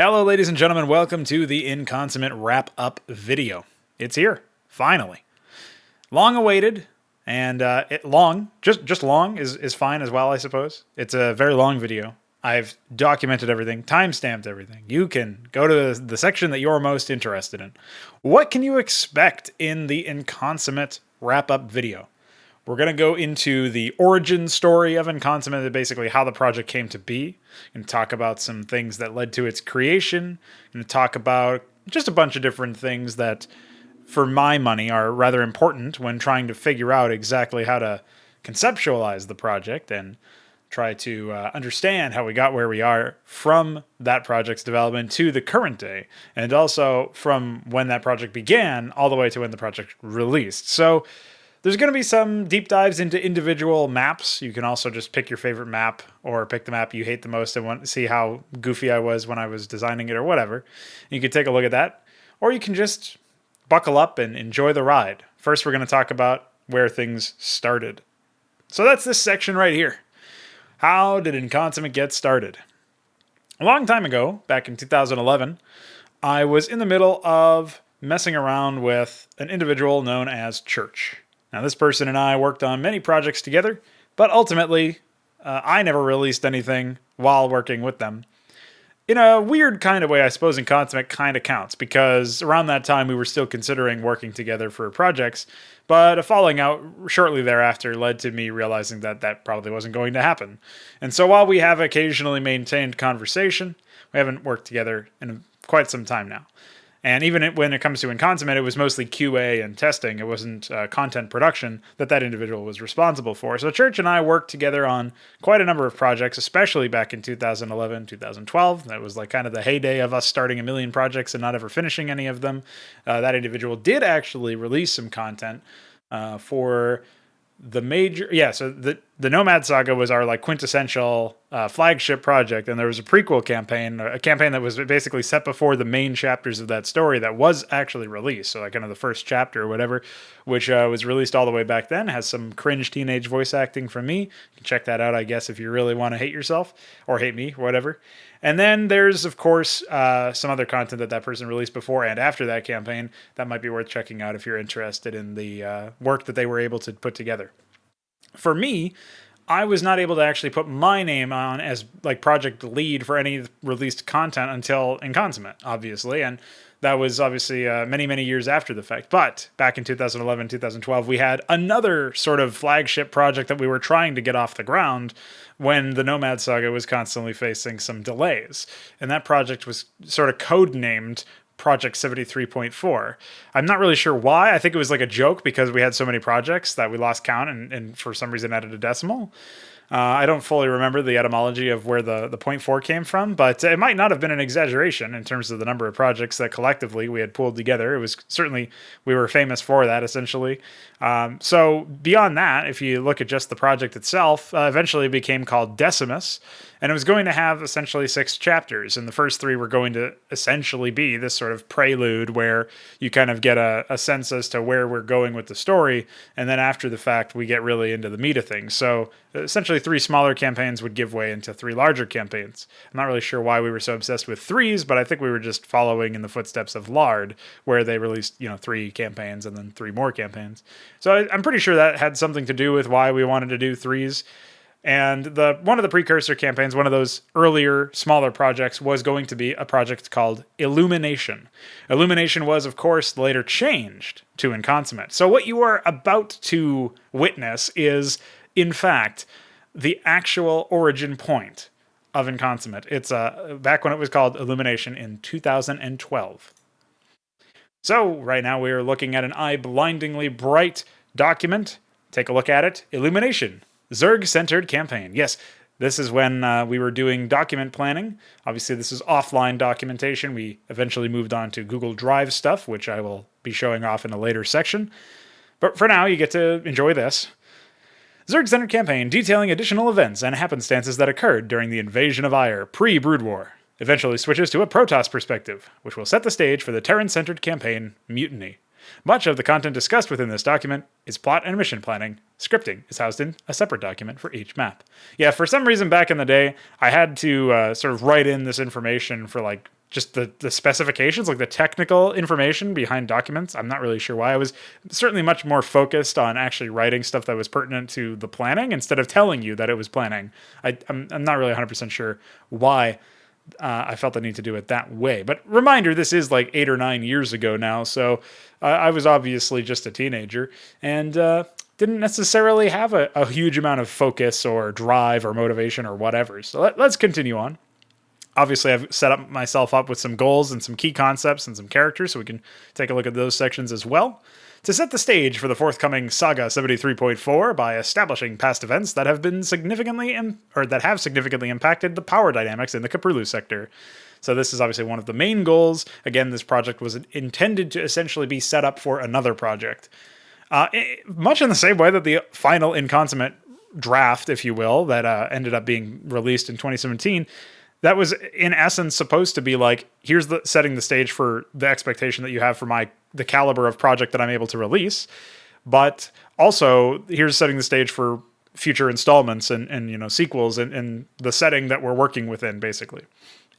Hello, ladies and gentlemen. Welcome to the Inconsummate wrap-up video. It's here, finally. Long awaited, and just long is fine as well, I suppose. It's a very long video. I've documented everything, time-stamped everything. You can go to the section that you're most interested in. What can you expect in the Inconsummate wrap-up video? We're going to go into the origin story of Inconsummate, basically how the project came to be, and talk about some things that led to its creation, and talk about just a bunch of different things that, for my money, are rather important when trying to figure out exactly how to conceptualize the project and try to understand how we got where we are from that project's development to the current day, and also from when that project began all the way to when the project released. So there's going to be some deep dives into individual maps. You can also just pick your favorite map or pick the map you hate the most and want to see how goofy I was when I was designing it or whatever. You can take a look at that. Or you can just buckle up and enjoy the ride. First, we're going to talk about where things started. So that's this section right here. How did Inconsummate get started? A long time ago, back in 2011, I was in the middle of messing around with an individual known as Church. Now, this person and I worked on many projects together, but ultimately, I never released anything while working with them. In a weird kind of way, I suppose Inconsummate kind of counts, because around that time we were still considering working together for projects, but a falling out shortly thereafter led to me realizing that that probably wasn't going to happen. And so while we have occasionally maintained conversation, we haven't worked together in quite some time now. And even when it comes to Inconsummate, it was mostly QA and testing. It wasn't content production that individual was responsible for. So Church and I worked together on quite a number of projects, especially back in 2011, 2012. That was like kind of the heyday of us starting a million projects and not ever finishing any of them. That individual did actually release some content for the major, so the Nomad Saga was our like quintessential flagship project, and there was a prequel campaign, a campaign that was basically set before the main chapters of that story that was actually released. So like kind of the first chapter or whatever, which was released all the way back then, has some cringe teenage voice acting from me. You can check that out, I guess, if you really want to hate yourself or hate me, whatever. And then there's, of course, some other content that person released before and after that campaign that might be worth checking out if you're interested in the work that they were able to put together. For me, I was not able to actually put my name on as like project lead for any released content until Inconsummate, obviously, and that was obviously many, many years after the fact. But back in 2011, 2012, we had another sort of flagship project that we were trying to get off the ground when the Nomad Saga was constantly facing some delays. And that project was sort of codenamed Project 73.4. I'm not really sure why. I think it was like a joke because we had so many projects that we lost count and for some reason added a decimal. I don't fully remember the etymology of where the 0.4 came from, but it might not have been an exaggeration in terms of the number of projects that collectively we had pulled together. It was certainly, we were famous for that, essentially. So beyond that, if you look at just the project itself, eventually it became called Decimus, and it was going to have essentially 6 chapters, and the first 3 were going to essentially be this sort of prelude where you kind of get a sense as to where we're going with the story, and then after the fact, we get really into the meat of things. So essentially 3 smaller campaigns would give way into 3 larger campaigns. I'm not really sure why we were so obsessed with 3s, but I think we were just following in the footsteps of Lard, where they released, 3 campaigns and then 3 more campaigns. So I'm pretty sure that had something to do with why we wanted to do 3s. And one of the precursor campaigns, one of those earlier, smaller projects, was going to be a project called Illumination. Illumination was, of course, later changed to Inconsummate. So what you are about to witness is, in fact, the actual origin point of Inconsummate. It's back when it was called Illumination in 2012. So right now we are looking at an eye-blindingly bright document. Take a look at it. Illumination. Zerg-centered campaign. Yes, this is when we were doing document planning. Obviously, this is offline documentation. We eventually moved on to Google Drive stuff, which I will be showing off in a later section. But for now, you get to enjoy this. Zerg-centered campaign detailing additional events and happenstances that occurred during the invasion of Ire pre-Brood War. Eventually switches to a Protoss perspective, which will set the stage for the Terran-centered campaign, Mutiny. Much of the content discussed within this document is plot and mission planning. Scripting is housed in a separate document for each map. Yeah, for some reason back in the day, I had to sort of write in this information for like just the specifications, like the technical information behind documents. I'm not really sure why. I was certainly much more focused on actually writing stuff that was pertinent to the planning instead of telling you that it was planning. I'm not really 100% sure why I felt the need to do it that way. But reminder, this is like 8 or 9 years ago now, so I was obviously just a teenager and didn't necessarily have a huge amount of focus or drive or motivation or whatever. So let's continue on. Obviously, I've set up myself up with some goals and some key concepts and some characters, so we can take a look at those sections as well. To set the stage for the forthcoming Saga 73.4 by establishing past events that have been significantly impacted the power dynamics in the Caprulu sector. So this is obviously one of the main goals. Again, this project was intended to essentially be set up for another project. Much in the same way that the final Inconsummate draft, if you will, that ended up being released in 2017, that was in essence supposed to be like, here's setting the stage for the expectation that you have for the caliber of project that I'm able to release, but also here's setting the stage for future installments and sequels and the setting that we're working within, basically.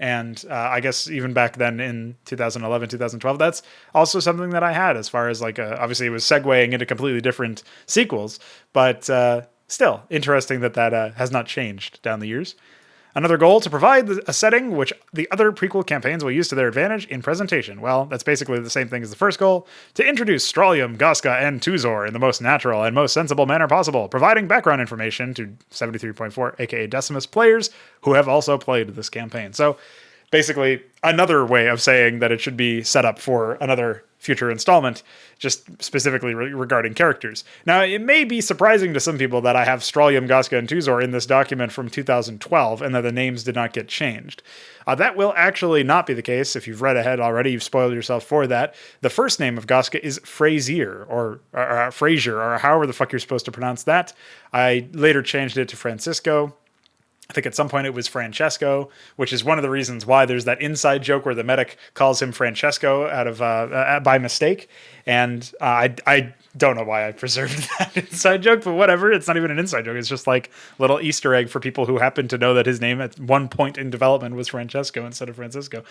And I guess even back then in 2011, 2012, that's also something that I had as far as like, obviously it was segueing into completely different sequels, but still interesting that has not changed down the years. Another goal, to provide a setting which the other prequel campaigns will use to their advantage in presentation. Well, that's basically the same thing as the first goal, to introduce Stralium, Goska, and Tuzor in the most natural and most sensible manner possible, providing background information to 73.4, aka Decimus players who have also played this campaign. So basically another way of saying that it should be set up for another future installment, just specifically regarding characters. Now, it may be surprising to some people that I have Stralium, Goska, and Tuzor in this document from 2012 and that the names did not get changed. That will actually not be the case. If you've read ahead already, you've spoiled yourself for that. The first name of Goska is Frazier, or Frazier, or however the fuck you're supposed to pronounce that. I later changed it to Francisco. I think at some point it was Francesco, which is one of the reasons why there's that inside joke where the medic calls him Francesco out of by mistake. And I don't know why I preserved that inside joke, but whatever. It's not even an inside joke. It's just like a little Easter egg for people who happen to know that his name at one point in development was Francesco instead of Francisco.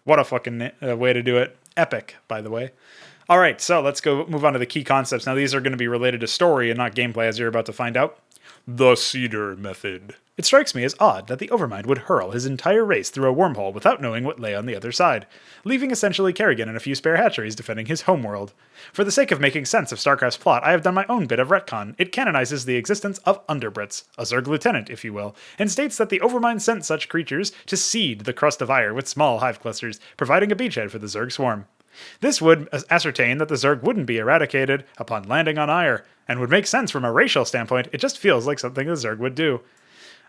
What a fucking way to do it. Epic, by the way. All right, so let's go move on to the key concepts. Now, these are going to be related to story and not gameplay, as you're about to find out. The Cedar Method. It strikes me as odd that the Overmind would hurl his entire race through a wormhole without knowing what lay on the other side, leaving essentially Kerrigan and a few spare hatcheries defending his homeworld. For the sake of making sense of Starcraft's plot, I have done my own bit of retcon. It canonizes the existence of Underbrits, a Zerg lieutenant, if you will, and states that the Overmind sent such creatures to seed the crust of Ire with small hive clusters, providing a beachhead for the Zerg swarm. This would ascertain that the Zerg wouldn't be eradicated upon landing on Ire, and would make sense from a racial standpoint. It just feels like something the Zerg would do.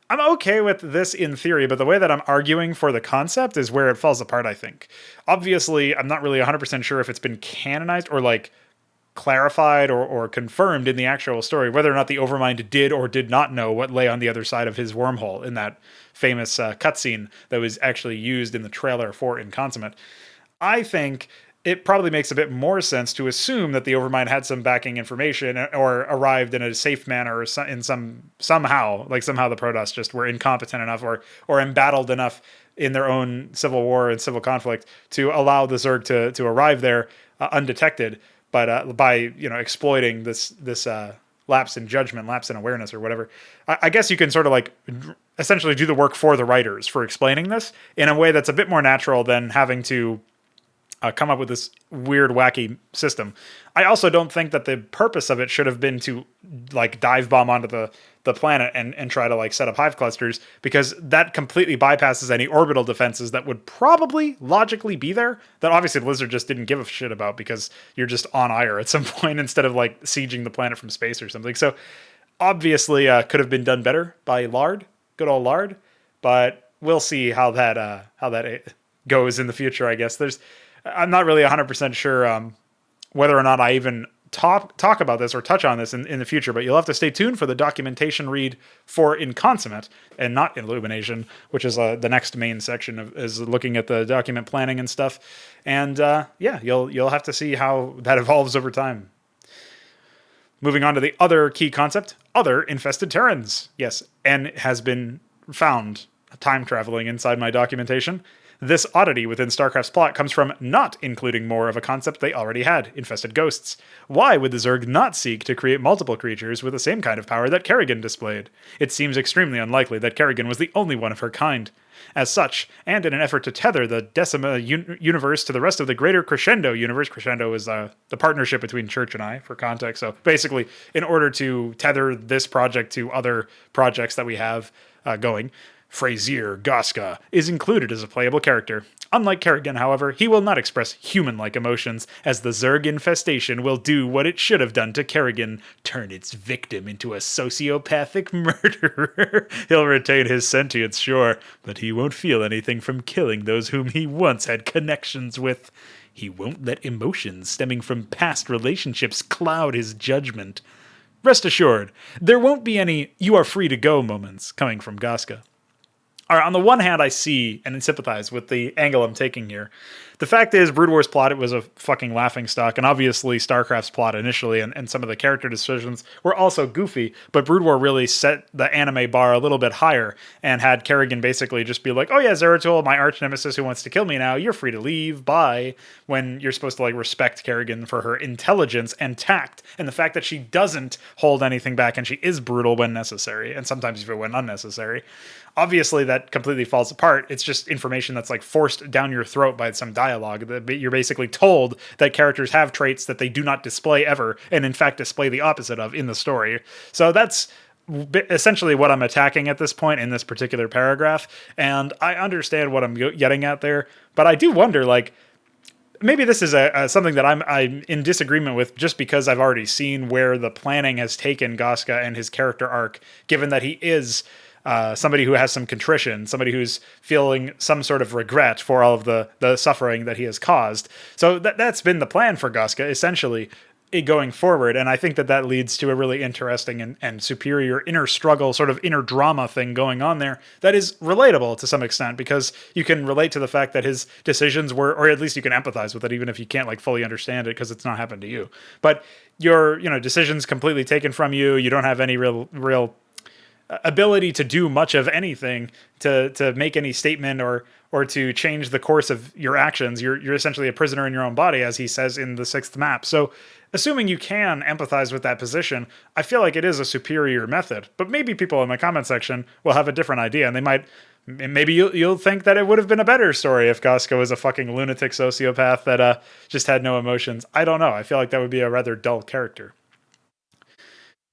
I'm okay with this in theory, but the way that I'm arguing for the concept is where it falls apart, I think. Obviously, I'm not really 100% sure if it's been canonized or like clarified or confirmed in the actual story, whether or not the Overmind did or did not know what lay on the other side of his wormhole in that famous cutscene that was actually used in the trailer for Inconsummate. I think it probably makes a bit more sense to assume that the Overmind had some backing information or arrived in a safe manner or somehow the Protoss just were incompetent enough or embattled enough in their own civil war and civil conflict to allow the Zerg to arrive there undetected, but by exploiting this lapse in judgment, lapse in awareness, or whatever. I guess you can sort of like essentially do the work for the writers for explaining this in a way that's a bit more natural than having to come up with this weird, wacky system. I also don't think that the purpose of it should have been to like dive bomb onto the planet and try to like set up hive clusters, because that completely bypasses any orbital defenses that would probably logically be there that obviously Blizzard just didn't give a shit about because you're just on Ire at some point instead of like sieging the planet from space or something. So obviously could have been done better by Lard, good old Lard, but we'll see how that goes in the future, I guess. I'm not really 100% sure whether or not I even talk about this or touch on this in the future, but you'll have to stay tuned for the documentation read for Inconsummate and not Illumination, which is the next main section is looking at the document planning and stuff. And you'll have to see how that evolves over time. Moving on to the other key concept, other infested Terrans. Yes, N has been found time traveling inside my documentation. This oddity within StarCraft's plot comes from not including more of a concept they already had, infested ghosts. Why would the Zerg not seek to create multiple creatures with the same kind of power that Kerrigan displayed? It seems extremely unlikely that Kerrigan was the only one of her kind. As such, and in an effort to tether the Decima universe to the rest of the greater Crescendo universe, Crescendo is the partnership between Church and I, for context. So basically, in order to tether this project to other projects that we have going, Frazier Goska is included as a playable character. Unlike Kerrigan, however, he will not express human-like emotions, as the Zerg infestation will do what it should have done to Kerrigan, turn its victim into a sociopathic murderer. He'll retain his sentience, sure, but he won't feel anything from killing those whom he once had connections with. He won't let emotions stemming from past relationships cloud his judgment. Rest assured, there won't be any "you are free to go" moments coming from Goska. All right, on the one hand, I see and sympathize with the angle I'm taking here. The fact is, Brood War's plot, it was a fucking laughingstock, and obviously Starcraft's plot initially and some of the character decisions were also goofy, but Brood War really set the anime bar a little bit higher and had Kerrigan basically just be like, oh yeah, Zeratul, my arch nemesis who wants to kill me now, you're free to leave, bye, when you're supposed to like respect Kerrigan for her intelligence and tact, and the fact that she doesn't hold anything back and she is brutal when necessary, and sometimes even when unnecessary. Obviously, that completely falls apart. It's just information that's like forced down your throat by some dialogue. You're basically told that characters have traits that they do not display ever, and in fact display the opposite of in the story. So that's essentially what I'm attacking at this point in this particular paragraph. And I understand what I'm getting at there, but I do wonder, like, maybe this is something that I'm in disagreement with just because I've already seen where the planning has taken Goska and his character arc, given that he is somebody who has some contrition, somebody who's feeling some sort of regret for all of the suffering that he has caused. So that's been the plan for Goska, essentially, going forward. And I think that leads to a really interesting and superior inner struggle, sort of inner drama thing going on there that is relatable to some extent, because you can relate to the fact that his decisions were, or at least you can empathize with it, even if you can't like fully understand it because it's not happened to you. But your, decisions completely taken from you. You don't have any real ability to do much of anything to make any statement or to change the course of your actions. You're essentially a prisoner in your own body, as he says in the 6th map. So assuming you can empathize with that position, I feel like it is a superior method. But maybe people in the comment section will have a different idea, and maybe you'll think that it would have been a better story if Goska was a fucking lunatic sociopath that just had no emotions. I don't know. I feel like that would be a rather dull character.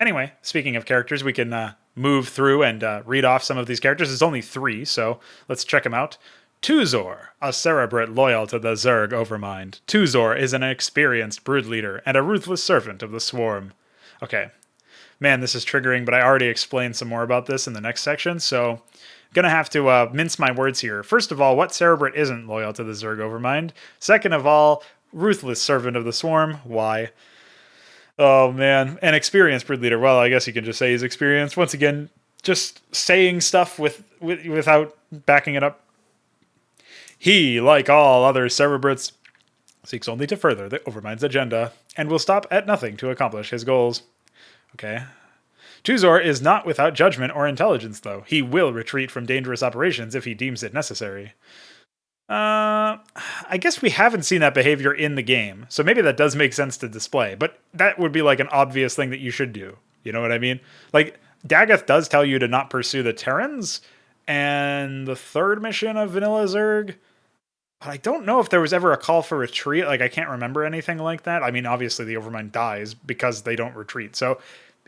Anyway, speaking of characters, we can move through and read off some of these characters. There's only 3, so let's check them out. Tuzor, a cerebrate loyal to the Zerg Overmind. Tuzor is an experienced brood leader and a ruthless servant of the Swarm. Okay, man, this is triggering, but I already explained some more about this in the next section, so I'm gonna have to mince my words here. First of all, what cerebrate isn't loyal to the Zerg Overmind? Second of all, ruthless servant of the Swarm. Why? Oh, man. An experienced brood leader. Well, I guess you can just say he's experienced. Once again, just saying stuff without backing it up. He, like all other cerebrates, seeks only to further the Overmind's agenda and will stop at nothing to accomplish his goals. Okay. Tuzor is not without judgment or intelligence, though. He will retreat from dangerous operations if he deems it necessary. I guess we haven't seen that behavior in the game, so maybe that does make sense to display, but that would be like an obvious thing that you should do. You know what I mean? Like, Dagoth does tell you to not pursue the Terrans and the 3rd mission of Vanilla Zerg, but I don't know if there was ever a call for retreat. Like, I can't remember anything like that. I mean, obviously the Overmind dies because they don't retreat, so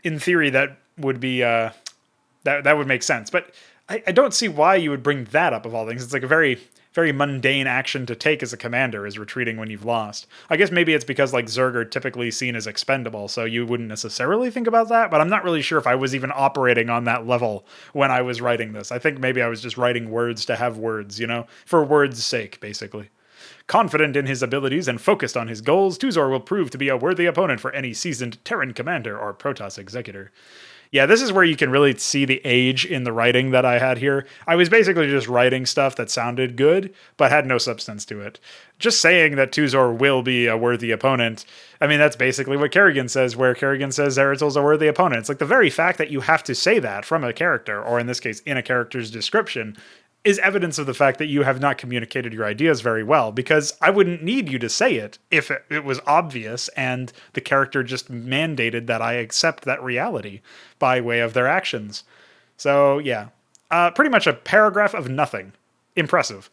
in theory that would be, that would make sense, but I don't see why you would bring that up of all things. It's like a very mundane action to take as a commander, is retreating when you've lost. I guess maybe it's because like Zerg are typically seen as expendable, so you wouldn't necessarily think about that, but I'm not really sure if I was even operating on that level when I was writing this. I think maybe I was just writing words to have words, for words' sake, basically. Confident in his abilities and focused on his goals, Tuzor will prove to be a worthy opponent for any seasoned Terran commander or Protoss executor. Yeah, this is where you can really see the age in the writing that I had here. I was basically just writing stuff that sounded good, but had no substance to it. Just saying that Tuzor will be a worthy opponent, I mean, that's basically what Kerrigan says, where Kerrigan says Zeratul's a worthy opponent. It's like the very fact that you have to say that from a character, or in this case, in a character's description, is evidence of the fact that you have not communicated your ideas very well, because I wouldn't need you to say it if it was obvious and the character just mandated that I accept that reality by way of their actions. So, yeah. Pretty much a paragraph of nothing. Impressive.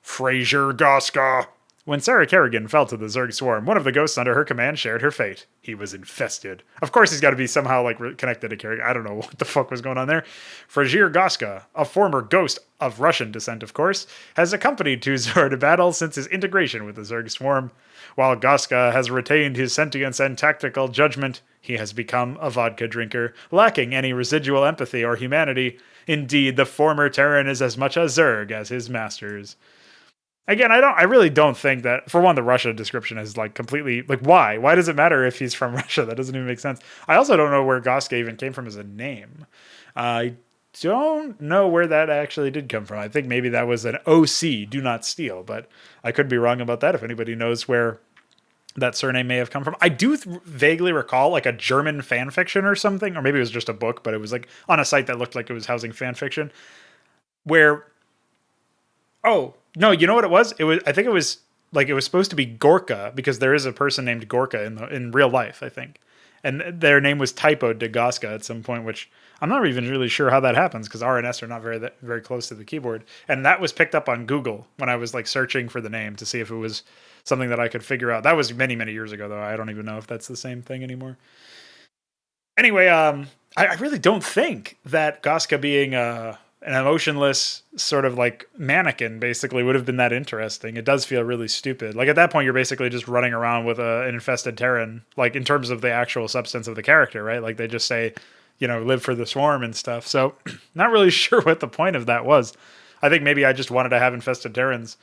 Fraser Goska. When Sarah Kerrigan fell to the Zerg swarm, one of the ghosts under her command shared her fate. He was infested. Of course, he's got to be somehow connected to Kerrigan. I don't know what the fuck was going on there. Fraser Goska, a former ghost of Russian descent, of course, has accompanied Tuzor to battle since his integration with the Zerg swarm. While Goska has retained his sentience and tactical judgment, he has become a vodka drinker, lacking any residual empathy or humanity. Indeed, the former Terran is as much a Zerg as his masters. Again, I really don't think that, for one, the Russia description is completely, why? Why does it matter if he's from Russia? That doesn't even make sense. I also don't know where Goska even came from as a name. I don't know where that actually did come from. I think maybe that was an OC, do not steal, but I could be wrong about that if anybody knows where that surname may have come from. I do vaguely recall a German fan fiction or something, or maybe it was just a book, but it was on a site that looked like it was housing fan fiction, where, oh, no, you know what it was? I think it was it was supposed to be Gorka, because there is a person named Gorka in real life, I think. And their name was typoed to Goska at some point, which I'm not even really sure how that happens, because R and S are not very close to the keyboard. And that was picked up on Google when I was searching for the name to see if it was something that I could figure out. That was many, many years ago, though. I don't even know if that's the same thing anymore. Anyway, I really don't think that Goska being an emotionless sort of mannequin basically would have been that interesting. It does feel really stupid. At that point, you're basically just running around with an infested Terran, in terms of the actual substance of the character, right? They just say, live for the swarm and stuff. So not really sure what the point of that was. I think maybe I just wanted to have infested Terrans,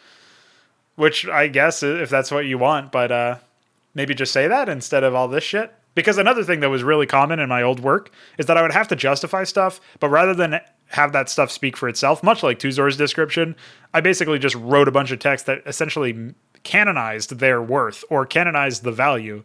which I guess if that's what you want, but maybe just say that instead of all this shit. Because another thing that was really common in my old work is that I would have to justify stuff, but rather than have that stuff speak for itself, much like Tuzor's description, I basically just wrote a bunch of text that essentially canonized their worth or canonized the value,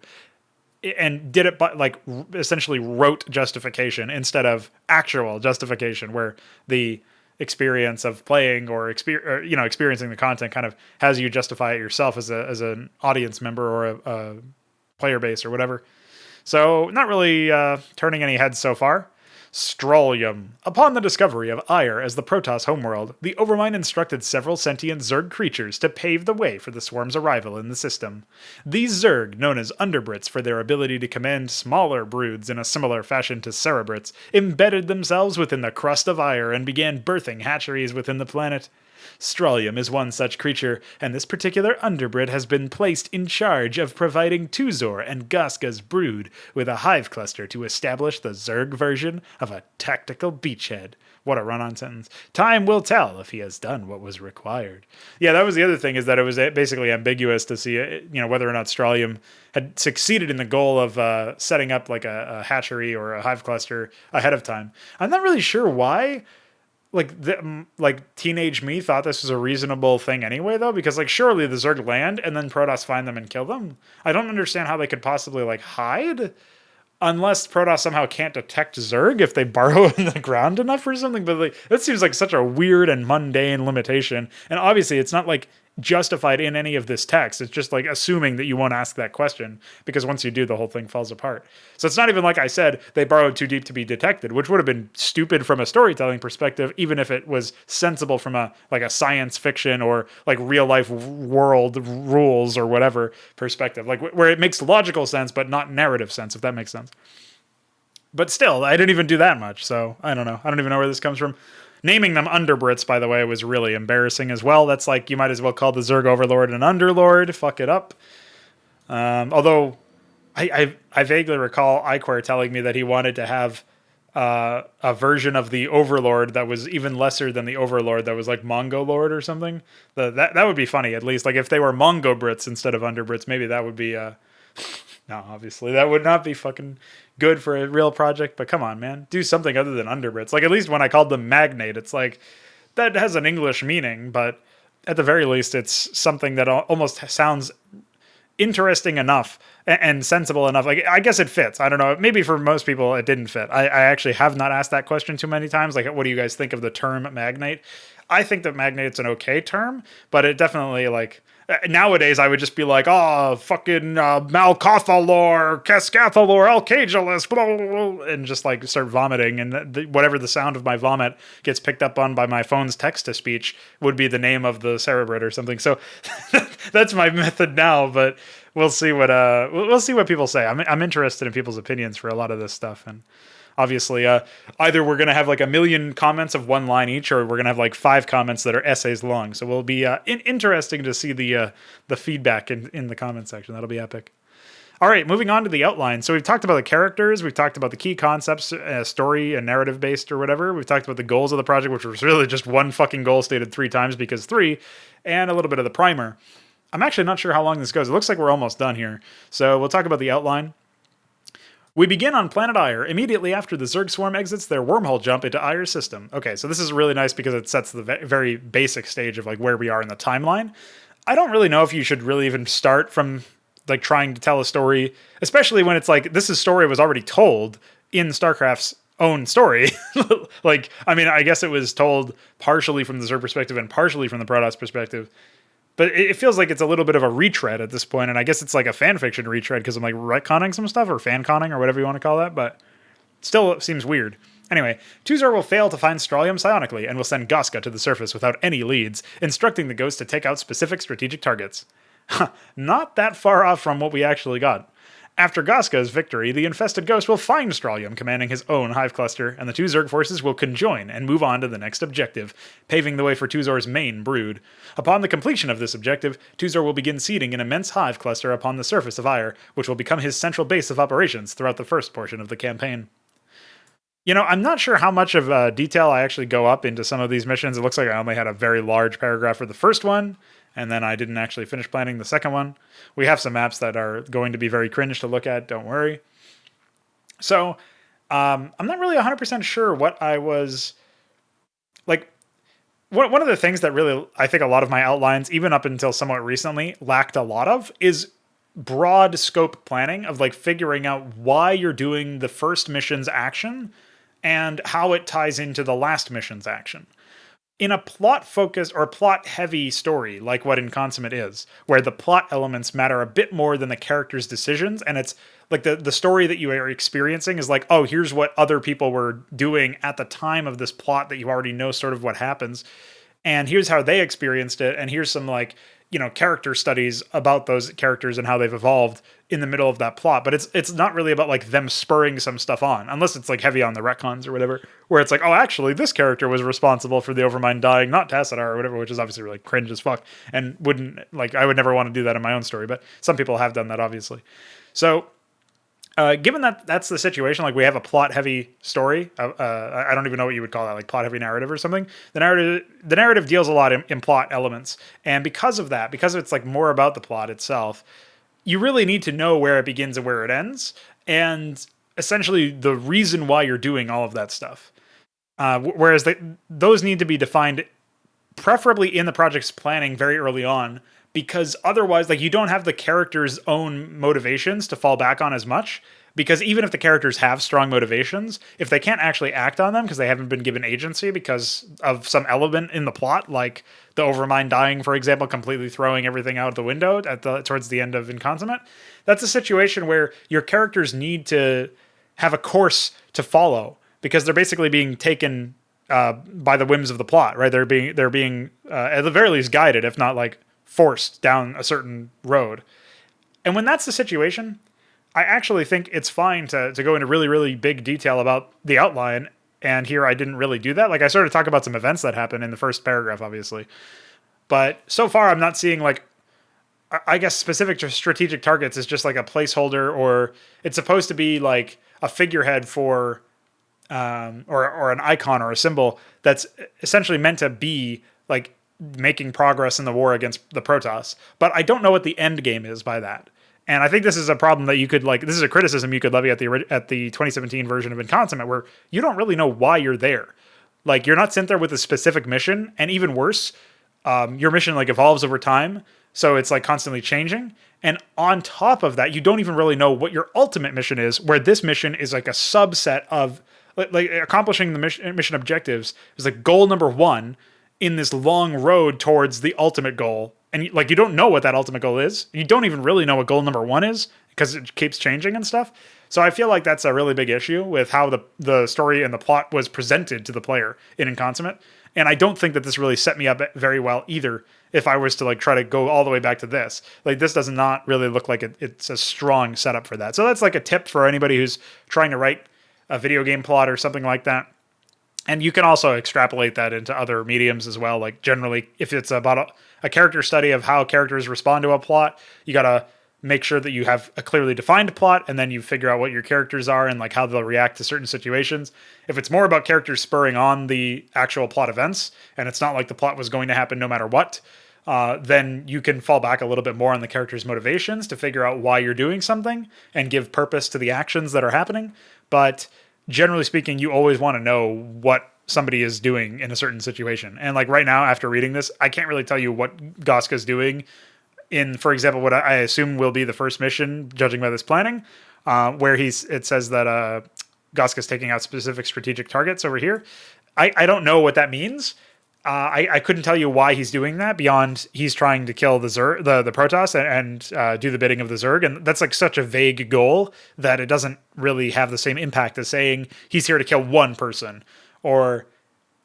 and did it by essentially wrote justification instead of actual justification, where the experience of playing or experiencing the content kind of has you justify it yourself as an audience member or a player base or whatever. So not really turning any heads so far. Strolium. Upon the discovery of Ire as the Protoss homeworld, the Overmind instructed several sentient Zerg creatures to pave the way for the swarm's arrival in the system. These Zerg, known as Underbrits for their ability to command smaller broods in a similar fashion to Cerebrits, embedded themselves within the crust of Ire and began birthing hatcheries within the planet. Strolium is one such creature, and this particular Underbrit has been placed in charge of providing Tuzor and Goska's brood with a hive cluster to establish the Zerg version of a tactical beachhead. What a run-on sentence. Time will tell if he has done what was required. Yeah, that was the other thing, is that it was basically ambiguous to see, whether or not Strolium had succeeded in the goal of setting up a hatchery or a hive cluster ahead of time. I'm not really sure why. Teenage me thought this was a reasonable thing anyway, though, because surely the Zerg land and then Protoss find them and kill them. I don't understand how they could possibly hide, unless Protoss somehow can't detect Zerg if they burrow in the ground enough or something. But that seems like such a weird and mundane limitation, and obviously it's not justified in any of this text. It's just assuming that you won't ask that question, because once you do, the whole thing falls apart. So it's not even like I said they burrowed too deep to be detected, which would have been stupid from a storytelling perspective, even if it was sensible from a science fiction or real life world rules or whatever perspective, where it makes logical sense but not narrative sense, if that makes sense. But still, I didn't even do that much, so I don't know. I don't even know where this comes from. Naming them Underbrits, by the way, was really embarrassing as well. That's you might as well call the Zerg Overlord an Underlord. Fuck it up. Although, I vaguely recall Iquare telling me that he wanted to have a version of the Overlord that was even lesser than the Overlord, that was Mongo Lord or something. That would be funny, at least. If they were Mongo Brits instead of Underbrits, maybe that would be... No, obviously, that would not be fucking good for a real project, but come on, man. Do something other than Underbrits. At least when I called them Magnate, it's that has an English meaning, but at the very least, it's something that almost sounds interesting enough and sensible enough. I guess it fits. I don't know. Maybe for most people, it didn't fit. I actually have not asked that question too many times. What do you guys think of the term Magnate? I think that magnate's an okay term, but it definitely like nowadays I would just be like, oh, fucking Malcothalor, Cascathalor, Alcagelus, blah, blah, blah, and just like start vomiting, and whatever the sound of my vomit gets picked up on by my phone's text-to-speech would be the name of the cerebrid or something. So that's my method now, but we'll see what people say. I'm interested in people's opinions for a lot of this stuff, and obviously, either we're going to have like a million comments of one line each, or we're going to have like 5 comments that are essays long. So it'll be interesting to see the feedback in the comment section. That'll be epic. All right, moving on to the outline. So we've talked about the characters. We've talked about the key concepts, story and narrative based or whatever. We've talked about the goals of the project, which was really just one fucking goal stated 3 times because 3, and a little bit of the primer. I'm actually not sure how long this goes. It looks like we're almost done here. So we'll talk about the outline. We begin on planet Ire immediately after the Zerg swarm exits their wormhole jump into Ire's system. Okay, so this is really nice because it sets the very basic stage of like where we are in the timeline. I don't really know if you should really even start from like trying to tell a story, especially when it's like this story was already told in StarCraft's own story. Like, I mean, I guess it was told partially from the Zerg perspective and partially from the Protoss perspective. But it feels like it's a little bit of a retread at this point, and I guess it's like a fanfiction retread because I'm like retconning some stuff or fan-conning or whatever you want to call that, but still it seems weird. Anyway, Tuzor will fail to find Strontium psionically and will send Goska to the surface without any leads, instructing the Ghost to take out specific strategic targets. Not that far off from what we actually got. After Goska's victory, the infested Ghost will find Strontium commanding his own hive cluster, and the 2 Zerg forces will conjoin and move on to the next objective, paving the way for Tuzor's main brood. Upon the completion of this objective, Tuzor will begin seeding an immense hive cluster upon the surface of Ire, which will become his central base of operations throughout the first portion of the campaign. You know, I'm not sure how much of detail I actually go up into some of these missions. It looks like I only had a very large paragraph for the first one, and then I didn't actually finish planning the second one. We have some maps that are going to be very cringe to look at, don't worry. So, I'm not really 100% sure what I was... Like, one of the things that really, I think a lot of my outlines, even up until somewhat recently, lacked a lot of, is broad scope planning of, like, figuring out why you're doing the first mission's action and how it ties into the last mission's action. In a plot-focused or plot-heavy story, like what Inconsummate is, where the plot elements matter a bit more than the character's decisions, and it's like the story that you are experiencing is like, oh, here's what other people were doing at the time of this plot that you already know sort of what happens, and here's how they experienced it, and here's some like, you know, character studies about those characters and how they've evolved in the middle of that plot. But it's not really about like them spurring some stuff on, unless it's like heavy on the retcons or whatever, where it's like, oh, actually this character was responsible for the Overmind dying, not Tassadar or whatever, which is obviously really cringe as fuck and wouldn't, like, I would never want to do that in my own story, but some people have done that obviously. So given that that's the situation, like we have a plot-heavy story, I don't even know what you would call that, like plot-heavy narrative or something. The narrative deals a lot in plot elements, and because of that, because it's like more about the plot itself, you really need to know where it begins and where it ends, and essentially the reason why you're doing all of that stuff. Whereas those need to be defined, preferably in the project's planning very early on, because otherwise, like, you don't have the character's own motivations to fall back on as much. Because even if the characters have strong motivations, if they can't actually act on them because they haven't been given agency because of some element in the plot, like the Overmind dying, for example, completely throwing everything out the window towards the end of Inconsummate, that's a situation where your characters need to have a course to follow because they're basically being taken by the whims of the plot, right? They're being at the very least guided, if not like forced down a certain road. And when that's the situation, I actually think it's fine to go into really, really big detail about the outline. And here I didn't really do that. Like, I started to talk about some events that happened in the first paragraph, obviously. But so far, I'm not seeing, like, I guess specific to strategic targets is just like a placeholder, or it's supposed to be like a figurehead for, or an icon or a symbol that's essentially meant to be like making progress in the war against the Protoss. But I don't know what the end game is by that. And I think this is a problem that you could, like, this is a criticism you could levy at the 2017 version of Inconsummate, where you don't really know why you're there. Like, you're not sent there with a specific mission, and even worse, your mission, like, evolves over time, so it's, like, constantly changing. And on top of that, you don't even really know what your ultimate mission is, where this mission is, like, a subset of, like accomplishing the mission objectives is, like, goal number 1, in this long road towards the ultimate goal. And like, you don't know what that ultimate goal is. You don't even really know what goal number 1 is because it keeps changing and stuff. So I feel like that's a really big issue with how the story and the plot was presented to the player in Inconsummate. And I don't think that this really set me up very well either. If I was to like try to go all the way back to this, like this does not really look like it's a strong setup for that. So that's like a tip for anybody who's trying to write a video game plot or something like that. And you can also extrapolate that into other mediums as well. Like generally, if it's about a character study of how characters respond to a plot, you got to make sure that you have a clearly defined plot, and then you figure out what your characters are and like how they'll react to certain situations. If it's more about characters spurring on the actual plot events, and it's not like the plot was going to happen no matter what, then you can fall back a little bit more on the character's motivations to figure out why you're doing something and give purpose to the actions that are happening. But generally speaking, you always want to know what somebody is doing in a certain situation. And like right now, after reading this, I can't really tell you what Goska's doing in, for example, what I assume will be the first mission, judging by this planning, where it says that Goska's taking out specific strategic targets over here. I don't know what that means. I couldn't tell you why he's doing that beyond he's trying to kill the Protoss and do the bidding of the Zerg. And that's like such a vague goal that it doesn't really have the same impact as saying he's here to kill one person. Or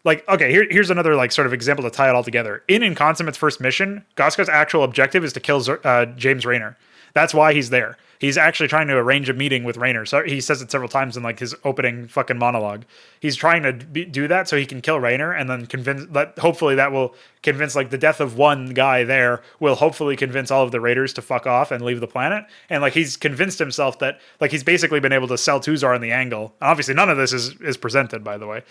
like, okay, here's another like sort of example to tie it all together. In Inconsummate's first mission, Goska's actual objective is to kill James Raynor. That's why he's there. He's actually trying to arrange a meeting with Raynor. So he says it several times in like his opening fucking monologue. He's trying to do that so he can kill Raynor and then hopefully that will convince, like the death of one guy there will hopefully convince all of the raiders to fuck off and leave the planet. And like he's convinced himself that like he's basically been able to sell Tuzar in the angle. Obviously none of this is presented, by the way.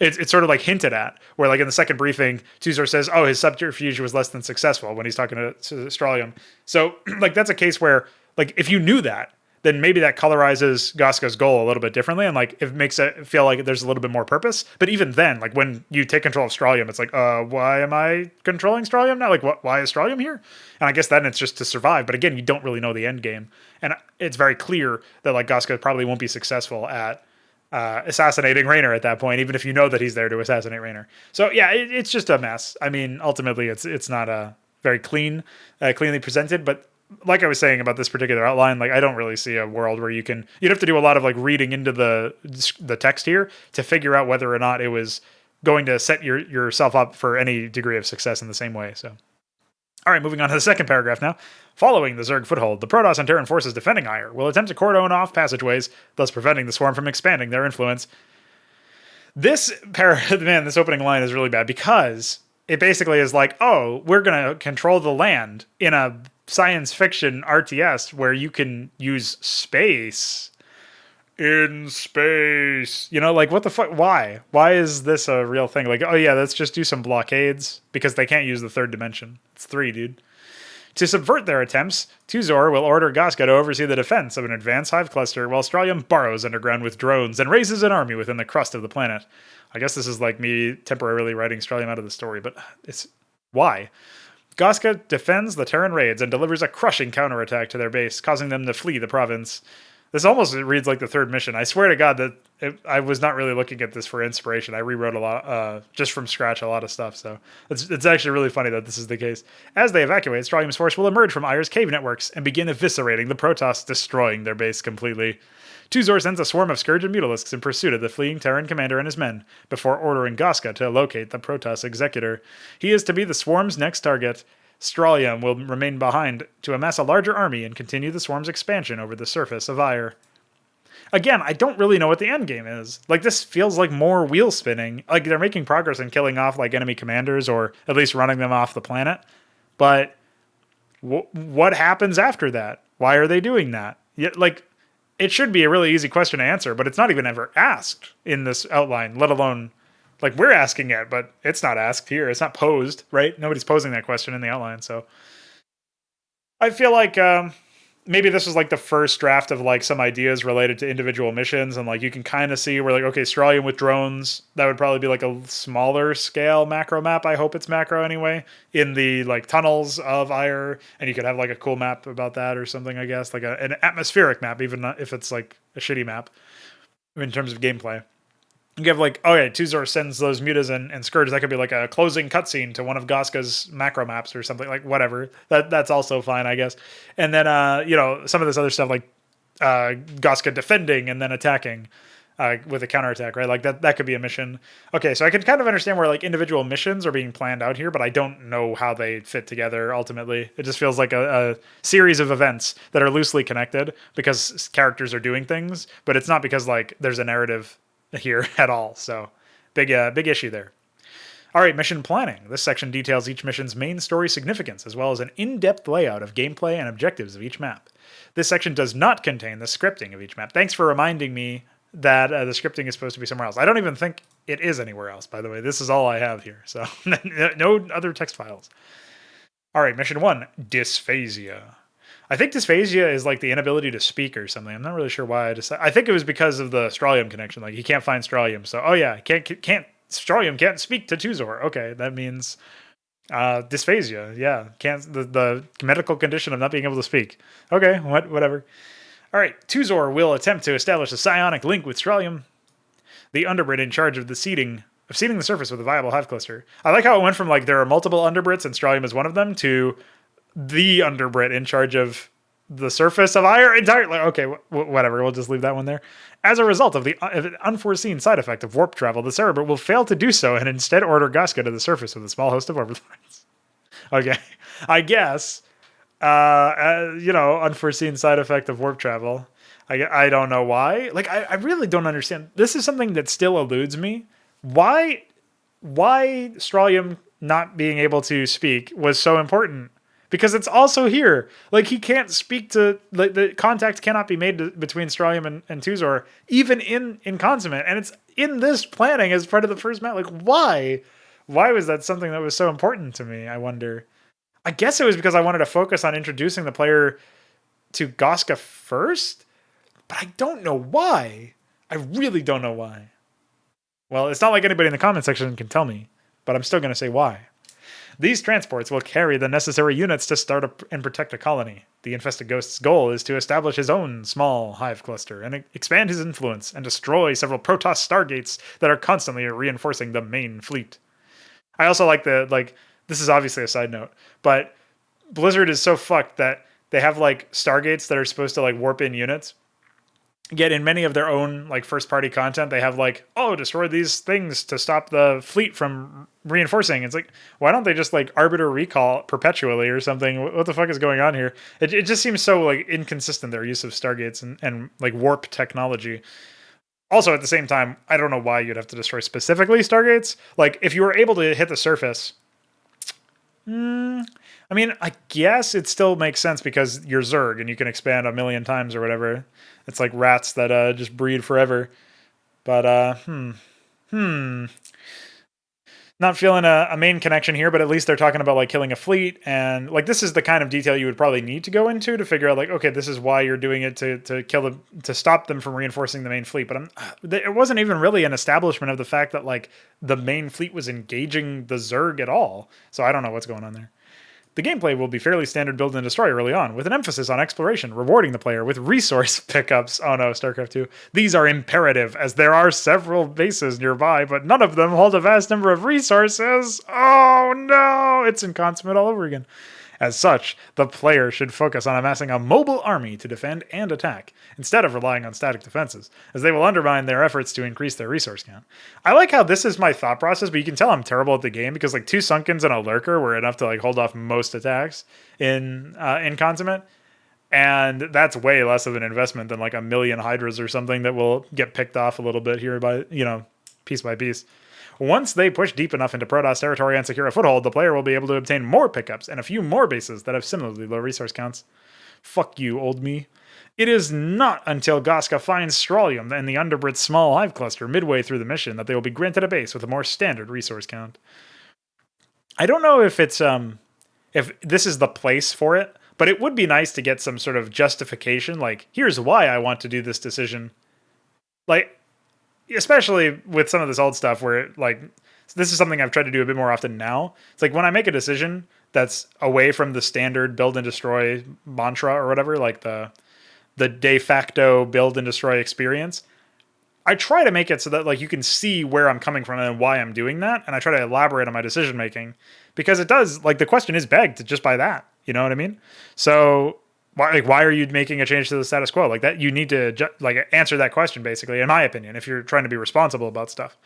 It's sort of like hinted at, where like in the second briefing, Tuzar says, oh, his subterfuge was less than successful when he's talking to Astralium. So like that's a case where like if you knew that, then maybe that colorizes Goska's goal a little bit differently, and like it makes it feel like there's a little bit more purpose. But even then, like when you take control of Astralium, it's like, why am I controlling Astralium now? Like why is Astralium here? And I guess then it's just to survive. But again, you don't really know the end game, and it's very clear that like Goska probably won't be successful at assassinating Raynor at that point, even if you know that he's there to assassinate Raynor. So yeah, it's just a mess. I mean, ultimately, it's not a very cleanly presented. But like I was saying about this particular outline, like I don't really see a world where you'd have to do a lot of like reading into the text here to figure out whether or not it was going to set yourself up for any degree of success in the same way. So. All right, moving on to the second paragraph now. Following the Zerg foothold, the Protoss and Terran forces defending Aiur will attempt to cordon off passageways, thus preventing the swarm from expanding their influence. This opening line is really bad because it basically is like, oh, we're going to control the land in a science fiction RTS where you can use space. In space. You know, like, what the fuck? Why? Why is this a real thing? Like, oh yeah, let's just do some blockades because they can't use the third dimension. It's 3, dude. To subvert their attempts, Tuzor will order Goska to oversee the defense of an advanced hive cluster while Astralium burrows underground with drones and raises an army within the crust of the planet. I guess this is like me temporarily writing Astralium out of the story, but it's... Why? Goska defends the Terran raids and delivers a crushing counterattack to their base, causing them to flee the province. This almost reads like the third mission. I swear to God that I was not really looking at this for inspiration. I rewrote a lot, just from scratch, a lot of stuff. So it's actually really funny that this is the case. As they evacuate, Astralium's force will emerge from Air's cave networks and begin eviscerating the Protoss, destroying their base completely. Tuzor sends a swarm of Scourge and Mutalisks in pursuit of the fleeing Terran commander and his men, before ordering Goska to locate the Protoss executor. He is to be the swarm's next target. Astralium will remain behind to amass a larger army and continue the swarm's expansion over the surface of Air. Again, I don't really know what the end game is. Like, this feels like more wheel spinning. Like, they're making progress in killing off, like, enemy commanders, or at least running them off the planet. But what happens after that? Why are they doing that? Like, it should be a really easy question to answer, but it's not even ever asked in this outline, let alone... Like, we're asking it, but it's not asked here. It's not posed, right? Nobody's posing that question in the outline, so... I feel like maybe this was, like, the first draft of, like, some ideas related to individual missions, and, like, you can kind of see where, like, okay, Astralium with drones, that would probably be, like, a smaller scale macro map. I hope it's macro anyway, in the, like, tunnels of Air, and you could have, like, a cool map about that or something, I guess. Like, an atmospheric map, even if it's, like, a shitty map in terms of gameplay. You have like, okay, Tuzor sends those mutas and Scourge. That could be like a closing cutscene to one of Goska's macro maps or something, like whatever. That's also fine, I guess. And then some of this other stuff like Goska defending and then attacking with a counterattack, right? Like that could be a mission. Okay, so I can kind of understand where like individual missions are being planned out here, but I don't know how they fit together ultimately. It just feels like a series of events that are loosely connected because characters are doing things, but it's not because like there's a narrative here at all. So big issue there. All right, mission planning. This section details each mission's main story significance, as well as an in-depth layout of gameplay and objectives of each map. This section does not contain the scripting of each map. Thanks for reminding me that the scripting is supposed to be somewhere else. I don't even think it is anywhere else, by the way. This is all I have here, so no other text files. All right, mission 1, dysphasia. I think dysphasia is like the inability to speak or something. I'm not really sure why I think it was because of the Stralium connection. Like he can't find Stralium, so Stralium can't speak to Tuzor. Okay, that means dysphasia. Yeah, can't the medical condition of not being able to speak. Okay, whatever. All right, Tuzor will attempt to establish a psionic link with Stralium, the underbrit in charge of seeding the surface with a viable hive cluster. I like how it went from like there are multiple underbrits and Stralium is one of them to the underbrit in charge of the surface of Ire entirely. Okay, whatever. We'll just leave that one there. As a result of the unforeseen side effect of warp travel, the Cerebrit will fail to do so and instead order Goska to the surface with a small host of overlords. Okay, I guess. Unforeseen side effect of warp travel. I don't know why. Like, I really don't understand. This is something that still eludes me. Why Stralium not being able to speak was so important. Because it's also here. Like, he can't speak to... Like, the contact cannot be made between Stralium and Tuzor, even in Inconsummate. And it's in this planning as part of the first map. Like, why? Why was that something that was so important to me, I wonder? I guess it was because I wanted to focus on introducing the player to Goska first? But I don't know why. I really don't know why. Well, it's not like anybody in the comment section can tell me, but I'm still going to say why. These transports will carry the necessary units to start and protect a colony. The infested ghost's goal is to establish his own small hive cluster and expand his influence and destroy several Protoss stargates that are constantly reinforcing the main fleet. I also like this is obviously a side note, but Blizzard is so fucked that they have like stargates that are supposed to like warp in units. Yet in many of their own like first party content, they have like, destroy these things to stop the fleet from reinforcing. It's like, why don't they just like arbiter recall perpetually or something? What the fuck is going on here? It just seems so like inconsistent, their use of stargates and like warp technology. Also, at the same time, I don't know why you'd have to destroy specifically stargates. Like if you were able to hit the surface, I mean, I guess it still makes sense because you're Zerg and you can expand 1,000,000 times or whatever. It's like rats that just breed forever. But, not feeling a main connection here, but at least they're talking about like killing a fleet. And like, this is the kind of detail you would probably need to go into to figure out like, okay, this is why you're doing it to kill them, to stop them from reinforcing the main fleet. But it wasn't even really an establishment of the fact that like the main fleet was engaging the Zerg at all. So I don't know what's going on there. The gameplay will be fairly standard build and destroy early on, with an emphasis on exploration, rewarding the player with resource pickups. Oh no, Starcraft 2. These are imperative, as there are several bases nearby, but none of them hold a vast number of resources. Oh no, it's Inconsummate all over again. As such, the player should focus on amassing a mobile army to defend and attack, instead of relying on static defenses, as they will undermine their efforts to increase their resource count. I like how this is my thought process, but you can tell I'm terrible at the game, because like 2 Sunkens and a Lurker were enough to like hold off most attacks in Consummate, and that's way less of an investment than like 1,000,000 Hydras or something that will get picked off a little bit here by, piece by piece. Once they push deep enough into Protoss territory and secure a foothold, the player will be able to obtain more pickups and a few more bases that have similarly low resource counts. Fuck you, old me. It is not until Goska finds Stralium and the Underbrit's small hive cluster midway through the mission that they will be granted a base with a more standard resource count. I don't know if it's if this is the place for it, but it would be nice to get some sort of justification, like, here's why I want to do this decision. Like, especially with some of this old stuff where this is something I've tried to do a bit more often now. It's like when I make a decision that's away from the standard build and destroy mantra or whatever, like the de facto build and destroy experience, I try to make it so that like you can see where I'm coming from and why I'm doing that, and I try to elaborate on my decision making because it does like the question is begged just by that. You know what I mean? So why are you making a change to the status quo like that? You need to like answer that question basically, in my opinion, if you're trying to be responsible about stuff.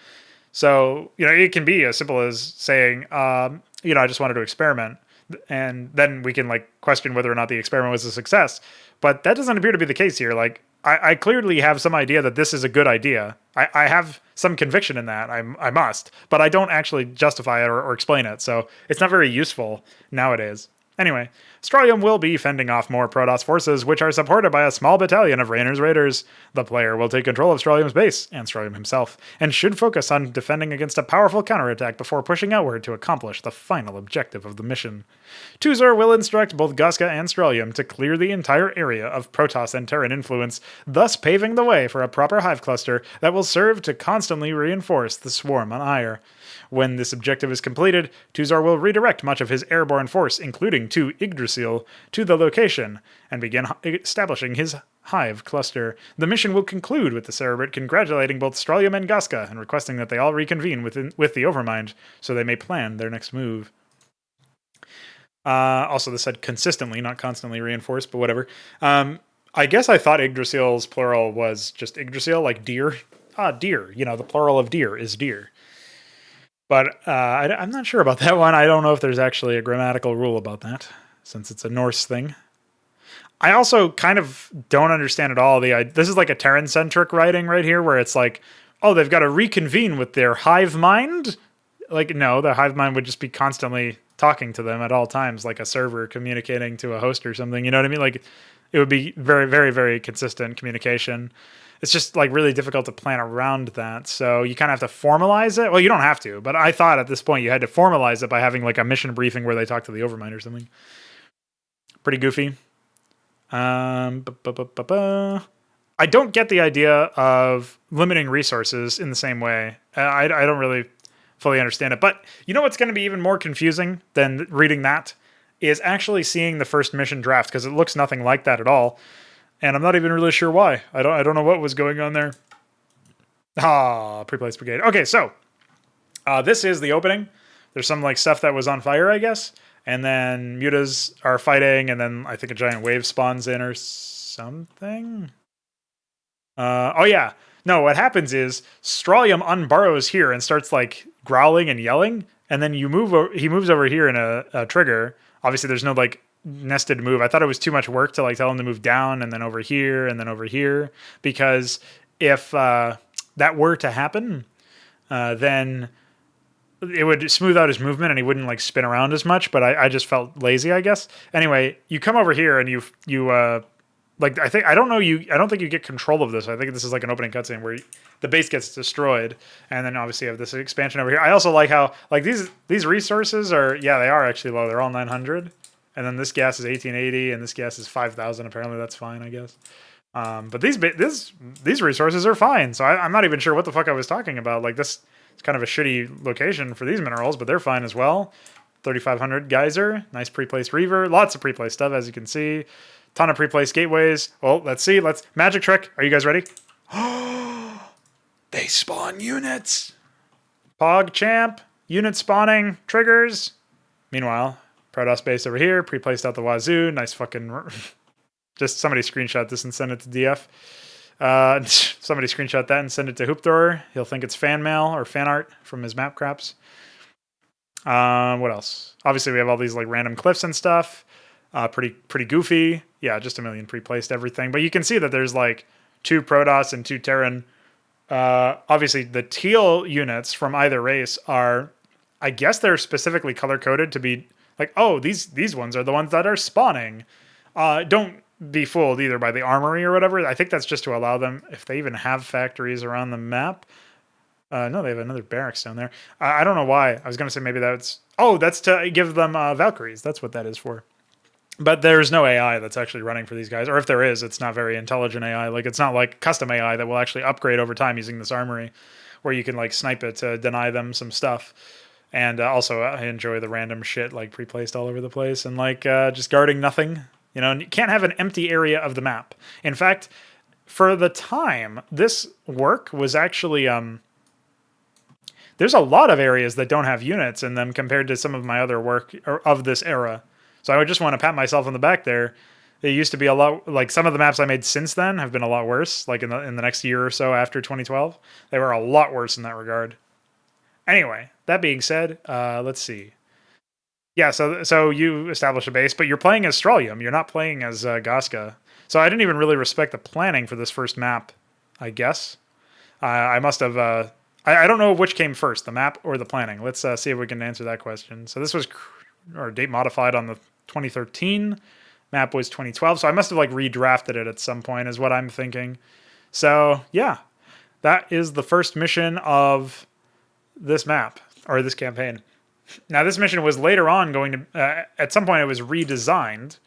So it can be as simple as saying, I just wanted to experiment, and then we can like question whether or not the experiment was a success. But that doesn't appear to be the case here. Like I clearly have some idea that this is a good idea. I have some conviction in that. I must, but I don't actually justify it or explain it. So it's not very useful nowadays. Anyway, Stralium will be fending off more Protoss forces, which are supported by a small battalion of Raynor's Raiders. The player will take control of Stralium's base, and Stralium himself, and should focus on defending against a powerful counterattack before pushing outward to accomplish the final objective of the mission. Tuzor will instruct both Guska and Stralium to clear the entire area of Protoss and Terran influence, thus paving the way for a proper hive cluster that will serve to constantly reinforce the swarm on Ire. When this objective is completed, Tuzor will redirect much of his airborne force, including 2 Yggdrasil, to the location, and begin establishing his hive cluster. The mission will conclude with the Cerebrate congratulating both Stralium and Guska and requesting that they all reconvene with the Overmind so they may plan their next move. Also, this said consistently, not constantly reinforced, but whatever. I guess I thought Yggdrasil's plural was just Yggdrasil, like deer. Deer. The plural of deer is deer. But I'm not sure about that one. I don't know if there's actually a grammatical rule about that, since it's a Norse thing. I also kind of don't understand at all this is like a Terran-centric writing right here, where it's like, oh, they've got to reconvene with their hive mind? Like, no, the hive mind would just be constantly talking to them at all times, like a server communicating to a host or something. You know what I mean? Like, it would be very, very, very consistent communication. It's just like really difficult to plan around that. So you kind of have to formalize it. Well, you don't have to, but I thought at this point you had to formalize it by having like a mission briefing where they talk to the Overmind or something. Pretty goofy. I don't get the idea of limiting resources in the same way. I don't really fully understand it. But you know what's going to be even more confusing than reading that is actually seeing the first mission draft, because it looks nothing like that at all. And I'm not even really sure why. I don't know what was going on there. Pre-placed brigade. Okay, so this is the opening. There's some like stuff that was on fire, I guess. And then mutas are fighting, and then I think a giant wave spawns in or something. Oh yeah. No, what happens is Stralium unburrows here and starts like growling and yelling, and then he moves over here in a trigger. Obviously there's no like nested move. I thought it was too much work to like tell him to move down and then over here and then over here, because if that were to happen, then it would smooth out his movement and he wouldn't like spin around as much. But I just felt lazy, I guess. Anyway, you come over here and you like I don't think you get control of this. I think this is like an opening cutscene where the base gets destroyed, and then obviously you have this expansion over here. I also like how like these resources are they are actually low. They're all 900. And then this gas is 1880, and this gas is 5,000. Apparently, that's fine, I guess. But these resources are fine. So I'm not even sure what the fuck I was talking about. Like this is kind of a shitty location for these minerals, but they're fine as well. 3,500 geyser, nice pre-placed reaver, lots of pre-placed stuff as you can see. Ton of pre-placed gateways. Well, let's see. Magic trick. Are you guys ready? They spawn units. Pog champ. Unit spawning triggers. Meanwhile, Protoss base over here, pre-placed out the wazoo. Nice fucking... Just somebody screenshot this and send it to DF. Somebody screenshot that and send it to Hoopthrower. He'll think it's fan mail or fan art from his map craps. What else? Obviously, we have all these like random cliffs and stuff. Pretty goofy. Yeah, just a million pre-placed everything. But you can see that there's like 2 Protoss and 2 Terran. Obviously, the teal units from either race are... I guess they're specifically color-coded to be... Like, oh, these ones are the ones that are spawning. Don't be fooled either by the armory or whatever. I think that's just to allow them, if they even have factories around the map. No, they have another barracks down there. I don't know why. I was going to say maybe that's... Oh, that's to give them Valkyries. That's what that is for. But there's no AI that's actually running for these guys. Or if there is, it's not very intelligent AI. Like, it's not like custom AI that will actually upgrade over time using this armory, where you can like snipe it to deny them some stuff. And also, I enjoy the random shit like pre-placed all over the place and like just guarding nothing. You know, and you can't have an empty area of the map. In fact, for the time, this work was actually there's a lot of areas that don't have units in them compared to some of my other work of this era. So I would just want to pat myself on the back there. It used to be a lot, like some of the maps I made since then have been a lot worse. Like in the next year or so after 2012, they were a lot worse in that regard. Anyway, that being said, let's see. Yeah, so you establish a base, but you're playing as Stralium. You're not playing as Gaska. So I didn't even really respect the planning for this first map, I guess. I must have... I don't know which came first, the map or the planning. Let's see if we can answer that question. So this was date modified on the 2013. Map was 2012. So I must have like redrafted it at some point is what I'm thinking. So yeah, that is the first mission of this map or this campaign. Now this mission was later on going to, at some point it was redesigned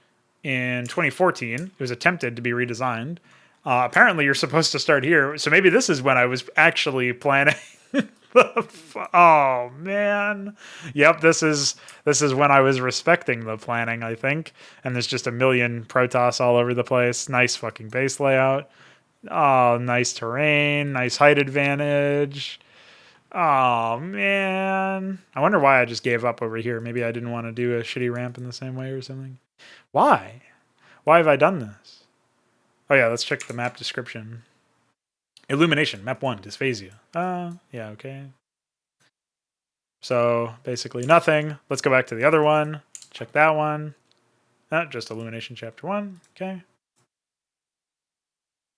in 2014. It was attempted to be redesigned. Apparently you're supposed to start here. So maybe this is when I was actually planning. Oh man. Yep, this is when I was respecting the planning, I think. And there's just a million Protoss all over the place. Nice fucking base layout. Oh, nice terrain, nice height advantage. Oh man. I wonder why I just gave up over here. Maybe I didn't want to do a shitty ramp in the same way or something. Why? Why have I done this? Oh yeah, let's check the map description. Illumination, map 1, dysphasia. Yeah, okay. So basically nothing. Let's go back to the other one. Check that one. Just illumination chapter 1. Okay.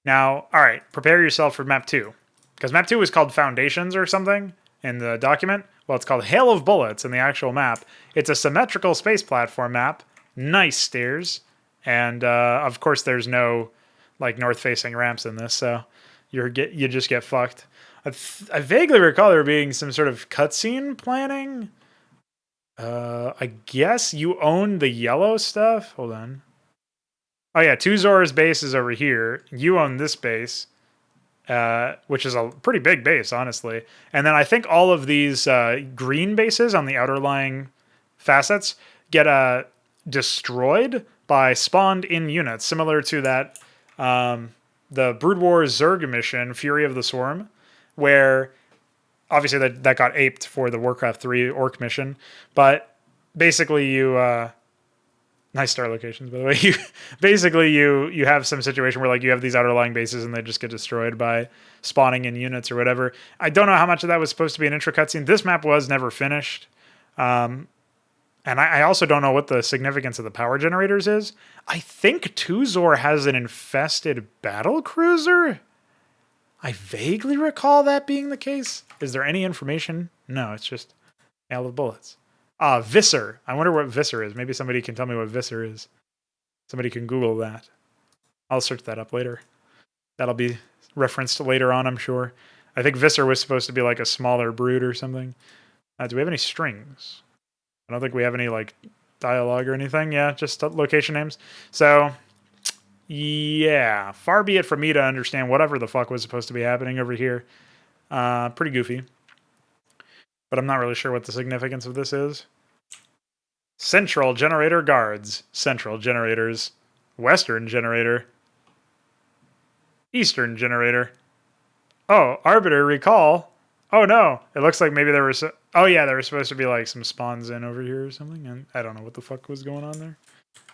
Now, all right, prepare yourself for map 2. Because map 2 was called Foundations or something in the document. Well, it's called Hail of Bullets in the actual map. It's a symmetrical space platform map. Nice stairs. And of course there's no like north-facing ramps in this, so you just get fucked. I vaguely recall there being some sort of cutscene planning. I guess you own the yellow stuff. Hold on. Oh yeah, Tuzor's base is over here. You own this base, which is a pretty big base, honestly. And then I think all of these green bases on the outer lying facets get destroyed by spawned-in units, similar to that the Brood War Zerg mission, Fury of the Swarm, where obviously that got aped for the Warcraft 3 Orc mission, but basically you nice star locations, by the way. You have some situation where like you have these outer lying bases and they just get destroyed by spawning in units or whatever. I don't know how much of that was supposed to be an intro cutscene. This map was never finished. And I also don't know what the significance of the power generators is. I think Tuzor has an infested battle cruiser. I vaguely recall that being the case. Is there any information? No, it's just Hail of Bullets. Visser. I wonder what Visser is. Maybe somebody can tell me what Visser is. Somebody can Google that. I'll search that up later. That'll be referenced later on, I'm sure. I think Visser was supposed to be like a smaller brood or something. Do we have any strings? I don't think we have any like dialogue or anything. Yeah, just location names. So, yeah, far be it from me to understand whatever the fuck was supposed to be happening over here. Pretty goofy. But I'm not really sure what the significance of this is. Central generator guards. Central generators. Western generator. Eastern generator. Oh, arbiter recall. Oh no, it looks like maybe there was... Oh yeah, there was supposed to be like some spawns in over here or something. And I don't know what the fuck was going on there.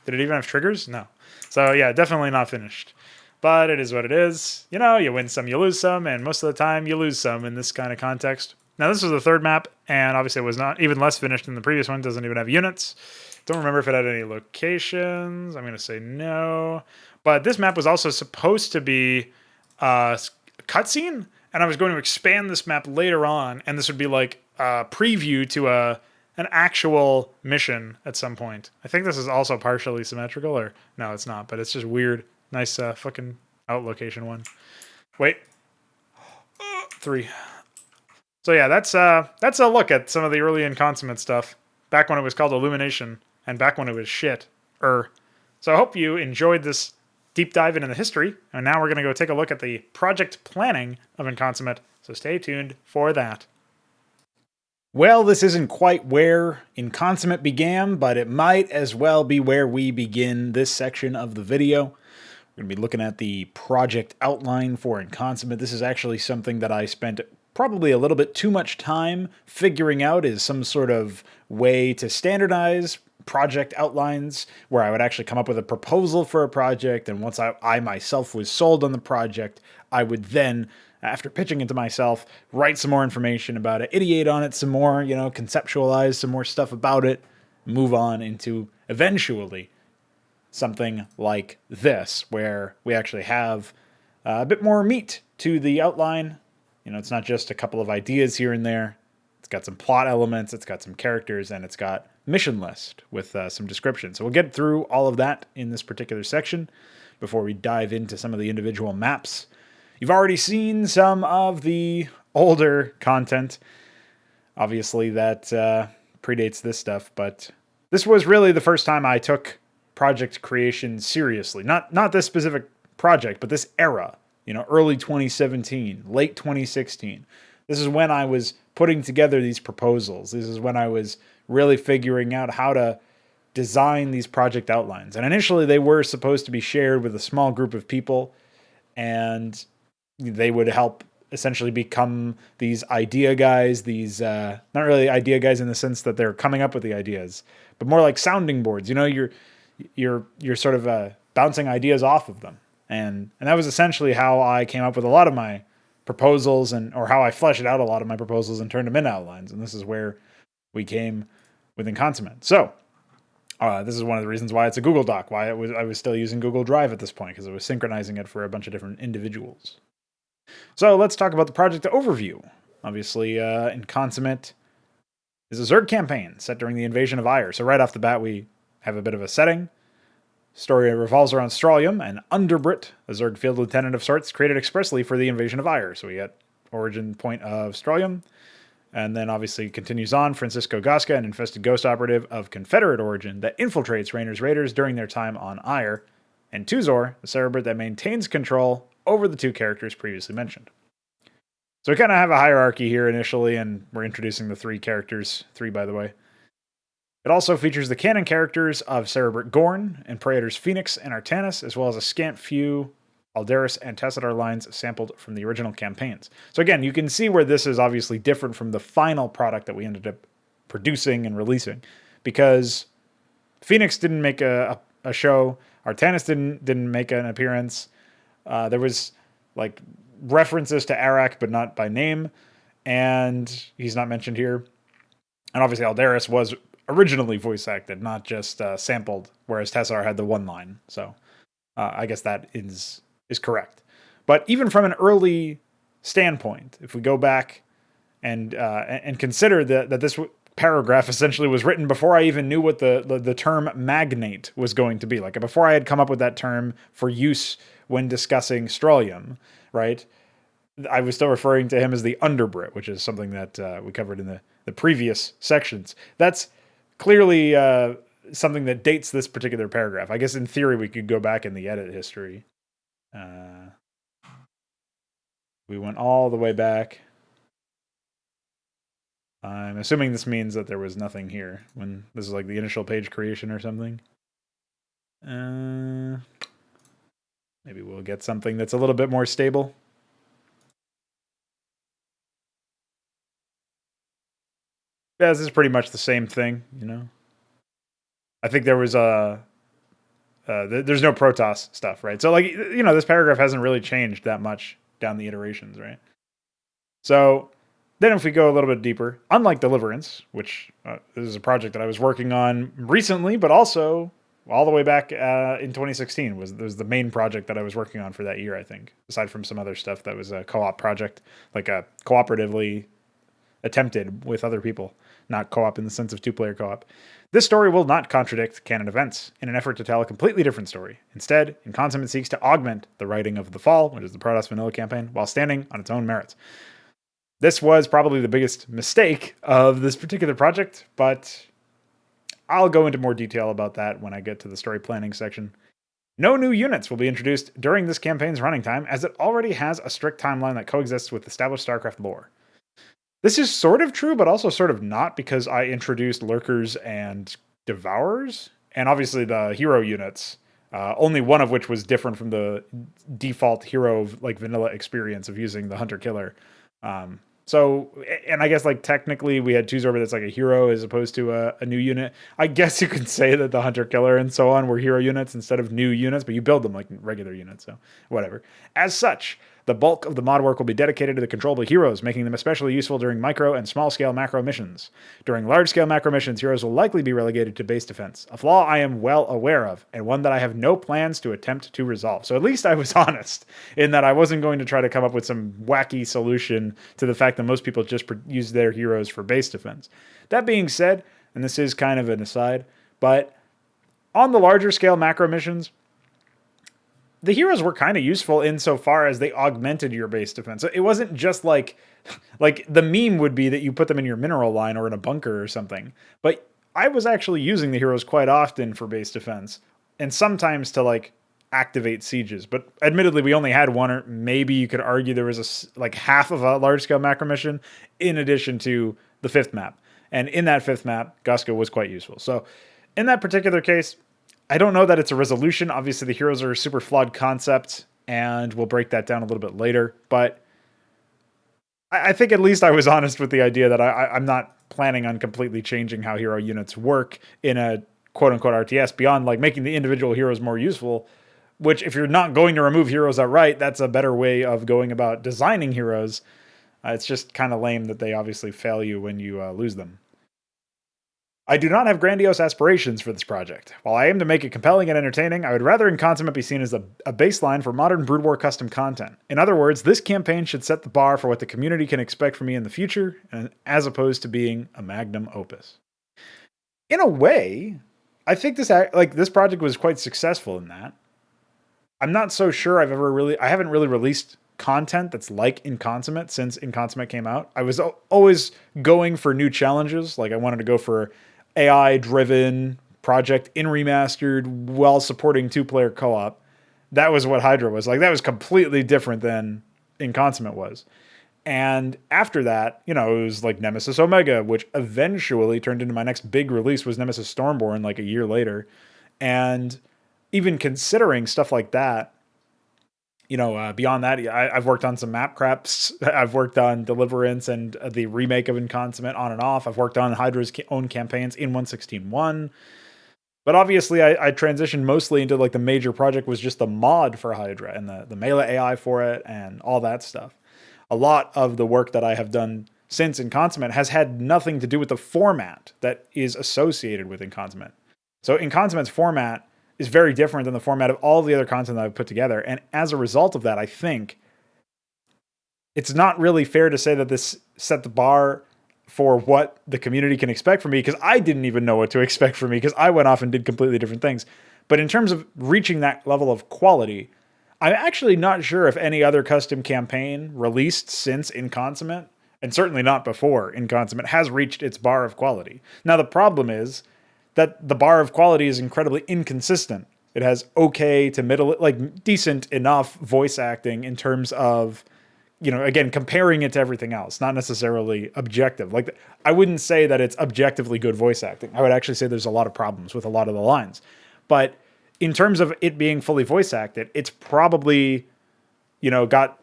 Did it even have triggers? No. So yeah, definitely not finished. But it is what it is. You know, you win some, you lose some. And most of the time, you lose some in this kind of context. Now, this was the third map. And obviously, it was not even less finished than the previous one. It doesn't even have units. Don't remember if it had any locations. I'm going to say no. But this map was also supposed to be a cutscene. And I was going to expand this map later on. And this would be like a preview to an actual mission at some point. I think this is also partially symmetrical. Or no, it's not. But it's just weird. Nice fucking out location one. Wait. 3. So yeah, that's a look at some of the early Inconsummate stuff. Back when it was called Illumination. And back when it was shit. So I hope you enjoyed this deep dive into the history. And now we're going to go take a look at the project planning of Inconsummate. So stay tuned for that. Well, this isn't quite where Inconsummate began, but it might as well be where we begin this section of the video. We're going to be looking at the project outline for Inconsummate. This is actually something that I spent probably a little bit too much time figuring out as some sort of way to standardize project outlines where I would actually come up with a proposal for a project, and once I myself was sold on the project, I would then, after pitching it to myself, write some more information about it, ideate on it some more, conceptualize some more stuff about it, move on into eventually something like this, where we actually have a bit more meat to the outline. It's not just a couple of ideas here and there. It's got some plot elements, it's got some characters, and it's got mission list with some description. So we'll get through all of that in this particular section before we dive into some of the individual maps. You've already seen some of the older content. Obviously, that predates this stuff, but this was really the first time I took project creation seriously. Not this specific project, but this era. Early 2017, late 2016. This is when I was putting together these proposals. This is when I was really figuring out how to design these project outlines. And initially, they were supposed to be shared with a small group of people, and they would help essentially become these idea guys, these not really idea guys in the sense that they're coming up with the ideas, but more like sounding boards. You're sort of bouncing ideas off of them. And that was essentially how I came up with a lot of my proposals, or how I fleshed out a lot of my proposals and turned them into outlines. And this is where we came with Inconsummate. So this is one of the reasons why it's a Google Doc, why I was still using Google Drive at this point, because I was synchronizing it for a bunch of different individuals. So let's talk about the project overview. Obviously, Inconsummate is a Zerg campaign set during the invasion of Ire. So right off the bat, we have a bit of a setting. Story revolves around Stralium, an Underbrit, a Zerg field lieutenant of sorts, created expressly for the invasion of Ire. So we get origin point of Stralium, and then obviously continues on. Francisco Gasca, an infested ghost operative of Confederate origin that infiltrates Rainer's raiders during their time on Ire, and Tuzor, a Cerebrit that maintains control over the two characters previously mentioned. So we kind of have a hierarchy here initially, and we're introducing the three characters, three by the way. It also features the canon characters of Cerebrit Gorn and Praetor's Phoenix and Artanis, as well as a scant few Aldaris and Tessadar lines sampled from the original campaigns. So again, you can see where this is obviously different from the final product that we ended up producing and releasing, because Phoenix didn't make a show, Artanis didn't make an appearance. There was like references to Arak, but not by name, and he's not mentioned here. And obviously Aldaris was originally voice acted, not just sampled, whereas Tessar had the one line. So I guess that is correct. But even from an early standpoint, if we go back and consider that this paragraph essentially was written before I even knew what the term magnate was going to be, like before I had come up with that term for use when discussing Stralium, right? I was still referring to him as the Underbrit, which is something that we covered in the previous sections. That's clearly something that dates this particular paragraph. I guess in theory we could go back in the edit history. We went all the way back. I'm assuming this means that there was nothing here when this is like the initial page creation or something. Maybe we'll get something that's a little bit more stable. Yeah, this is pretty much the same thing, I think there was there's no Protoss stuff, right? So this paragraph hasn't really changed that much down the iterations, right? So then if we go a little bit deeper, unlike Deliverance, which this is a project that I was working on recently, but also all the way back in 2016 was the main project that I was working on for that year, I think, aside from some other stuff that was a co-op project, like a cooperatively attempted with other people, not co-op in the sense of two-player co-op. This story will not contradict canon events in an effort to tell a completely different story. Instead, Inconsummate seeks to augment the writing of The Fall, which is the Protoss Vanilla campaign, while standing on its own merits. This was probably the biggest mistake of this particular project, but I'll go into more detail about that when I get to the story planning section. No new units will be introduced during this campaign's running time, as it already has a strict timeline that coexists with established Starcraft lore. This is sort of true, but also sort of not, because I introduced Lurkers and Devourers, and obviously the hero units Only one of which was different from the default hero like vanilla experience of using the hunter killer. So, and I guess like technically we had two Zorba that's like a hero as opposed to a new unit. I guess you could say that the hunter killer and so on were hero units instead of new units, but you build them like regular units, so whatever. As such, the bulk of the mod work will be dedicated to the controllable heroes, making them especially useful during micro and small scale macro missions. During large scale macro missions, heroes will likely be relegated to base defense, a flaw I am well aware of, and one that I have no plans to attempt to resolve. So at least I was honest in that I wasn't going to try to come up with some wacky solution to the fact that most people just use their heroes for base defense. That being said, and this is kind of an aside, but on the larger scale macro missions, the heroes were kind of useful insofar as they augmented your base defense. It wasn't just like the meme would be that you put them in your mineral line or in a bunker or something. But I was actually using the heroes quite often for base defense and sometimes to like activate sieges. But admittedly, we only had one, or maybe you could argue there was like half of a large scale macro mission in addition to the fifth map. And in that fifth map, Guska was quite useful. So in that particular case, I don't know that it's a resolution. Obviously, the heroes are a super flawed concept, and we'll break that down a little bit later. But I think at least I was honest with the idea that I'm not planning on completely changing how hero units work in a quote-unquote RTS beyond like making the individual heroes more useful, which if you're not going to remove heroes outright, that's a better way of going about designing heroes. It's just kind of lame that they obviously fail you when you lose them. I do not have grandiose aspirations for this project. While I aim to make it compelling and entertaining, I would rather Inconsummate be seen as a baseline for modern Brood War custom content. In other words, this campaign should set the bar for what the community can expect from me in the future, as opposed to being a magnum opus. In a way, I think this project was quite successful in that. I'm not so sure I haven't really released content that's like Inconsummate since Inconsummate came out. I was always going for new challenges. Like I wanted to go for AI-driven project in remastered while supporting two-player co-op. That was what Hydra was like. That was completely different than Inconsummate was. And after that, it was like Nemesis Omega, which eventually turned into my next big release was Nemesis Stormborn like a year later. And even considering stuff like that, beyond that, I've worked on some map craps. I've worked on Deliverance and the remake of Inconsummate on and off. I've worked on Hydra's own campaigns in 1.16.1. But obviously, I transitioned mostly into like the major project was just the mod for Hydra and the melee AI for it and all that stuff. A lot of the work that I have done since Inconsummate has had nothing to do with the format that is associated with Inconsummate. So Inconsummate's format is very different than the format of all the other content that I've put together. And as a result of that, I think it's not really fair to say that this set the bar for what the community can expect from me, because I didn't even know what to expect from me, because I went off and did completely different things. But in terms of reaching that level of quality, I'm actually not sure if any other custom campaign released since Inconsummate, and certainly not before Inconsummate, has reached its bar of quality. Now, the problem is that the bar of quality is incredibly inconsistent. It has okay to middle, like decent enough voice acting in terms of, again, comparing it to everything else, not necessarily objective. Like, I wouldn't say that it's objectively good voice acting. I would actually say there's a lot of problems with a lot of the lines. But in terms of it being fully voice acted, it's probably, got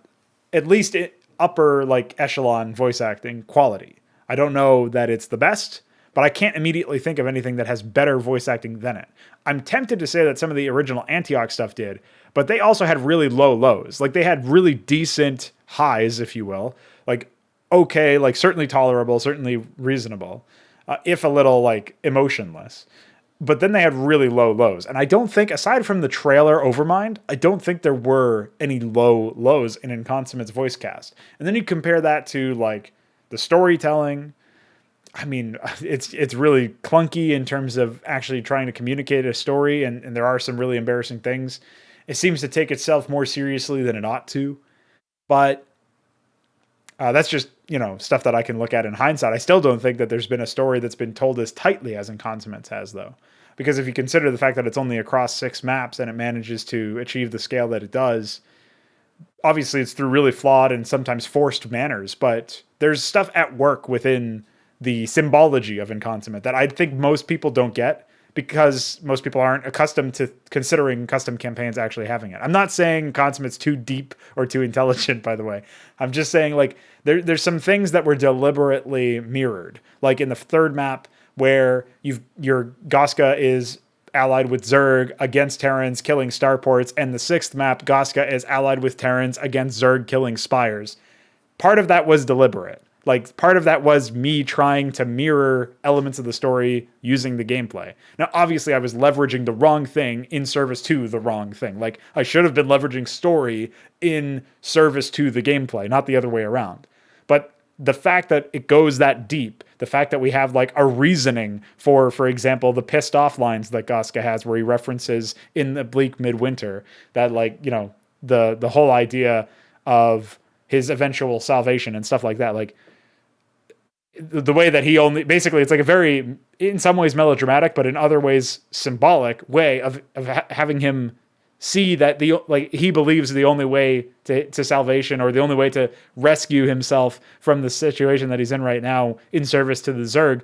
at least upper like echelon voice acting quality. I don't know that it's the best, but I can't immediately think of anything that has better voice acting than it. I'm tempted to say that some of the original Antioch stuff did, but they also had really low lows. Like they had really decent highs, if you will. Like, okay, like certainly tolerable, certainly reasonable, if a little like emotionless. But then they had really low lows. And I don't think, aside from the trailer Overmind, I don't think there were any low lows in Inconsummate's voice cast. And then you compare that to like the storytelling. I mean, it's really clunky in terms of actually trying to communicate a story, and there are some really embarrassing things. It seems to take itself more seriously than it ought to, but that's just, stuff that I can look at in hindsight. I still don't think that there's been a story that's been told as tightly as Inconsummate's has, though, because if you consider the fact that it's only across 6 maps and it manages to achieve the scale that it does, obviously it's through really flawed and sometimes forced manners, but there's stuff at work within the symbology of Inconsummate that I think most people don't get because most people aren't accustomed to considering custom campaigns actually having it. I'm not saying Consummate's too deep or too intelligent, by the way. I'm just saying, like, there's some things that were deliberately mirrored. Like in the third map where your Goska is allied with Zerg against Terrans killing starports, and the sixth map, Goska is allied with Terrans against Zerg killing spires. Part of that was deliberate. Like, part of that was me trying to mirror elements of the story using the gameplay. Now, obviously, I was leveraging the wrong thing in service to the wrong thing. Like, I should have been leveraging story in service to the gameplay, not the other way around. But the fact that it goes that deep, the fact that we have, like, a reasoning for example, the pissed off lines that Goska has, where he references in the bleak midwinter that, like, you know, the whole idea of his eventual salvation and stuff like that, like, the way that he only, basically, it's like a very, in some ways melodramatic, but in other ways symbolic way of having him see that he believes the only way to salvation, or the only way to rescue himself from the situation that he's in right now in service to the Zerg.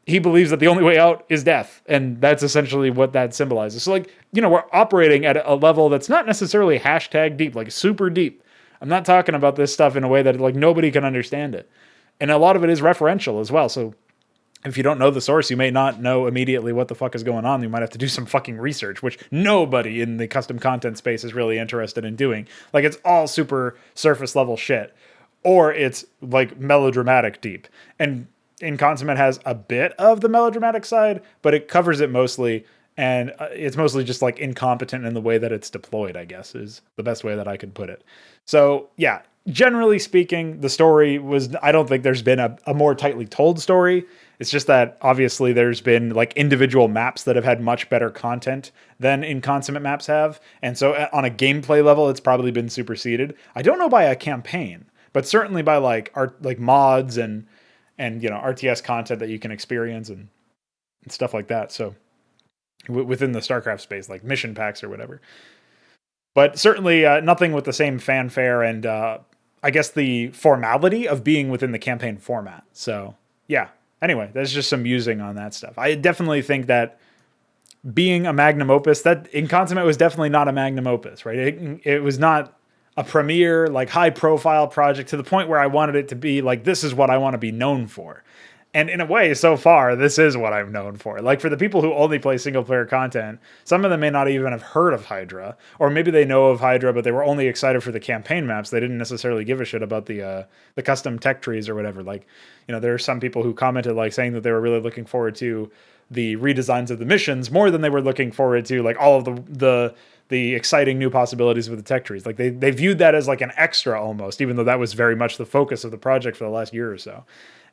He believes that the only way out is death. And that's essentially what that symbolizes. So, like, you know, we're operating at a level that's not necessarily hashtag deep, like super deep. I'm not talking about this stuff in a way that, like, nobody can understand it. And a lot of it is referential as well. So if you don't know the source, you may not know immediately what the fuck is going on. You might have to do some fucking research, which nobody in the custom content space is really interested in doing. Like, it's all super surface level shit, or it's like melodramatic deep. And Inconsummate has a bit of the melodramatic side, but it covers it mostly. And it's mostly just, like, incompetent in the way that it's deployed, I guess, is the best way that I could put it. So yeah, generally speaking, the story was, I don't think there's been a more tightly told story. It's just that obviously there's been, like, individual maps that have had much better content than Inconsummate maps have. And so on a gameplay level, it's probably been superseded. I don't know by a campaign, but certainly by, like, mods and you know, RTS content that you can experience and stuff like that. So within the Starcraft space, like mission packs or whatever. But certainly nothing with the same fanfare and I guess the formality of being within the campaign format. So yeah, anyway, there's just some musing on that stuff. I definitely think that being a magnum opus, that Inconsummate was definitely not a magnum opus, right? It was not a premier, like, high profile project to the point where I wanted it to be like, this is what I want to be known for. And in a way, so far, this is what I'm known for. Like, for the people who only play single-player content, some of them may not even have heard of Hydra, or maybe they know of Hydra, but they were only excited for the campaign maps. They didn't necessarily give a shit about the custom tech trees or whatever. Like, you know, there are some people who commented, like, saying that they were really looking forward to the redesigns of the missions more than they were looking forward to, like, all of the exciting new possibilities with the tech trees. Like, they viewed that as, like, an extra almost, even though that was very much the focus of the project for the last year or so.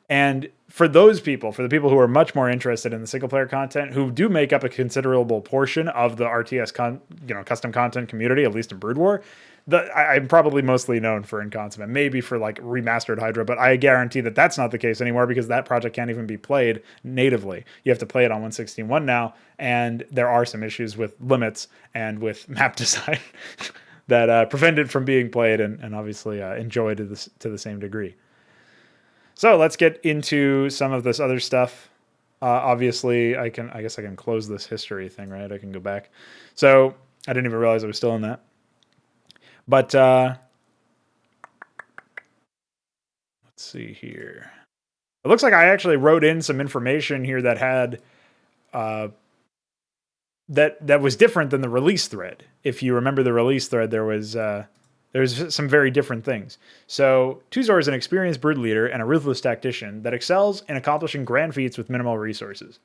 And for those people, for the people who are much more interested in the single player content, who do make up a considerable portion of the RTS custom content community, at least in Brood War, I'm probably mostly known for Inconsummate, maybe for, like, remastered Hydra, but I guarantee that that's not the case anymore, because that project can't even be played natively. You have to play it on 1.16.1 now, and there are some issues with limits and with map design that prevent it from being played and obviously enjoyed to the same degree. So let's get into some of this other stuff. Obviously, I guess I can close this history thing, right? I can go back. So I didn't even realize I was still in that. But let's see here. It looks like I actually wrote in some information here that had that was different than the release thread. If you remember the release thread, there's some very different things. So, Tuzor is an experienced brood leader and a ruthless tactician that excels in accomplishing grand feats with minimal resources.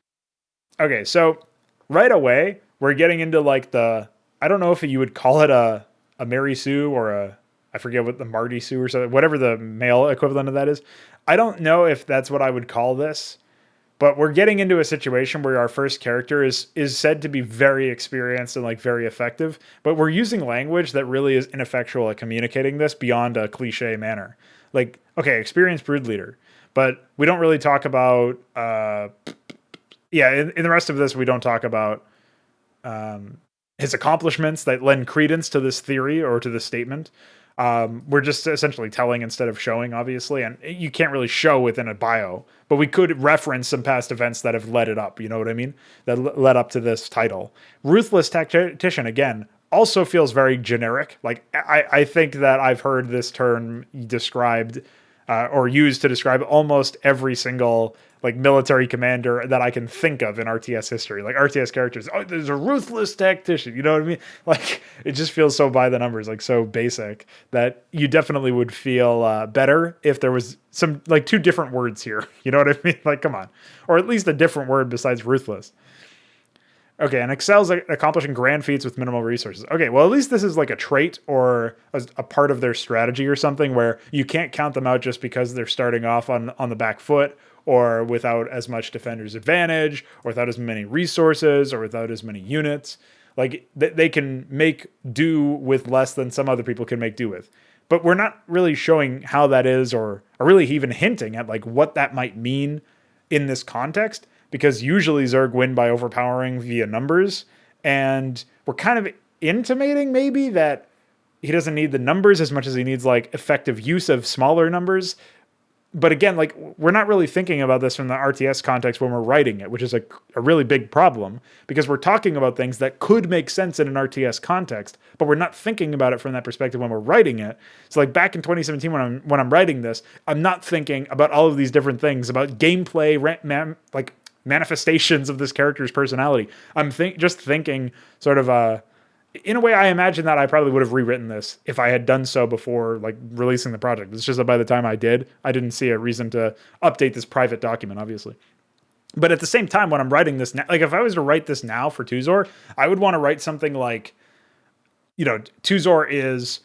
Okay, so right away, we're getting into, like, I don't know if you would call it a Mary Sue or I forget what the Marty Sue or something, whatever the male equivalent of that is. I don't know if that's what I would call this, but we're getting into a situation where our first character is said to be very experienced and, like, very effective, but we're using language that really is ineffectual at communicating this beyond a cliche manner. Like, okay, experienced brood leader, but we don't really talk about, in the rest of this, we don't talk about his accomplishments that lend credence to this theory or to this statement. We're just essentially telling instead of showing, obviously, and you can't really show within a bio, but we could reference some past events that have led it up. You know what I mean? That led up to this title. Ruthless Tactician, again, also feels very generic. Like I think that I've heard this term described or used to describe almost every single like military commander that I can think of in RTS history, like RTS characters. Oh, there's a ruthless tactician. You know what I mean? Like it just feels so by the numbers, like so basic that you definitely would feel better if there was some like two different words here. You know what I mean? Like, come on, or at least a different word besides ruthless. Okay, and excels at accomplishing grand feats with minimal resources. Okay, well, at least this is like a trait or a part of their strategy or something where you can't count them out just because they're starting off on the back foot or without as much defender's advantage or without as many resources or without as many units. Like, they can make do with less than some other people can make do with. But we're not really showing how that is or really even hinting at like what that might mean in this context, because usually Zerg win by overpowering via numbers, and we're kind of intimating maybe that he doesn't need the numbers as much as he needs like effective use of smaller numbers. But again, like we're not really thinking about this from the RTS context when we're writing it, which is a really big problem because we're talking about things that could make sense in an RTS context, but we're not thinking about it from that perspective when we're writing it. So like back in 2017 when I'm writing this, I'm not thinking about all of these different things about gameplay, like manifestations of this character's personality. I'm just thinking sort of in a way, I imagine that I probably would have rewritten this if I had done so before like releasing the project. It's just that by the time I didn't see a reason to update this private document, obviously. But at the same time, when I'm writing this now, like if I was to write this now for Tuzor, I would want to write something like, you know, Tuzor is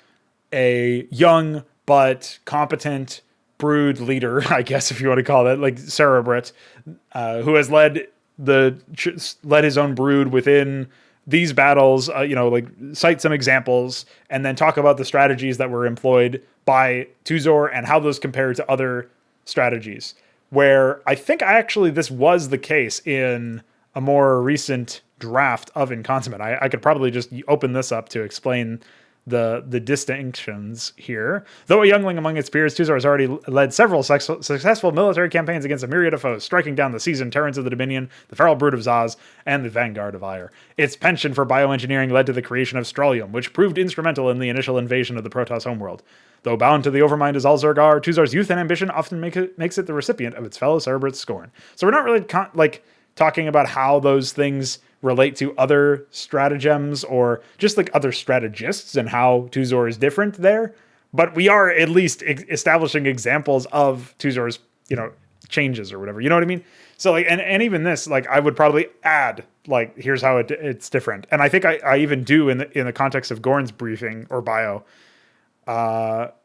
a young but competent brood leader, I guess if you want to call it, like Cerebrit, who has led his own brood within these battles, like cite some examples and then talk about the strategies that were employed by Tuzor and how those compare to other strategies. Where I think this was the case in a more recent draft of Inconsummate. I could probably just open this up to explain the distinctions here. Though a youngling among its peers, Tuzor has already led several successful military campaigns against a myriad of foes, striking down the seasoned Terrans of the Dominion, the feral brood of Zaz, and the vanguard of Ire. Its penchant for bioengineering led to the creation of Strolium, which proved instrumental in the initial invasion of the Protoss homeworld. Though bound to the overmind as all Zerg are, Tuzor's youth and ambition often makes it the recipient of its fellow Cerebrit's scorn. So we're not really talking about how those things relate to other stratagems or just like other strategists and how Tuzor is different there. But we are at least establishing examples of Tuzor's, changes or whatever. You know what I mean? So like, and even this, like I would probably add like, here's how it's different. And I think I even do in the context of Gorn's briefing or bio,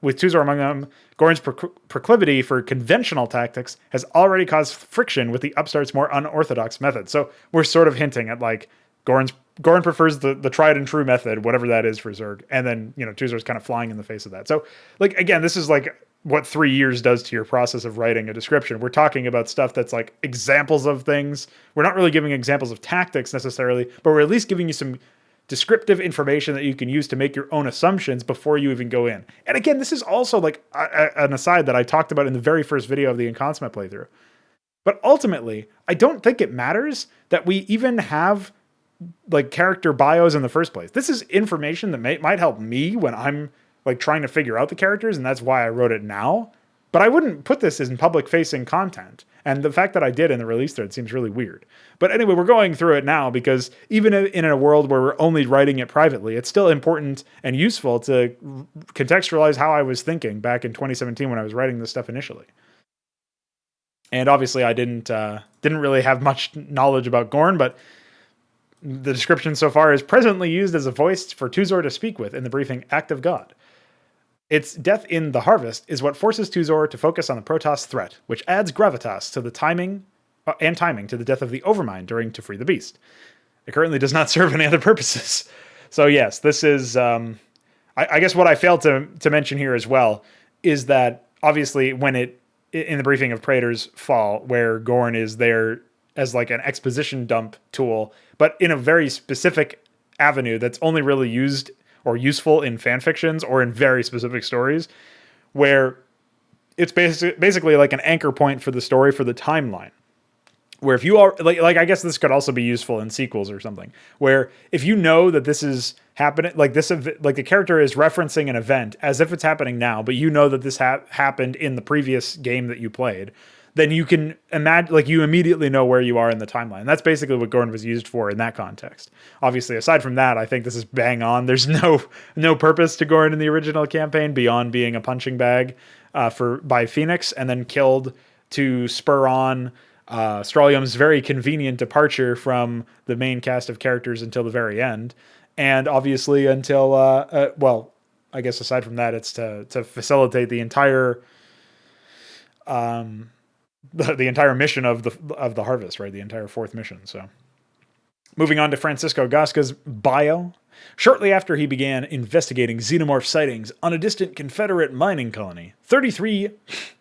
with Tuzor among them, Gorn's proclivity for conventional tactics has already caused friction with the upstart's more unorthodox method. So we're sort of hinting at like Gorn prefers the tried and true method, whatever that is for Zerg, and then Tuzor's kind of flying in the face of that. So like again, this is like what 3 years does to your process of writing a description. We're talking about stuff that's like examples of things. We're not really giving examples of tactics necessarily, but we're at least giving you some descriptive information that you can use to make your own assumptions before you even go in. And again, this is also like an aside that I talked about in the very first video of the Inconsummate playthrough. But ultimately, I don't think it matters that we even have like character bios in the first place. This is information that might help me when I'm like trying to figure out the characters, and that's why I wrote it now. But I wouldn't put this in public-facing content. And the fact that I did in the release thread seems really weird. But anyway, we're going through it now because even in a world where we're only writing it privately, it's still important and useful to contextualize how I was thinking back in 2017 when I was writing this stuff initially. And obviously, I didn't really have much knowledge about Gorn, but the description so far is presently used as a voice for Tuzor to speak with in the briefing Act of God. Its death in the Harvest is what forces Tuzor to focus on the Protoss threat, which adds gravitas to the timing to the death of the Overmind during To Free the Beast. It currently does not serve any other purposes. So yes, this is, I guess what I failed to mention here as well is that obviously when in the briefing of Praetor's fall, where Gorn is there as like an exposition dump tool, but in a very specific avenue that's only really used or useful in fan fictions or in very specific stories, where it's basically like an anchor point for the story, for the timeline. Where if you are like I guess this could also be useful in sequels or something, where if you know that this is happening, like the character is referencing an event as if it's happening now, but you know that this happened in the previous game that you played, then you can imagine, like, you immediately know where you are in the timeline. That's basically what Gordon was used for in that context. Obviously, aside from that, I think this is bang on. There's no purpose to Gordon in the original campaign beyond being a punching bag by Phoenix and then killed to spur on Strawlium's very convenient departure from the main cast of characters until the very end. And obviously until, well, I guess aside from that, it's to facilitate the entire the entire mission of the harvest, right? The entire fourth mission. So moving on to Francisco Gasca's bio. Shortly after he began investigating xenomorph sightings on a distant Confederate mining colony, 33,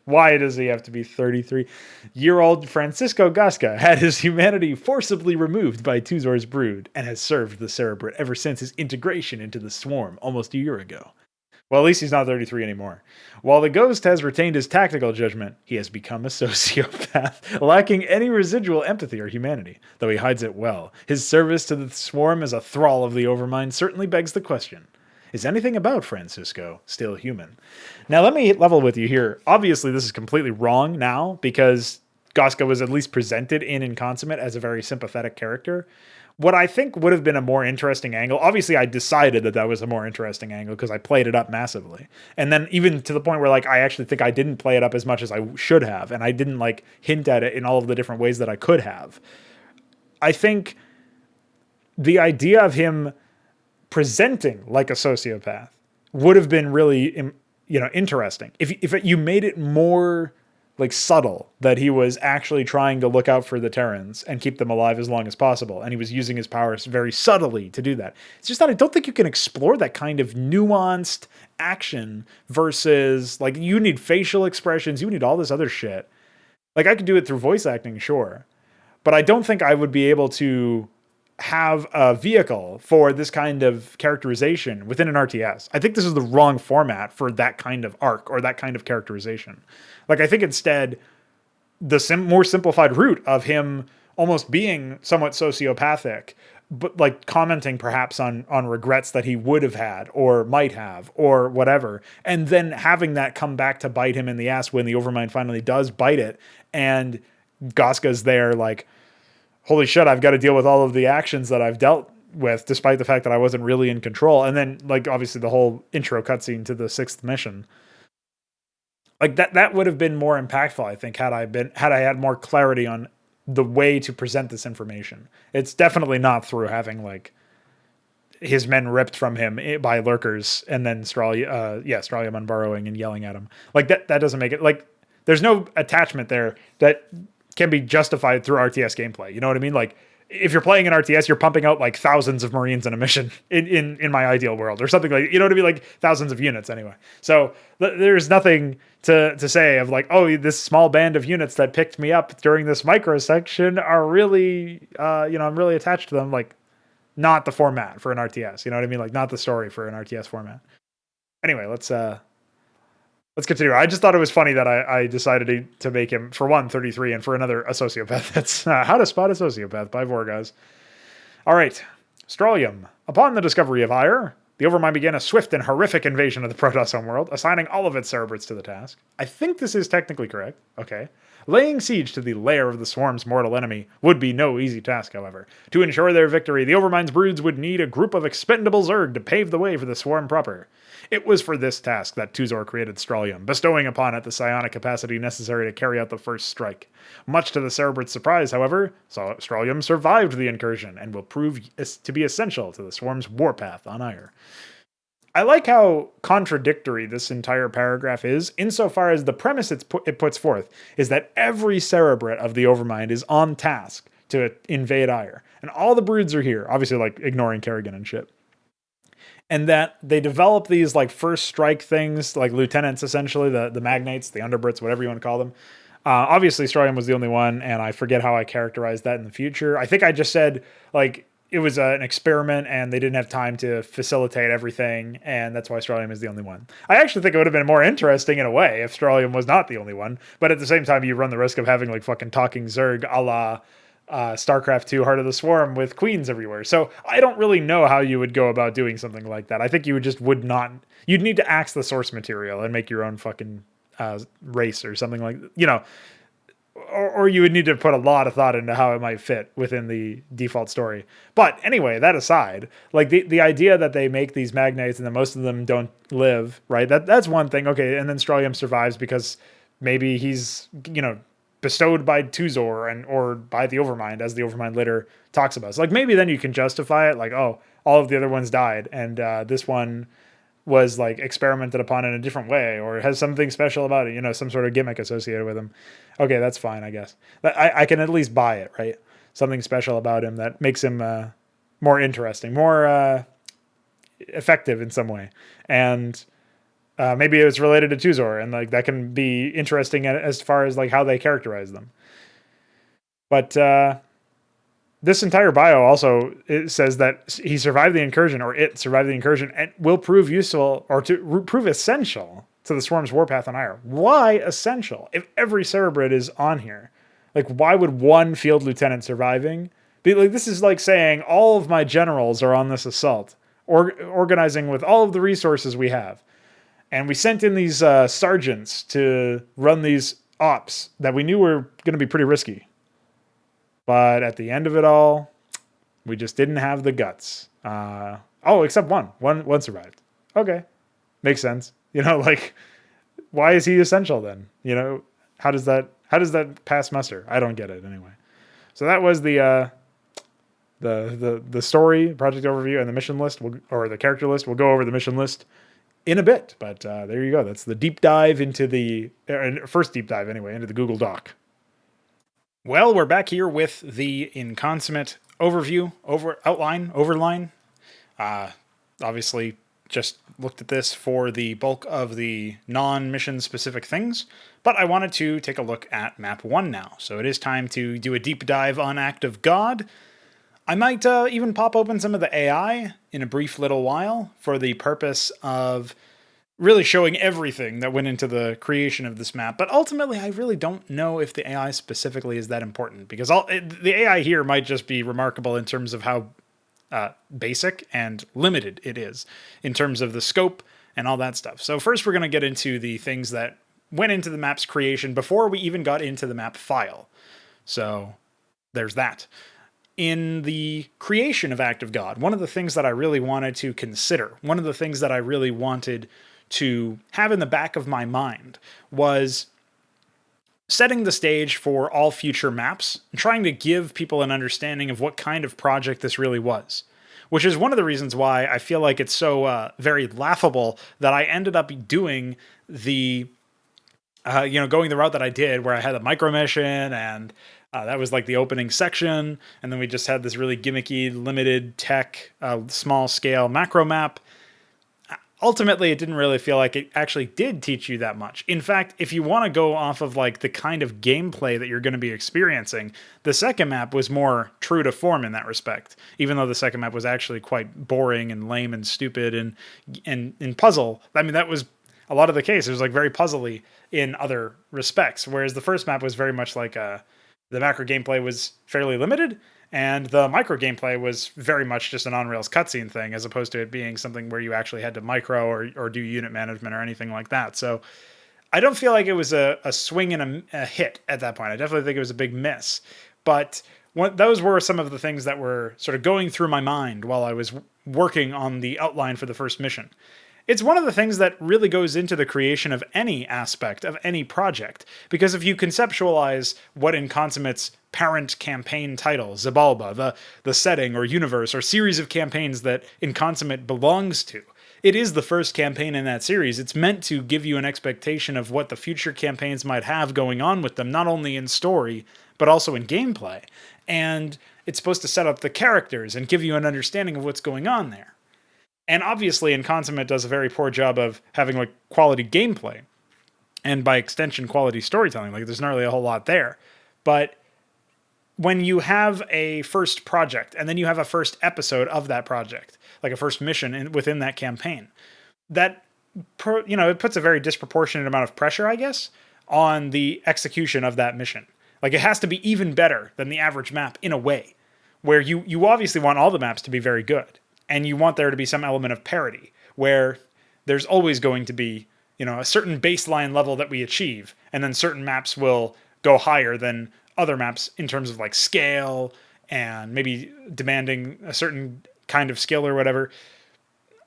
why does he have to be 33-year-old Francisco Gasca had his humanity forcibly removed by Tuzor's brood and has served the Cerebrate ever since his integration into the swarm almost a year ago. Well, at least he's not 33 anymore. While the ghost has retained his tactical judgment, he has become a sociopath, lacking any residual empathy or humanity, though he hides it well. His service to the swarm as a thrall of the Overmind certainly begs the question, is anything about Francisco still human? Now, let me level with you here. Obviously, this is completely wrong now, because Gasca was at least presented in Inconsummate as a very sympathetic character. What I think would have been a more interesting angle, obviously I decided that was a more interesting angle because I played it up massively. And then even to the point where, like, I actually think I didn't play it up as much as I should have. And I didn't, like, hint at it in all of the different ways that I could have. I think the idea of him presenting like a sociopath would have been really, interesting. If you made it more, like, subtle, that he was actually trying to look out for the Terrans and keep them alive as long as possible, and he was using his powers very subtly to do that. It's just that I don't think you can explore that kind of nuanced action versus, like, you need facial expressions, you need all this other shit. Like, I could do it through voice acting, sure, but I don't think I would be able to have a vehicle for this kind of characterization within an RTS. I think this is the wrong format for that kind of arc or that kind of characterization. Like, I think instead, the more simplified route of him almost being somewhat sociopathic, but, like, commenting perhaps on regrets that he would have had or might have or whatever, and then having that come back to bite him in the ass when the Overmind finally does bite it, and Gasca's there like, holy shit, I've got to deal with all of the actions that I've dealt with, despite the fact that I wasn't really in control. And then, like, obviously the whole intro cutscene to the 6th mission. Like, that would have been more impactful, I think, had I had more clarity on the way to present this information. It's definitely not through having, like, his men ripped from him by lurkers and then Strawlium unburrowing and yelling at him. Like, that doesn't make it, like, there's no attachment there that can be justified through RTS gameplay. You know what I mean? Like, if you're playing an RTS, you're pumping out, like, thousands of Marines in a mission in my ideal world or something, like, you know what I mean? Like, thousands of units anyway. So there's nothing to say of, like, oh, this small band of units that picked me up during this micro section are really, I'm really attached to them. Like, not the format for an RTS. You know what I mean? Like, not the story for an RTS format. Anyway, let's continue. I just thought it was funny that I decided to make him, for one, 33, and for another, a sociopath. That's How to Spot a Sociopath by Vorgaz. All right. Strawlium. Upon the discovery of Ire, the Overmind began a swift and horrific invasion of the Protoss homeworld, assigning all of its Cerebrates to the task. I think this is technically correct. Okay. Laying siege to the lair of the swarm's mortal enemy would be no easy task, however. To ensure their victory, the Overmind's broods would need a group of expendable Zerg to pave the way for the swarm proper. It was for this task that Tuzor created Strawlium, bestowing upon it the psionic capacity necessary to carry out the first strike. Much to the Cerebrate's surprise, however, Strawlium survived the incursion and will prove to be essential to the swarm's warpath on Ire. I like how contradictory this entire paragraph is, insofar as the premise it puts forth is that every Cerebrate of the Overmind is on task to invade Ire. And all the broods are here, obviously, like, ignoring Kerrigan and shit. And that they develop these, like, first strike things, like lieutenants, essentially, the magnates, the underbrits, whatever you want to call them. Obviously, Strawlium was the only one, and I forget how I characterized that in the future. I think I just said, like, it was an experiment and they didn't have time to facilitate everything, and that's why Strontium is the only one. I actually think it would have been more interesting in a way if Strontium was not the only one, but at the same time, you run the risk of having like fucking talking Zerg a la Starcraft 2 Heart of the Swarm with queens everywhere. So I don't really know how you would go about doing something like that. I think you would not, you'd need to axe the source material and make your own fucking race or something like, or you would need to put a lot of thought into how it might fit within the default story. But anyway, that aside, like the idea that they make these magnates and that most of them don't live, right? That's one thing. Okay, and then Strontium survives because maybe he's, bestowed by Tuzor or by the Overmind, as the Overmind later talks about. So like maybe then you can justify it, like, oh, all of the other ones died, and this one was like experimented upon in a different way, or has something special about it, some sort of gimmick associated with him. Okay, that's fine, I guess. I can at least buy it, right? Something special about him that makes him more interesting, more effective in some way. And maybe it's related to Tuzor, and like that can be interesting as far as like how they characterize them. But this entire bio also, it says that he survived the incursion, or it survived the incursion, and will prove useful or to prove essential to the Swarm's warpath on Ire. Why essential? If every Cerebrate is on here, like why would one field lieutenant surviving be like? This is like saying all of my generals are on this assault, or organizing with all of the resources we have. And we sent in these sergeants to run these ops that we knew were going to be pretty risky. But at the end of it all, we just didn't have the guts. Except one. One survived. Okay. Makes sense. Like, why is he essential then? How does that pass muster? I don't get it anyway. So that was the story, project overview, and the mission list, or the character list. We'll go over the mission list in a bit, but there you go. That's the deep dive into the first deep dive anyway into the Google Doc. Well, we're back here with the Inconsummate overview, overline. Obviously, just looked at this for the bulk of the non-mission specific things, but I wanted to take a look at map 1 now. So it is time to do a deep dive on Act of God. I might even pop open some of the AI in a brief little while for the purpose of really showing everything that went into the creation of this map. But ultimately, I really don't know if the AI specifically is that important, because the AI here might just be remarkable in terms of how basic and limited it is in terms of the scope and all that stuff. So first, we're going to get into the things that went into the map's creation before we even got into the map file. So there's that. In the creation of Act of God, one of the things that I really wanted to consider, one of the things that I really wanted to have in the back of my mind was setting the stage for all future maps and trying to give people an understanding of what kind of project this really was, which is one of the reasons why I feel like it's so very laughable that I ended up doing the, going the route that I did, where I had a micro mission and that was like the opening section. And then we just had this really gimmicky, limited tech, small scale macro map. Ultimately, it didn't really feel like it actually did teach you that much. In fact, if you want to go off of like the kind of gameplay that you're going to be experiencing, the second map was more true to form in that respect, even though the second map was actually quite boring and lame and stupid and in puzzle. I mean, that was a lot of the case. It was like very puzzly in other respects, whereas the first map was very much like the macro gameplay was fairly limited, and the micro gameplay was very much just an on-rails cutscene thing, as opposed to it being something where you actually had to micro or do unit management or anything like that. So I don't feel like it was a swing and a hit at that point. I definitely think it was a big miss. But those were some of the things that were sort of going through my mind while I was working on the outline for the first mission. It's one of the things that really goes into the creation of any aspect of any project, because if you conceptualize what Inconsummate's parent campaign title, Zabalba, the setting or universe or series of campaigns that Inconsummate belongs to, it is the first campaign in that series. It's meant to give you an expectation of what the future campaigns might have going on with them, not only in story, but also in gameplay. And it's supposed to set up the characters and give you an understanding of what's going on there. And obviously, Inconsummate does a very poor job of having like quality gameplay, and by extension, quality storytelling. Like there's not really a whole lot there. But when you have a first project and then you have a first episode of that project, like a first mission within that campaign, that it puts a very disproportionate amount of pressure, I guess, on the execution of that mission. Like, it has to be even better than the average map in a way, where you obviously want all the maps to be very good, and you want there to be some element of parity, where there's always going to be, a certain baseline level that we achieve, and then certain maps will go higher than other maps in terms of like scale and maybe demanding a certain kind of skill or whatever.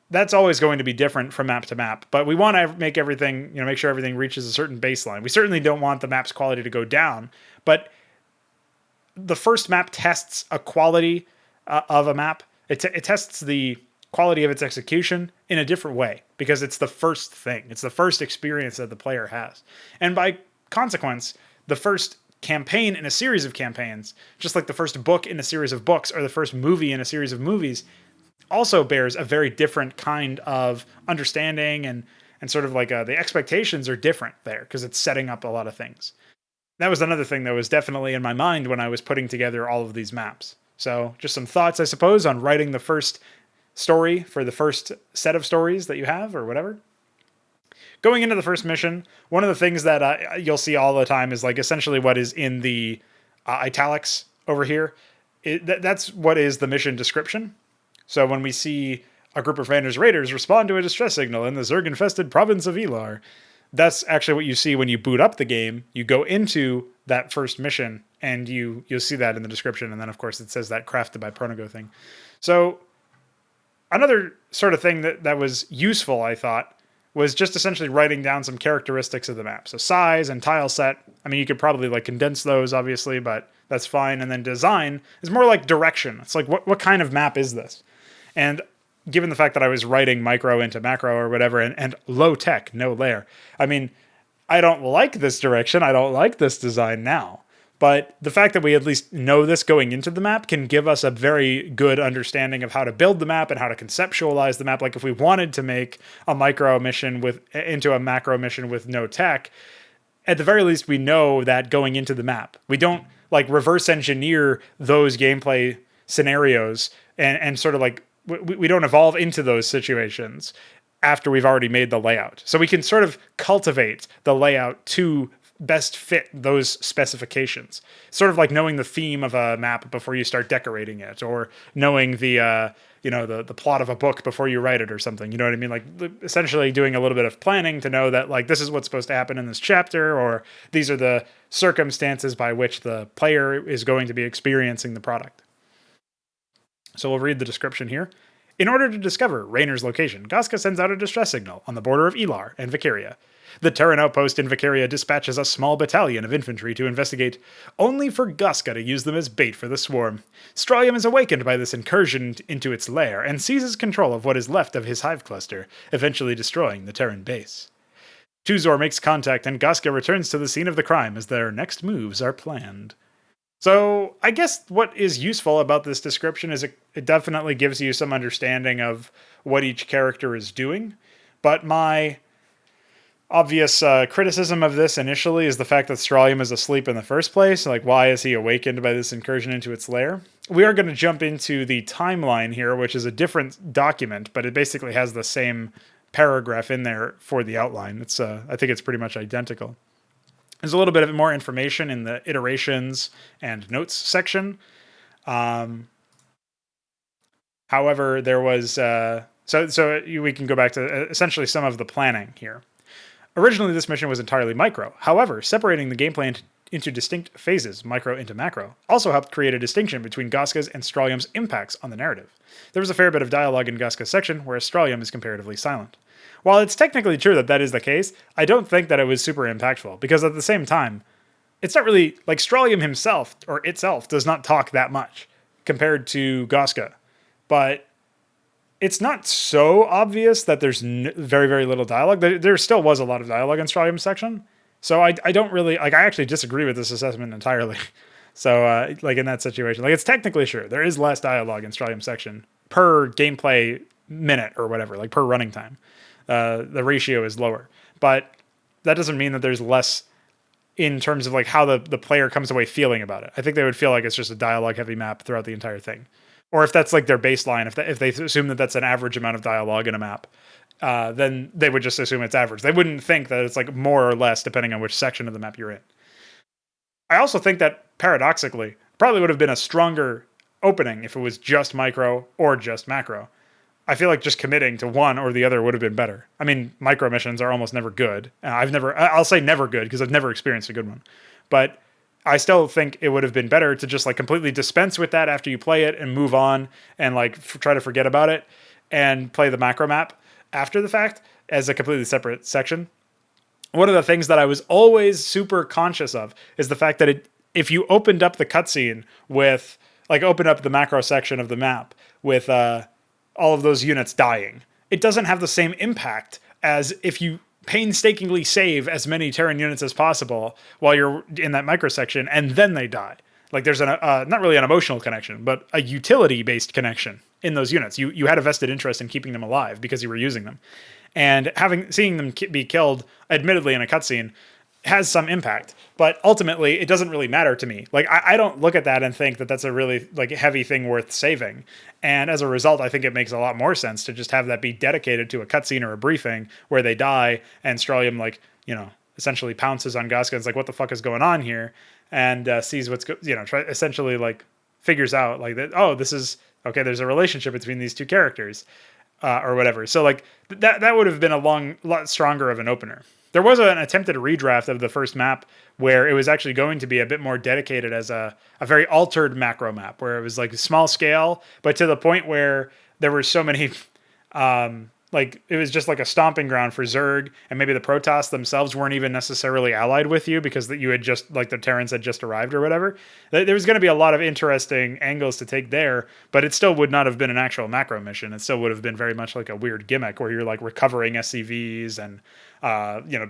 That's always going to be different from map to map, but we want to make everything, make sure everything reaches a certain baseline. We certainly don't want the map's quality to go down, but the first map tests a quality of a map. It tests the quality of its execution in a different way because it's the first thing. It's the first experience that the player has. And by consequence, the first campaign in a series of campaigns, just like the first book in a series of books or the first movie in a series of movies, also bears a very different kind of understanding and sort of like the expectations are different there because it's setting up a lot of things. That was another thing that was definitely in my mind when I was putting together all of these maps. So just some thoughts, I suppose, on writing the first story for the first set of stories that you have or whatever. Going into the first mission, one of the things that you'll see all the time is like essentially what is in the italics over here. That's what is the mission description. So when we see a group of Vander's raiders respond to a distress signal in the Zerg-infested province of Elar, that's actually what you see when you boot up the game. You go into that first mission, and you'll see that in the description, and then, of course, it says that crafted by Pronago thing. So another sort of thing that was useful, I thought, was just essentially writing down some characteristics of the map. So size and tile set. I mean, you could probably like condense those, obviously, but that's fine. And then design is more like direction. It's like, what kind of map is this? And given the fact that I was writing micro into macro or whatever, and low tech, no layer, I mean, I don't like this direction. I don't like this design now. But the fact that we at least know this going into the map can give us a very good understanding of how to build the map and how to conceptualize the map. Like if we wanted to make a micro mission into a macro mission with no tech, at the very least, we know that going into the map. We don't like reverse engineer those gameplay scenarios and sort of like, we don't evolve into those situations after we've already made the layout. So we can sort of cultivate the layout to best fit those specifications. Sort of like knowing the theme of a map before you start decorating it, or knowing the plot of a book before you write it or something. You know what I mean? Like essentially doing a little bit of planning to know that like this is what's supposed to happen in this chapter, or these are the circumstances by which the player is going to be experiencing the product. So we'll read the description here. In order to discover Raynor's location, Goska sends out a distress signal on the border of Elar and Vicaria. The Terran outpost in Vicaria dispatches a small battalion of infantry to investigate, only for Goska to use them as bait for the swarm. Stralium is awakened by this incursion into its lair and seizes control of what is left of his hive cluster, eventually destroying the Terran base. Tuzor makes contact and Goska returns to the scene of the crime as their next moves are planned. So I guess what is useful about this description is it definitely gives you some understanding of what each character is doing. But my obvious criticism of this initially is the fact that Stralium is asleep in the first place. Like, why is he awakened by this incursion into its lair? We are going to jump into the timeline here, which is a different document, but it basically has the same paragraph in there for the outline. It's I think it's pretty much identical. There's a little bit of more information in the iterations and notes section. However, there was... So we can go back to essentially some of the planning here. Originally, this mission was entirely micro. However, separating the gameplay into distinct phases, micro into macro, also helped create a distinction between Goska's and Stralium's impacts on the narrative. There was a fair bit of dialogue in Goska's section, whereas Stralium is comparatively silent. While it's technically true that is the case, I don't think that it was super impactful, because at the same time, it's not really, like Stralium himself, or itself, does not talk that much, compared to Goska. But it's not so obvious that there's very, very little dialogue. There still was a lot of dialogue in Stralium's section, so I don't really, like, I actually disagree with this assessment entirely. So, like, in that situation, like, it's technically true. There is less dialogue in Stralium's section per gameplay minute or whatever, like, per running time. The ratio is lower, but that doesn't mean that there's less in terms of like how the player comes away feeling about it. I think they would feel like it's just a dialogue heavy map throughout the entire thing. Or if that's like their baseline, if they assume that that's an average amount of dialogue in a map, then they would just assume it's average. They wouldn't think that it's like more or less depending on which section of the map you're in. I also think that paradoxically, probably would have been a stronger opening if it was just micro or just macro. I feel like just committing to one or the other would have been better. I mean, micro missions are almost never good. I'll say never good because I've never experienced a good one. But I still think it would have been better to just like completely dispense with that after you play it and move on and like try to forget about it and play the macro map after the fact as a completely separate section. One of the things that I was always super conscious of is the fact that if you opened up the cutscene with, like, open up the macro section of the map with all of those units dying, it doesn't have the same impact as if you painstakingly save as many Terran units as possible while you're in that micro section and then they die. Like, there's not really an emotional connection, but a utility-based connection in those units. You had a vested interest in keeping them alive because you were using them. And seeing them be killed, admittedly in a cutscene, has some impact. But ultimately, it doesn't really matter to me. Like, I don't look at that and think that that's a really like heavy thing worth saving. And as a result, I think it makes a lot more sense to just have that be dedicated to a cutscene or a briefing where they die and Stralium, like, essentially pounces on Goska and is like, what the fuck is going on here? And sees what's, essentially like figures out like that, oh, this is, okay, there's a relationship between these two characters. Or whatever. So like that would have been a lot stronger of an opener. There was an attempted redraft of the first map where it was actually going to be a bit more dedicated as a very altered macro map, where it was like small scale, but to the point where there were so many, like it was just like a stomping ground for Zerg, and maybe the Protoss themselves weren't even necessarily allied with you because you had just, like, the Terrans had just arrived or whatever. There was going to be a lot of interesting angles to take there, but it still would not have been an actual macro mission. It still would have been very much like a weird gimmick where you're like recovering SCVs and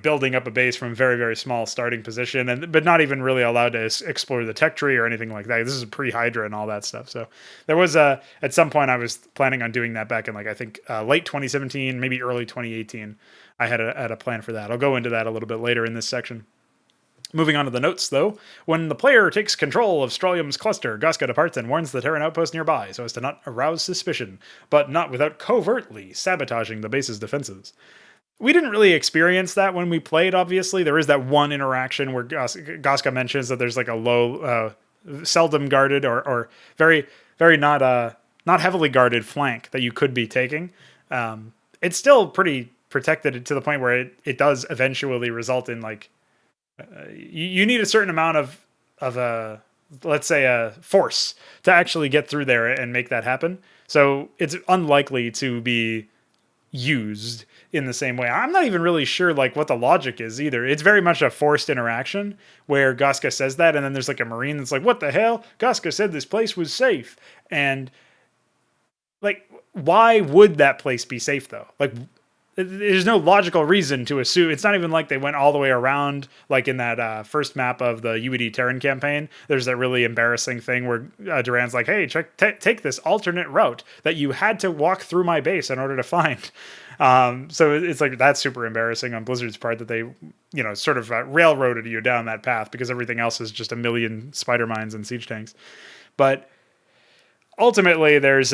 building up a base from a very, very small starting position, but not even really allowed to explore the tech tree or anything like that. This is pre-Hydra and all that stuff. So there was at some point I was planning on doing that back in, like, I think late 2017, maybe early 2018. I had a plan for that. I'll go into that a little bit later in this section. Moving on to the notes, though, when the player takes control of Stralium's cluster, Goska departs and warns the Terran outpost nearby so as to not arouse suspicion, but not without covertly sabotaging the base's defenses. We didn't really experience that when we played, obviously. There is that one interaction where Goska mentions that there's like a low, seldom guarded or very, very not heavily guarded flank that you could be taking. It's still pretty protected to the point where it does eventually result in, like, you need a certain amount of let's say a force to actually get through there and make that happen. So it's unlikely to be used in the same way. I'm not even really sure like what the logic is either. It's very much a forced interaction where Goska says that, and then there's like a Marine that's like, what the hell? Goska said this place was safe. And like, why would that place be safe though? Like, there's no logical reason to assume. It's not even like they went all the way around, like in that first map of the UED Terran campaign. There's that really embarrassing thing where Duran's like, hey, take this alternate route that you had to walk through my base in order to find. So it's like, that's super embarrassing on Blizzard's part that they, sort of railroaded you down that path because everything else is just a million spider mines and siege tanks. But ultimately, there's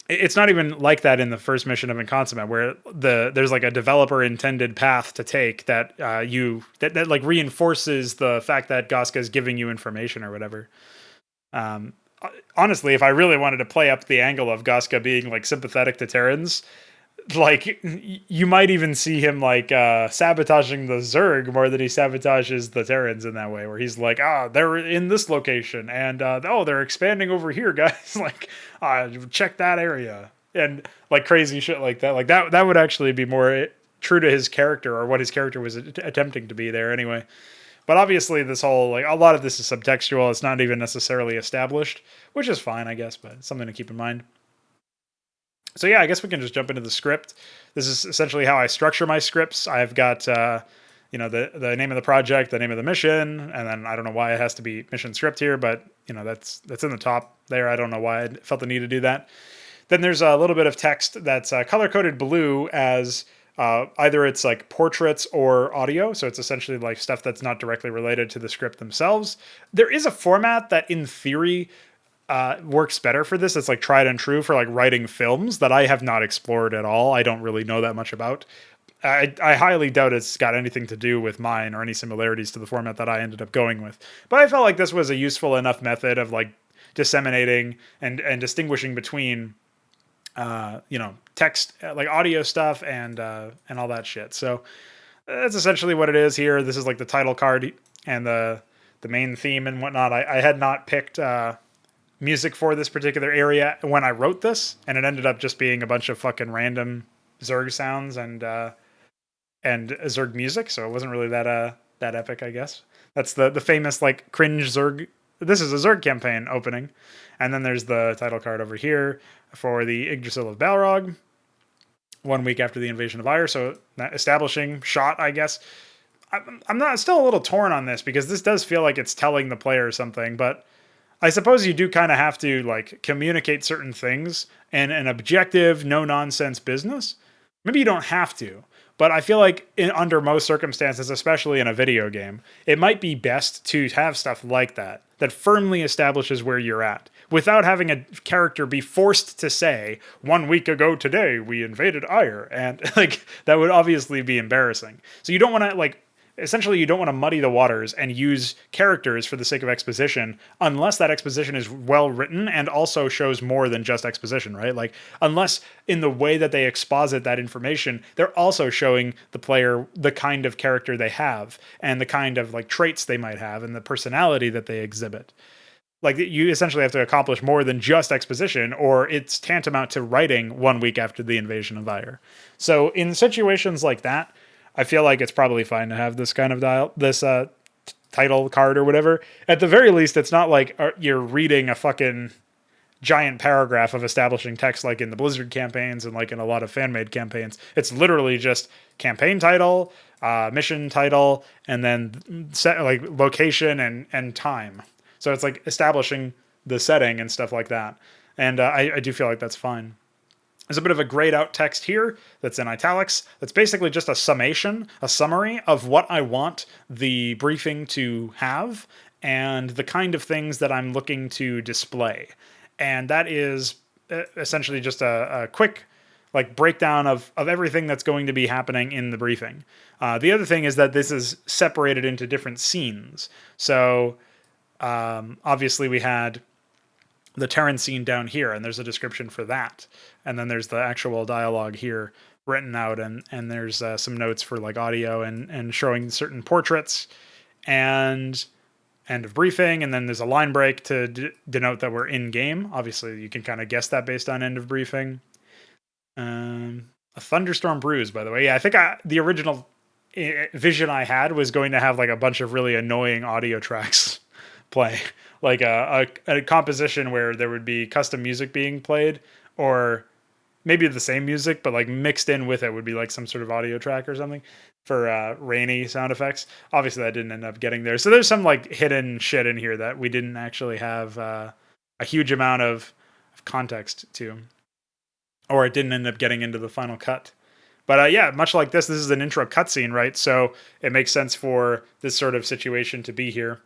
it's not even like that in the first mission of Inconsummate, where there's like a developer intended path to take that that like reinforces the fact that Goska is giving you information or whatever. Honestly, if I really wanted to play up the angle of Goska being like sympathetic to Terrans, like, you might even see him like sabotaging the Zerg more than he sabotages the Terrans in that way, where he's like, they're in this location and they're expanding over here, guys. Like, check that area, and like crazy shit like that. Like that would actually be more true to his character, or what his character was attempting to be there anyway. But obviously this whole, like, a lot of this is subtextual. It's not even necessarily established, which is fine, I guess, but it's something to keep in mind. So yeah, I guess we can just jump into the script. This is essentially how I structure my scripts. I've got, the name of the project, the name of the mission, and then I don't know why it has to be mission script here, but that's in the top there. I don't know why I felt the need to do that. Then there's a little bit of text that's color-coded blue as Either it's like portraits or audio, so it's essentially like stuff that's not directly related to the script themselves. There is a format that, in theory, works better for this. It's like tried and true for like writing films that I have not explored at all. I don't really know that much about. I highly doubt it's got anything to do with mine or any similarities to the format that I ended up going with. But I felt like this was a useful enough method of like disseminating and distinguishing between text, like audio stuff and all that shit. So that's essentially what it is here. This is like the title card and the main theme and whatnot. I had not picked music for this particular area when I wrote this, and it ended up just being a bunch of fucking random Zerg sounds and Zerg music. So it wasn't really that epic, I guess. That's the famous like cringe Zerg. This is a Zerg campaign opening, and then there's the title card over here for the Yggdrasil of Balrog, 1 week after the invasion of Ire. So establishing shot, I guess. I'm not still a little torn on this because this does feel like it's telling the player something, but I suppose you do kind of have to like communicate certain things in an objective, no nonsense business. Maybe you don't have to, but I feel like under most circumstances, especially in a video game, it might be best to have stuff like that firmly establishes where you're at without having a character be forced to say 1 week ago today, we invaded Ire. And like, that would obviously be embarrassing. So you don't want to like, essentially you don't want to muddy the waters and use characters for the sake of exposition unless that exposition is well written and also shows more than just exposition, right? Like unless in the way that they exposit that information, they're also showing the player the kind of character they have and the kind of like traits they might have and the personality that they exhibit. Like you essentially have to accomplish more than just exposition, or it's tantamount to writing 1 week after the invasion of Ire. So in situations like that, I feel like it's probably fine to have this kind of title card or whatever. At the very least, it's not like you're reading a fucking giant paragraph of establishing text like in the Blizzard campaigns and like in a lot of fan-made campaigns. It's literally just campaign title, mission title, and then set like location and time. So it's like establishing the setting and stuff like that. And I do feel like that's fine. There's a bit of a grayed out text here that's in italics. That's basically just a summation, a summary of what I want the briefing to have and the kind of things that I'm looking to display. And that is essentially just a quick like breakdown of everything that's going to be happening in the briefing. The other thing is that this is separated into different scenes. So obviously we had the Terran scene down here, and there's a description for that. And then there's the actual dialogue here written out, and there's some notes for like audio and showing certain portraits and end of briefing. And then there's a line break to denote that we're in game. Obviously, you can kind of guess that based on end of briefing. A thunderstorm brews, by the way. Yeah, I think the original vision I had was going to have like a bunch of really annoying audio tracks play. Like a composition where there would be custom music being played, or maybe the same music, but like mixed in with it would be like some sort of audio track or something for rainy sound effects. Obviously, that didn't end up getting there. So there's some like hidden shit in here that we didn't actually have a huge amount of context to, or it didn't end up getting into the final cut. But yeah, much like this is an intro cutscene, right? So it makes sense for this sort of situation to be here.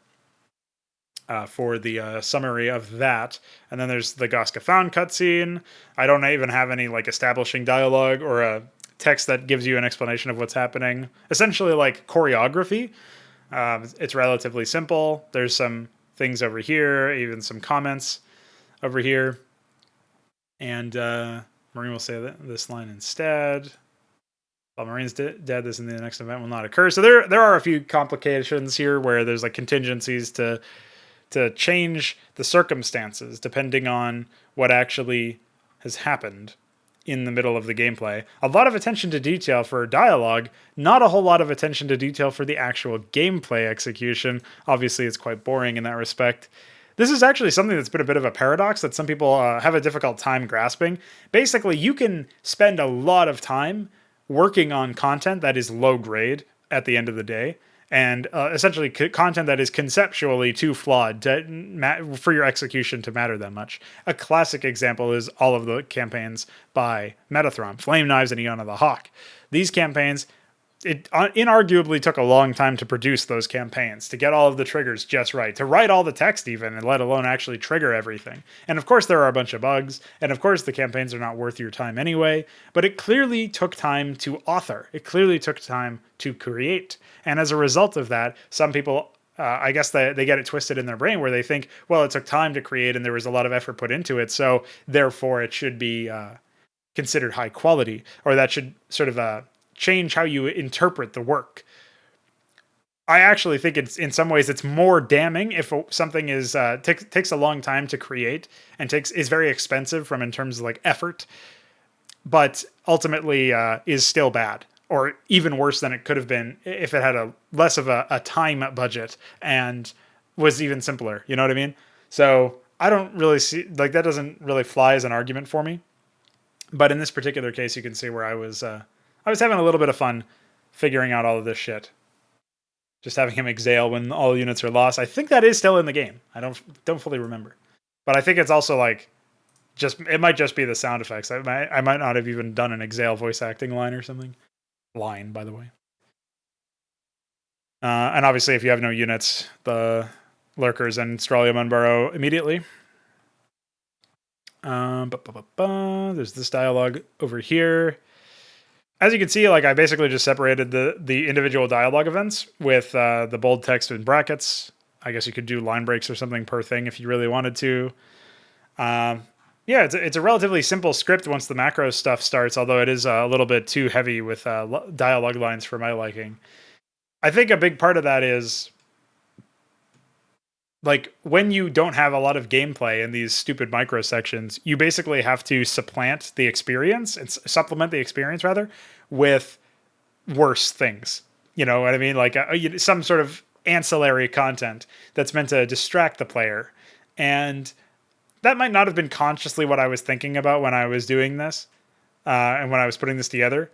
For the summary of that. And then there's the Goska Found cutscene. I don't even have any like establishing dialogue or a text that gives you an explanation of what's happening. Essentially like choreography. It's relatively simple. There's some things over here, even some comments over here. And Marine will say this line instead. While Marine's dead, this in the next event will not occur. So there are a few complications here where there's like contingencies to change the circumstances depending on what actually has happened in the middle of the gameplay. A lot of attention to detail for dialogue, not a whole lot of attention to detail for the actual gameplay execution. Obviously, it's quite boring in that respect. This is actually something that's been a bit of a paradox that some people have a difficult time grasping. Basically, you can spend a lot of time working on content that is low grade at the end of the day, and essentially content that is conceptually too flawed for your execution to matter that much. A classic example is all of the campaigns by Metathron, Flame Knives and Eon of the Hawk. These campaigns, it inarguably took a long time to produce those campaigns, to get all of the triggers just right, to write all the text even, and let alone actually trigger everything. And of course there are a bunch of bugs, and of course the campaigns are not worth your time anyway, but it clearly took time to author. It clearly took time to create. And as a result of that, some people, I guess they get it twisted in their brain where they think, well, it took time to create and there was a lot of effort put into it, so therefore it should be considered high quality, or that should sort of change how you interpret the work. I actually think in some ways it's more damning if something is takes a long time to create and is very expensive in terms of like effort, but ultimately is still bad, or even worse than it could have been if it had a less of a time budget and was even simpler. You know what I mean? So I don't really see, like, that doesn't really fly as an argument for me. But in this particular case, you can see where I was having a little bit of fun figuring out all of this shit. Just having him exhale when all units are lost. I think that is still in the game. I don't fully remember. But I think it's also like, it might just be the sound effects. I might not have even done an exhale voice acting line or something. Line, by the way. And obviously, if you have no units, the lurkers and Stralium unburrow immediately. There's this dialogue over here. As you can see, like, I basically just separated the individual dialogue events with the bold text in brackets. I guess you could do line breaks or something per thing if you really wanted to. Yeah, it's a relatively simple script once the macro stuff starts, although it is a little bit too heavy with dialogue lines for my liking. I think a big part of that is, like, when you don't have a lot of gameplay in these stupid micro sections, you basically have to supplement the experience, and supplement the experience rather, with worse things. You know what I mean? Like some sort of ancillary content that's meant to distract the player. And that might not have been consciously what I was thinking about when I was doing this, and when I was putting this together.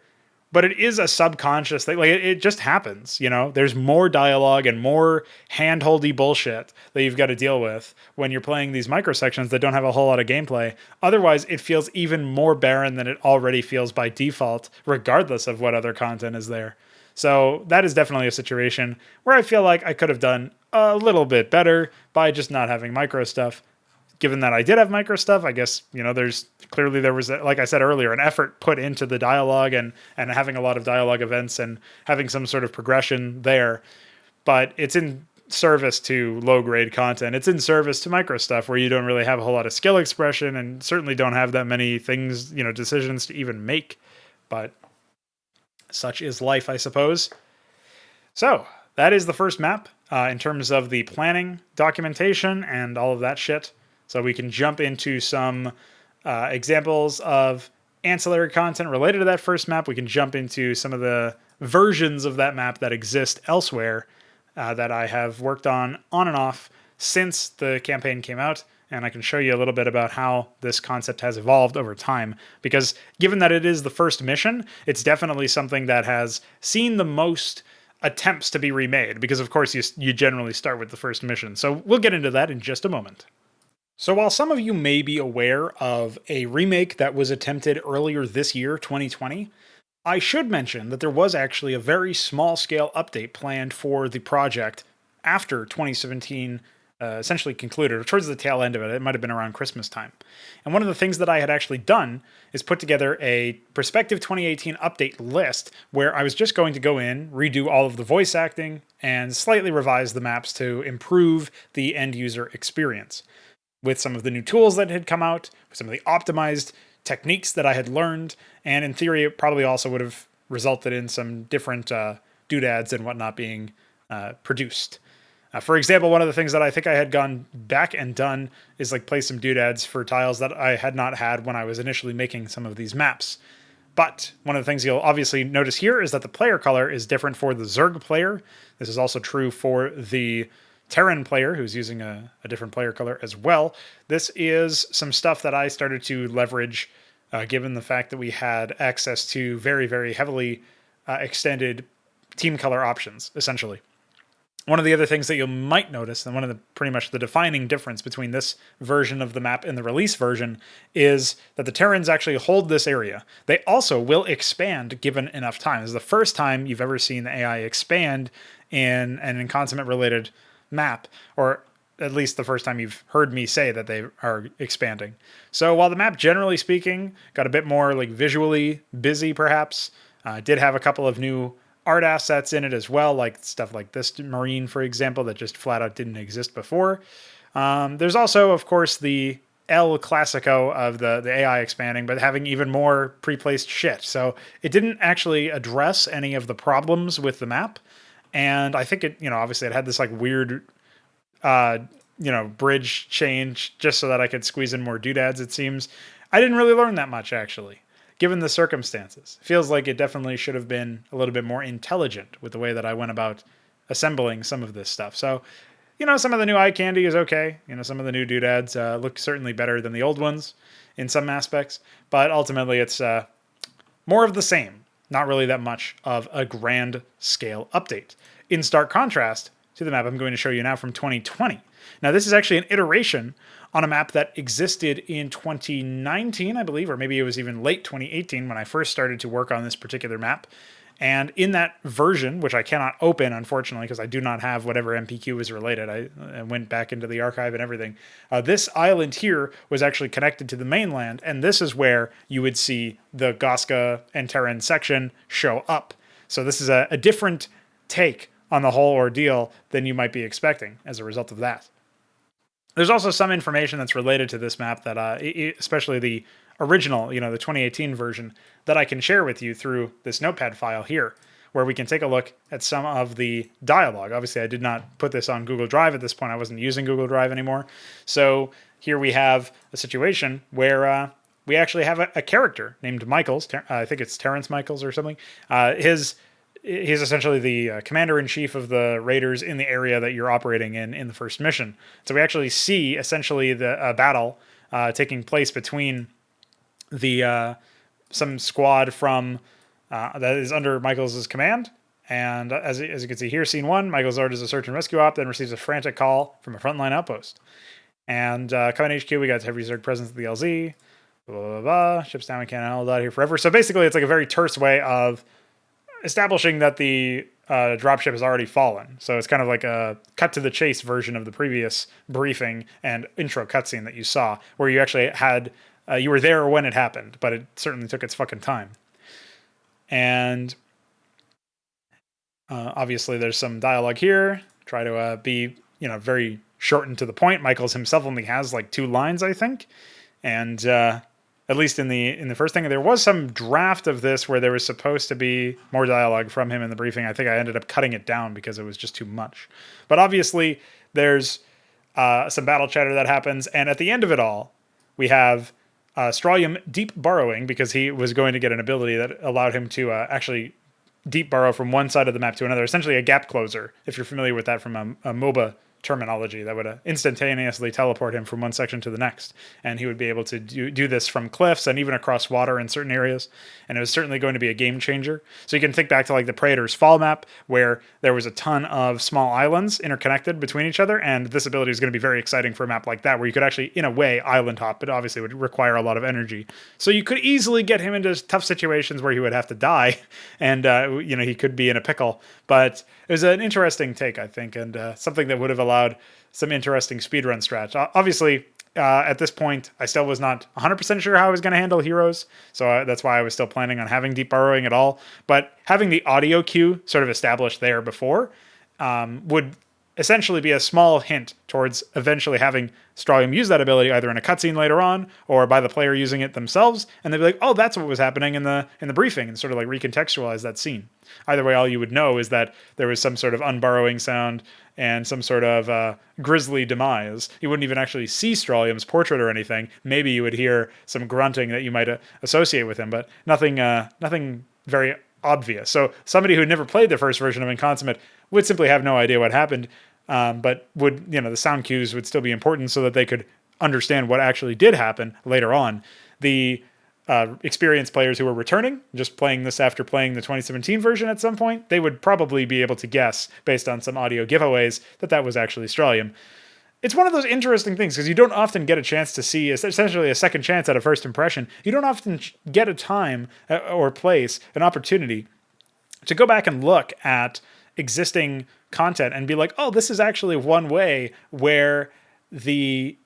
But it is a subconscious thing. Like, it just happens, you know? There's more dialogue and more handholdy bullshit that you've got to deal with when you're playing these microsections that don't have a whole lot of gameplay. Otherwise, it feels even more barren than it already feels by default, regardless of what other content is there. So that is definitely a situation where I feel like I could have done a little bit better by just not having micro stuff. Given that I did have micro stuff, I guess, you know, there was, like I said earlier, an effort put into the dialogue and having a lot of dialogue events and having some sort of progression there. But it's in service to low grade content. It's in service to micro stuff where you don't really have a whole lot of skill expression and certainly don't have that many things, you know, decisions to even make. But such is life, I suppose. So that is the first map in terms of the planning, documentation, and all of that shit. So we can jump into some examples of ancillary content related to that first map. We can jump into some of the versions of that map that exist elsewhere that I have worked on and off since the campaign came out. And I can show you a little bit about how this concept has evolved over time. Because given that it is the first mission, it's definitely something that has seen the most attempts to be remade. Because, of course, you generally start with the first mission. So we'll get into that in just a moment. So while some of you may be aware of a remake that was attempted earlier this year, 2020, I should mention that there was actually a very small-scale update planned for the project after 2017 essentially concluded, or towards the tail end of it. It might have been around Christmas time. And one of the things that I had actually done is put together a prospective 2018 update list where I was just going to go in, redo all of the voice acting, and slightly revise the maps to improve the end-user experience. With some of the new tools that had come out, with some of the optimized techniques that I had learned, and in theory, it probably also would have resulted in some different doodads and whatnot being produced. For example, one of the things that I think I had gone back and done is like place some doodads for tiles that I had not had when I was initially making some of these maps. But one of the things you'll obviously notice here is that the player color is different for the Zerg player. This is also true for the Terran player, who's using a different player color as well. This is some stuff that I started to leverage, given the fact that we had access to very, very heavily extended team color options, essentially. One of the other things that you might notice, and one of the pretty much the defining difference between this version of the map and the release version, is that the Terrans actually hold this area. They also will expand given enough time. This is the first time you've ever seen the AI expand in an Inconsummate related map, or at least the first time you've heard me say that they are expanding. So while the map, generally speaking, got a bit more like visually busy, perhaps, did have a couple of new art assets in it as well, like stuff like this marine, for example, that just flat out didn't exist before. There's also, of course, the El Clasico of the AI expanding, but having even more pre-placed shit. So it didn't actually address any of the problems with the map. And I think it, obviously it had this like weird, bridge change just so that I could squeeze in more doodads, it seems. I didn't really learn that much, actually, given the circumstances. Feels like it definitely should have been a little bit more intelligent with the way that I went about assembling some of this stuff. So, some of the new eye candy is okay. Some of the new doodads look certainly better than the old ones in some aspects. But ultimately, it's more of the same. Not really that much of a grand scale update. In stark contrast to the map I'm going to show you now from 2020. Now, this is actually an iteration on a map that existed in 2019, I believe, or maybe it was even late 2018 when I first started to work on this particular map. And in that version, which I cannot open, unfortunately, because I do not have whatever MPQ was related, I went back into the archive and everything. This island here was actually connected to the mainland, and this is where you would see the Goska and Terran section show up. So this is a different take on the whole ordeal than you might be expecting as a result of that. There's also some information that's related to this map that, especially the original, the 2018 version, that I can share with you through this notepad file here, where we can take a look at some of the dialogue. Obviously, I did not put this on Google Drive at this point. I wasn't using Google Drive anymore. So here we have a situation where we actually have a character named Michaels. I think it's Terrence Michaels or something. He's essentially the commander-in-chief of the raiders in the area that you're operating in the first mission. So we actually see essentially the battle taking place between the some squad from that is under Michaels' command. And as you can see here, scene 1, Michaels orders a search and rescue op, then receives a frantic call from a frontline outpost. And coming HQ, we got heavy Zerg presence at the LZ. Blah, blah, blah, blah. Ships down, we can't hold out here forever. So basically, it's like a very terse way of establishing that the dropship has already fallen. So it's kind of like a cut to the chase version of the previous briefing and intro cutscene that you saw, where you actually had, you were there when it happened, but it certainly took its fucking time. And obviously there's some dialogue here. Try to be, very short and to the point. Michaels himself only has like 2 lines, I think. And at least in the first thing, there was some draft of this where there was supposed to be more dialogue from him in the briefing. I think I ended up cutting it down because it was just too much. But obviously, there's some battle chatter that happens, and at the end of it all, we have Strawlium deep burrowing because he was going to get an ability that allowed him to actually deep burrow from one side of the map to another, essentially a gap closer, if you're familiar with that from a MOBA terminology that would instantaneously teleport him from one section to the next. And he would be able to do this from cliffs and even across water in certain areas. And it was certainly going to be a game changer. So you can think back to like the Praetor's Fall map, where there was a ton of small islands interconnected between each other. And this ability is going to be very exciting for a map like that, where you could actually, in a way, island hop, but obviously would require a lot of energy. So you could easily get him into tough situations where he would have to die. And, he could be in a pickle. But it was an interesting take, I think, and something that would have allowed some interesting speedrun strats. Obviously, at this point, I still was not 100% sure how I was going to handle heroes, so that's why I was still planning on having deep burrowing at all. But having the audio cue sort of established there before would essentially be a small hint towards eventually having Strawlium use that ability either in a cutscene later on or by the player using it themselves, and they'd be like, oh, that's what was happening in the briefing, and sort of like recontextualize that scene. Either way, all you would know is that there was some sort of unburrowing sound and some sort of grisly demise. You wouldn't even actually see Strawlium's portrait or anything. Maybe you would hear some grunting that you might associate with him, but nothing very obvious. So somebody who had never played the first version of Inconsummate would simply have no idea what happened, but would, the sound cues would still be important so that they could understand what actually did happen later on. The experienced players who were returning, just playing this after playing the 2017 version at some point, they would probably be able to guess, based on some audio giveaways, that that was actually Australium. It's one of those interesting things because you don't often get a chance to see essentially a second chance at a first impression. You don't often get a time or place, an opportunity to go back and look at existing content and be like, oh, this is actually one way where the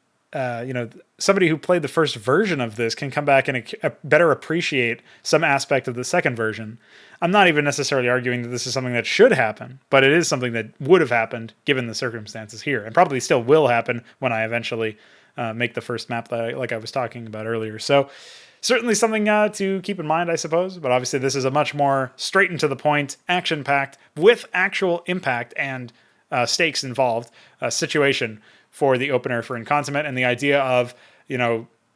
somebody who played the first version of this can come back and better appreciate some aspect of the second version. I'm not even necessarily arguing that this is something that should happen, but it is something that would have happened given the circumstances here, and probably still will happen when I eventually make the first map like I was talking about earlier. So certainly something to keep in mind, I suppose, but obviously this is a much more straight and to the point, action-packed, with actual impact and stakes involved situation for the opener for Inconsummate, and the idea of,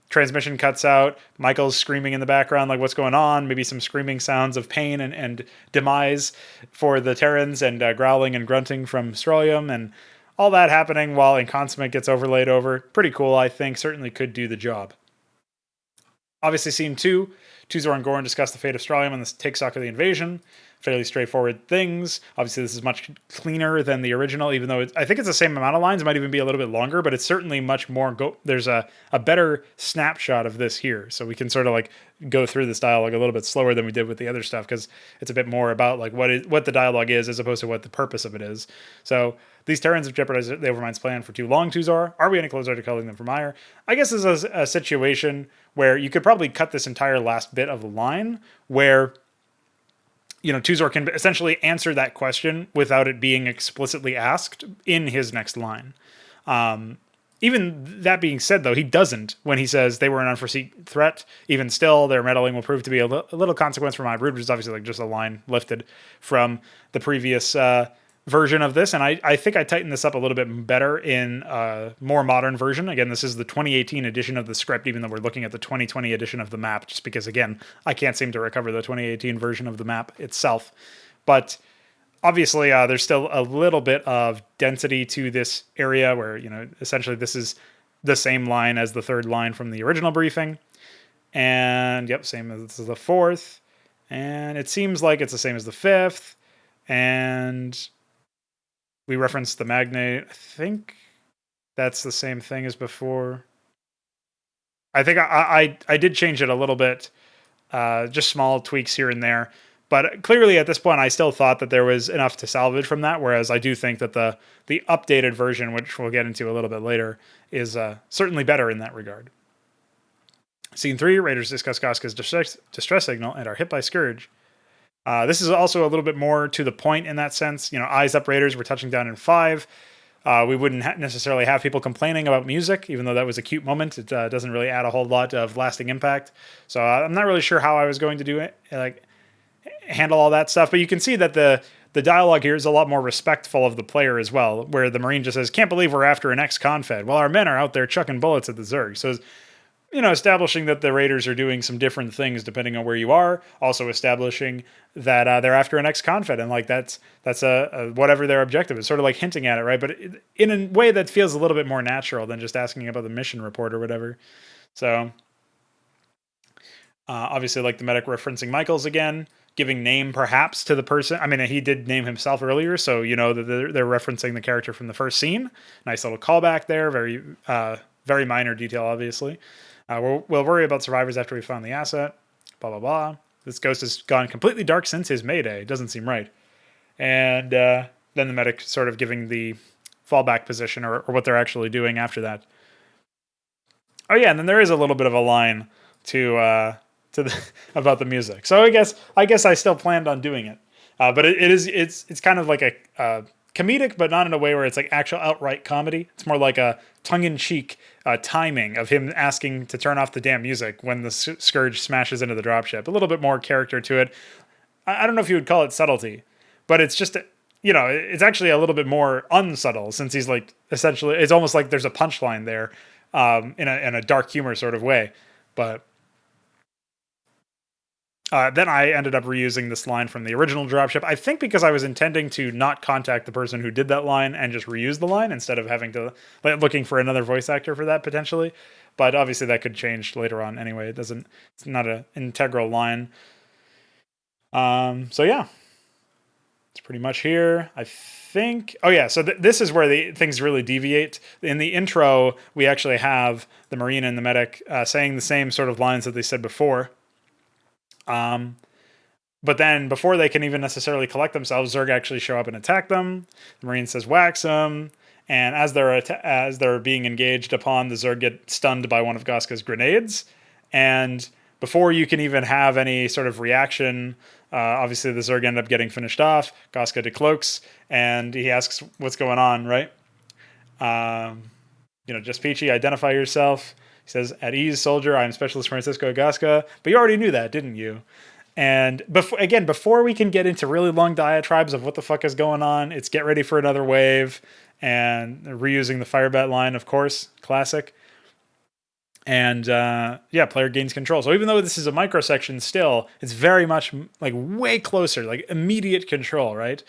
transmission cuts out, Michael's screaming in the background, like what's going on, maybe some screaming sounds of pain and demise for the Terrans, and growling and grunting from Strolium, and all that happening while Inconsummate gets overlaid over. Pretty cool, I think. Certainly could do the job. Obviously, Scene 2, Tuzor and Goran discuss the fate of Strolium and the take stock of the invasion. Fairly straightforward things. Obviously, this is much cleaner than the original, even though I think it's the same amount of lines. It might even be a little bit longer, but it's certainly much more. There's a better snapshot of this here, so we can sort of like go through this dialogue a little bit slower than we did with the other stuff, because it's a bit more about like what the dialogue is as opposed to what the purpose of it is. So these Terrans have jeopardized the Overmind's plan for too long, Tuzor. Are we any closer to culling them from Ire? I guess this is a situation where you could probably cut this entire last bit of the line where Tuzor can essentially answer that question without it being explicitly asked in his next line. Even that being said, though, he doesn't when he says they were an unforeseen threat. Even still, their meddling will prove to be a little consequence for my brood, which is obviously like just a line lifted from the previous version of this. And I think I tightened this up a little bit better in a more modern version. Again, this is the 2018 edition of the script, even though we're looking at the 2020 edition of the map, just because, again, I can't seem to recover the 2018 version of the map itself. But obviously, there's still a little bit of density to this area where, essentially this is the same line as the third line from the original briefing. And, yep, same as the fourth. And it seems like it's the same as the fifth. And we referenced the magnate. I think that's the same thing as before. I think I did change it a little bit, just small tweaks here and there. But clearly at this point, I still thought that there was enough to salvage from that, whereas I do think that the updated version, which we'll get into a little bit later, is certainly better in that regard. Scene 3, Raiders discuss Koska's distress signal and are hit by Scourge. This is also a little bit more to the point in that sense. Eyes Up Raiders were touching down in 5. We wouldn't necessarily have people complaining about music, even though that was a cute moment. It doesn't really add a whole lot of lasting impact. So I'm not really sure how I was going to do it, handle all that stuff. But you can see that the dialogue here is a lot more respectful of the player as well, where the Marine just says, "Can't believe we're after an ex-confed. Well, our men are out there chucking bullets at the Zerg." So establishing that the Raiders are doing some different things depending on where you are. Also establishing that they're after an ex-confed, and like that's a whatever their objective is, sort of like hinting at it, right? But in a way that feels a little bit more natural than just asking about the mission report or whatever. So obviously, like the medic referencing Michaels again, giving name perhaps to the person. I mean, he did name himself earlier, so that they're referencing the character from the first scene. Nice little callback there. Very minor detail, obviously. We'll worry about survivors after we found the asset. Blah, blah, blah. This ghost has gone completely dark since his Mayday. It doesn't seem right. And then the medic sort of giving the fallback position or what they're actually doing after that. Oh, yeah, and then there is a little bit of a line about the music. So I guess I still planned on doing it. But it's kind of like a comedic, but not in a way where it's like actual outright comedy. It's more like a tongue-in-cheek timing of him asking to turn off the damn music when the Scourge smashes into the dropship. A little bit more character to it. I don't know if you would call it subtlety, but it's just, it's actually a little bit more unsubtle, since he's like, essentially, it's almost like there's a punchline there in a dark humor sort of way. But Then I ended up reusing this line from the original dropship. I think because I was intending to not contact the person who did that line and just reuse the line instead of having to looking for another voice actor for that potentially. But obviously that could change later on anyway. It's not an integral line. So yeah, it's pretty much here. I think. Oh yeah, so this is where the things really deviate. In the intro, we actually have the Marine and the medic saying the same sort of lines that they said before. But then before they can even necessarily collect themselves, Zerg actually show up and attack them. The Marine says, "Wax them." And as they're being engaged upon, the Zerg get stunned by one of Goska's grenades. And before you can even have any sort of reaction, obviously the Zerg end up getting finished off. Goska decloaks, and he asks, "What's going on?" Right? Just peachy. Identify yourself. He says, "At ease, soldier. I'm Specialist Francisco Goska." But you already knew that, didn't you? And before we can get into really long diatribes of what the fuck is going on, it's get ready for another wave and reusing the Firebat line, of course, classic. And player gains control. So even though this is a microsection still, it's very much like way closer, like immediate control, right?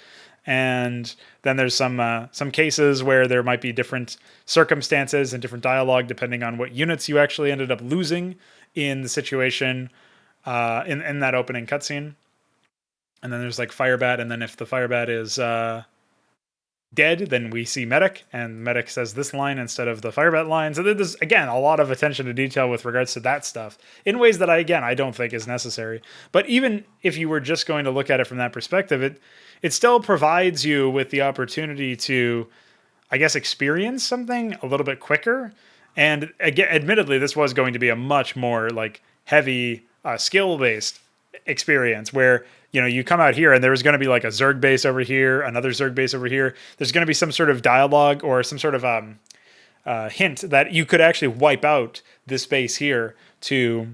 And then there's some cases where there might be different circumstances and different dialogue depending on what units you actually ended up losing in the situation in that opening cutscene. And then there's like Firebat, and then if the Firebat is dead, then we see Medic, and Medic says this line instead of the Firebat line. So there's, again, a lot of attention to detail with regards to that stuff in ways that I don't think is necessary. But even if you were just going to look at it from that perspective, it still provides you with the opportunity to, I guess, experience something a little bit quicker. And again, admittedly, this was going to be a much more like heavy skill-based experience where, you come out here and there's going to be like a Zerg base over here, another Zerg base over here. There's going to be some sort of dialogue or some sort of hint that you could actually wipe out this base here to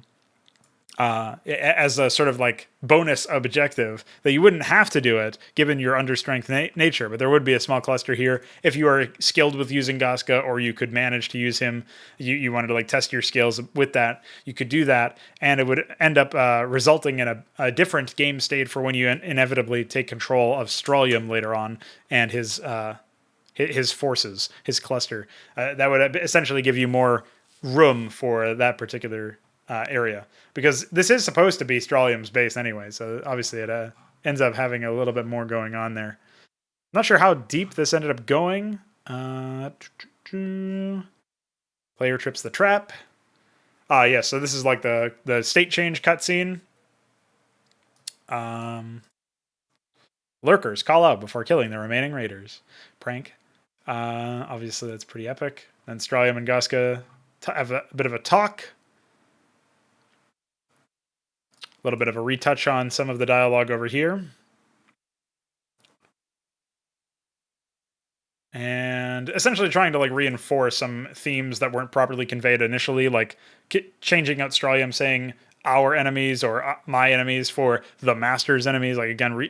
as a sort of like bonus objective that you wouldn't have to do it given your understrength nature, but there would be a small cluster here if you are skilled with using Goska, or you could manage to use him. You wanted to like test your skills with that, you could do that, and it would end up resulting in a different game state for when you inevitably take control of Strolium later on and his forces, his cluster. That would essentially give you more room for that particular area, because this is supposed to be Strolium's base anyway, so obviously it ends up having a little bit more going on there. I'm not sure how deep this ended up going. Player trips the trap. Yeah, so this is like the state change cutscene. Lurkers call out before killing the remaining raiders. Prank. Obviously that's pretty epic. Then Strolium and Goska have a bit of a talk. A little bit of a retouch on some of the dialogue over here. And essentially trying to like reinforce some themes that weren't properly conveyed initially, like changing out Strolium saying our enemies or my enemies for the master's enemies. Like again,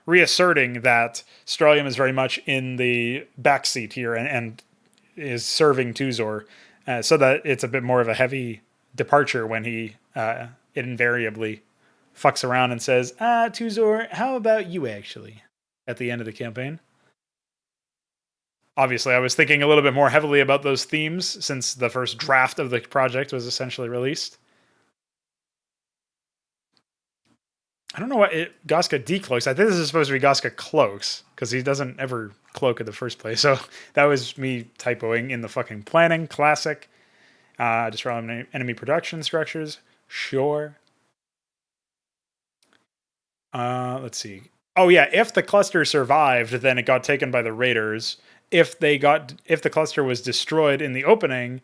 reasserting that Strolium is very much in the backseat here and is serving Tuzor, so that it's a bit more of a heavy departure when he invariably fucks around and says, Tuzor, how about you actually, at the end of the campaign. Obviously, I was thinking a little bit more heavily about those themes since the first draft of the project was essentially released. I don't know what Goska decloaks. I think this is supposed to be Goska cloaks, because he doesn't ever cloak in the first place. So that was me typoing in the fucking planning. Classic. Destroy enemy production structures. Sure. Let's see. Oh yeah, if the cluster survived, then it got taken by the raiders. If the cluster was destroyed in the opening,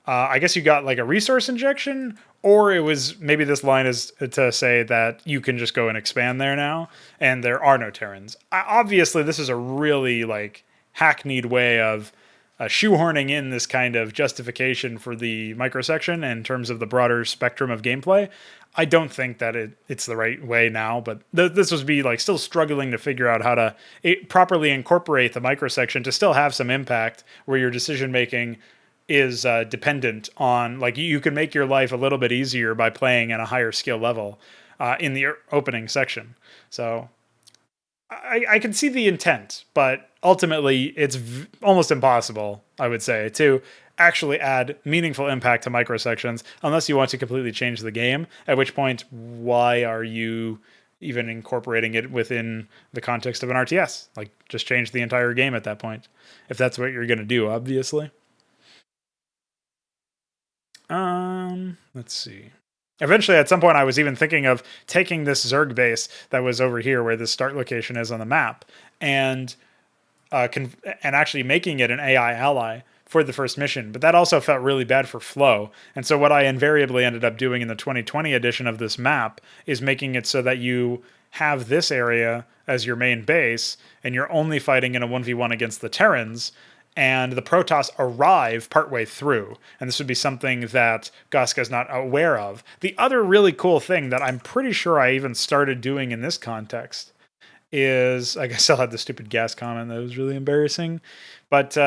I guess you got like a resource injection, or it was maybe this line is to say that you can just go and expand there now, and there are no Terrans. Obviously, this is a really like hackneyed way of shoehorning in this kind of justification for the microsection in terms of the broader spectrum of gameplay. I don't think that it's the right way now, but this was be like still struggling to figure out how to properly incorporate the microsection to still have some impact where your decision making is dependent on, like, you can make your life a little bit easier by playing at a higher skill level in the opening section. So I can see the intent, but ultimately it's almost impossible, I would say, to actually add meaningful impact to microsections unless you want to completely change the game, at which point, why are you even incorporating it within the context of an RTS? Like, just change the entire game at that point, if that's what you're going to do, obviously. Let's see. Eventually, at some point, I was even thinking of taking this Zerg base that was over here, where the start location is on the map, and and actually making it an AI ally for the first mission. But that also felt really bad for flow. And so what I invariably ended up doing in the 2020 edition of this map is making it so that you have this area as your main base, and you're only fighting in a 1v1 against the Terrans, and the Protoss arrive partway through. And this would be something that Goska is not aware of. The other really cool thing that I'm pretty sure I even started doing in this context is, I guess, I still had the stupid gas comment that was really embarrassing. But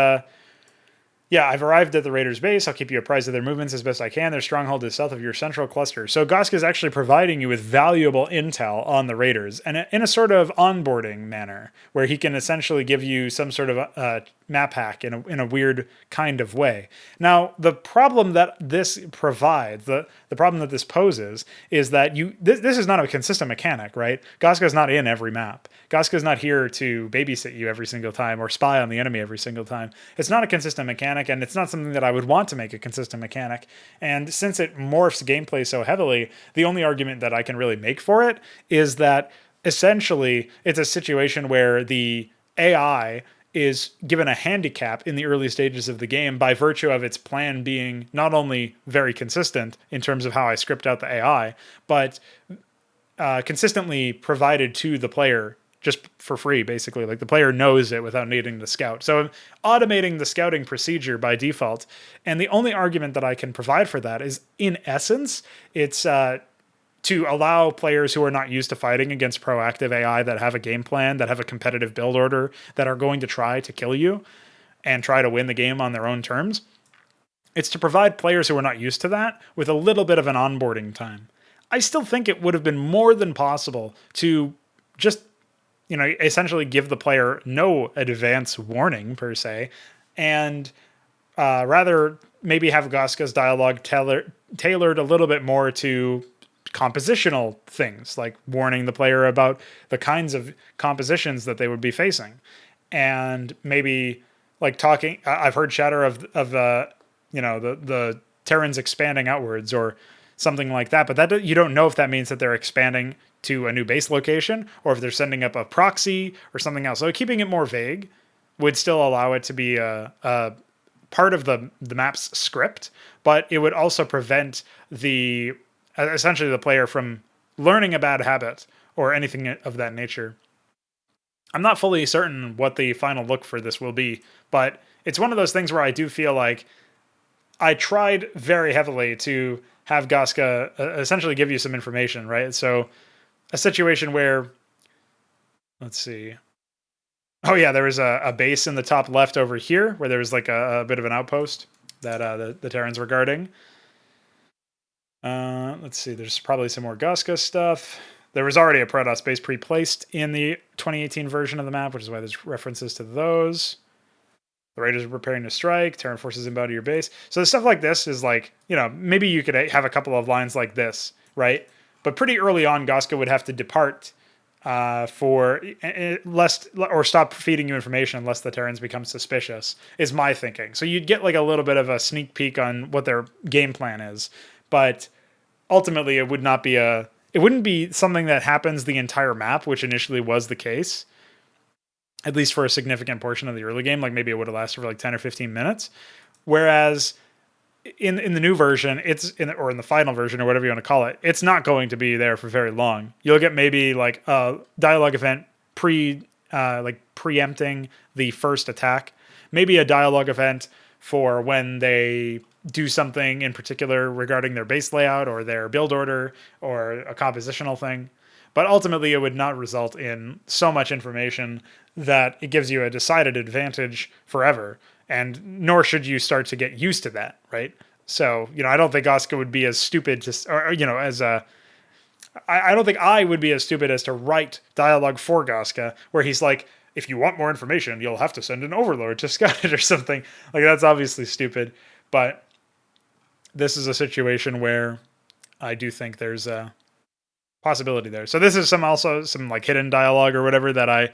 yeah, I've arrived at the Raiders' base. I'll keep you apprised of their movements as best I can. Their stronghold is south of your central cluster. So Goska is actually providing you with valuable intel on the Raiders, and in a sort of onboarding manner, where he can essentially give you some sort of map hack in a weird kind of way. Now, the problem that this provides, the problem that this poses, is that this is not a consistent mechanic, right? Goska is not in every map. Goska is not here to babysit you every single time or spy on the enemy every single time. It's not a consistent mechanic, and it's not something that I would want to make a consistent mechanic. And since it morphs gameplay so heavily, the only argument that I can really make for it is that essentially it's a situation where the AI is given a handicap in the early stages of the game by virtue of its plan being not only very consistent in terms of how I script out the AI, but consistently provided to the player just for free, basically. Like, the player knows it without needing to scout. So I'm automating the scouting procedure by default. And the only argument that I can provide for that is, in essence, it's to allow players who are not used to fighting against proactive AI that have a game plan, that have a competitive build order, that are going to try to kill you and try to win the game on their own terms. It's to provide players who are not used to that with a little bit of an onboarding time. I still think it would have been more than possible to just, essentially give the player no advance warning per se, and rather maybe have Goska's dialogue tailored a little bit more to compositional things, like warning the player about the kinds of compositions that they would be facing, and maybe like talking. I've heard chatter of the Terrans expanding outwards or something like that, but that you don't know if that means that they're expanding to a new base location or if they're sending up a proxy or something else. So keeping it more vague would still allow it to be a part of the map's script, but it would also prevent essentially the player from learning a bad habit or anything of that nature. I'm not fully certain what the final look for this will be, but it's one of those things where I do feel like I tried very heavily to have Goska essentially give you some information, right? So a situation where, let's see. Oh yeah, there was a base in the top left over here where there was like a bit of an outpost that the Terrans were guarding. Let's see, there's probably some more Goska stuff. There was already a Protoss base pre-placed in the 2018 version of the map, which is why there's references to those. The Raiders are preparing to strike. Terran forces inbound to your base. So the stuff like this is like, maybe you could have a couple of lines like this, right? But pretty early on, Goska would have to depart for less, or stop feeding you information unless the Terrans become suspicious, is my thinking. So you'd get like a little bit of a sneak peek on what their game plan is, but ultimately it wouldn't be something that happens the entire map, which initially was the case, at least for a significant portion of the early game. Like, maybe it would have lasted for like 10 or 15 minutes. Whereas in the new version, or in the final version, or whatever you want to call it, it's not going to be there for very long. You'll get maybe like a dialogue event preempting the first attack, maybe a dialogue event for when they do something in particular regarding their base layout or their build order or a compositional thing. But ultimately, it would not result in so much information that it gives you a decided advantage forever. And nor should you start to get used to that, right? So, I don't think Oscar would be as stupid to, or as a, I don't think I would be as stupid as to write dialogue for Goska, where he's like, if you want more information, you'll have to send an overlord to scout it or something. Like, that's obviously stupid. But this is a situation where I do think there's a possibility there. So this is some like hidden dialogue or whatever that I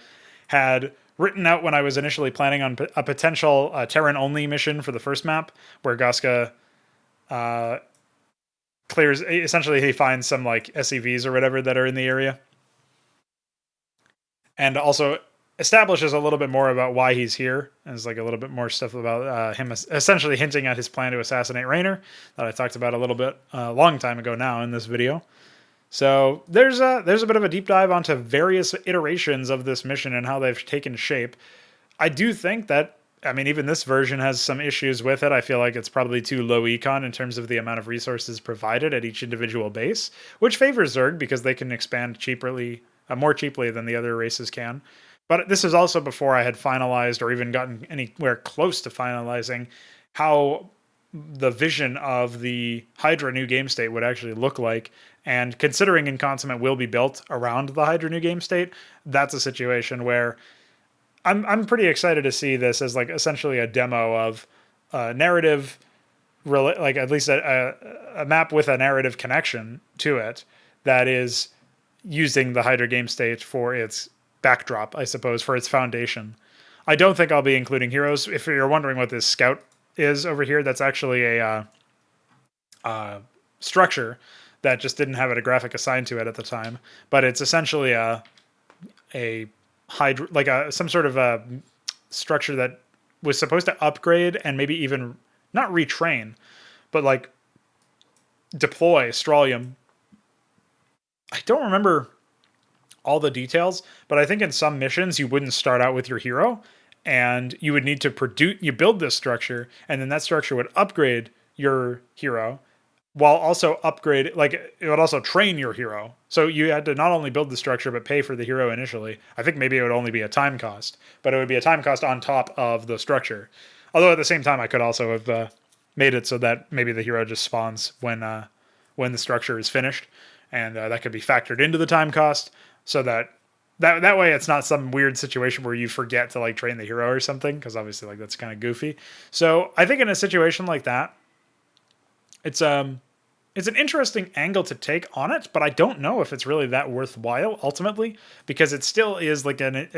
had written out when I was initially planning on a potential Terran only mission for the first map, where Goska clears, essentially he finds some like SCVs or whatever that are in the area, and also establishes a little bit more about why he's here. And there's like a little bit more stuff about him essentially hinting at his plan to assassinate Raynor that I talked about a little bit a long time ago now in this video. So there's a bit of a deep dive onto various iterations of this mission and how they've taken shape. I do think that, I mean, even this version has some issues with it. I feel like it's probably too low econ in terms of the amount of resources provided at each individual base, which favors Zerg because they can expand more cheaply than the other races can. But this is also before I had finalized or even gotten anywhere close to finalizing how the vision of the Hydra new game state would actually look like. And considering Inconsummate will be built around the Hydra new game state, that's a situation where I'm pretty excited to see this as like essentially a demo of narrative, like at least a map with a narrative connection to it that is using the Hydra game state for its backdrop, I suppose, for its foundation. I don't think I'll be including heroes. If you're wondering what this scout is over here, that's actually a structure that just didn't have a graphic assigned to it at the time. But it's essentially a Hydra, like some sort of a structure that was supposed to upgrade and maybe even not retrain, but like deploy Strontium. I don't remember all the details, but I think in some missions you wouldn't start out with your hero, and you would need to you build this structure, and then that structure would upgrade your hero while also it would also train your hero. So you had to not only build the structure, but pay for the hero initially. I think maybe it would only be a time cost, but it would be a time cost on top of the structure. Although at the same time, I could also have made it so that maybe the hero just spawns when the structure is finished, and that could be factored into the time cost, so that way it's not some weird situation where you forget to like train the hero or something, because obviously like that's kind of goofy. So I think in a situation like that, it's an interesting angle to take on it, but I don't know if it's really that worthwhile ultimately, because it still is like an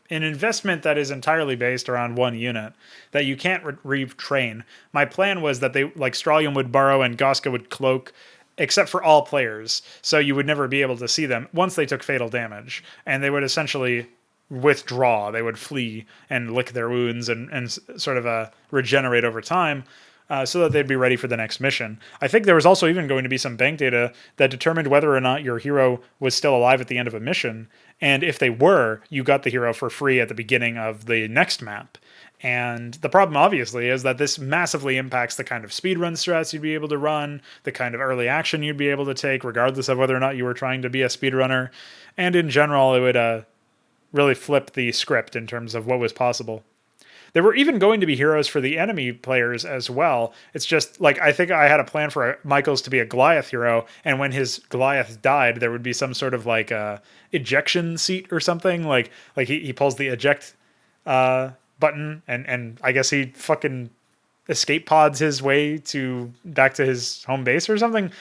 investment that is entirely based around one unit that you can't retrain. My plan was that they like Strontium would burrow and Goska would cloak, except for all players, so you would never be able to see them once they took fatal damage, and they would essentially withdraw. They would flee and lick their wounds and sort of regenerate over time, so that they'd be ready for the next mission. I think there was also even going to be some bank data that determined whether or not your hero was still alive at the end of a mission, and if they were, you got the hero for free at the beginning of the next map. And the problem, obviously, is that this massively impacts the kind of speedrun strats you'd be able to run, the kind of early action you'd be able to take, regardless of whether or not you were trying to be a speedrunner. And in general, it would really flip the script in terms of what was possible. There were even going to be heroes for the enemy players as well. It's just, like, I think I had a plan for Michaels to be a Goliath hero, and when his Goliath died, there would be some sort of, like, ejection seat or something. Like he pulls the eject button, and I guess he fucking escape pods his way back to his home base or something.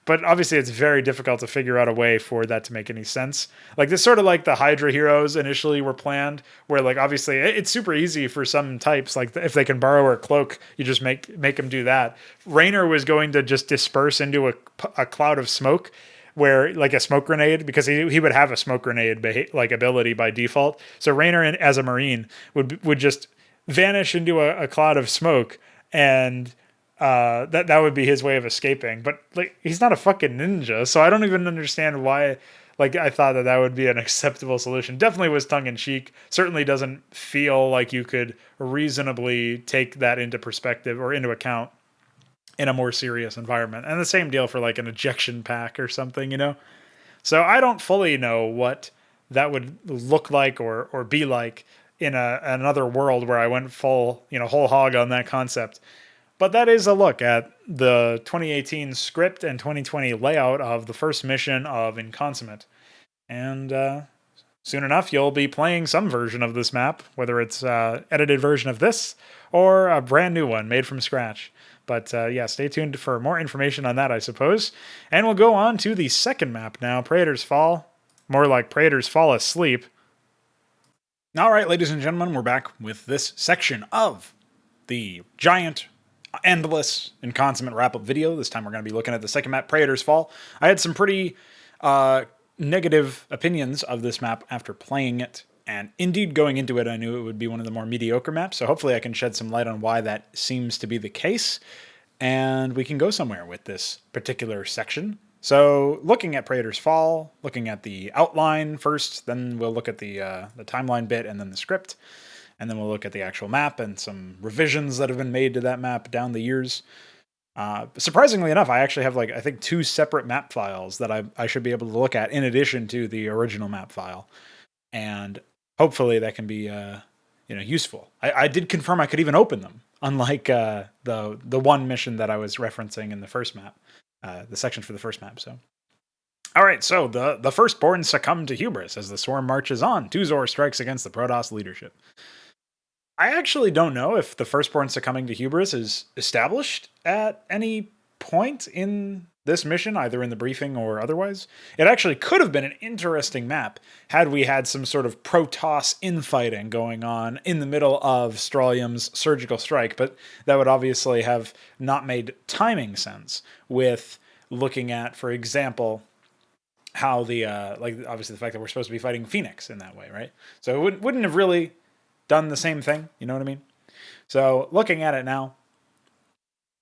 But obviously it's very difficult to figure out a way for that to make any sense. Like, this sort of like the Hydra heroes initially were planned, where like obviously it's super easy for some types, like if they can borrow or cloak, you just make them do that. Raynor was going to just disperse into a cloud of smoke, where like a smoke grenade, because he would have a smoke grenade like ability by default. So Raynor as a Marine would just vanish into a cloud of smoke, and that would be his way of escaping. But like, he's not a fucking ninja, so I don't even understand why. Like, I thought that would be an acceptable solution. Definitely was tongue in cheek. Certainly doesn't feel like you could reasonably take that into perspective or into account in a more serious environment. And the same deal for like an ejection pack or something, So I don't fully know what that would look like or be like in another world where I went full, whole hog on that concept. But that is a look at the 2018 script and 2020 layout of the first mission of Inconsummate. And soon enough, you'll be playing some version of this map, whether it's an edited version of this or a brand new one made from scratch. But yeah, stay tuned for more information on that, I suppose. And we'll go on to the second map now, Praetor's Fall. More like Praetor's Fall Asleep. All right, ladies and gentlemen, we're back with this section of the giant, endless, Inconsummate wrap-up video. This time we're going to be looking at the second map, Praetor's Fall. I had some pretty negative opinions of this map after playing it, and indeed going into it, I knew it would be one of the more mediocre maps, so hopefully I can shed some light on why that seems to be the case, and we can go somewhere with this particular section. So looking at Praetor's Fall, looking at the outline first, then we'll look at the timeline bit and then the script, and then we'll look at the actual map and some revisions that have been made to that map down the years. Surprisingly enough, I actually have I think 2 separate map files that I should be able to look at in addition to the original map file, and hopefully that can be useful. I did confirm I could even open them, unlike the one mission that I was referencing in the first map, the section for the first map. So, all right, so the Firstborn succumb to hubris as the swarm marches on. Tuzor strikes against the Protoss leadership. I actually don't know if the Firstborn succumbing to hubris is established at any point in this mission, either in the briefing or otherwise. It actually could have been an interesting map had we had some sort of Protoss infighting going on in the middle of Stralium's surgical strike, but that would obviously have not made timing sense with looking at, for example, how the, obviously the fact that we're supposed to be fighting Phoenix in that way, right? So it wouldn't have really done the same thing, you know what I mean? So looking at it now,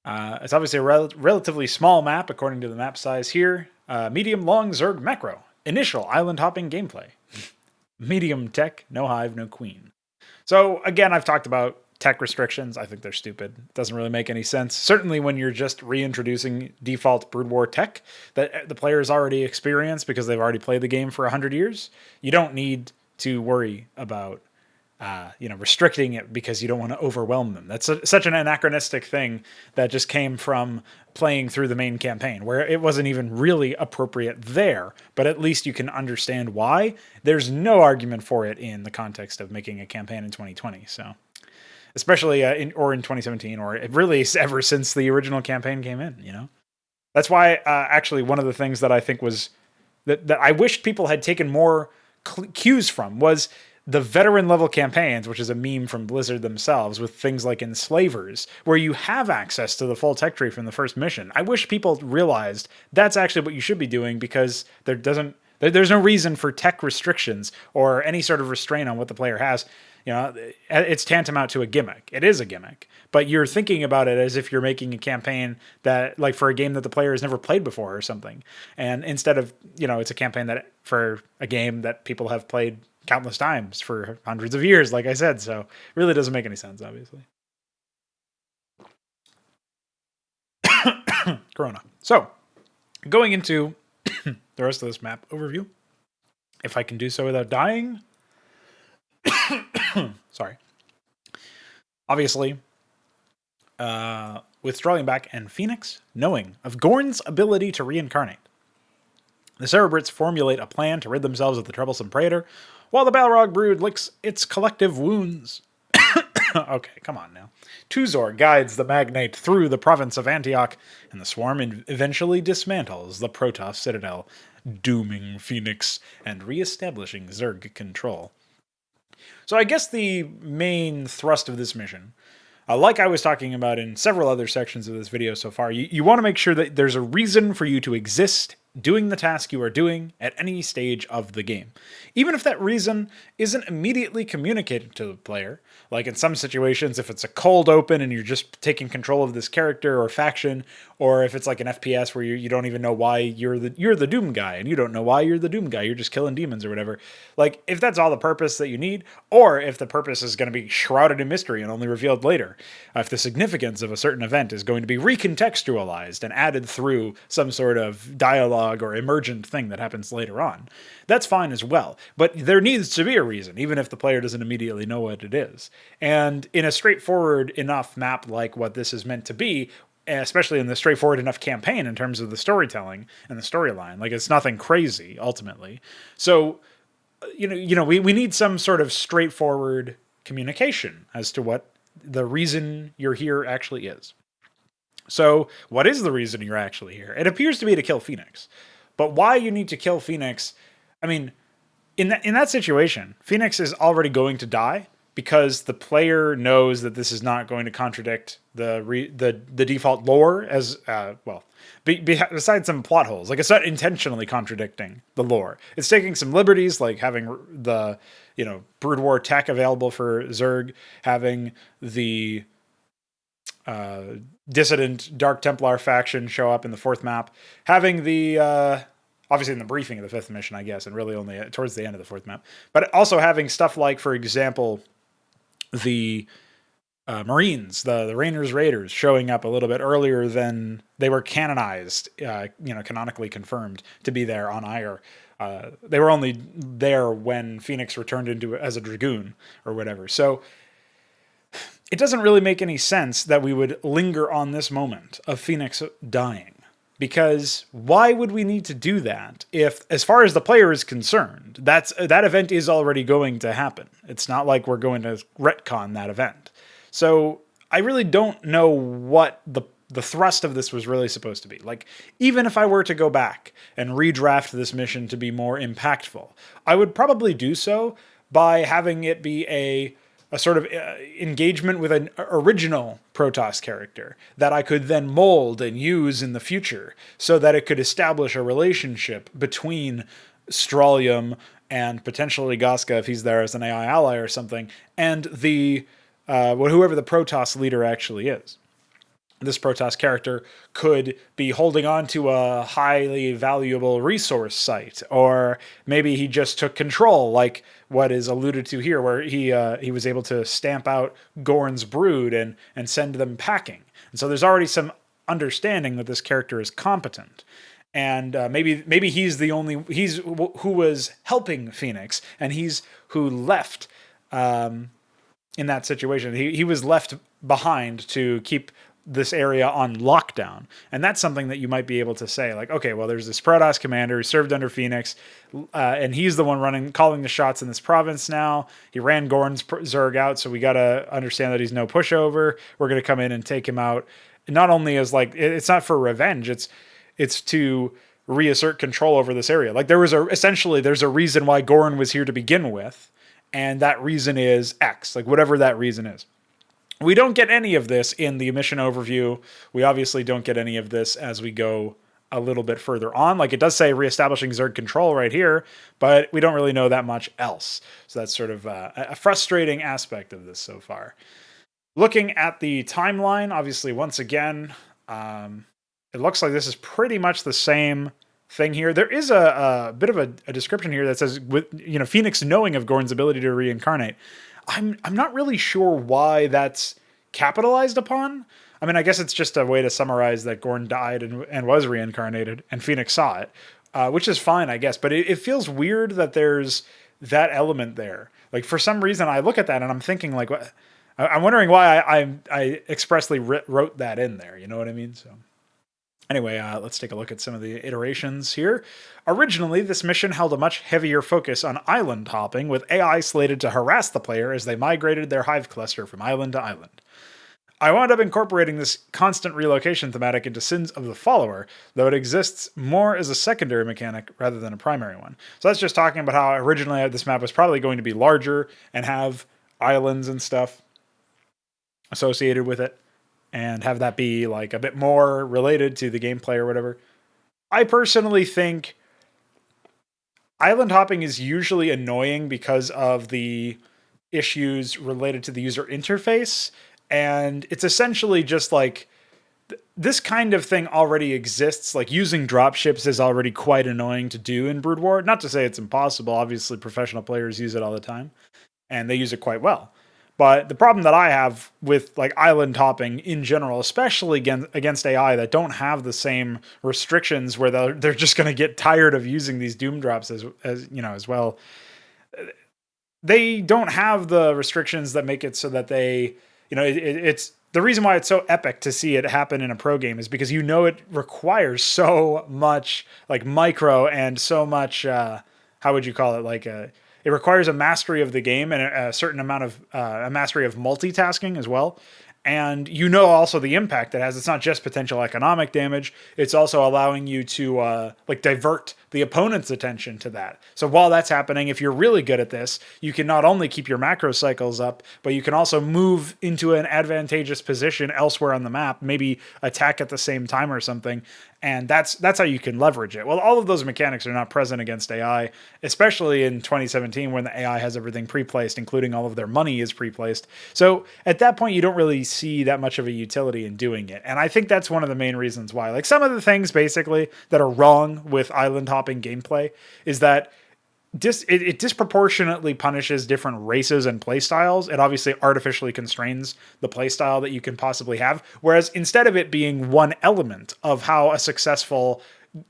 it's obviously a relatively small map according to the map size here. Medium long Zerg macro. Initial island hopping gameplay. Medium tech, no hive, no queen. So again, I've talked about tech restrictions. I think they're stupid. It doesn't really make any sense. Certainly when you're just reintroducing default Brood War tech that the players already experience because they've already played the game for 100 years, you don't need to worry about restricting it because you don't want to overwhelm them. That's such an anachronistic thing that just came from playing through the main campaign, where it wasn't even really appropriate there, but at least you can understand why. There's no argument for it in the context of making a campaign in 2020. So, especially in 2017, or really ever since the original campaign came in, That's why actually one of the things that I think was that I wished people had taken more cues from was the veteran level campaigns, which is a meme from Blizzard themselves, with things like Enslavers, where you have access to the full tech tree from the first mission. I wish people realized that's actually what you should be doing, because there's no reason for tech restrictions or any sort of restraint on what the player has. It's tantamount to a gimmick. It is a gimmick, but you're thinking about it as if you're making a campaign that, like, for a game that the player has never played before or something. And instead of, it's a campaign that for a game that people have played countless times for hundreds of years, like I said. So it really doesn't make any sense, obviously. Corona. So going into the rest of this map overview, if I can do so without dying. Sorry. Obviously, with Stralium and Phoenix knowing of Gorn's ability to reincarnate, the Cerebrits formulate a plan to rid themselves of the troublesome Praetor, while the Balrog brood licks its collective wounds. Okay, come on now. Tuzor guides the Magnate through the province of Antioch, and the swarm eventually dismantles the Protoss citadel, dooming Phoenix and re-establishing Zerg control. So I guess the main thrust of this mission, like I was talking about in several other sections of this video so far, you want to make sure that there's a reason for you to exist doing the task you are doing at any stage of the game. Even if that reason isn't immediately communicated to the player, like in some situations if it's a cold open and you're just taking control of this character or faction, or if it's like an FPS where you don't even know why you're the Doom guy, and you don't know why you're the Doom guy, you're just killing demons or whatever. Like, if that's all the purpose that you need, or if the purpose is going to be shrouded in mystery and only revealed later, if the significance of a certain event is going to be recontextualized and added through some sort of dialogue or emergent thing that happens later on, that's fine as well. But there needs to be a reason, even if the player doesn't immediately know what it is. And in a straightforward enough map like what this is meant to be, especially in the straightforward enough campaign in terms of the storytelling and the storyline, like, it's nothing crazy ultimately. So, we need some sort of straightforward communication as to what the reason you're here actually is. So, what is the reason you're actually here? It appears to be to kill Phoenix. But why you need to kill Phoenix, I mean, in that situation, Phoenix is already going to die because the player knows that this is not going to contradict the default lore as besides some plot holes. Like, it's not intentionally contradicting the lore. It's taking some liberties, like having the Brood War tech available for Zerg, having the dissident Dark Templar faction show up in the 4th map, having the obviously in the briefing of the 5th mission, I guess, and really only towards the end of the 4th map, but also having stuff like, for example, the Marines, the Raiders showing up a little bit earlier than they were canonized, canonically confirmed to be there on Ire. They were only there when Phoenix returned as a Dragoon or whatever. So it doesn't really make any sense that we would linger on this moment of Phoenix dying. Because why would we need to do that if, as far as the player is concerned, that event is already going to happen? It's not like we're going to retcon that event. So I really don't know what the thrust of this was really supposed to be. Like, even if I were to go back and redraft this mission to be more impactful, I would probably do so by having it be a sort of engagement with an original Protoss character that I could then mold and use in the future so that it could establish a relationship between Strawlium and potentially Goska, if he's there as an AI ally or something, and the whoever the Protoss leader actually is. This Protoss character could be holding on to a highly valuable resource site, or maybe he just took control, like what is alluded to here, where he was able to stamp out Gorn's brood and send them packing. And so there's already some understanding that this character is competent. And maybe he's who was helping Phoenix, and he's who left in that situation. He was left behind to keep this area on lockdown. And that's something that you might be able to say, like, okay, well, there's this Protoss commander who served under Phoenix, and he's the one calling the shots in this province now. He ran Gorn's Zerg out, so we got to understand that he's no pushover. We're going to come in and take him out. Not only as, like, it's not for revenge, it's to reassert control over this area. Like, there's a reason why Gorn was here to begin with, and that reason is X, like whatever that reason is. We don't get any of this in the mission overview. We obviously don't get any of this as we go a little bit further on. Like, it does say reestablishing Zerg control right here, but we don't really know that much else. So that's sort of a frustrating aspect of this so far. Looking at the timeline, obviously, once again, it looks like this is pretty much the same thing here. There is a bit of a description here that says, with Phoenix knowing of Gorn's ability to reincarnate. I'm not really sure why that's capitalized upon. I mean, I guess it's just a way to summarize that Gorn died and was reincarnated, and Phoenix saw it, which is fine, I guess. But it feels weird that there's that element there. Like, for some reason, I look at that and I'm thinking, like, what? I'm wondering why I expressly wrote that in there. You know what I mean? So anyway, let's take a look at some of the iterations here. Originally, this mission held a much heavier focus on island hopping, with AI slated to harass the player as they migrated their hive cluster from island to island. I wound up incorporating this constant relocation thematic into Sins of the Follower, though it exists more as a secondary mechanic rather than a primary one. So that's just talking about how originally this map was probably going to be larger and have islands and stuff associated with it, and have that be like a bit more related to the gameplay or whatever. I personally think island hopping is usually annoying because of the issues related to the user interface, and it's essentially just like this kind of thing already exists. Like using dropships is already quite annoying to do in Brood War. Not to say it's impossible. Obviously, professional players use it all the time, and they use it quite well. But the problem that I have with like island hopping in general, especially against AI that don't have the same restrictions, where they're just going to get tired of using these doom drops as you know as well. They don't have the restrictions that make it so that they, it's the reason why it's so epic to see it happen in a pro game is because it requires so much like micro and so much how would you call it, it requires a mastery of the game and a certain amount of a mastery of multitasking as well. And also the impact it has. It's not just potential economic damage. It's also allowing you to divert the opponent's attention to that. So while that's happening, if you're really good at this, you can not only keep your macro cycles up, but you can also move into an advantageous position elsewhere on the map, maybe attack at the same time or something. And that's how you can leverage it. Well, all of those mechanics are not present against AI, especially in 2017 when the AI has everything pre-placed, including all of their money is pre-placed. So at that point, you don't really see that much of a utility in doing it. And I think that's one of the main reasons why. Like some of the things basically that are wrong with island hopping gameplay is that it disproportionately punishes different races and playstyles. It obviously artificially constrains the playstyle that you can possibly have. Whereas instead of it being one element of how a successful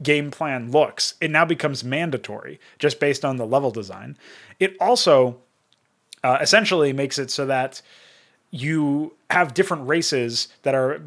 game plan looks, it now becomes mandatory just based on the level design. It also essentially makes it so that you have different races that are,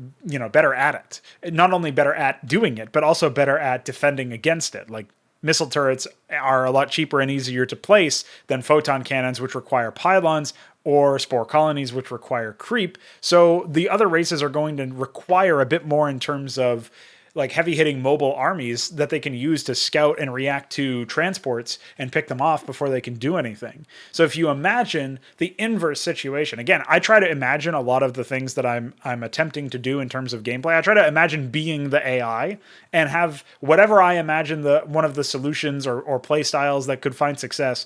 better at it. Not only better at doing it, but also better at defending against it. Like missile turrets are a lot cheaper and easier to place than photon cannons, which require pylons, or spore colonies, which require creep. So the other races are going to require a bit more in terms of like heavy hitting mobile armies that they can use to scout and react to transports and pick them off before they can do anything. So if you imagine the inverse situation, again, I try to imagine a lot of the things that I'm attempting to do in terms of gameplay. I try to imagine being the AI and have whatever I imagine one of the solutions or play styles that could find success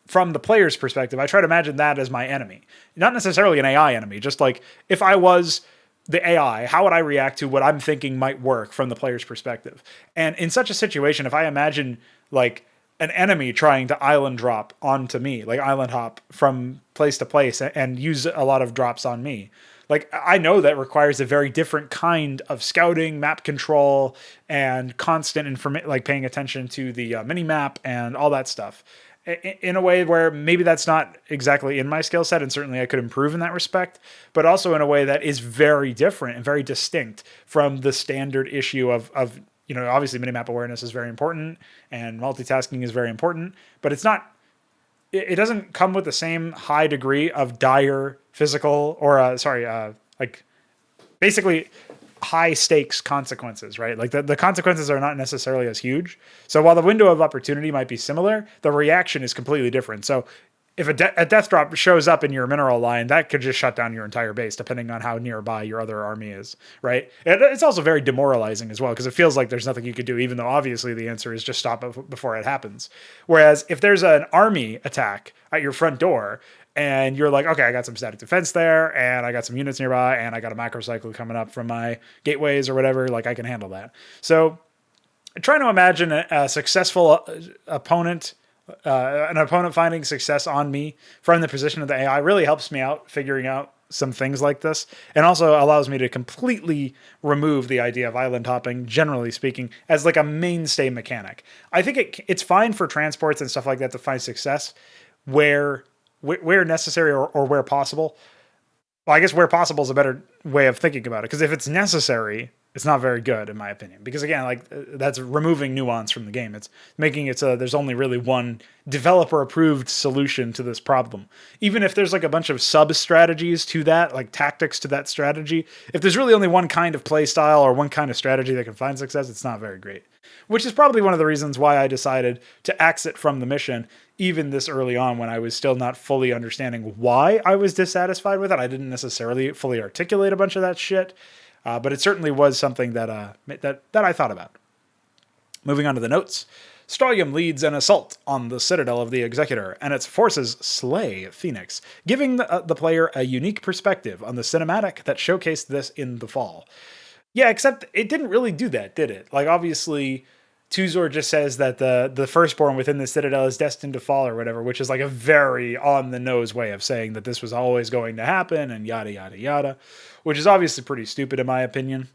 from the player's perspective. I try to imagine that as my enemy, not necessarily an AI enemy, just like if I was the AI, how would I react to what I'm thinking might work from the player's perspective? And in such a situation, if I imagine like an enemy trying to island drop onto me, like island hop from place to place and use a lot of drops on me, like I know that requires a very different kind of scouting, map control, and constant information, like paying attention to the mini map and all that stuff, in a way where maybe that's not exactly in my skill set, and certainly I could improve in that respect, but also in a way that is very different and very distinct from the standard issue of obviously minimap awareness is very important and multitasking is very important, but it doesn't come with the same high degree of dire physical or basically high stakes consequences, right? Like the consequences are not necessarily as huge. So while the window of opportunity might be similar, the reaction is completely different. So if a death drop shows up in your mineral line, that could just shut down your entire base, depending on how nearby your other army is, right? It's also very demoralizing as well, because it feels like there's nothing you could do, even though obviously the answer is just stop it before it happens. Whereas if there's an army attack at your front door, and you're like, okay, I got some static defense there, and I got some units nearby, and I got a macro cycle coming up from my gateways or whatever, like I can handle that. So trying to imagine a successful opponent, an opponent finding success on me from the position of the AI really helps me out figuring out some things like this, and also allows me to completely remove the idea of island hopping, generally speaking, as like a mainstay mechanic. I think it's fine for transports and stuff like that to find success where necessary or where possible. Well, I guess where possible is a better way of thinking about it, because if it's necessary, it's not very good in my opinion, because again, like that's removing nuance from the game. It's making it so there's only really one developer approved solution to this problem. Even if there's like a bunch of sub strategies to that, like tactics to that strategy, if there's really only one kind of play style or one kind of strategy that can find success, it's not very great. Which is probably one of the reasons why I decided to exit from the mission even this early on, when I was still not fully understanding why I was dissatisfied with it. I didn't necessarily fully articulate a bunch of that shit. But it certainly was something that I thought about. Moving on to the notes. Strontium leads an assault on the citadel of the Executor, and its forces slay Phoenix, giving the player a unique perspective on the cinematic that showcased this in the fall. Yeah, except it didn't really do that, did it? Like, obviously, Tuzor just says that the firstborn within the Citadel is destined to fall or whatever, which is like a very on the nose way of saying that this was always going to happen and yada, yada, yada, which is obviously pretty stupid in my opinion.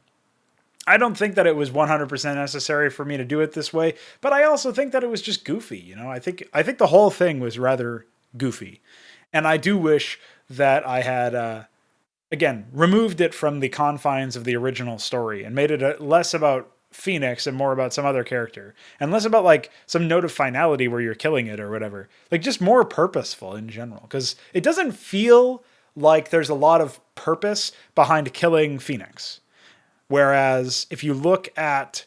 I don't think that it was 100% necessary for me to do it this way, but I also think that it was just goofy, you know? I think the whole thing was rather goofy. And I do wish that I had again, removed it from the confines of the original story and made it less about Phoenix and more about some other character, and less about like some note of finality where you're killing it or whatever. Like just more purposeful in general, because it doesn't feel like there's a lot of purpose behind killing Phoenix. Whereas if you look at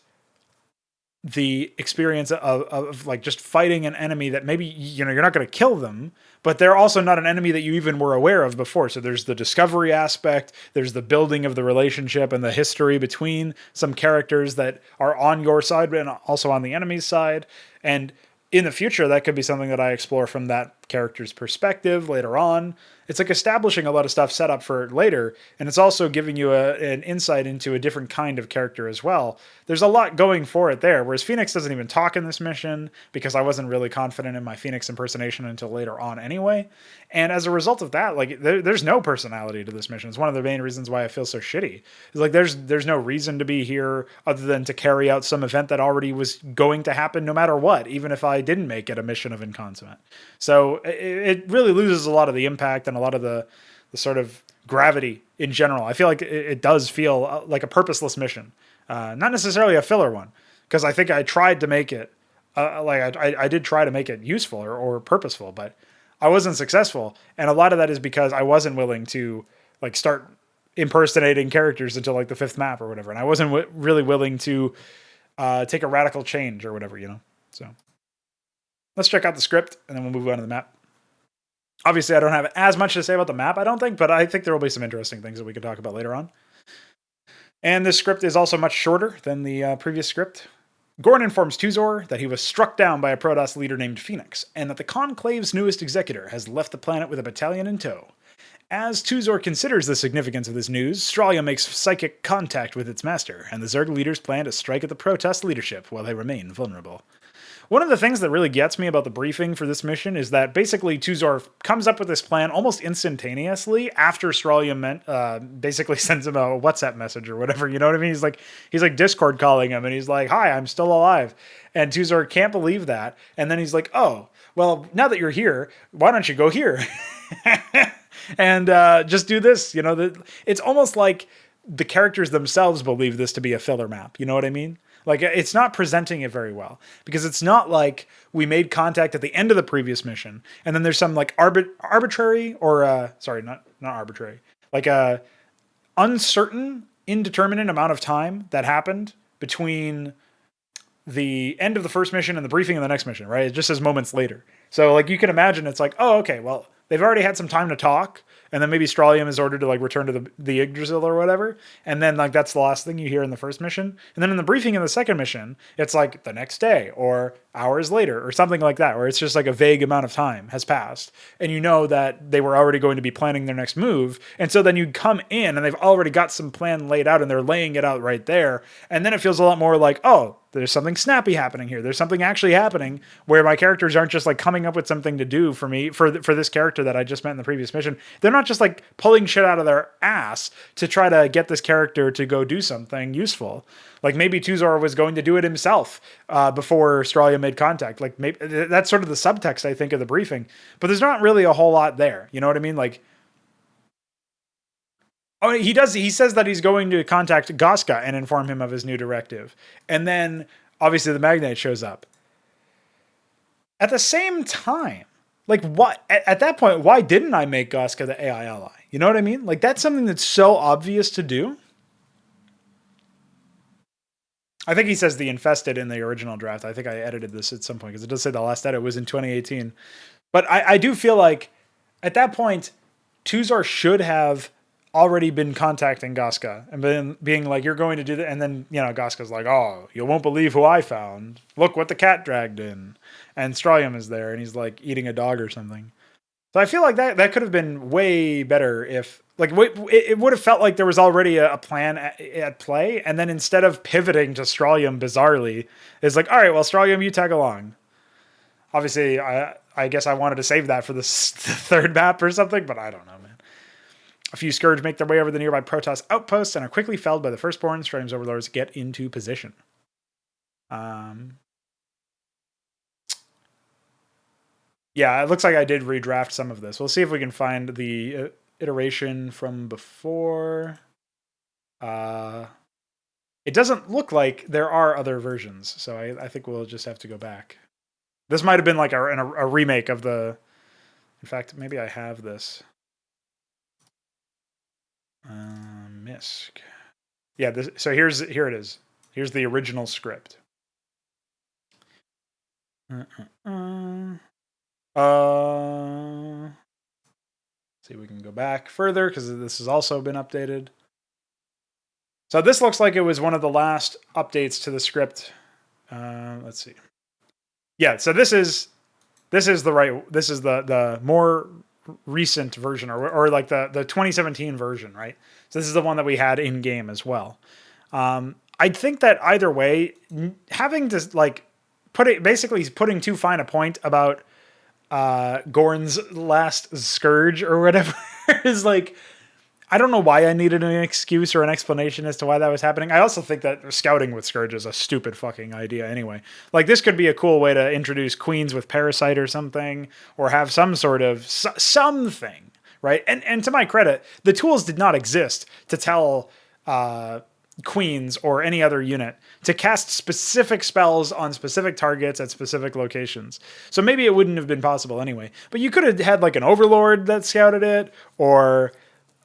the experience of like just fighting an enemy that maybe, you know, you're not going to kill them, but they're also not an enemy that you even were aware of before. So there's the discovery aspect, there's the building of the relationship and the history between some characters that are on your side and also on the enemy's side. And in the future, that could be something that I explore from that character's perspective later on. It's like establishing a lot of stuff set up for later, and it's also giving you an insight into a different kind of character as well. There's a lot going for it there, whereas Phoenix doesn't even talk in this mission because I wasn't really confident in my Phoenix impersonation until later on anyway. And as a result of that, like there's no personality to this mission. It's one of the main reasons why I feel so shitty. It's like there's no reason to be here other than to carry out some event that already was going to happen no matter what, even if I didn't make it a mission of Inconsummate. So it really loses a lot of the impact and a lot of the sort of gravity in general. I feel like it does feel like a purposeless mission, not necessarily a filler one, because I think I tried to make it I did try to make it useful or purposeful, but I wasn't successful. And a lot of that is because I wasn't willing to like start impersonating characters until like the 5th map or whatever. And I wasn't really willing to take a radical change or whatever, you know? So let's check out the script and then we'll move on to the map. Obviously, I don't have as much to say about the map, I don't think, but I think there will be some interesting things that we can talk about later on. And this script is also much shorter than the previous script. Gorn informs Tuzor that he was struck down by a Protoss leader named Phoenix, and that the Conclave's newest executor has left the planet with a battalion in tow. As Tuzor considers the significance of this news, Stralia makes psychic contact with its master, and the Zerg leaders plan to strike at the Protoss leadership while they remain vulnerable. One of the things that really gets me about the briefing for this mission is that basically Tuzor comes up with this plan almost instantaneously after Stralia basically sends him a WhatsApp message or whatever, you know what I mean? He's like Discord calling him and he's like, "Hi, I'm still alive." And Tuzor can't believe that. And then he's like, "Oh, well, now that you're here, why don't you go here?" And just do this, you know, it's almost like the characters themselves believe this to be a filler map. You know what I mean? Like, it's not presenting it very well, because it's not like we made contact at the end of the previous mission and then there's some like arbitrary or sorry, not arbitrary, like a uncertain, indeterminate amount of time that happened between the end of the first mission and the briefing of the next mission, right? It just says moments later. So like you can imagine it's like, oh, okay, well, they've already had some time to talk, and then maybe Stralium is ordered to like return to the Yggdrasil or whatever, and then like that's the last thing you hear in the first mission. And then in the briefing of the second mission, it's like the next day or hours later or something like that, where it's just like a vague amount of time has passed, and you know that they were already going to be planning their next move. And so then you come in and they've already got some plan laid out and they're laying it out right there. And then it feels a lot more like, oh, there's something snappy happening here. There's something actually happening where my characters aren't just like coming up with something to do for me, for this character that I just met in the previous mission. They're not just like pulling shit out of their ass to try to get this character to go do something useful. Like maybe Tuzor was going to do it himself before Stralia made contact. Like maybe that's sort of the subtext, I think, of the briefing. But there's not really a whole lot there. You know what I mean? Like, oh, he does. He says that he's going to contact Goska and inform him of his new directive. And then, obviously, the Magnate shows up. At the same time, like, what? At that point, why didn't I make Goska the AI ally? You know what I mean? Like, that's something that's so obvious to do. I think he says the infested in the original draft. I think I edited this at some point, because it does say the last edit was in 2018. But I do feel like, at that point, Tuzor should have already been contacting Goska and being like, "You're going to do that." And then, you know, Goska's like, "Oh, you won't believe who I found. Look what the cat dragged in." And Stralium is there and he's like eating a dog or something. So I feel like that could have been way better if, like, it would have felt like there was already a plan at play, and then instead of pivoting to Strawlium bizarrely, it's like, all right, well, Strawlium, you tag along. Obviously, I guess I wanted to save that for the third map or something, but I don't know, man. A few Scourge make their way over the nearby Protoss outposts and are quickly felled by the Firstborn. Strawlium's Overlords get into position. Yeah, it looks like I did redraft some of this. We'll see if we can find the iteration from before. It doesn't look like there are other versions, so I think we'll just have to go back. This might have been like a remake of the... In fact, maybe I have this. Misk. Yeah, so here it is. Here's the original script. See if we can go back further, because this has also been updated. So this looks like it was one of the last updates to the script. Let's see. Yeah, so this is the more recent version, or like the 2017 version, right? So this is the one that we had in game as well. I think that either way, having to like basically putting too fine a point about Gorn's last Scourge or whatever is like, I don't know why I needed an excuse or an explanation as to why that was happening. I also think that scouting with Scourge is a stupid fucking idea anyway. Like, this could be a cool way to introduce queens with Parasite or something, or have some sort of something, right? And to my credit, the tools did not exist to tell queens or any other unit to cast specific spells on specific targets at specific locations. So maybe it wouldn't have been possible anyway. But you could have had like an overlord that scouted it, or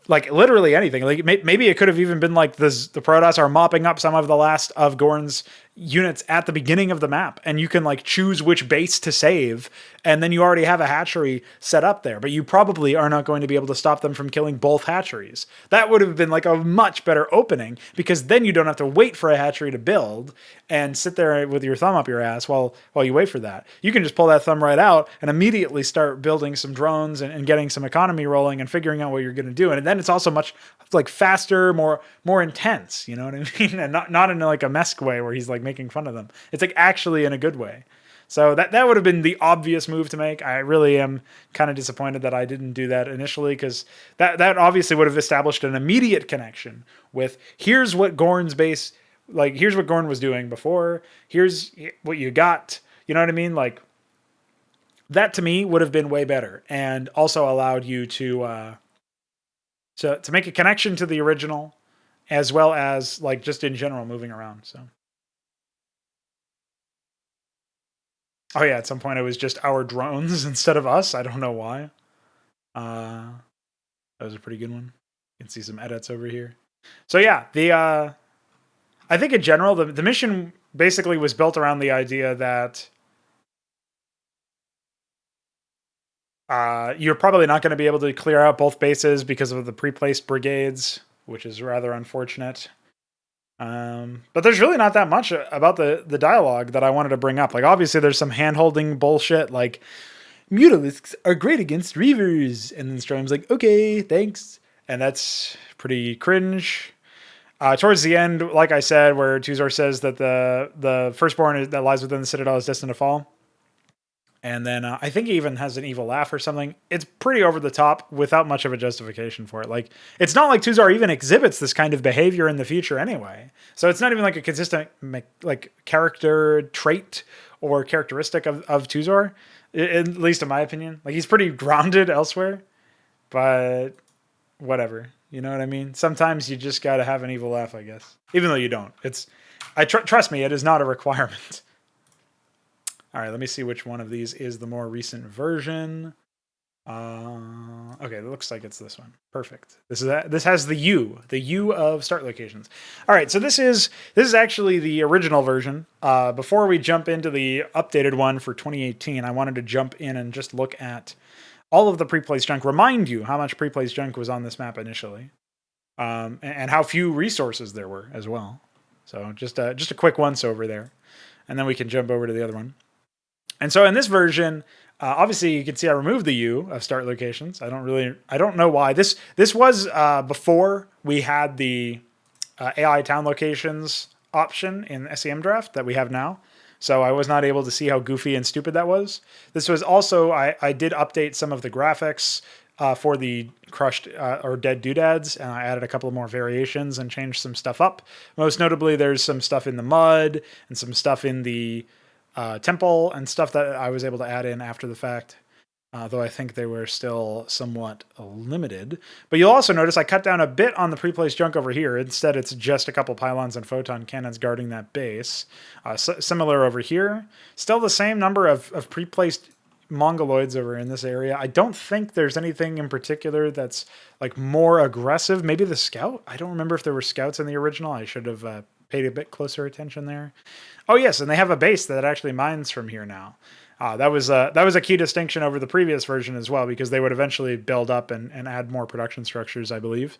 like literally anything. Like maybe it could have even been like the Protoss are mopping up some of the last of Gorn's units at the beginning of the map, and you can like choose which base to save, and then you already have a hatchery set up there, but you probably are not going to be able to stop them from killing both hatcheries. That would have been like a much better opening, because then you don't have to wait for a hatchery to build and sit there with your thumb up your ass while you wait for that. You can just pull that thumb right out and immediately start building some drones and getting some economy rolling and figuring out what you're going to do. And then it's also much like faster, more intense, you know what I mean? And not in like a Mesk way where he's like making fun of them. It's like actually in a good way. So that would have been the obvious move to make. I really am kind of disappointed that I didn't do that initially, because that obviously would have established an immediate connection with, here's what Gorn's base, like here's what Gorn was doing before, here's what you got, you know what I mean? Like, that to me would have been way better, and also allowed you to make a connection to the original, as well as like just in general moving around. So, oh yeah, at some point it was just our drones instead of us. I don't know why. That was a pretty good one. You can see some edits over here. So yeah, I think in general the mission basically was built around the idea that you're probably not going to be able to clear out both bases because of the pre-placed brigades, which is rather unfortunate. But there's really not that much about the dialogue that I wanted to bring up. Like, obviously there's some hand-holding bullshit, like, Mutalisks are great against Reavers, and then Storm's like, okay, thanks. And that's pretty cringe. Towards the end, like I said, where Tuzor says that the Firstborn that lies within the Citadel is destined to fall. And then I think he even has an evil laugh or something. It's pretty over the top without much of a justification for it. Like, it's not like Tuzar even exhibits this kind of behavior in the future anyway. So it's not even like a consistent like character trait or characteristic of Tuzar, at least in my opinion. Like, he's pretty grounded elsewhere, but whatever. You know what I mean? Sometimes you just got to have an evil laugh, I guess. Even though you don't. Trust me, it is not a requirement. All right, let me see which one of these is the more recent version. Okay, it looks like it's this one. Perfect. This has the U of start locations. All right, so this is actually the original version. Before we jump into the updated one for 2018, I wanted to jump in and just look at all of the pre-placed junk. Remind you how much pre-placed junk was on this map initially, and how few resources there were as well. So just a quick once over there, and then we can jump over to the other one. And so in this version, Obviously, you can see I removed the U of start locations. I don't know why. This was before we had the AI town locations option in SEM draft that we have now. So I was not able to see how goofy and stupid that was. This was also, I did update some of the graphics for the crushed or dead doodads, and I added a couple of more variations and changed some stuff up. Most notably, there's some stuff in the mud and some stuff in the temple and stuff that I was able to add in after the fact. Though I think they were still somewhat limited. But you'll also notice I cut down a bit on the pre-placed junk over here. Instead, it's just a couple pylons and photon cannons guarding that base. Similar over here. Still the same number of pre-placed mongoloids over in this area. I don't think there's anything in particular that's like more aggressive. Maybe the scout? I don't remember if there were scouts in the original. I should have paid a bit closer attention there. Oh yes, and they have a base that actually mines from here now. That was a key distinction over the previous version as well, because they would eventually build up and add more production structures, I believe.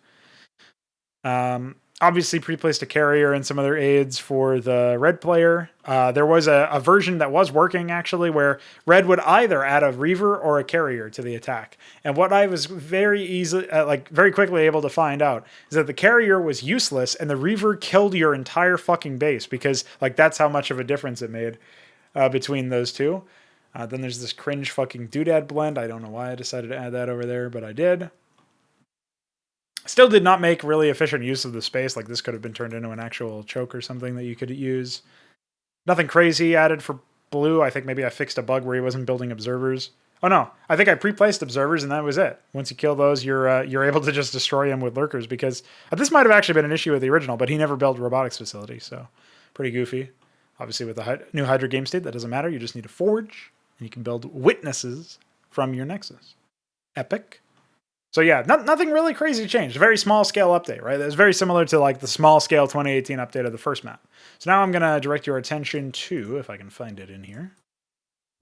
Obviously, pre-placed a carrier and some other aids for the red player. There was a version that was working, actually, where red would either add a reaver or a carrier to the attack. And what I was very quickly able to find out is that the carrier was useless and the reaver killed your entire fucking base, because that's how much of a difference it made between those two. Then there's this cringe fucking doodad blend. I don't know why I decided to add that over there, but I did. Still did not make really efficient use of the space. This could have been turned into an actual choke or something that you could use. Nothing crazy added for blue. I think maybe I fixed a bug where he wasn't building observers. Oh no, I think I pre-placed observers and that was it. Once you kill those, you're able to just destroy them with lurkers, because this might have actually been an issue with the original, but he never built a robotics facility, so pretty goofy. Obviously with the new Hydra game state, that doesn't matter. You just need a forge. And you can build witnesses from your Nexus. Epic. So yeah, nothing really crazy changed. A very small scale update, right? It was very similar to the small scale 2018 update of the first map. So now I'm going to direct your attention to, if I can find it in here,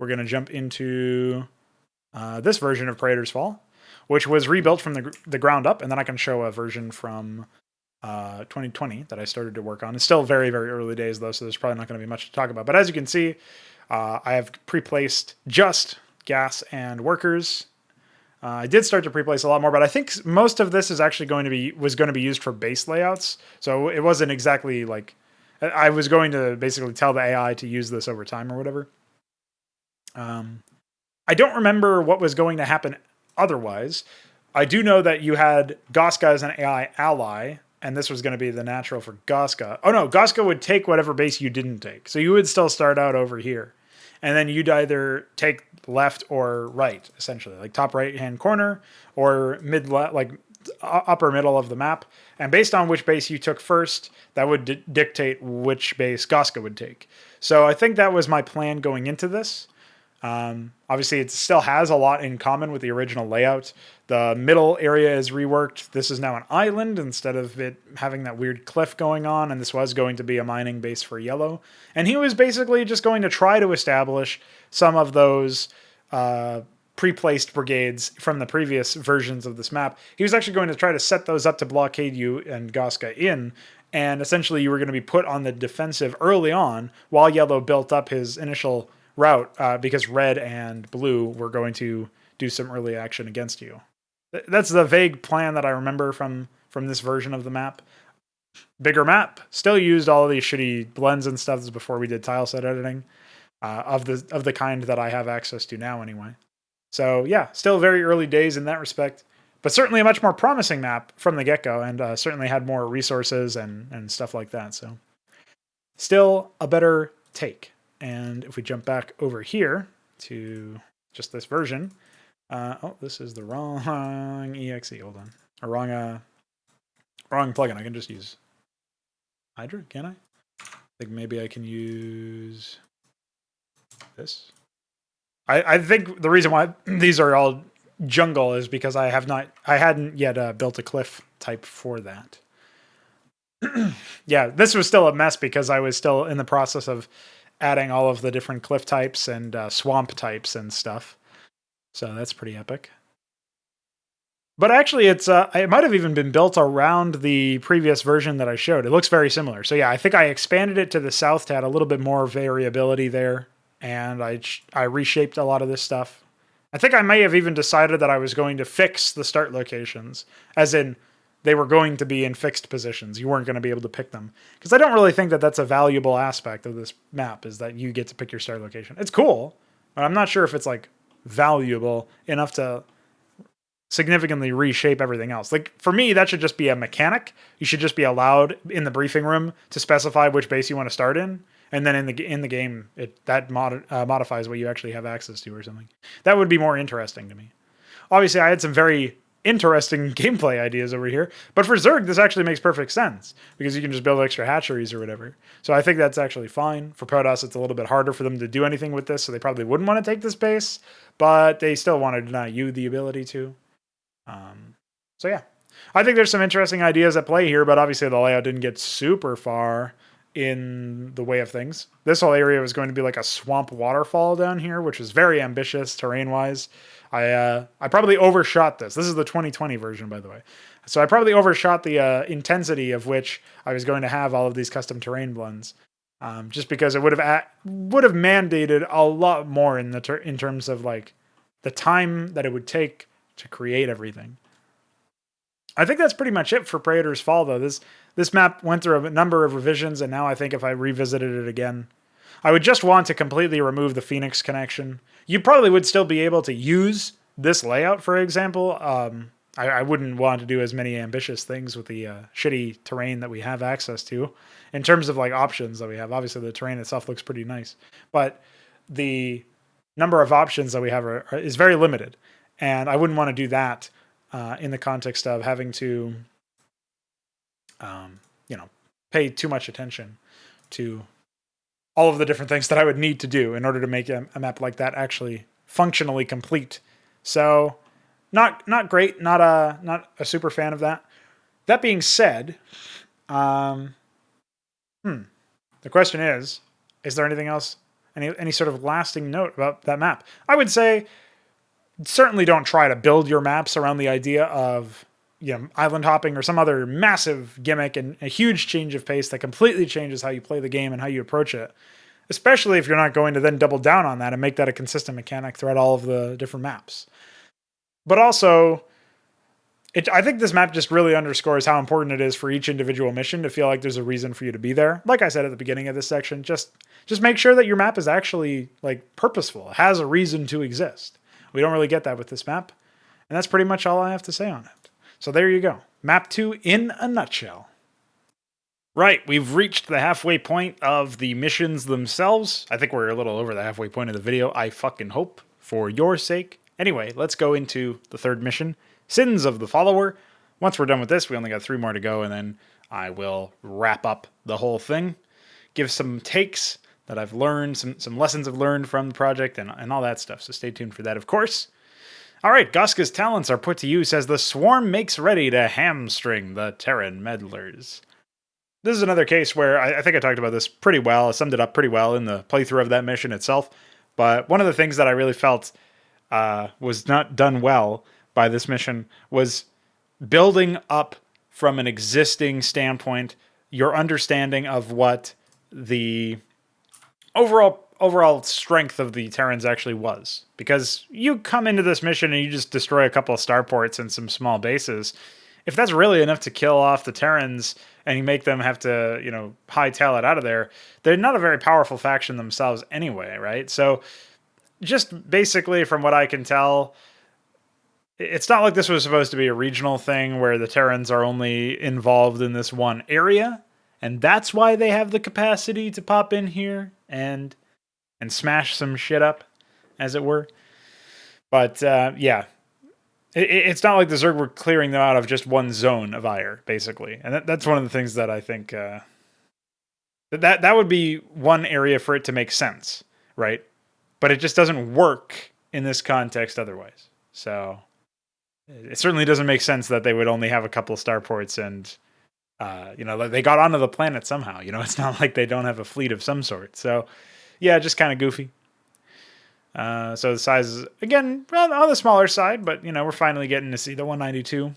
we're going to jump into this version of Praetor's Fall, which was rebuilt from the ground up, and then I can show a version from 2020 that I started to work on. It's still very, very early days though, so there's probably not going to be much to talk about. But as you can see, I have pre-placed just gas and workers. I did start to pre-place a lot more, but I think most of this is actually going to be used for base layouts. So it wasn't exactly I was going to basically tell the AI to use this over time or whatever. I don't remember what was going to happen otherwise. I do know that you had Goska as an AI ally, and this was going to be the natural for Goska. Oh no, Goska would take whatever base you didn't take. So you would still start out over here. And then you'd either take left or right, essentially, top right-hand corner or upper middle of the map. And based on which base you took first, that would dictate which base Goska would take. So I think that was my plan going into this. Obviously, it still has a lot in common with the original layout. The middle area is reworked. This is now an island instead of it having that weird cliff going on, and this was going to be a mining base for yellow. And he was basically just going to try to establish some of those pre-placed brigades from the previous versions of this map. He was actually going to try to set those up to blockade you and Goska in, and essentially you were going to be put on the defensive early on while yellow built up his initial route, because red and blue were going to do some early action against you. That's the vague plan that I remember from this version of the map. Bigger map, still used all of these shitty blends and stuff. This is before we did tile set editing, of the kind that I have access to now anyway. So yeah, still very early days in that respect, but certainly a much more promising map from the get-go, and certainly had more resources and stuff like that. So still a better take. And if we jump back over here to just this version, this is the wrong exe. Hold on, wrong plugin. I can just use Hydra, can I? I think maybe I can use this. I think the reason why these are all jungle is because I hadn't yet built a cliff type for that. Yeah, this was still a mess because I was still in the process of adding all of the different cliff types and swamp types and stuff. So that's pretty epic. But actually, it might have even been built around the previous version that I showed. It looks very similar. So yeah, I think I expanded it to the south to add a little bit more variability there. And I reshaped a lot of this stuff. I think I may have even decided that I was going to fix the start locations, as in they were going to be in fixed positions. You weren't going to be able to pick them. Because I don't really think that that's a valuable aspect of this map, is that you get to pick your start location. It's cool, but I'm not sure if it's like valuable enough to significantly reshape everything else. Like for me, that should just be a mechanic. You should just be allowed in the briefing room to specify which base you want to start in, and then in the game, modifies what you actually have access to or something. That would be more interesting to me. Obviously, I had some very interesting gameplay ideas over here, but for Zerg, this actually makes perfect sense because you can just build extra hatcheries or whatever. So I think that's actually fine. For Protoss, it's a little bit harder for them to do anything with this, so they probably wouldn't want to take this base, but they still want to deny you the ability to. So yeah, I think there's some interesting ideas at play here, but obviously the layout didn't get super far in the way of things. This whole area was going to be like a swamp waterfall down here, which was very ambitious terrain-wise. I probably overshot this. This is the 2020 version, by the way. So I probably overshot the intensity of which I was going to have all of these custom terrain blends, just because it would have mandated a lot more in terms of like the time that it would take to create everything. I think that's pretty much it for Praetor's Fall, though. This map went through a number of revisions, and now I think if I revisited it again, I would just want to completely remove the Phoenix connection. You probably would still be able to use this layout, for example. I wouldn't want to do as many ambitious things with the shitty terrain that we have access to in terms of like options that we have. Obviously, the terrain itself looks pretty nice, but the number of options that we have is very limited, and I wouldn't want to do that in the context of having to, pay too much attention to all of the different things that I would need to do in order to make a map like that actually functionally complete. So, not great. Not a super fan of that. That being said, the question is there anything else? Any sort of lasting note about that map? I would say certainly don't try to build your maps around the idea of island hopping or some other massive gimmick and a huge change of pace that completely changes how you play the game and how you approach it. Especially if you're not going to then double down on that and make that a consistent mechanic throughout all of the different maps. But also, I think this map just really underscores how important it is for each individual mission to feel like there's a reason for you to be there. Like I said at the beginning of this section, just make sure that your map is actually like purposeful. It has a reason to exist. We don't really get that with this map. And that's pretty much all I have to say on it. So there you go. Map 2 in a nutshell. Right, we've reached the halfway point of the missions themselves. I think we're a little over the halfway point of the video. I fucking hope, for your sake. Anyway, let's go into the third mission, Sins of the Follower. Once we're done with this, we only got 3 more to go, and then I will wrap up the whole thing. Give some takes that I've learned, some lessons I've learned from the project, and all that stuff. So stay tuned for that, of course. All right, Goska's talents are put to use as the Swarm makes ready to hamstring the Terran meddlers. This is another case where I think I talked about this pretty well. I summed it up pretty well in the playthrough of that mission itself. But one of the things that I really felt was not done well by this mission was building up from an existing standpoint your understanding of what the overall strength of the Terrans actually was. Because you come into this mission and you just destroy a couple of starports and some small bases. If that's really enough to kill off the Terrans and you make them have to, hightail it out of there, they're not a very powerful faction themselves anyway, right? So just basically from what I can tell, it's not like this was supposed to be a regional thing where the Terrans are only involved in this one area, and that's why they have the capacity to pop in here and smash some shit up, as it were. But yeah, it's not like the Zerg were clearing them out of just one zone of ire, basically. And that's one of the things that I think that would be one area for it to make sense, right? But it just doesn't work in this context otherwise. So it certainly doesn't make sense that they would only have a couple of starports and, they got onto the planet somehow. It's not like they don't have a fleet of some sort. So yeah, just kind of goofy. So the size is, again, on the smaller side, but, we're finally getting to see the 192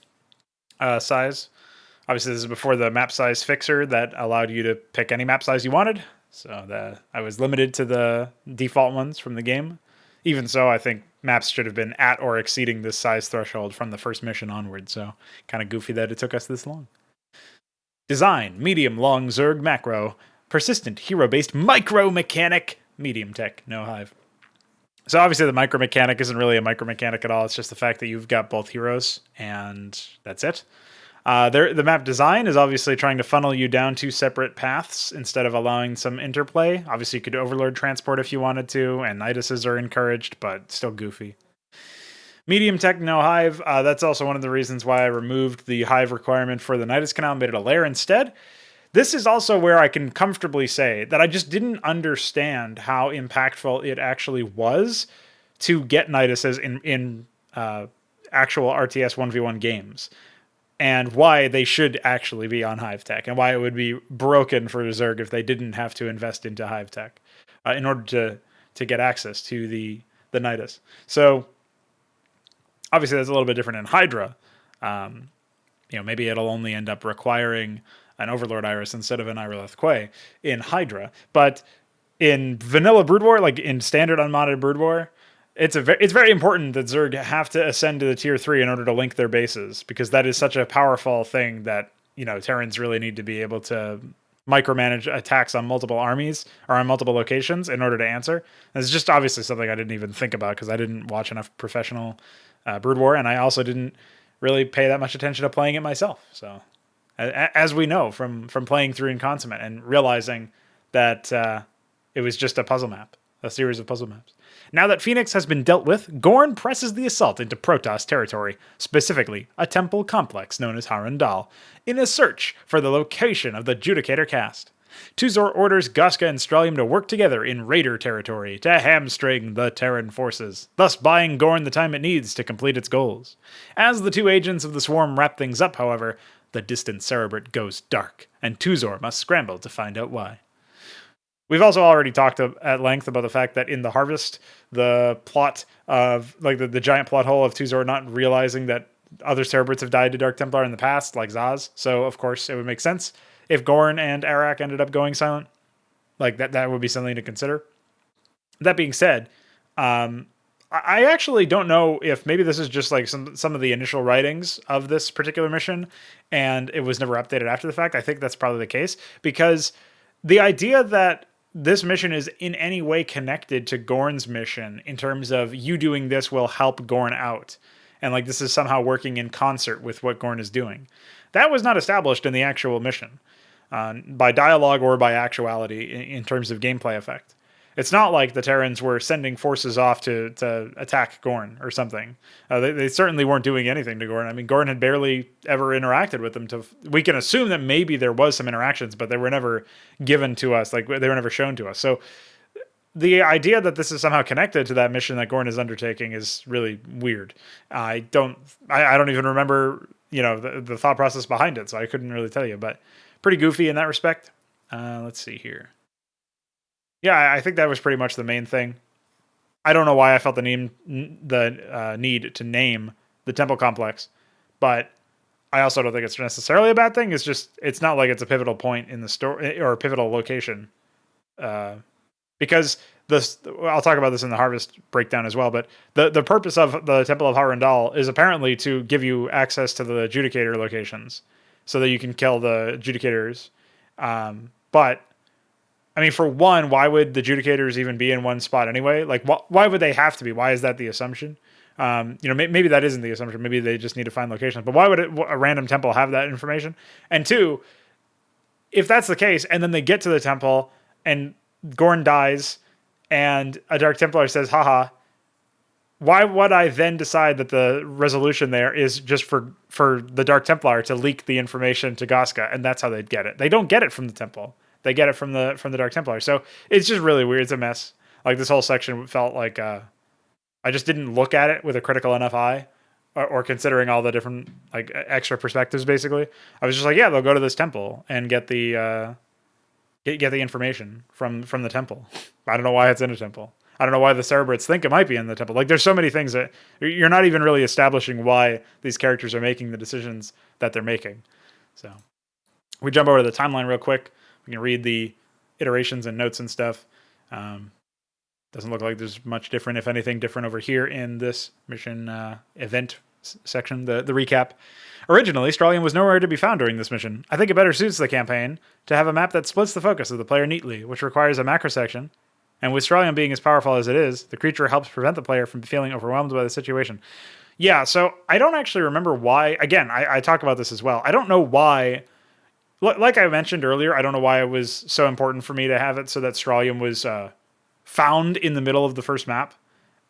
size. Obviously, this is before the map size fixer that allowed you to pick any map size you wanted. So I was limited to the default ones from the game. Even so, I think maps should have been at or exceeding this size threshold from the first mission onward. So kind of goofy that it took us this long. Design, medium long Zerg macro. Persistent, hero-based micro mechanic. Medium tech, no hive. So obviously the micro mechanic isn't really a micro mechanic at all. It's just the fact that you've got both heroes, and that's it. The map design is obviously trying to funnel you down two separate paths instead of allowing some interplay. Obviously, you could overload transport if you wanted to, and Niduses are encouraged, but still goofy. Medium tech, no hive. That's also one of the reasons why I removed the hive requirement for the Nidus Canal and made it a lair instead. This is also where I can comfortably say that I just didn't understand how impactful it actually was to get Niduses in actual RTS 1v1 games, and why they should actually be on hive tech, and why it would be broken for Zerg if they didn't have to invest into hive tech in order to get access to the Nidus. So obviously that's a little bit different in Hydra. Maybe it'll only end up requiring an Overlord Iris instead of an Irileth Quay in Hydra. But in vanilla Brood War, like in standard unmodded Brood War, it's very important that Zerg have to ascend to the tier 3 in order to link their bases, because that is such a powerful thing that, Terrans really need to be able to micromanage attacks on multiple armies or on multiple locations in order to answer. And it's just obviously something I didn't even think about because I didn't watch enough professional Brood War, and I also didn't really pay that much attention to playing it myself. So, as we know from playing through Inconsummate and realizing that it was just a puzzle map, a series of puzzle maps. Now that Phoenix has been dealt with, Gorn presses the assault into Protoss territory, specifically a temple complex known as Harundal, in a search for the location of the Judicator caste. Tuzor orders Goska and Stralium to work together in Raider territory to hamstring the Terran forces, thus buying Gorn the time it needs to complete its goals. As the two agents of the swarm wrap things up, however, the distant Cerebrit goes dark, and Tuzor must scramble to find out why. We've also already talked at length about the fact that in the Harvest, the plot of, like, the giant plot hole of Tuzor not realizing that other Cerebrits have died to Dark Templar in the past, like Zaz. So, of course, it would make sense if Gorn and Arak ended up going silent. Like, that would be something to consider. That being said, I actually don't know if maybe this is just like some of the initial writings of this particular mission, and it was never updated after the fact. I think that's probably the case, because the idea that this mission is in any way connected to Gorn's mission in terms of you doing this will help Gorn out, and like this is somehow working in concert with what Gorn is doing, that was not established in the actual mission by dialogue or by actuality in terms of gameplay effect. It's not like the Terrans were sending forces off to attack Gorn or something. They certainly weren't doing anything to Gorn. I mean, Gorn had barely ever interacted with them. We can assume that maybe there was some interactions, but they were nenever given to us. Like, they were never shown to us. So the idea that this is somehow connected to that mission that Gorn is undertaking is really weird. I don't even remember, the thought process behind it, so I couldn't really tell you. But pretty goofy in that respect. Let's see here. Yeah, I think that was pretty much the main thing. I don't know why I felt the need to name the temple complex, but I also don't think it's necessarily a bad thing. It's not like it's a pivotal point in the story or a pivotal location, because I'll talk about this in the Harvest breakdown as well. But the purpose of the Temple of Harundal is apparently to give you access to the Judicator locations, so that you can kill the Judicators. But I mean, for one, why would the Judicators even be in one spot anyway? Like, why would they have to be? Why is that the assumption? Maybe that isn't the assumption. Maybe they just need to find locations. But why would a random temple have that information? And two, if that's the case, and then they get to the temple, and Gorn dies, and a Dark Templar says, haha, why would I then decide that the resolution there is just for the Dark Templar to leak the information to Goska, and that's how they'd get it? They don't get it from the temple. They get it from the Dark Templar. So it's just really weird. It's a mess. Like, this whole section felt like I just didn't look at it with a critical enough eye, or considering all the different like extra perspectives. Basically, I was just like, yeah, they'll go to this temple and get the get the information from the temple. I don't know why it's in a temple. I don't know why the Cerebrits think it might be in the temple. Like, there's so many things that you're not even really establishing why these characters are making the decisions that they're making. So we jump over to the timeline real quick. We can read the iterations and notes and stuff. Doesn't look like there's much different, if anything, different over here in this mission event section, the recap. Originally, Stralium was nowhere to be found during this mission. I think it better suits the campaign to have a map that splits the focus of the player neatly, which requires a macro section. And with Stralium being as powerful as it is, the creature helps prevent the player from feeling overwhelmed by the situation. Yeah, so I don't actually remember why. Again, I talk about this as well. I don't know why. Like I mentioned earlier, I don't know why it was so important for me to have it so that Stralium was found in the middle of the first map,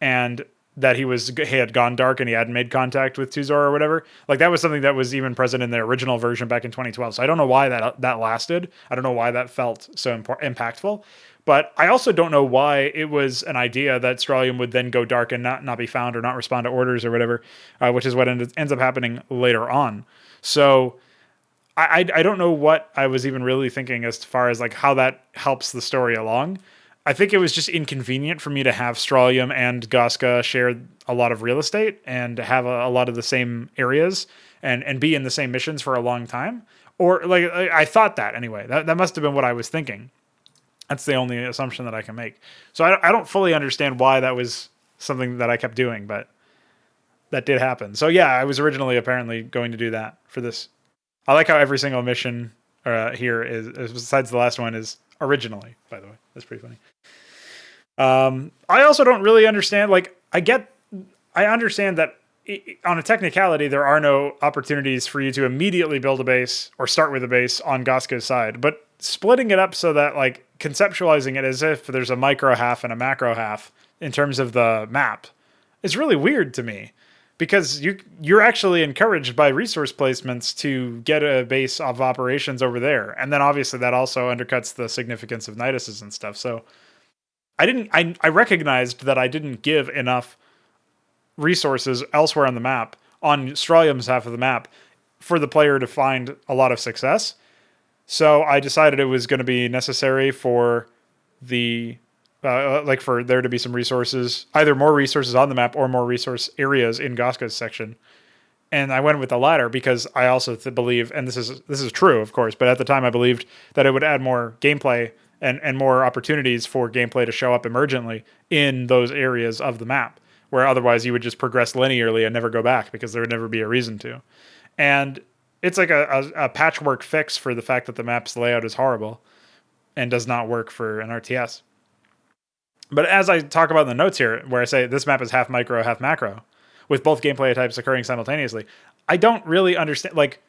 and that he had gone dark and he hadn't made contact with Tuzor or whatever. Like, that was something that was even present in the original version back in 2012. So I don't know why that lasted. I don't know why that felt so impactful. But I also don't know why it was an idea that Stralium would then go dark and not be found or not respond to orders or whatever, which is what ends up happening later on. So I don't know what I was even really thinking as far as like how that helps the story along. I think it was just inconvenient for me to have Stralium and Goska share a lot of real estate and have a lot of the same areas and be in the same missions for a long time. Or like I thought that anyway. That must have been what I was thinking. That's the only assumption that I can make. So I don't fully understand why that was something that I kept doing, but that did happen. So yeah, I was originally apparently going to do that for this. I like how every single mission here is, besides the last one, is originally, by the way. That's pretty funny. I also don't really understand, like, I understand that on a technicality, there are no opportunities for you to immediately build a base or start with a base on Goska's side, but splitting it up so that, like, conceptualizing it as if there's a micro half and a macro half in terms of the map is really weird to me, because you're actually encouraged by resource placements to get a base of operations over there. And then obviously that also undercuts the significance of Niduses and stuff. So I recognized that I didn't give enough resources elsewhere on the map, on Stralium's half of the map, for the player to find a lot of success. So I decided it was going to be necessary for the for there to be some resources, either more resources on the map or more resource areas in Goska's section. And I went with the latter because I also believe, and this is true, of course, but at the time I believed that it would add more gameplay and more opportunities for gameplay to show up emergently in those areas of the map, where otherwise you would just progress linearly and never go back because there would never be a reason to. And it's like a patchwork fix for the fact that the map's layout is horrible and does not work for an RTS. But as I talk about in the notes here, where I say this map is half micro, half macro, with both gameplay types occurring simultaneously, I don't really understand. Like,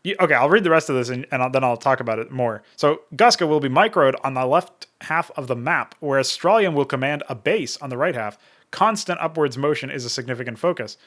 okay, I'll read the rest of this and then I'll talk about it more. So Goska will be microed on the left half of the map, whereas Stralium will command a base on the right half. Constant upwards motion is a significant focus.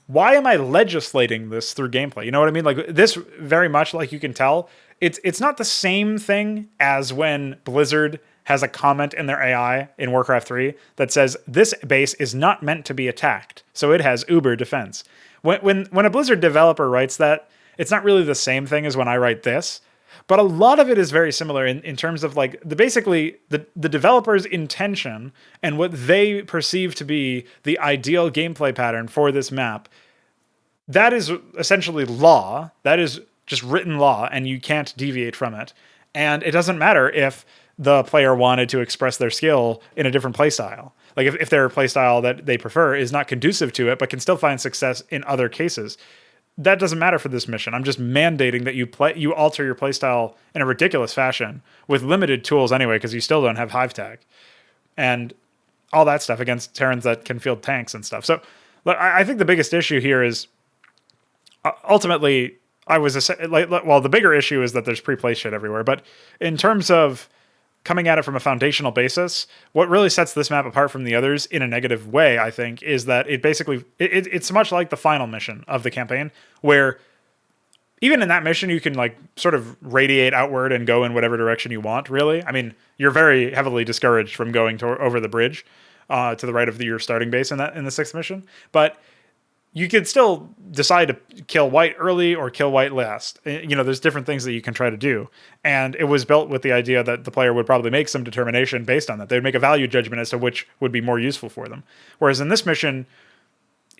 Why am I legislating this through gameplay? You know what I mean? Like, this very much, like you can tell, it's not the same thing as when Blizzard has a comment in their AI in Warcraft 3 that says this base is not meant to be attacked, so it has uber defense. When a Blizzard developer writes that, it's not really the same thing as when I write this, but a lot of it is very similar in terms of like the developer's intention and what they perceive to be the ideal gameplay pattern for this map. That is essentially law. That is just written law, and you can't deviate from it. And it doesn't matter if the player wanted to express their skill in a different playstyle. Like if their playstyle that they prefer is not conducive to it, but can still find success in other cases. That doesn't matter for this mission. I'm just mandating that you alter your playstyle in a ridiculous fashion with limited tools anyway, because you still don't have Hive Tag and all that stuff against Terrans that can field tanks and stuff. So look, I think the biggest issue here is ultimately the bigger issue is that there's pre-play shit everywhere. But in terms of coming at it from a foundational basis, what really sets this map apart from the others in a negative way, I think, is that it's much like the final mission of the campaign, where even in that mission, you can like sort of radiate outward and go in whatever direction you want, really. I mean, you're very heavily discouraged from going over the bridge to the right of your starting base in the sixth mission, but you could still decide to kill white early or kill white last. You know, there's different things that you can try to do. And it was built with the idea that the player would probably make some determination based on that. They'd make a value judgment as to which would be more useful for them. Whereas in this mission,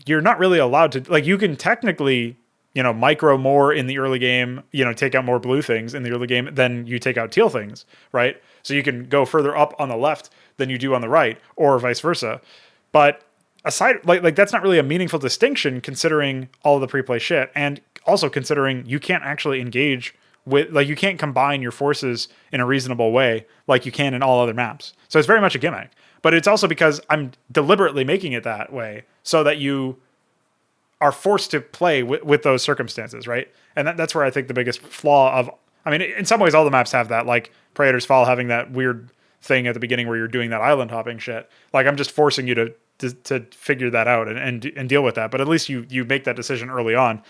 you're not really allowed to, like, you can technically, you know, micro more in the early game, you know, take out more blue things in the early game than you take out teal things, right? So you can go further up on the left than you do on the right, or vice versa. But aside, like that's not really a meaningful distinction considering all of the pre-play shit, and also considering you can't actually engage with, like, you can't combine your forces in a reasonable way like you can in all other maps. So it's very much a gimmick. But it's also because I'm deliberately making it that way so that you are forced to play with those circumstances, right? And that's where I think the biggest flaw of, I mean, in some ways all the maps have that, like Praetor's Fall having that weird thing at the beginning where you're doing that island hopping shit. Like, I'm just forcing you to figure that out and deal with that. But at least you make that decision early on.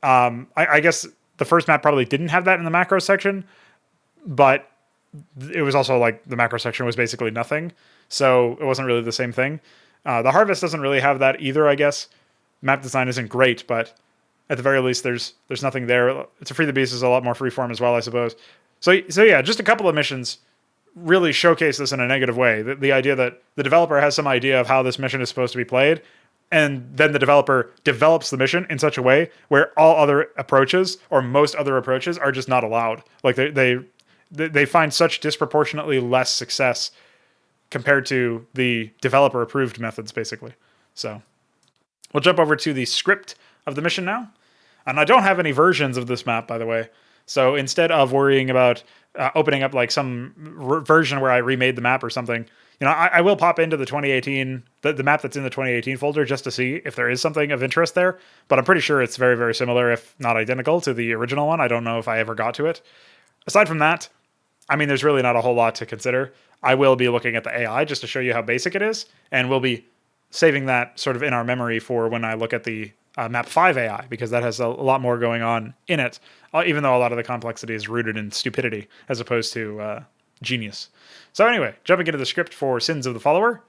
I guess the first map probably didn't have that in the macro section, but it was also like the macro section was basically nothing. So it wasn't really the same thing. The Harvest doesn't really have that either, I guess. Map design isn't great, but at the very least, there's nothing there. To Free the Beast is a lot more freeform as well, I suppose. So yeah, just a couple of missions really showcase this in a negative way. The idea that the developer has some idea of how this mission is supposed to be played, and then the developer develops the mission in such a way where all other approaches, or most other approaches, are just not allowed. Like, they find such disproportionately less success compared to the developer approved methods, basically. So we'll jump over to the script of the mission now. And I don't have any versions of this map, by the way. So instead of worrying about opening up like some version where I remade the map or something, I will pop into the 2018, the map that's in the 2018 folder, just to see if there is something of interest there. But I'm pretty sure it's very, very similar, if not identical, to the original one. I don't know if I ever got to it. Aside from that, I mean, there's really not a whole lot to consider. I will be looking at the AI just to show you how basic it is, and we'll be saving that sort of in our memory for when I look at the Map 5 AI, because that has a lot more going on in it, even though a lot of the complexity is rooted in stupidity as opposed to genius. So anyway, jumping into the script for Sins of the Follower.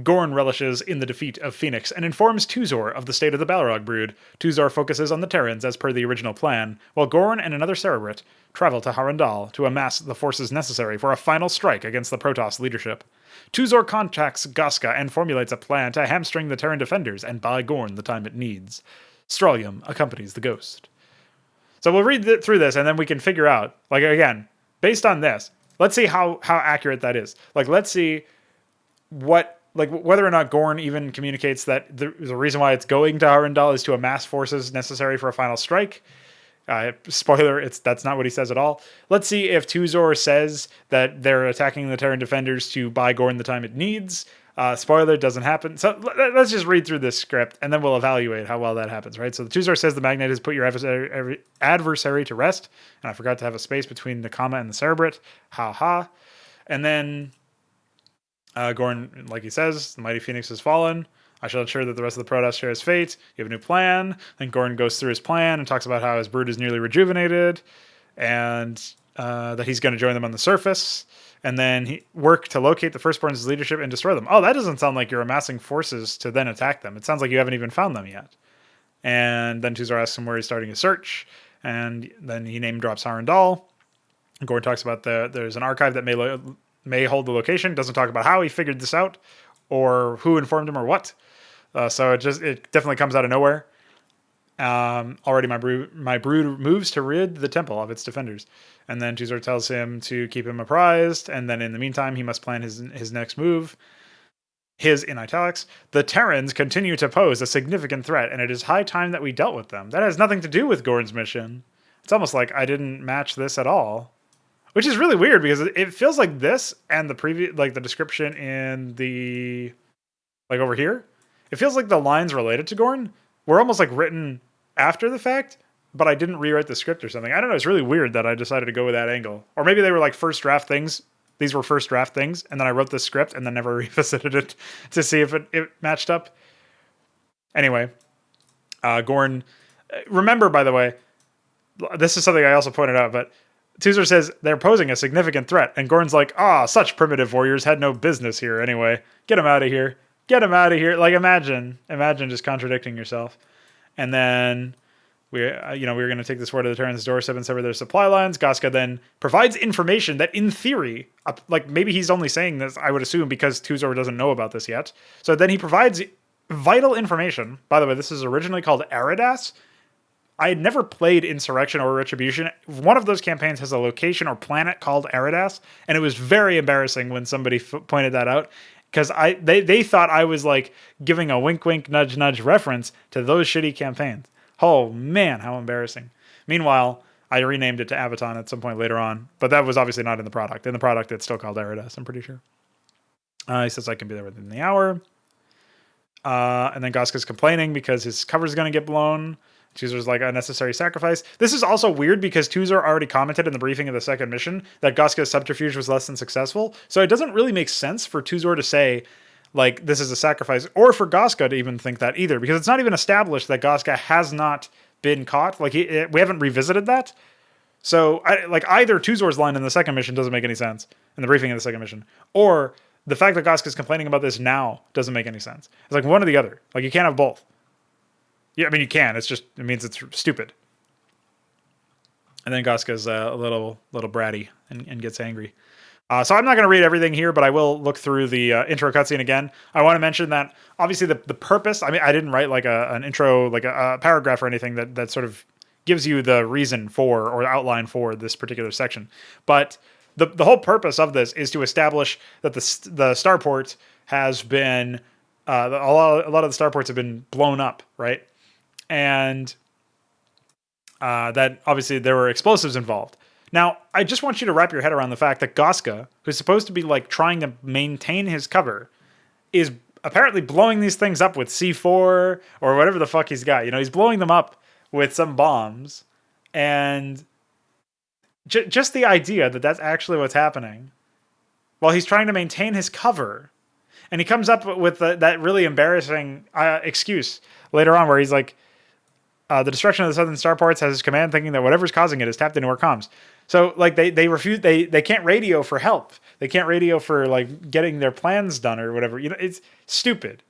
Gorn relishes in the defeat of Phoenix and informs Tuzor of the state of the Balrog brood. Tuzor focuses on the Terrans as per the original plan, while Gorn and another Cerebrit travel to Harandal to amass the forces necessary for a final strike against the Protoss leadership. Tuzor contacts Gaska and formulates a plan to hamstring the Terran defenders and buy Gorn the time it needs. Stralium accompanies the ghost. So we'll read through this, and then we can figure out, like, again, based on this, let's see how accurate that is. Like, let's see whether or not Gorn even communicates that the reason why it's going to Harandal is to amass forces necessary for a final strike. Spoiler, that's not what he says at all. Let's see if Tuzor says that they're attacking the Terran defenders to buy Gorn the time it needs. Spoiler, doesn't happen. So let's just read through this script, and then we'll evaluate how well that happens, right? So the Tuzor says the magnet has put your adversary to rest, and I forgot to have a space between the comma and the Cerebrit. Ha ha. And then Gorn, like he says, the mighty Phoenix has fallen. I shall ensure that the rest of the Protoss share his fate. You have a new plan. Then Gorn goes through his plan and talks about how his brood is nearly rejuvenated, and that he's going to join them on the surface. And then he work to locate the Firstborn's leadership and destroy them. Oh, that doesn't sound like you're amassing forces to then attack them. It sounds like you haven't even found them yet. And then Tuzor asks him where he's starting his search. And then he name drops Harandal. Gorn talks about there's an archive that may hold the location. Doesn't talk about how he figured this out or who informed him or what. So it definitely comes out of nowhere. Already my brood moves to rid the temple of its defenders. And then Tuzor tells him to keep him apprised. And then in the meantime, he must plan his next move. His, in italics, the Terrans continue to pose a significant threat, and it is high time that we dealt with them. That has nothing to do with Gorn's mission. It's almost like I didn't match this at all. Which is really weird, because it feels like this and the previous, like the description in the, like over here, it feels like the lines related to Gorn were almost like written after the fact, but I didn't rewrite the script or something. I don't know. It's really weird that I decided to go with that angle. Or maybe they were like first draft things. These were first draft things, and then I wrote the script and then never revisited it to see if it matched up. Anyway, Gorn, remember, by the way, this is something I also pointed out, but Tuzor says they're posing a significant threat, and Gorn's like, such primitive warriors had no business here anyway. Get them out of here. Get them out of here. Like, imagine just contradicting yourself. And then we're going to take this war to the Terran's doorstep and sever their supply lines. Gaska then provides information that, in theory, like maybe he's only saying this, I would assume, because Tuzor doesn't know about this yet. So then he provides vital information. By the way, this is originally called Aradas. I had never played Insurrection or Retribution. One of those campaigns has a location or planet called Eridas, and it was very embarrassing when somebody pointed that out, because they thought I was like giving a wink wink nudge nudge reference to those shitty campaigns. Oh man, how embarrassing. Meanwhile, I renamed it to Avaton at some point later on, but that was obviously not in the product. In the product, it's still called Eridas, I'm pretty sure. He says I can be there within the hour. And then Goska's complaining because his cover's going to get blown. Tuzor's like, unnecessary sacrifice. This is also weird because Tuzor already commented in the briefing of the second mission that Goska's subterfuge was less than successful. So it doesn't really make sense for Tuzor to say, like, this is a sacrifice, or for Goska to even think that either, because it's not even established that Goska has not been caught. Like, we haven't revisited that. So, either Tuzor's line in the second mission doesn't make any sense in the briefing of the second mission, or the fact that Goska's complaining about this now doesn't make any sense. It's like one or the other. Like, you can't have both. Yeah, I mean, you can. It's just, it means it's stupid. And then Goska's a little bratty and gets angry. So I'm not going to read everything here, but I will look through the intro cutscene again. I want to mention that obviously the purpose, I mean, I didn't write like an intro, like a paragraph or anything that sort of gives you the reason for or outline for this particular section. But the whole purpose of this is to establish that the starport has been, a lot of the starports have been blown up, right? And that obviously there were explosives involved. Now, I just want you to wrap your head around the fact that Goska, who's supposed to be like trying to maintain his cover, is apparently blowing these things up with C4 or whatever the fuck he's got. You know, he's blowing them up with some bombs. And just the idea that that's actually what's happening while he's trying to maintain his cover. And he comes up with that really embarrassing excuse later on where he's like, the destruction of the southern starports has his command thinking that whatever's causing it is tapped into our comms. So like they refuse, they can't radio for help. They can't radio for like getting their plans done or whatever. You know, it's stupid.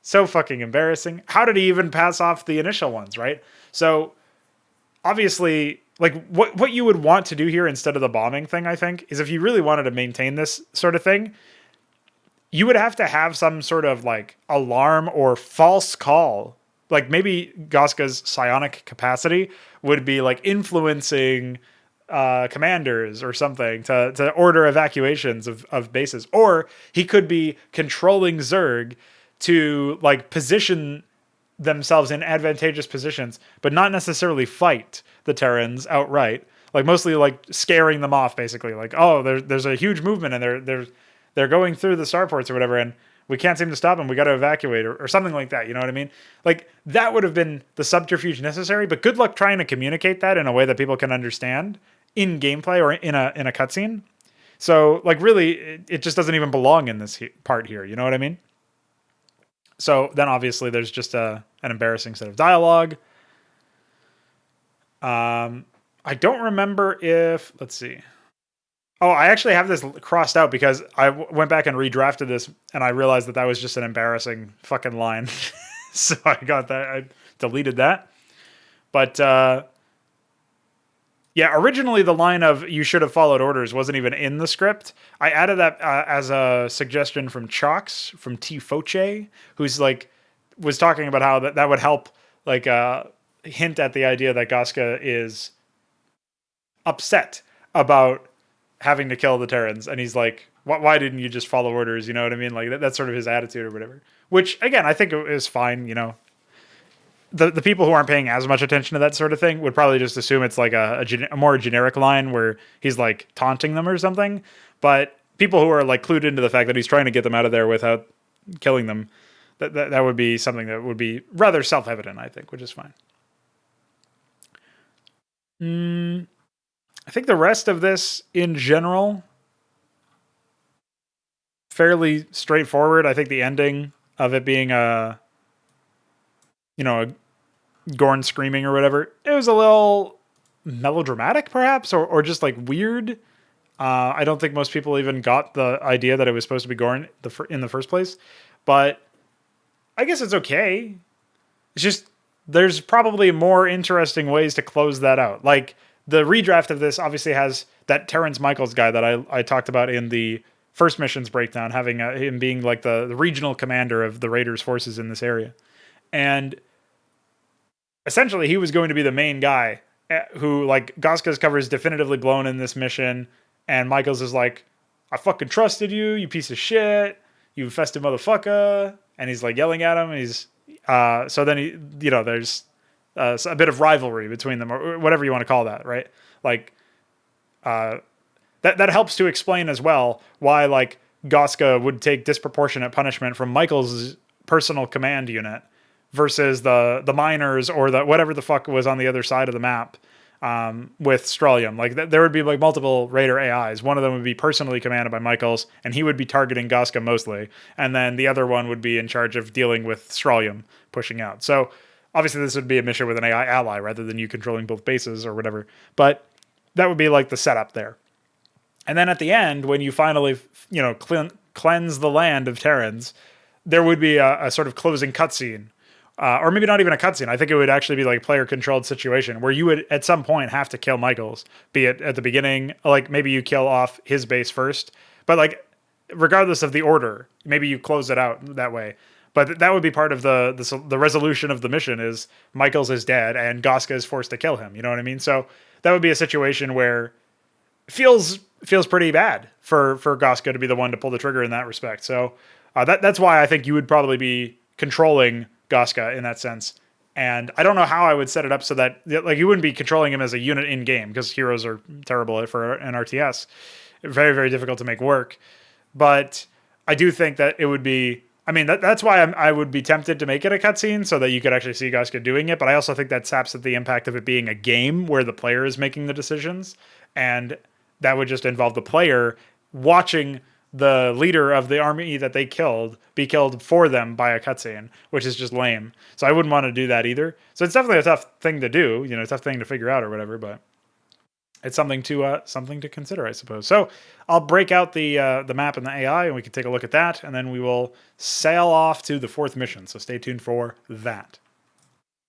So fucking embarrassing. How did he even pass off the initial ones, right? So obviously, like what you would want to do here instead of the bombing thing, I think, is if you really wanted to maintain this sort of thing, you would have to have some sort of like alarm or false call. Like maybe Goska's psionic capacity would be like influencing commanders or something to order evacuations of bases. Or he could be controlling Zerg to like position themselves in advantageous positions, but not necessarily fight the Terrans outright. Like mostly like scaring them off, basically. Like, oh, there's a huge movement and they're going through the starports or whatever, and we can't seem to stop them. We got to evacuate or something like that. You know what I mean? Like that would have been the subterfuge necessary, but good luck trying to communicate that in a way that people can understand in gameplay or in a cutscene. So like really, it just doesn't even belong in this part here. You know what I mean? So then obviously there's just an embarrassing set of dialogue. I don't remember if, let's see. Oh, I actually have this crossed out because I went back and redrafted this and I realized that was just an embarrassing fucking line. So I got that. I deleted that. But yeah, originally the line of "you should have followed orders" wasn't even in the script. I added that as a suggestion from Chox, from T. Foche, who's like, was talking about how that would help like hint at the idea that Goska is upset about having to kill the Terrans, and he's like, why didn't you just follow orders? You know what I mean? Like that's sort of his attitude or whatever. Which again, I think is fine. You know, the people who aren't paying as much attention to that sort of thing would probably just assume it's like a more generic line where he's like taunting them or something. But people who are like clued into the fact that he's trying to get them out of there without killing them, that would be something that would be rather self-evident, I think, which is fine. I think the rest of this, in general, fairly straightforward. I think the ending of it being a Gorn screaming or whatever, it was a little melodramatic, perhaps, or just like weird. I don't think most people even got the idea that it was supposed to be Gorn in the first place, but I guess it's okay. It's just there's probably more interesting ways to close that out. Like, the redraft of this obviously has that Terrence Michaels guy that I talked about in the first missions breakdown, having him being like the regional commander of the Raiders forces in this area. And essentially he was going to be the main guy who, like, Goska's cover is definitively blown in this mission, and Michaels is like, I fucking trusted you, you piece of shit, you infested motherfucker, and he's like yelling at him. And he's so then he, there's a bit of rivalry between them, or whatever you want to call that, right? Like, that helps to explain as well why, like, Goska would take disproportionate punishment from Michaels' personal command unit versus the miners or the whatever the fuck was on the other side of the map with Strontium. Like, there would be like multiple Raider AIs. One of them would be personally commanded by Michaels, and he would be targeting Goska mostly, and then the other one would be in charge of dealing with Strontium pushing out. So obviously this would be a mission with an AI ally rather than you controlling both bases or whatever. But that would be like the setup there. And then at the end, when you finally, cleanse the land of Terrans, there would be a sort of closing cutscene. Or maybe not even a cutscene. I think it would actually be like a player-controlled situation where you would at some point have to kill Michaels, be it at the beginning, like maybe you kill off his base first. But like, regardless of the order, maybe you close it out that way. But that would be part of the resolution of the mission is Michaels is dead and Goska is forced to kill him. You know what I mean? So that would be a situation where it feels pretty bad for Goska to be the one to pull the trigger in that respect. So that's why I think you would probably be controlling Goska in that sense. And I don't know how I would set it up so that, like, you wouldn't be controlling him as a unit in game because heroes are terrible for an RTS. Very, very difficult to make work. But I do think that it would be, I mean, that's why I would be tempted to make it a cutscene so that you could actually see Goska doing it. But I also think that saps at the impact of it being a game where the player is making the decisions. And that would just involve the player watching the leader of the army that they killed be killed for them by a cutscene, which is just lame. So I wouldn't want to do that either. So it's definitely a tough thing to do, a tough thing to figure out or whatever, but it's something to consider, I suppose. So I'll break out the map and the AI, and we can take a look at that, and then we will sail off to the 4th mission. So stay tuned for that.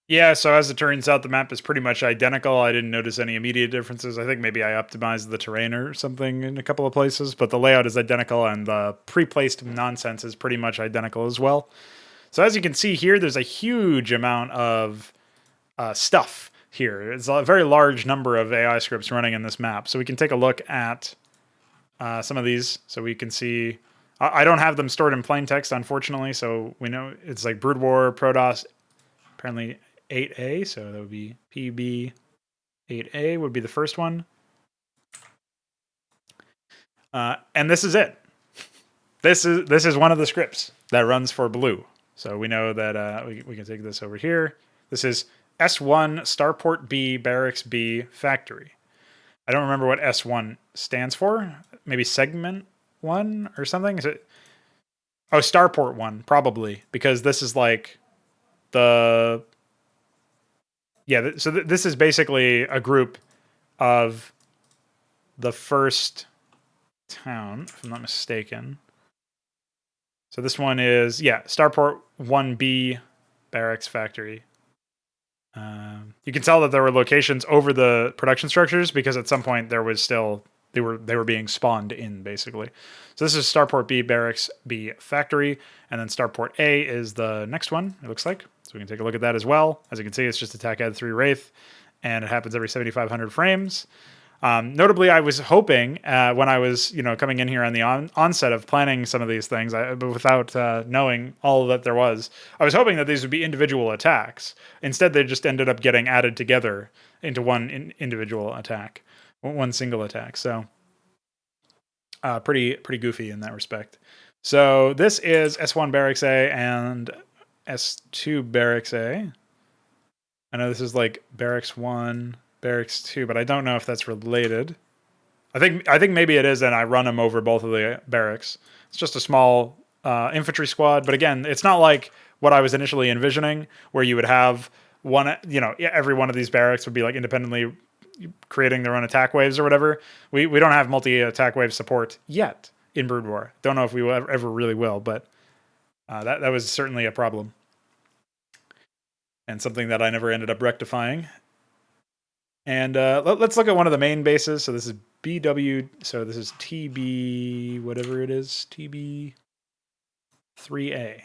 Yeah, so as it turns out, the map is pretty much identical. I didn't notice any immediate differences. I think maybe I optimized the terrain or something in a couple of places, but the layout is identical, and the pre-placed nonsense is pretty much identical as well. So as you can see here, there's a huge amount of stuff here. It's a very large number of AI scripts running in this map. So we can take a look at some of these. So we can see, I don't have them stored in plain text, unfortunately. So we know it's like Brood War, Protoss, apparently 8A. So that would be PB 8A would be the first one. And this is it. This is one of the scripts that runs for blue. So we know that we can take this over here. This is S1 Starport B Barracks B Factory. I don't remember what S1 stands for. Maybe Segment 1 or something? Is it? Oh, Starport 1, probably, because this is like the... Yeah, so this is basically a group of the first town, if I'm not mistaken. So this one is, yeah, Starport 1B Barracks Factory. You can tell that there were locations over the production structures because at some point there was still they were being spawned in, basically. So this is Starport B Barracks B Factory, and then Starport A is the next one, it looks like. So we can take a look at that as well. As you can see, it's just attack add 3 Wraith, and it happens every 7,500 frames. Notably, I was hoping when I was, coming in here on the onset of planning some of these things, but without knowing all that there was, I was hoping that these would be individual attacks. Instead, they just ended up getting added together into one individual attack, one single attack. So pretty goofy in that respect. So this is S1 Barracks A and S2 Barracks A. I know this is like Barracks 1, Barracks 2, but I don't know if that's related. I think maybe it is, and I run them over both of the barracks. It's just a small infantry squad, but again, it's not like what I was initially envisioning, where you would have one, every one of these barracks would be like independently creating their own attack waves or whatever. We don't have multi-attack wave support yet in Brood War. Don't know if we will ever really will, but that was certainly a problem. And something that I never ended up rectifying. And let's look at one of the main bases. So this is BW. So this is TB, whatever it is, TB 3A.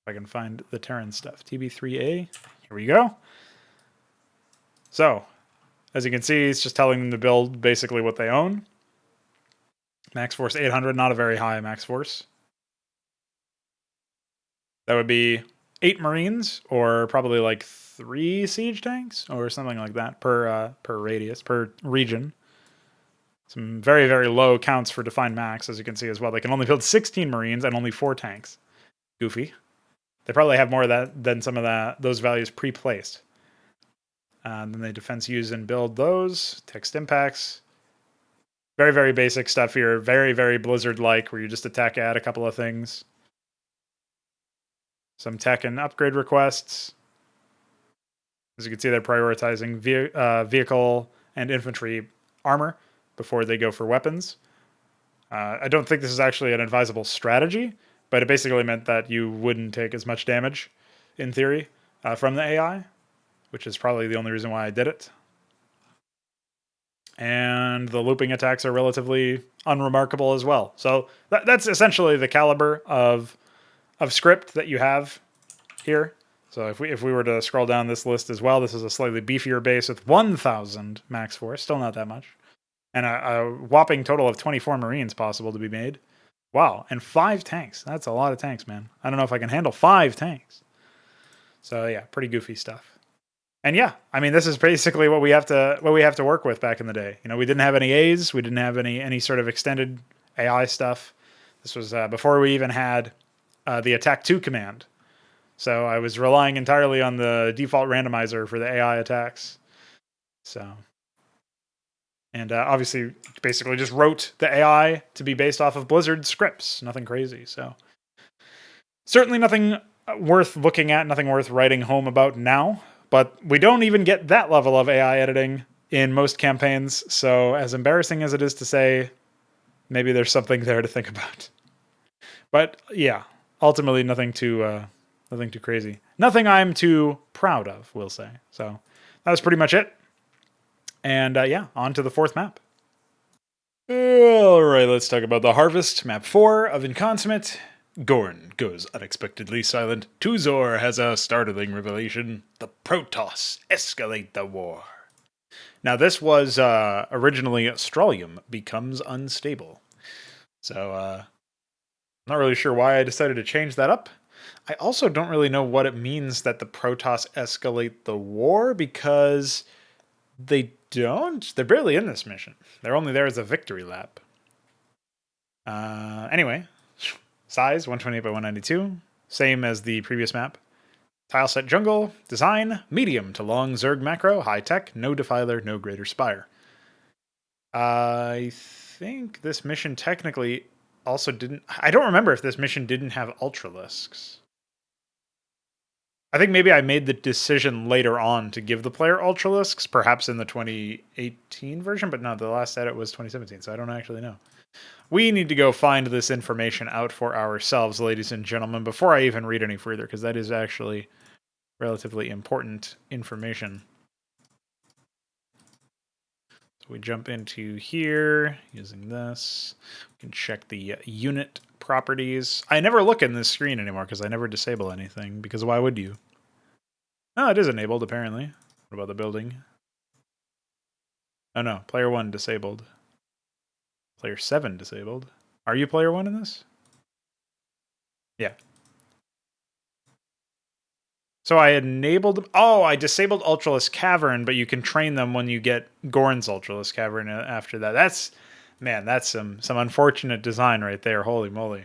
I can find the Terran stuff. TB3A. Here we go. So, as you can see, it's just telling them to build basically what they own. Max Force 800, not a very high max force. That would be 8 Marines, or probably like 3 siege tanks, or something like that per radius, per region. Some very, very low counts for defined max, as you can see as well. They can only build 16 Marines and only 4 tanks. Goofy. They probably have more of that than some of those values pre-placed. Then they defense, use, and build those. Text impacts. Very, very basic stuff here. Very, very Blizzard-like, where you just attack, add a couple of things. Some tech and upgrade requests. As you can see, they're prioritizing vehicle and infantry armor before they go for weapons. I don't think this is actually an advisable strategy, but it basically meant that you wouldn't take as much damage, in theory, from the AI, which is probably the only reason why I did it. And the looping attacks are relatively unremarkable as well. So that's essentially the caliber of script that you have here. So if we were to scroll down this list as well, this is a slightly beefier base with 1,000 max force, still not that much. And a whopping total of 24 Marines possible to be made. Wow, and 5 tanks. That's a lot of tanks, man. I don't know if I can handle 5 tanks. So yeah, pretty goofy stuff. And yeah, I mean, this is basically what we have to work with back in the day. You know, we didn't have any A's, we didn't have any sort of extended AI stuff. This was before we even had the attack 2 command. So I was relying entirely on the default randomizer for the AI attacks. So, and obviously, basically just wrote the AI to be based off of Blizzard scripts. Nothing crazy. So, certainly nothing worth looking at, nothing worth writing home about now. But we don't even get that level of AI editing in most campaigns. So, as embarrassing as it is to say, maybe there's something there to think about. But yeah, ultimately nothing too crazy. Nothing I'm too proud of, we'll say. So that was pretty much it. And yeah, on to the 4th map. All right, let's talk about the Harvest, map 4 of Inconsummate. Gorn goes unexpectedly silent. Tuzor has a startling revelation. The Protoss escalate the war. Now this was originally Strontium becomes unstable. So I'm not really sure why I decided to change that up. I also don't really know what it means that the Protoss escalate the war, because they don't. They're barely in this mission. They're only there as a victory lap. Anyway, size 128 by 192, same as the previous map. Tileset jungle, design medium to long Zerg macro, high tech, no defiler, no greater spire. I think this mission technically also didn't. I don't remember if this mission didn't have Ultralisks. I think maybe I made the decision later on to give the player Ultralisks, perhaps in the 2018 version, but no, the last edit was 2017, so I don't actually know. We need to go find this information out for ourselves, ladies and gentlemen, before I even read any further, because that is actually relatively important information. So we jump into here using this. We can check the unit properties. I never look in this screen anymore because I never disable anything, because why would you? Oh, it is enabled, apparently. What about the building? Oh no, player 1 disabled. Player 7 disabled. Are you player 1 in this? Yeah. So I enabled... Oh, I disabled Ultralisk Cavern, but you can train them when you get Gorn's Ultralisk Cavern after that. That's... Man, that's some unfortunate design right there. Holy moly.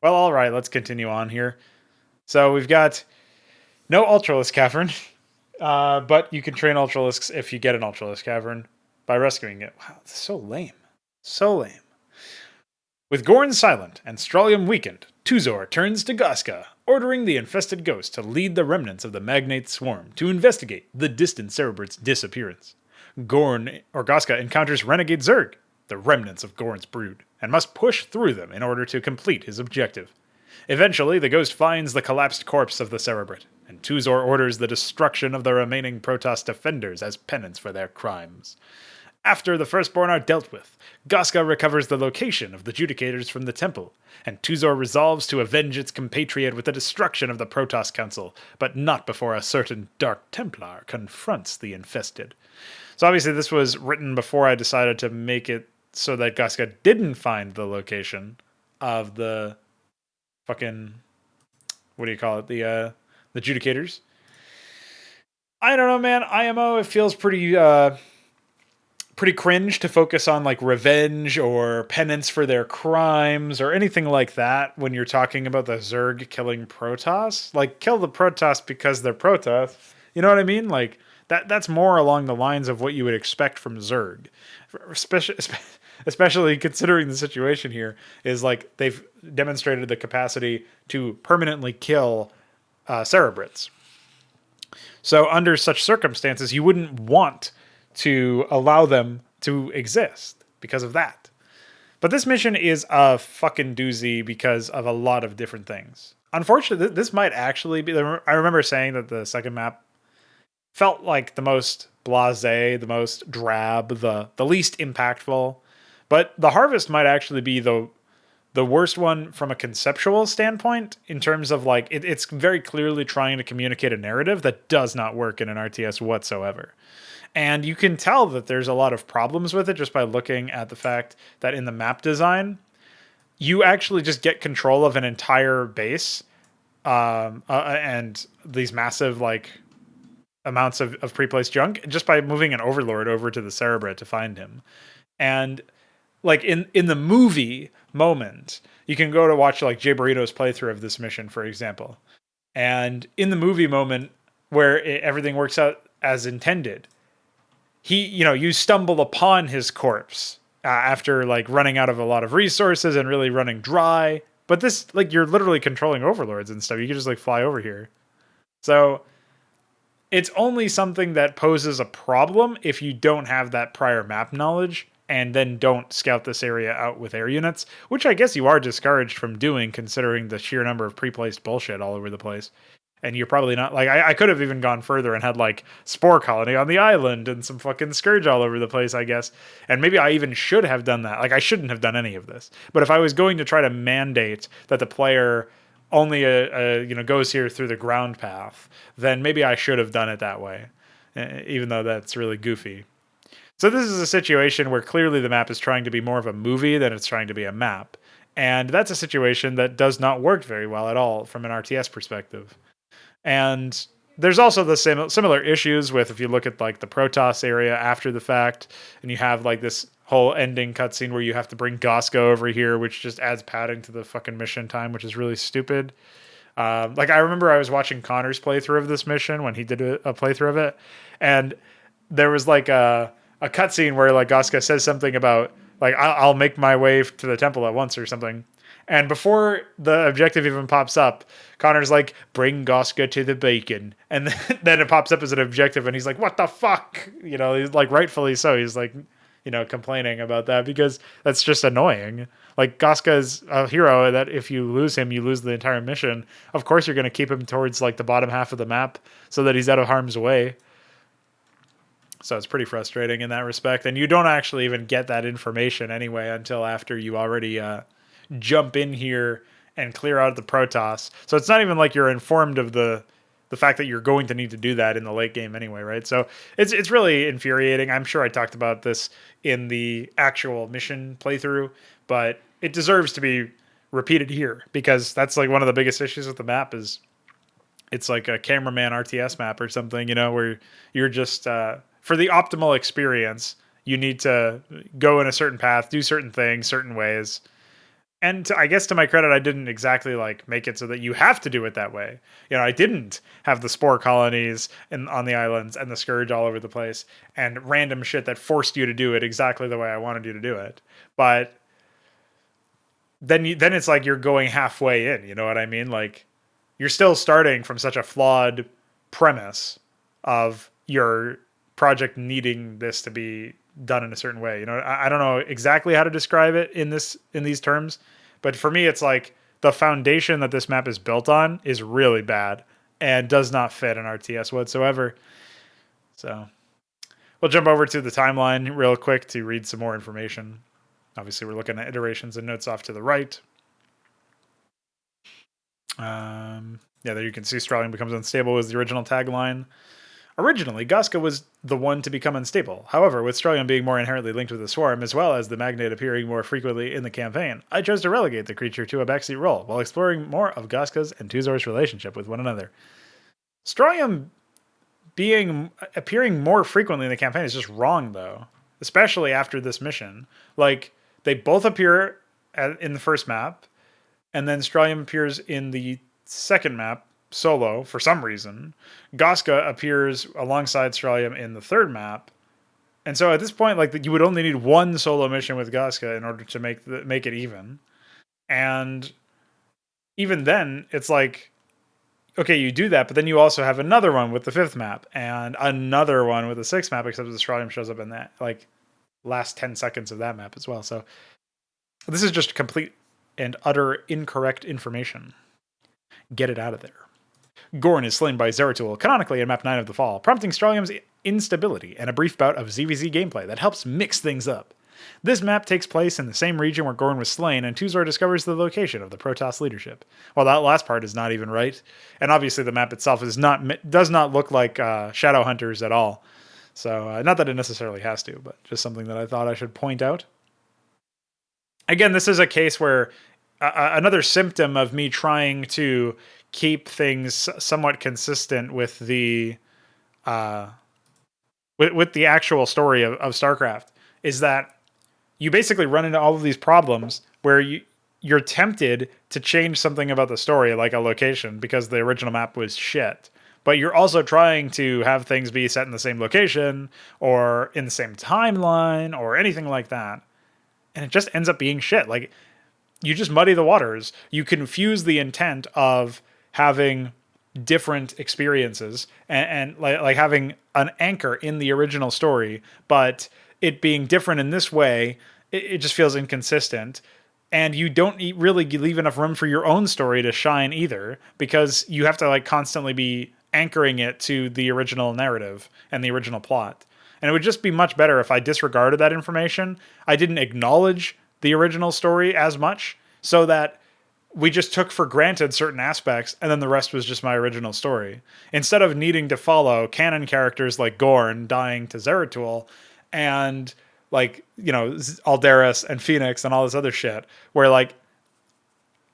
Well, all right, let's continue on here. So we've got no Ultralisk Cavern, but you can train Ultralisks if you get an Ultralisk Cavern by rescuing it. Wow, that's so lame. So lame. With Gorn silent and Strontium weakened, Tuzor turns to Goska, ordering the infested ghost to lead the remnants of the Magnate swarm to investigate the distant Cerebrite's disappearance. Goska encounters renegade Zerg, the remnants of Gorn's brood, and must push through them in order to complete his objective. Eventually, the ghost finds the collapsed corpse of the Cerebrite, and Tuzor orders the destruction of the remaining Protoss defenders as penance for their crimes. After the firstborn are dealt with, Goska recovers the location of the Judicators from the temple, and Tuzor resolves to avenge its compatriot with the destruction of the Protoss Council, but not before a certain Dark Templar confronts the infested. So obviously this was written before I decided to make it so that Goska didn't find the location of the fucking, what do you call it, the Judicators. I don't know, man. IMO, it feels pretty cringe to focus on like revenge or penance for their crimes or anything like that when you're talking about the Zerg killing Protoss. Like, kill the Protoss because they're Protoss. You know what I mean? Like, that's more along the lines of what you would expect from Zerg. Especially considering the situation here is like they've demonstrated the capacity to permanently kill Cerebrits. So under such circumstances, you wouldn't want to allow them to exist because of that. But this mission is a fucking doozy because of a lot of different things. Unfortunately, this might actually be... I remember saying that the second map felt like the most blasé, the most drab, the least impactful. But the Harvest might actually be the worst one from a conceptual standpoint in terms of like it's very clearly trying to communicate a narrative that does not work in an RTS whatsoever. And you can tell that there's a lot of problems with it just by looking at the fact that in the map design, you actually just get control of an entire base and these massive like amounts of pre-placed junk just by moving an overlord over to the Cerebrit to find him. And like in the movie moment, you can go to watch like Jay Burrito's playthrough of this mission, for example. And in the movie moment where everything works out as intended, you stumble upon his corpse after like running out of a lot of resources and really running dry. But this, like, you're literally controlling overlords and stuff. You can just like fly over here. So it's only something that poses a problem if you don't have that prior map knowledge and then don't scout this area out with air units, which I guess you are discouraged from doing considering the sheer number of pre-placed bullshit all over the place. And you're probably not... Like, I could have even gone further and had, like, Spore Colony on the island and some fucking Scourge all over the place, I guess. And maybe I even should have done that. Like, I shouldn't have done any of this. But if I was going to try to mandate that the player only, goes here through the ground path, then maybe I should have done it that way. Even though that's really goofy. So this is a situation where clearly the map is trying to be more of a movie than it's trying to be a map. And that's a situation that does not work very well at all from an RTS perspective. And there's also the similar issues with, if you look at like the Protoss area after the fact, and you have like this whole ending cutscene where you have to bring Goska over here, which just adds padding to the fucking mission time, which is really stupid. Like I remember I was watching Connor's playthrough of this mission when he did a playthrough of it, and there was like a cutscene where like Goska says something about like I'll make my way to the temple at once or something. And before the objective even pops up, Connor's like, bring Goska to the beacon. And then it pops up as an objective and he's like, what the fuck? He's like, rightfully so. He's like, complaining about that because that's just annoying. Like, Goska is a hero that if you lose him, you lose the entire mission. Of course, you're going to keep him towards like the bottom half of the map so that he's out of harm's way. So it's pretty frustrating in that respect. And you don't actually even get that information anyway until after you already jump in here and clear out the Protoss. So it's not even like you're informed of the fact that you're going to need to do that in the late game anyway, right? So it's really infuriating. I'm sure I talked about this in the actual mission playthrough, but it deserves to be repeated here because that's like one of the biggest issues with the map is it's like a cameraman RTS map or something, where you're just for the optimal experience, you need to go in a certain path, do certain things, certain ways. And I guess to my credit, I didn't exactly like make it so that you have to do it that way. I didn't have the Spore Colonies on the islands and the Scourge all over the place and random shit that forced you to do it exactly the way I wanted you to do it. But then it's like you're going halfway in, you know what I mean? Like, you're still starting from such a flawed premise of your project needing this to be done in a certain way. I don't know exactly how to describe it in these terms, but for me, it's like the foundation that this map is built on is really bad and does not fit an RTS whatsoever. So We'll jump over to the timeline real quick to read some more information. Obviously, we're looking at iterations and notes off to the right. Yeah, there you can see Strawling becomes unstable was the original tagline. Originally, Goska was the one to become unstable. However, with Strawling being more inherently linked with the Swarm, as well as the Magnate appearing more frequently in the campaign, I chose to relegate the creature to a backseat role, while exploring more of Goska's and Tuzor's relationship with one another. Strawling appearing more frequently in the campaign is just wrong, though. Especially after this mission. Like, they both appear in the first map, and then Strawling appears in the second map, solo, for some reason. Goska appears alongside Strawling in the third map. And so at this point, like, you would only need one solo mission with Goska in order to make it even. And even then, it's like, okay, you do that, but then you also have another one with the fifth map and another one with the sixth map, except the Strawling shows up in that, like, last 10 seconds of that map as well. So this is just complete and utter incorrect information. Get it out of there. Gorn is slain by Zeratul, canonically in Map 9 of the Fall, prompting Strawling's instability and a brief bout of ZVZ gameplay that helps mix things up. This map takes place in the same region where Gorn was slain, and Tuzor discovers the location of the Protoss leadership. Well, that last part is not even right, and obviously the map itself does not look like Shadowhunters at all. So, not that it necessarily has to, but just something that I thought I should point out. Again, this is a case where another symptom of me trying to keep things somewhat consistent with the with the actual story of StarCraft is that you basically run into all of these problems where you're tempted to change something about the story, like a location, because the original map was shit. But you're also trying to have things be set in the same location or in the same timeline or anything like that. And it just ends up being shit. Like, you just muddy the waters. You confuse the intent of having different experiences and like having an anchor in the original story, but it being different in this way, it just feels inconsistent. And you don't really leave enough room for your own story to shine either, because you have to like constantly be anchoring it to the original narrative and the original plot. And it would just be much better if I disregarded that information. I didn't acknowledge the original story as much, so that we just took for granted certain aspects, and then the rest was just my original story. Instead of needing to follow canon characters like Gorn dying to Zeratul, and like, you know, Alderus and Phoenix and all this other shit, where like,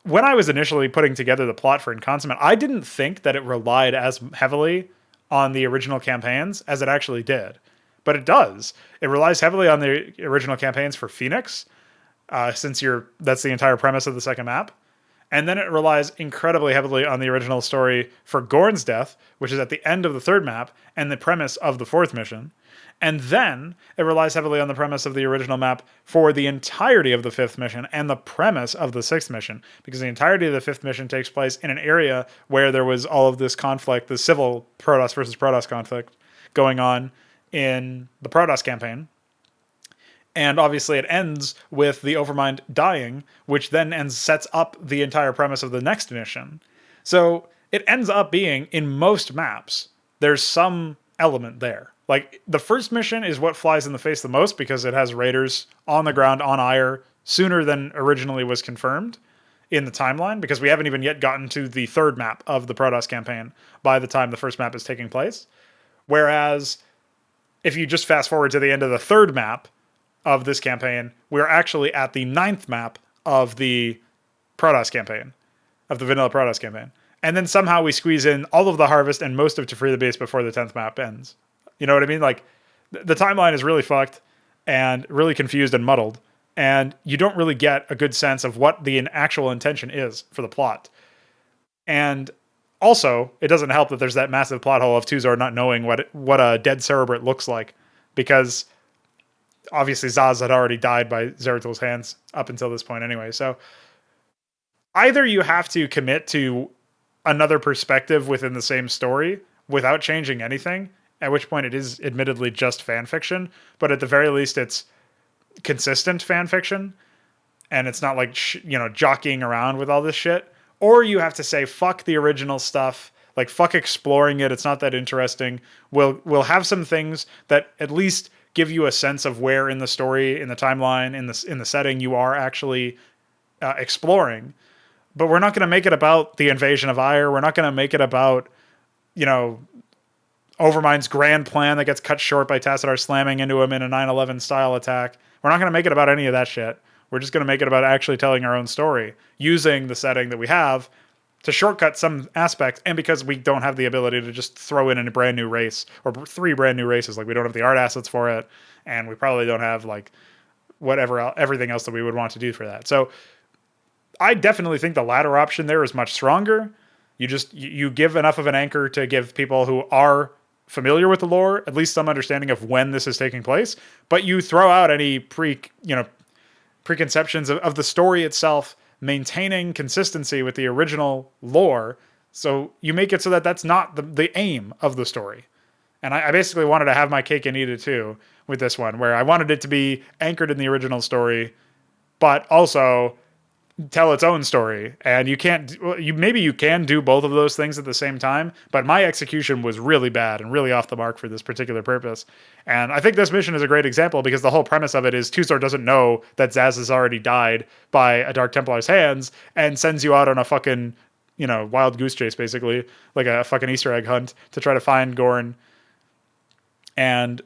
when I was initially putting together the plot for Inconsummate, I didn't think that it relied as heavily on the original campaigns as it actually did. But it does. It relies heavily on the original campaigns for Phoenix, since that's the entire premise of the second map. And then it relies incredibly heavily on the original story for Gorn's death, which is at the end of the third map, and the premise of the fourth mission. And then it relies heavily on the premise of the original map for the entirety of the fifth mission and the premise of the sixth mission, because the entirety of the fifth mission takes place in an area where there was all of this conflict, the civil Protoss versus Protoss conflict going on in the Protoss campaign. And obviously it ends with the Overmind dying, which then sets up the entire premise of the next mission. So it ends up being, in most maps, there's some element there. Like, the first mission is what flies in the face the most, because it has raiders on the ground on Ire sooner than originally was confirmed in the timeline, because we haven't even yet gotten to the third map of the Protoss campaign by the time the first map is taking place. Whereas, if you just fast forward to the end of the third map of this campaign, we're actually at the 9th map of the Protoss campaign, of the vanilla Protoss campaign. And then somehow we squeeze in all of the harvest and most of To Free the Base before the 10th map ends. You know what I mean? Like, the timeline is really fucked and really confused and muddled, and you don't really get a good sense of what the actual intention is for the plot. And also, it doesn't help that there's that massive plot hole of Tuzor not knowing what a dead Cerebrate looks like, because obviously Zaz had already died by Zeratul's hands up until this point anyway. So either you have to commit to another perspective within the same story without changing anything, at which point it is admittedly just fan fiction, but at the very least it's consistent fan fiction, and it's not like, jockeying around with all this shit. Or you have to say, fuck the original stuff, Like, fuck exploring it. It's not that interesting. We'll have some things that at least give you a sense of where in the story, in the timeline, in the setting you are actually exploring. But we're not going to make it about the invasion of Ire. We're not going to make it about, Overmind's grand plan that gets cut short by Tassadar slamming into him in a 9/11 style attack. We're not going to make it about any of that shit. We're just going to make it about actually telling our own story, using the setting that we have to shortcut some aspects, and because we don't have the ability to just throw in a brand new race or 3 brand new races, like we don't have the art assets for it, and we probably don't have like everything else that we would want to do for that. So I definitely think the latter option there is much stronger. You give enough of an anchor to give people who are familiar with the lore at least some understanding of when this is taking place, but you throw out any preconceptions of the story itself, maintaining consistency with the original lore. So you make it so that that's not the aim of the story. And I basically wanted to have my cake and eat it too with this one, where I wanted it to be anchored in the original story, but also tell its own story. And you can't, maybe you can do both of those things at the same time, but my execution was really bad and really off the mark for this particular purpose. And I think this mission is a great example because the whole premise of it is Tuzor doesn't know that Zaz has already died by a Dark Templar's hands and sends you out on a fucking, wild goose chase, basically, like a fucking Easter egg hunt to try to find Gorn. And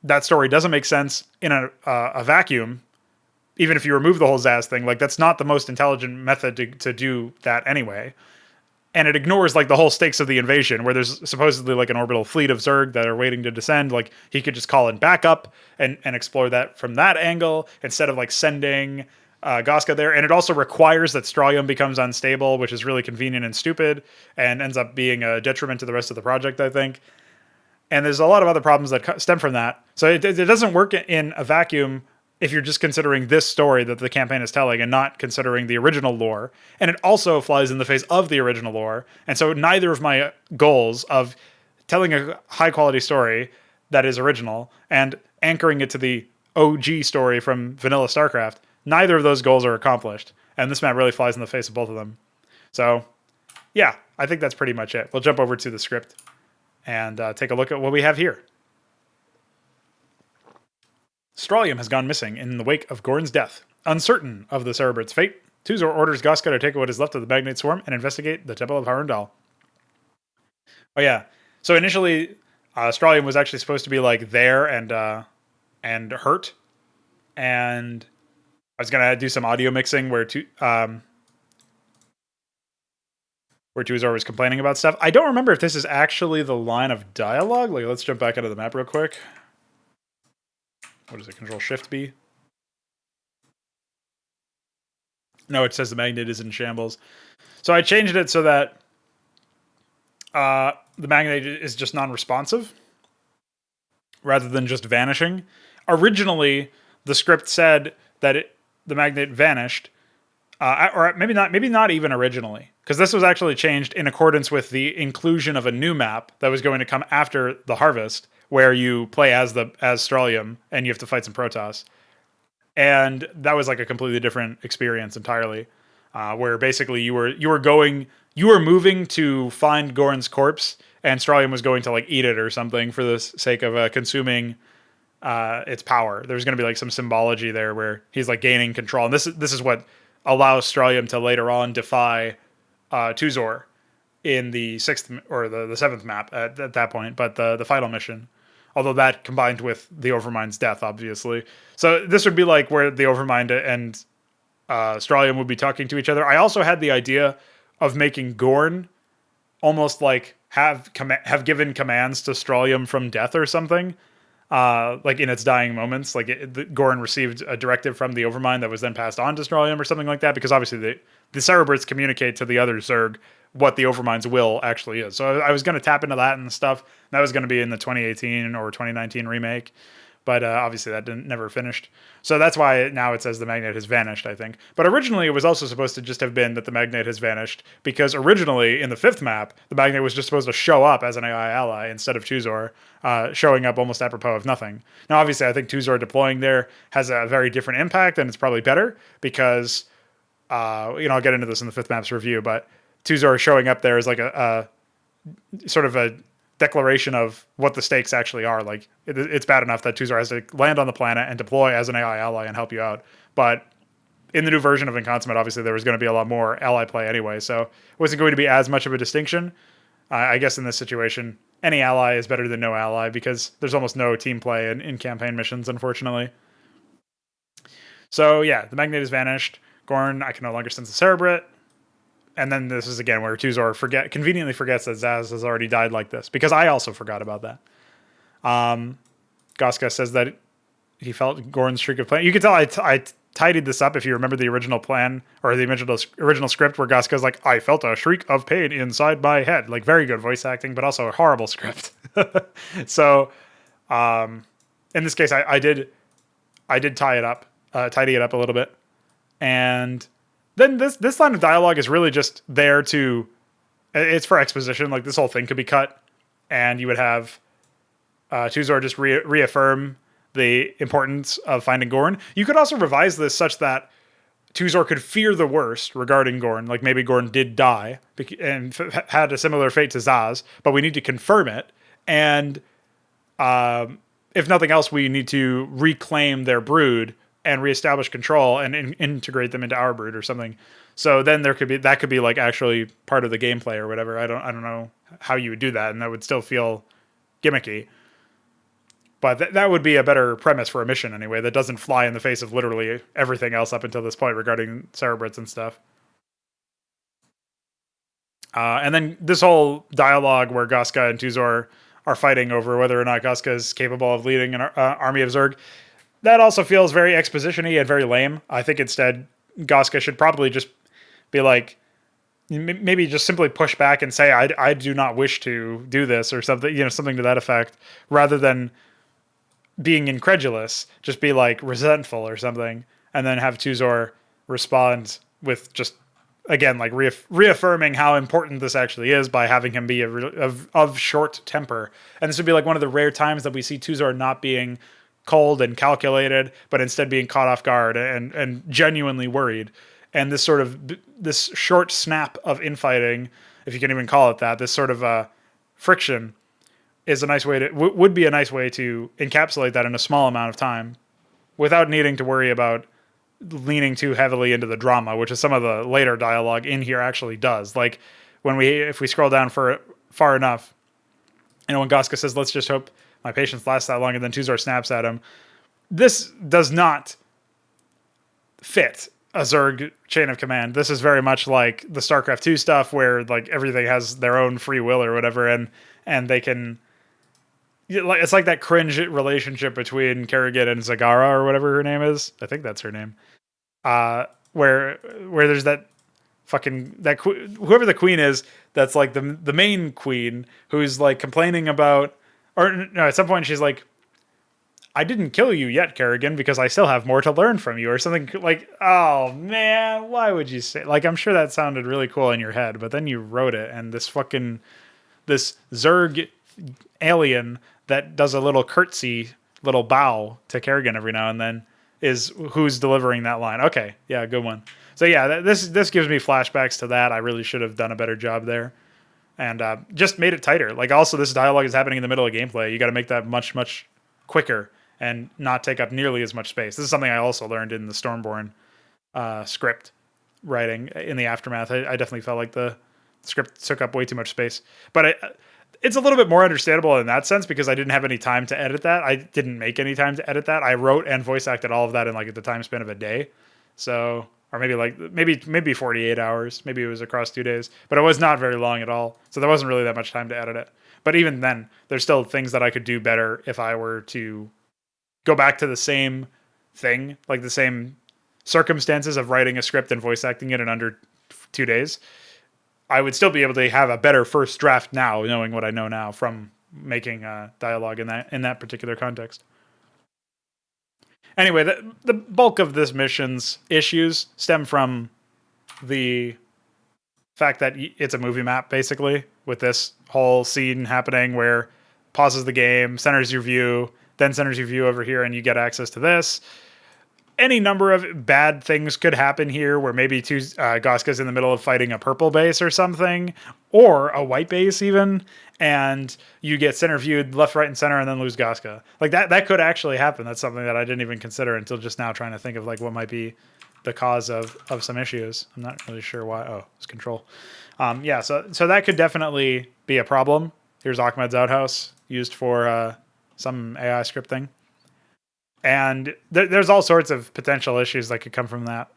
that story doesn't make sense in a vacuum. Even if you remove the whole Zaz thing, like that's not the most intelligent method to do that anyway. And it ignores like the whole stakes of the invasion, where there's supposedly like an orbital fleet of Zerg that are waiting to descend. Like he could just call in backup and explore that from that angle instead of like sending Goska there. And it also requires that Strawlium becomes unstable, which is really convenient and stupid and ends up being a detriment to the rest of the project, I think. And there's a lot of other problems that stem from that. So it doesn't work in a vacuum if you're just considering this story that the campaign is telling and not considering the original lore. And it also flies in the face of the original lore. And so neither of my goals of telling a high quality story that is original and anchoring it to the OG story from vanilla Starcraft, neither of those goals are accomplished. And this map really flies in the face of both of them. So yeah, I think that's pretty much it. We'll jump over to the script and take a look at what we have here. Strawlium has gone missing in the wake of Gorn's death. Uncertain of the Cerebrite's fate, Tuzor orders Goska to take what is left of the Magnate Swarm and investigate the Temple of Harundal. Oh yeah, so initially Strawlium was actually supposed to be like there and hurt, and I was gonna do some audio mixing where Tuzor was complaining about stuff. I don't remember if this is actually the line of dialogue. Like, let's jump back into the map real quick. What is it? Control-Shift-B? No, it says the magnet is in shambles. So I changed it so that the magnet is just non-responsive rather than just vanishing. Originally, the script said that the magnet vanished, or maybe not even originally, because this was actually changed in accordance with the inclusion of a new map that was going to come after the Harvest, where you play as Strawlium and you have to fight some Protoss. And that was like a completely different experience entirely, where basically you were moving to find Gorn's corpse, and Strawlium was going to like eat it or something for the sake of consuming its power. There's going to be like some symbology there where he's like gaining control, and this is what allows Strawlium to later on defy Tuzor in the 6th or the 7th map at that point, but the final mission. Although that combined with the Overmind's death, obviously. So this would be like where the Overmind and Strawlium would be talking to each other. I also had the idea of making Gorn almost like have given commands to Strawlium from death or something. Like in its dying moments, like Gorn received a directive from the Overmind that was then passed on to Strawlium or something like that, because obviously the Cerebrites communicate to the other Zerg what the Overmind's will actually is. So I was going to tap into that and stuff. That was going to be in the 2018 or 2019 remake, but obviously that never finished. So that's why now it says the magnet has vanished, I think. But originally it was also supposed to just have been that the magnet has vanished, because originally in the 5th map, the magnet was just supposed to show up as an AI ally instead of Tuzor, showing up almost apropos of nothing. Now, obviously, I think Tuzor deploying there has a very different impact, and it's probably better because, I'll get into this in the 5th map's review, but Tuzor showing up there is like a sort of a declaration of what the stakes actually are. Like it's bad enough that Tuzor has to land on the planet and deploy as an AI ally and help you out, but in the new version of Inconsummate, obviously there was going to be a lot more ally play anyway, so it wasn't going to be as much of a distinction. I guess in this situation, any ally is better than no ally because there's almost no team play in campaign missions, unfortunately. So yeah, the Magnate has vanished. Gorn, I can no longer sense the Cerebrit. And then this is again where Tuzor conveniently forgets that Zaz has already died like this, because I also forgot about that. Goska says that he felt Gorn's shriek of pain. You can tell I tidied this up if you remember the original plan or the original script where Goska's like, I felt a shriek of pain inside my head. Like, very good voice acting, but also a horrible script. So in this case, I did tidy it up a little bit. And then this line of dialogue is really just there it's for exposition. Like, this whole thing could be cut and you would have Tuzor just reaffirm the importance of finding Gorn. You could also revise this such that Tuzor could fear the worst regarding Gorn. Like, maybe Gorn did die and had a similar fate to Zaz, but we need to confirm it. And if nothing else, we need to reclaim their brood and reestablish control and integrate them into our brood or something. So then that could be like actually part of the gameplay or whatever. I don't know how you would do that, and that would still feel gimmicky. But that would be a better premise for a mission anyway, that doesn't fly in the face of literally everything else up until this point regarding Cerebrits and stuff. And then this whole dialogue where Goska and Tuzor are fighting over whether or not Goska is capable of leading an army of Zerg, that also feels very exposition-y and very lame. I think instead Goska should probably just be like, maybe just simply push back and say, I do not wish to do this, or something, something to that effect, rather than being incredulous. Just be like resentful or something, and then have Tuzor respond with just, again, like reaffirming how important this actually is by having him be of short temper. And this would be like one of the rare times that we see Tuzor not being cold and calculated, but instead being caught off guard and genuinely worried. And this sort of this short snap of infighting, if you can even call it that, this sort of friction is a nice way to would be a nice way to encapsulate that in a small amount of time, without needing to worry about leaning too heavily into the drama, which is some of the later dialogue in here actually does. Like if we scroll down far enough, when Goska says, "Let's just hope my patience lasts that long," and then Tuzor snaps at him. This does not fit a Zerg chain of command. This is very much like the Starcraft 2 stuff, where like everything has their own free will or whatever, and they can. It's like that cringe relationship between Kerrigan and Zagara or whatever her name is. I think that's her name. Where there's that fucking whoever the queen is, that's like the main queen, who's like complaining about, or no, at some point she's like, "I didn't kill you yet, Kerrigan, because I still have more to learn from you," or something like. Oh man, why would you say? Like, I'm sure that sounded really cool in your head, but then you wrote it, and this Zerg alien that does a little curtsy, little bow to Kerrigan every now and then is who's delivering that line. Okay, yeah, good one. So yeah, this gives me flashbacks to that. I really should have done a better job there, and just made it tighter. Like, also, this dialogue is happening in the middle of gameplay. You got to make that much quicker and not take up nearly as much space. This is something I also learned in the Stormborn script writing in the aftermath. I definitely felt like the script took up way too much space, but it's a little bit more understandable in that sense because I didn't have any time to edit that. I didn't make any time to edit that. I wrote and voice acted all of that in like the time span of a day. So, or maybe 48 hours. Maybe it was across 2 days, but it was not very long at all. So there wasn't really that much time to edit it. But even then, there's still things that I could do better if I were to go back to the same thing, like the same circumstances of writing a script and voice acting it in under 2 days. I would still be able to have a better first draft now, knowing what I know now from making dialogue in that particular context. Anyway, the bulk of this mission's issues stem from the fact that it's a movie map, basically, with this whole scene happening where pauses the game, centers your view, then centers your view over here, and you get access to this. any number of bad things could happen here, where maybe two Goska's in the middle of fighting a purple base or something, or a white base even, and you get center viewed left, right, and center, and then lose Goska. Like that could actually happen. That's something that I didn't even consider until just now, trying to think of like what might be the cause of some issues. I'm not really sure why. Oh, it's control. Yeah, so that could definitely be a problem. Here's Ahmed's outhouse, used for some AI scripting. And there's all sorts of potential issues that could come from that.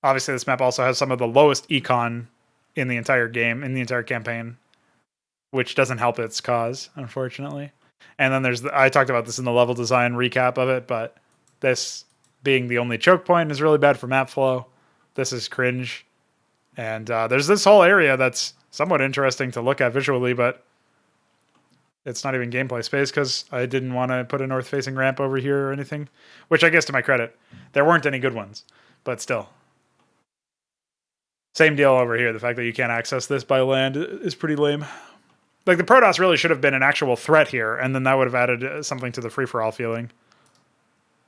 Obviously, this map also has some of the lowest econ in the entire game, in the entire campaign, which doesn't help its cause, unfortunately. And then I talked about this in the level design recap of it, but this being the only choke point is really bad for map flow. This is cringe. And there's this whole area that's somewhat interesting to look at visually, but it's not even gameplay space because I didn't want to put a north-facing ramp over here or anything, which I guess to my credit, there weren't any good ones, but still. Same deal over here. The fact that you can't access this by land is pretty lame. Like, the Protoss really should have been an actual threat here, and then that would have added something to the free-for-all feeling.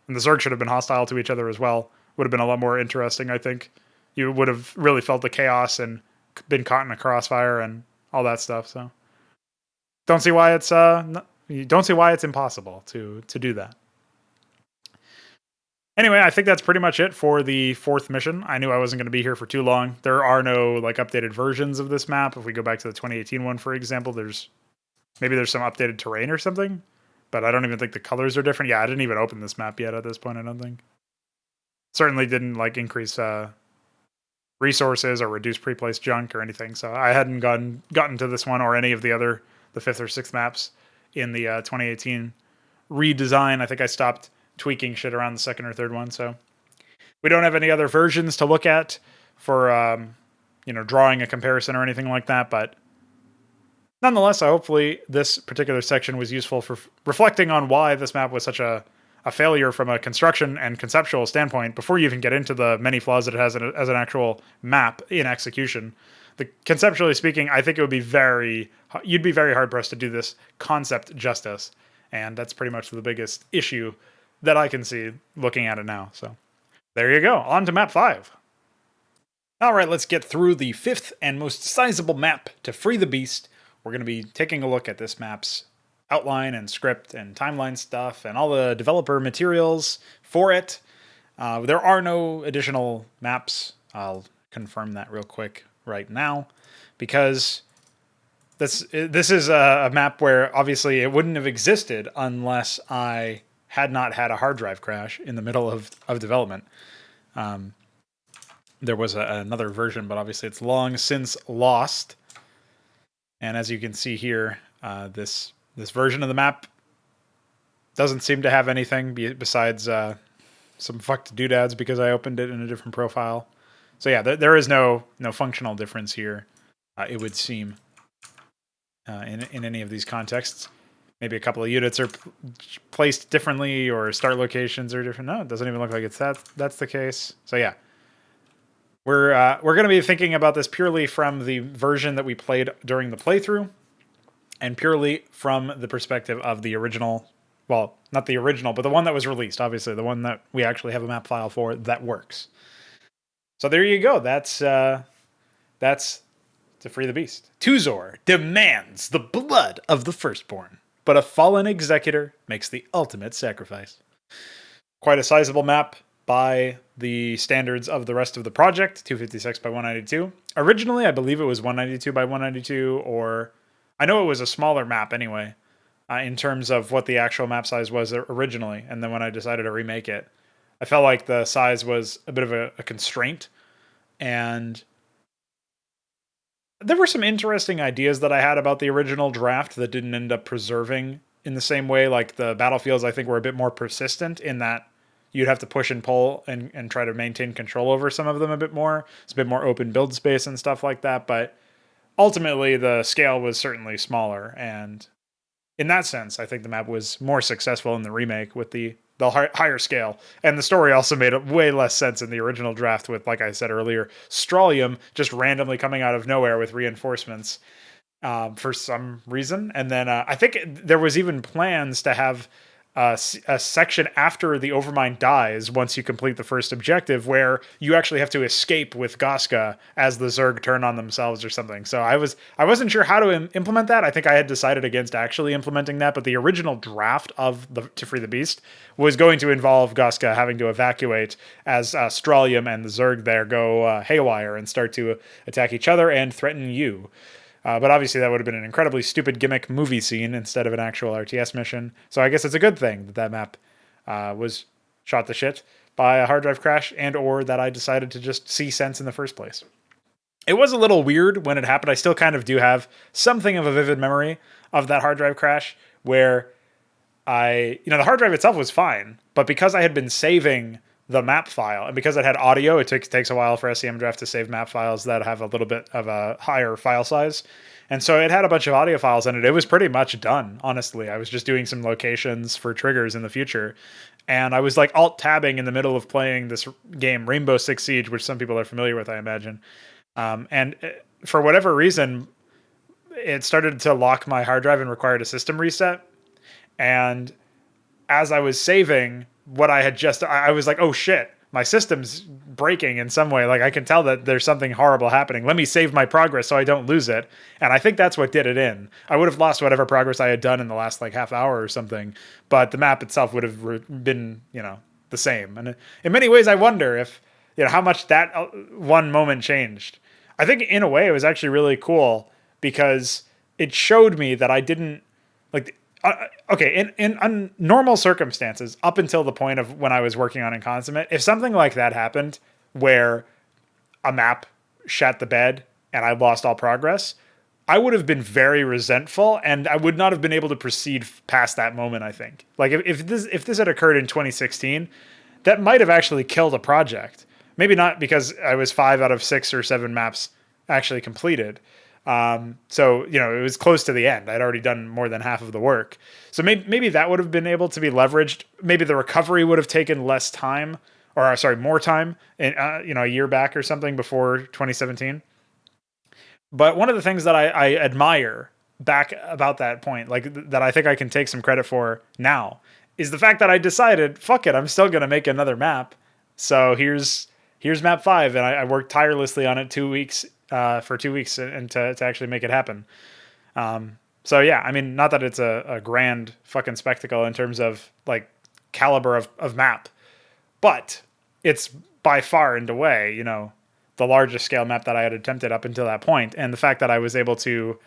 And the Zerg should have been hostile to each other as well. Would have been a lot more interesting, I think. You would have really felt the chaos and been caught in a crossfire and all that stuff, so... Don't see why it's impossible to do that. Anyway, I think that's pretty much it for the 4th mission. I knew I wasn't going to be here for too long. There are no like updated versions of this map. If we go back to the 2018 one, for example, there's some updated terrain or something, but I don't even think the colors are different. Yeah, I didn't even open this map yet at this point, I don't think. Certainly didn't like increase resources or reduce pre-placed junk or anything, so I hadn't gotten to this one or any of the 5th or 6th maps in the 2018 redesign. I think I stopped tweaking shit around the 2nd or 3rd one, so we don't have any other versions to look at for drawing a comparison or anything like that, but nonetheless, hopefully this particular section was useful for reflecting on why this map was such a failure from a construction and conceptual standpoint before you even get into the many flaws that it has as an actual map in execution. Conceptually speaking, I think you'd be very hard-pressed to do this concept justice, and that's pretty much the biggest issue that I can see looking at it now. So there you go, on to map 5. All right, let's get through the 5th and most sizable map to Free the Beast. We're going to be taking a look at this map's outline and script and timeline stuff and all the developer materials for it. There are no additional maps. I'll confirm that real quick right now, because this is a map where obviously it wouldn't have existed unless I had not had a hard drive crash in the middle of development. There was another version, but obviously it's long since lost. And as you can see here, this version of the map doesn't seem to have anything besides some fucked doodads because I opened it in a different profile. So yeah, there is no functional difference here, it would seem, in any of these contexts. Maybe a couple of units are placed differently or start locations are different. No, it doesn't even look like that's the case. So yeah, we're going to be thinking about this purely from the version that we played during the playthrough, and purely from the perspective of the original. Well, not the original, but the one that was released. Obviously, the one that we actually have a map file for that works. So there you go. That's to Free the Beast. Tuzor demands the blood of the firstborn, but a fallen executor makes the ultimate sacrifice. Quite a sizable map by the standards of the rest of the project, 256 by 192. Originally, I believe it was 192 by 192, or I know it was a smaller map anyway, in terms of what the actual map size was originally. And then when I decided to remake it, I felt like the size was a bit of a constraint, and there were some interesting ideas that I had about the original draft that didn't end up preserving in the same way. Like the battlefields, I think, were a bit more persistent in that you'd have to push and pull and try to maintain control over some of them a bit more. It's a bit more open build space and stuff like that, but ultimately the scale was certainly smaller, and in that sense, I think the map was more successful in the remake with the higher scale. And the story also made way less sense in the original draft with, like I said earlier, Strawlium just randomly coming out of nowhere with reinforcements for some reason. And then I think there was even plans to have a section after the Overmind dies once you complete the first objective, where you actually have to escape with Goska as the Zerg turn on themselves or something. So I wasn't sure how to implement that. I think I had decided against actually implementing that, but the original draft of To Free the Beast was going to involve Goska having to evacuate as Strawlium and the Zerg there go haywire and start to attack each other and threaten you. But obviously that would have been an incredibly stupid gimmick movie scene instead of an actual RTS mission. So I guess it's a good thing that that map was shot to shit by a hard drive crash, and or that I decided to just see sense in the first place. It was a little weird when it happened. I still kind of do have something of a vivid memory of that hard drive crash where the hard drive itself was fine, but because I had been saving the map file, and because it had audio, it takes a while for SEM Draft to save map files that have a little bit of a higher file size. And so it had a bunch of audio files in it. It was pretty much done, honestly. I was just doing some locations for triggers in the future. And I was like alt-tabbing in the middle of playing this game, Rainbow Six Siege, which some people are familiar with, I imagine. And for whatever reason, it started to lock my hard drive and required a system reset. And as I was saving what I had just, I was like, oh shit, my system's breaking in some way. Like I can tell that there's something horrible happening. Let me save my progress so I don't lose it. And I think that's what did it in. I would have lost whatever progress I had done in the last like half hour or something, but the map itself would have been, the same. And in many ways, I wonder if, how much that one moment changed. I think in a way it was actually really cool because it showed me that I didn't like, okay, in normal circumstances, up until the point of when I was working on Inconsummate, if something like that happened where a map shat the bed and I lost all progress, I would have been very resentful and I would not have been able to proceed past that moment, I think. Like if this had occurred in 2016, that might have actually killed a project. Maybe not because I was 5 out of 6 or 7 maps actually completed. So, it was close to the end. I'd already done more than half of the work. So maybe that would have been able to be leveraged. Maybe the recovery would have taken less time, or sorry, more time, in, a year back or something before 2017. But one of the things that I admire back about that point, like that I think I can take some credit for now, is the fact that I decided, fuck it, I'm still going to make another map. So here's map 5, and I worked tirelessly on it for 2 weeks and to actually make it happen. So yeah, I mean, not that it's a grand fucking spectacle in terms of like caliber of map, but it's by far and away, the largest scale map that I had attempted up until that point. And the fact that I was able to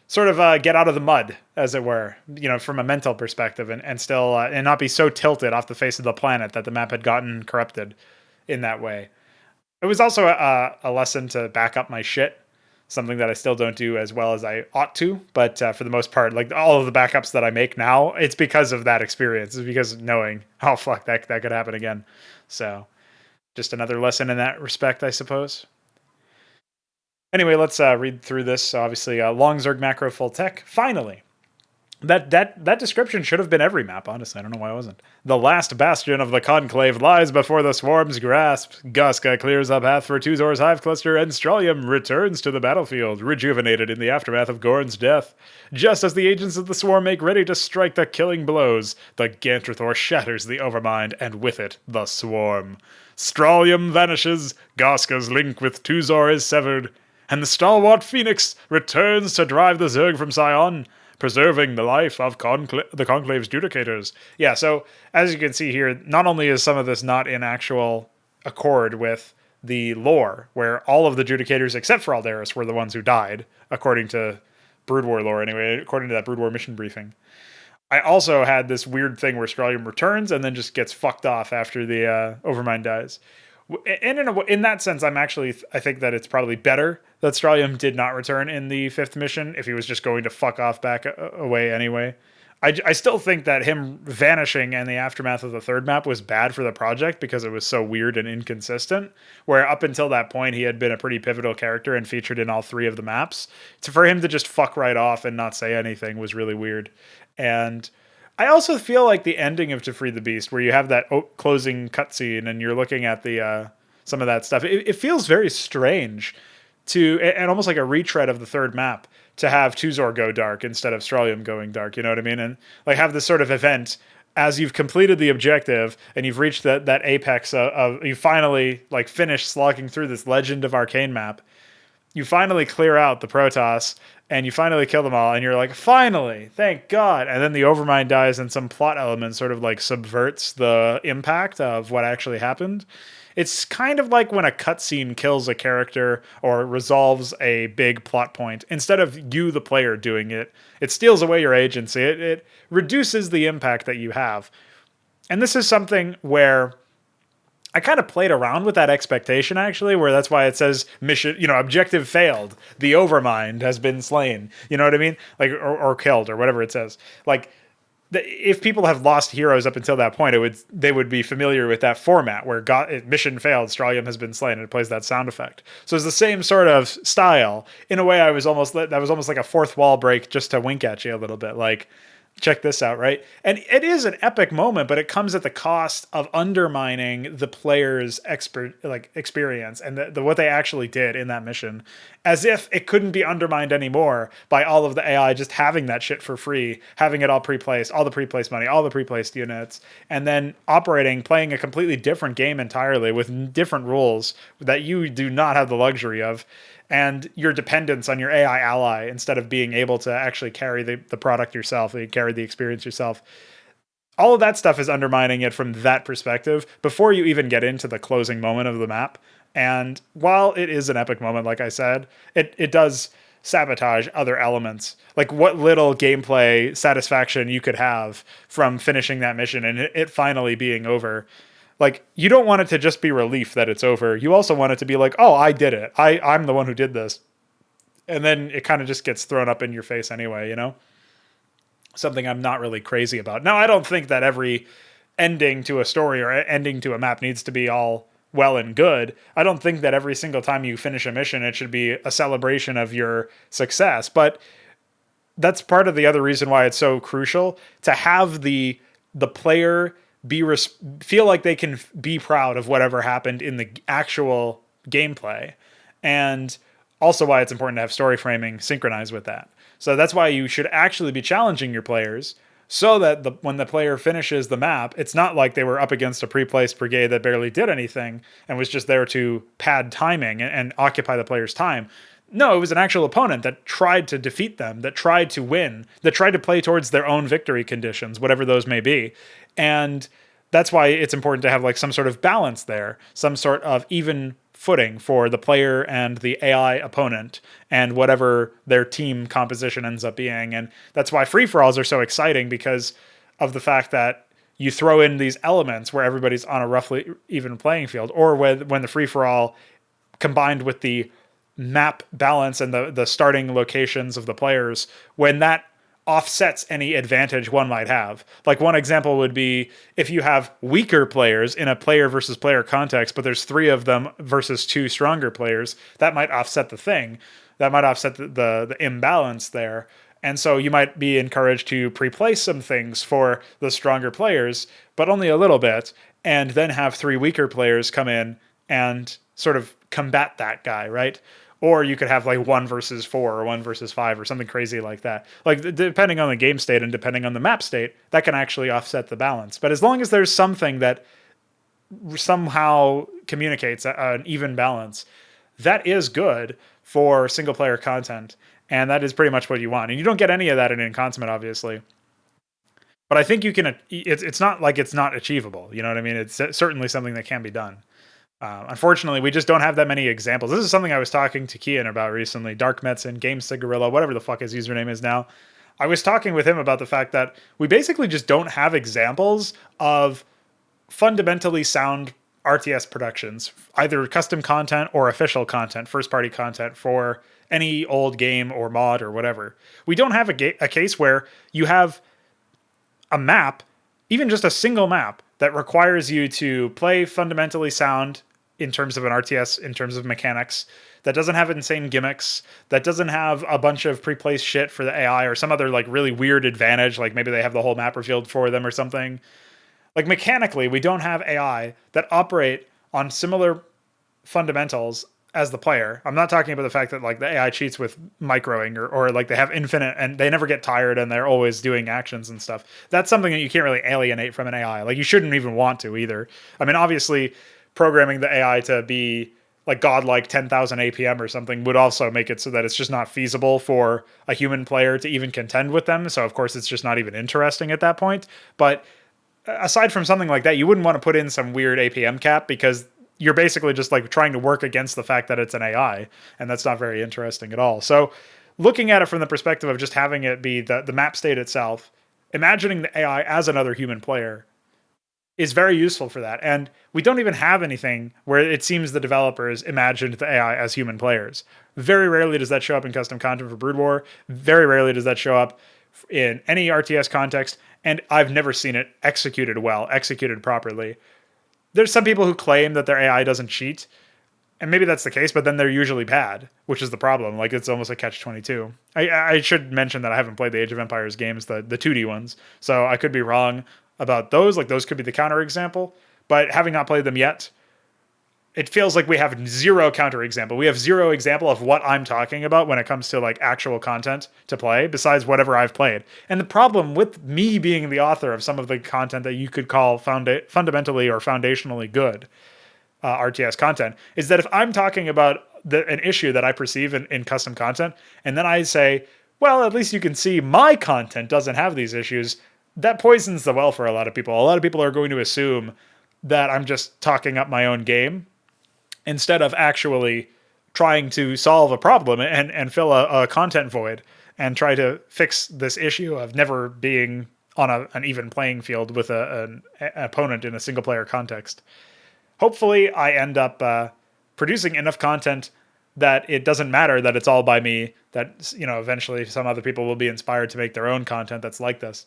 sort of get out of the mud, as it were, from a mental perspective and still and not be so tilted off the face of the planet that the map had gotten corrupted in that way. It was also a lesson to back up my shit, something that I still don't do as well as I ought to. But for the most part, like all of the backups that I make now, it's because of that experience. It's because of knowing, oh, fuck, that could happen again. So just another lesson in that respect, I suppose. Anyway, let's read through this. So obviously, long Zerg macro full tech. Finally. That description should have been every map, honestly. I don't know why it wasn't. The last bastion of the Conclave lies before the Swarm's grasp. Guska clears a path for Tuzor's Hive Cluster, and Strawlium returns to the battlefield, rejuvenated in the aftermath of Gorn's death. Just as the agents of the Swarm make ready to strike the killing blows, the Gantrathor shatters the Overmind, and with it, the Swarm. Strawlium vanishes, Guska's link with Tuzor is severed, and the stalwart Phoenix returns to drive the Zerg from Sion, preserving the life of the Conclave's Judicators. Yeah, so as you can see here, not only is some of this not in actual accord with the lore, where all of the Judicators except for Aldaris were the ones who died, according to Brood War lore anyway, according to that Brood War mission briefing. I also had this weird thing where Strawlium returns and then just gets fucked off after the Overmind dies. And in that sense, I think that it's probably better that Strawlium did not return in the 5th mission if he was just going to fuck off back away anyway. I still think that him vanishing in the aftermath of the 3rd map was bad for the project because it was so weird and inconsistent, where up until that point he had been a pretty pivotal character and featured in all 3 of the maps. For him to just fuck right off and not say anything was really weird. And I also feel like the ending of To Free the Beast, where you have that closing cutscene and you're looking at the some of that stuff, it feels very strange and almost like a retread of the 3rd map to have Tuzor go dark instead of Strawlium going dark, you know what I mean? And like have this sort of event as you've completed the objective and you've reached that apex of you finally like finished slogging through this Legend of Arcane map, you finally clear out the Protoss and you finally kill them all, and you're like, finally, thank God. And then the Overmind dies and some plot element sort of like subverts the impact of what actually happened. It's kind of like when a cutscene kills a character or resolves a big plot point. Instead of you, the player, doing it, it steals away your agency. It reduces the impact that you have. And this is something where I kind of played around with that expectation, actually, where that's why it says mission, objective failed. The Overmind has been slain. You know what I mean? Like, or killed, or whatever it says. Like, if people have lost heroes up until that point, they would be familiar with that format where mission failed, Strontium has been slain, and it plays that sound effect. So it's the same sort of style. In a way, that was almost like a fourth wall break just to wink at you a little bit, like, check this out, right? And it is an epic moment, but it comes at the cost of undermining the player's experience and the what they actually did in that mission, as if it couldn't be undermined anymore by all of the AI just having that shit for free, having it all pre-placed, all the pre-placed money, all the pre-placed units, and then playing a completely different game entirely with different rules that you do not have the luxury of, and your dependence on your AI ally instead of being able to actually carry the product yourself, carry the experience yourself. All of that stuff is undermining it from that perspective before you even get into the closing moment of the map. And while it is an epic moment, like I said, it does sabotage other elements. Like what little gameplay satisfaction you could have from finishing that mission and it finally being over. Like, you don't want it to just be relief that it's over. You also want it to be like, oh, I did it. I'm the one who did this. And then it kind of just gets thrown up in your face anyway, Something I'm not really crazy about. Now, I don't think that every ending to a story or ending to a map needs to be all well and good. I don't think that every single time you finish a mission, it should be a celebration of your success. But that's part of the other reason why it's so crucial to have the player feel like they can be proud of whatever happened in the actual gameplay, and also why it's important to have story framing synchronized with that. So that's why you should actually be challenging your players so that when the player finishes the map, it's not like they were up against a pre-placed brigade that barely did anything and was just there to pad timing and occupy the player's time. No, it was an actual opponent that tried to defeat them, that tried to win, that tried to play towards their own victory conditions, whatever those may be. And that's why it's important to have like some sort of balance there, some sort of even footing for the player and the AI opponent and whatever their team composition ends up being. And that's why free-for-alls are so exciting, because of the fact that you throw in these elements where everybody's on a roughly even playing field, or when the free-for-all combined with the map balance and the starting locations of the players, when that offsets any advantage one might have. Like one example would be if you have weaker players in a player versus player context, but there's 3 of them versus 2 stronger players, that might offset the thing. That might offset the imbalance there. And so you might be encouraged to pre-place some things for the stronger players, but only a little bit, and then have 3 weaker players come in and sort of combat that guy, right? Or you could have like 1 versus 4 or 1 versus 5 or something crazy like that. Like depending on the game state and depending on the map state, that can actually offset the balance. But as long as there's something that somehow communicates an even balance, that is good for single player content. And that is pretty much what you want. And you don't get any of that in Inconsummate, obviously. But I think you can, it's not like it's not achievable. You know what I mean? It's certainly something that can be done. Unfortunately, we just don't have that many examples. This is something I was talking to Kian about recently. Dark Metzen, Game Cigarilla, whatever the fuck his username is now. I was talking with him about the fact that we basically just don't have examples of fundamentally sound RTS productions, either custom content or official content, first-party content for any old game or mod or whatever. We don't have a case where you have a map, even just a single map, that requires you to play fundamentally sound in terms of an RTS, in terms of mechanics, that doesn't have insane gimmicks, that doesn't have a bunch of pre-placed shit for the AI or some other like really weird advantage, like maybe they have the whole map revealed for them or something. Like mechanically, we don't have AI that operate on similar fundamentals as the player. I'm not talking about the fact that like the AI cheats with microing or like they have infinite and they never get tired and they're always doing actions and stuff. That's something that you can't really alienate from an AI. Like you shouldn't even want to either. I mean, obviously programming the AI to be like godlike 10,000 APM or something would also make it so that it's just not feasible for a human player to even contend with them. So of course it's just not even interesting at that point. But aside from something like that, you wouldn't want to put in some weird APM cap because you're basically just like trying to work against the fact that it's an AI, and that's not very interesting at all. So looking at it from the perspective of just having it be the map state itself, imagining the AI as another human player is very useful for that. And we don't even have anything where it seems the developers imagined the AI as human players. Very rarely does that show up in custom content for Brood War. Very rarely does that show up in any RTS context. And I've never seen it executed well, executed properly. There's some people who claim that their AI doesn't cheat, and maybe that's the case, but then they're usually bad, which is the problem. Like, it's almost a catch-22. I should mention that I haven't played the Age of Empires games, the 2D ones, so I could be wrong about those. Like, those could be the counterexample, but having not played them yet, it feels like we have zero counterexample. We have zero example of what I'm talking about when it comes to, like, actual content to play, besides whatever I've played. And the problem with me being the author of some of the content that you could call fundamentally or foundationally good RTS content is that if I'm talking about an issue that I perceive in custom content, and then I say, well, at least you can see my content doesn't have these issues, that poisons the well for a lot of people. A lot of people are going to assume that I'm just talking up my own game instead of actually trying to solve a problem and fill a content void and try to fix this issue of never being on an even playing field with an opponent in a single player context. Hopefully I end up producing enough content that it doesn't matter that it's all by me, that, you know, eventually some other people will be inspired to make their own content that's like this.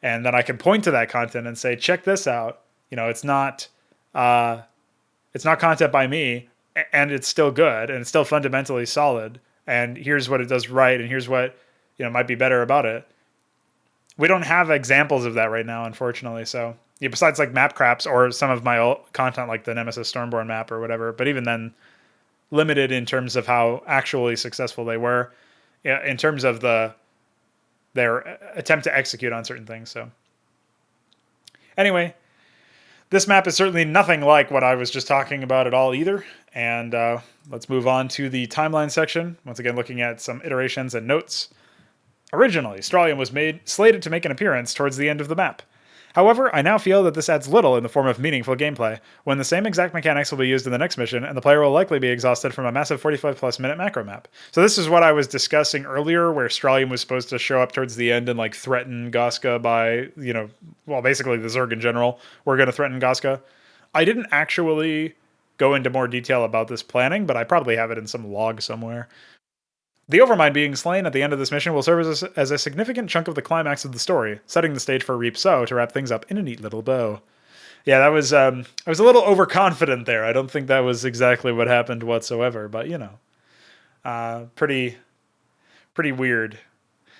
And then I can point to that content and say, check this out. You know, it's not content by me, and it's still good and it's still fundamentally solid. And here's what it does right, and here's what, you know, might be better about it. We don't have examples of that right now, unfortunately. So yeah, besides like map craps or some of my old content like the Nemesis Stormborn map or whatever, but even then limited in terms of how actually successful they were in terms of their attempt to execute on certain things. So anyway, this map is certainly nothing like what I was just talking about at all either. And let's move on to the timeline section. Once again, looking at some iterations and notes. Originally, Strawlium was slated to make an appearance towards the end of the map. However, I now feel that this adds little in the form of meaningful gameplay, when the same exact mechanics will be used in the next mission, and the player will likely be exhausted from a massive 45-plus minute macro map. So this is what I was discussing earlier, where Strawlium was supposed to show up towards the end and like threaten Goska by, you know, well, basically the Zerg in general were going to threaten Goska. I didn't actually go into more detail about this planning, but I probably have it in some log somewhere. The Overmind being slain at the end of this mission will serve as a significant chunk of the climax of the story, setting the stage for Reap So to wrap things up in a neat little bow. Yeah, that was I was a little overconfident there. I don't think that was exactly what happened whatsoever, but you know, pretty weird.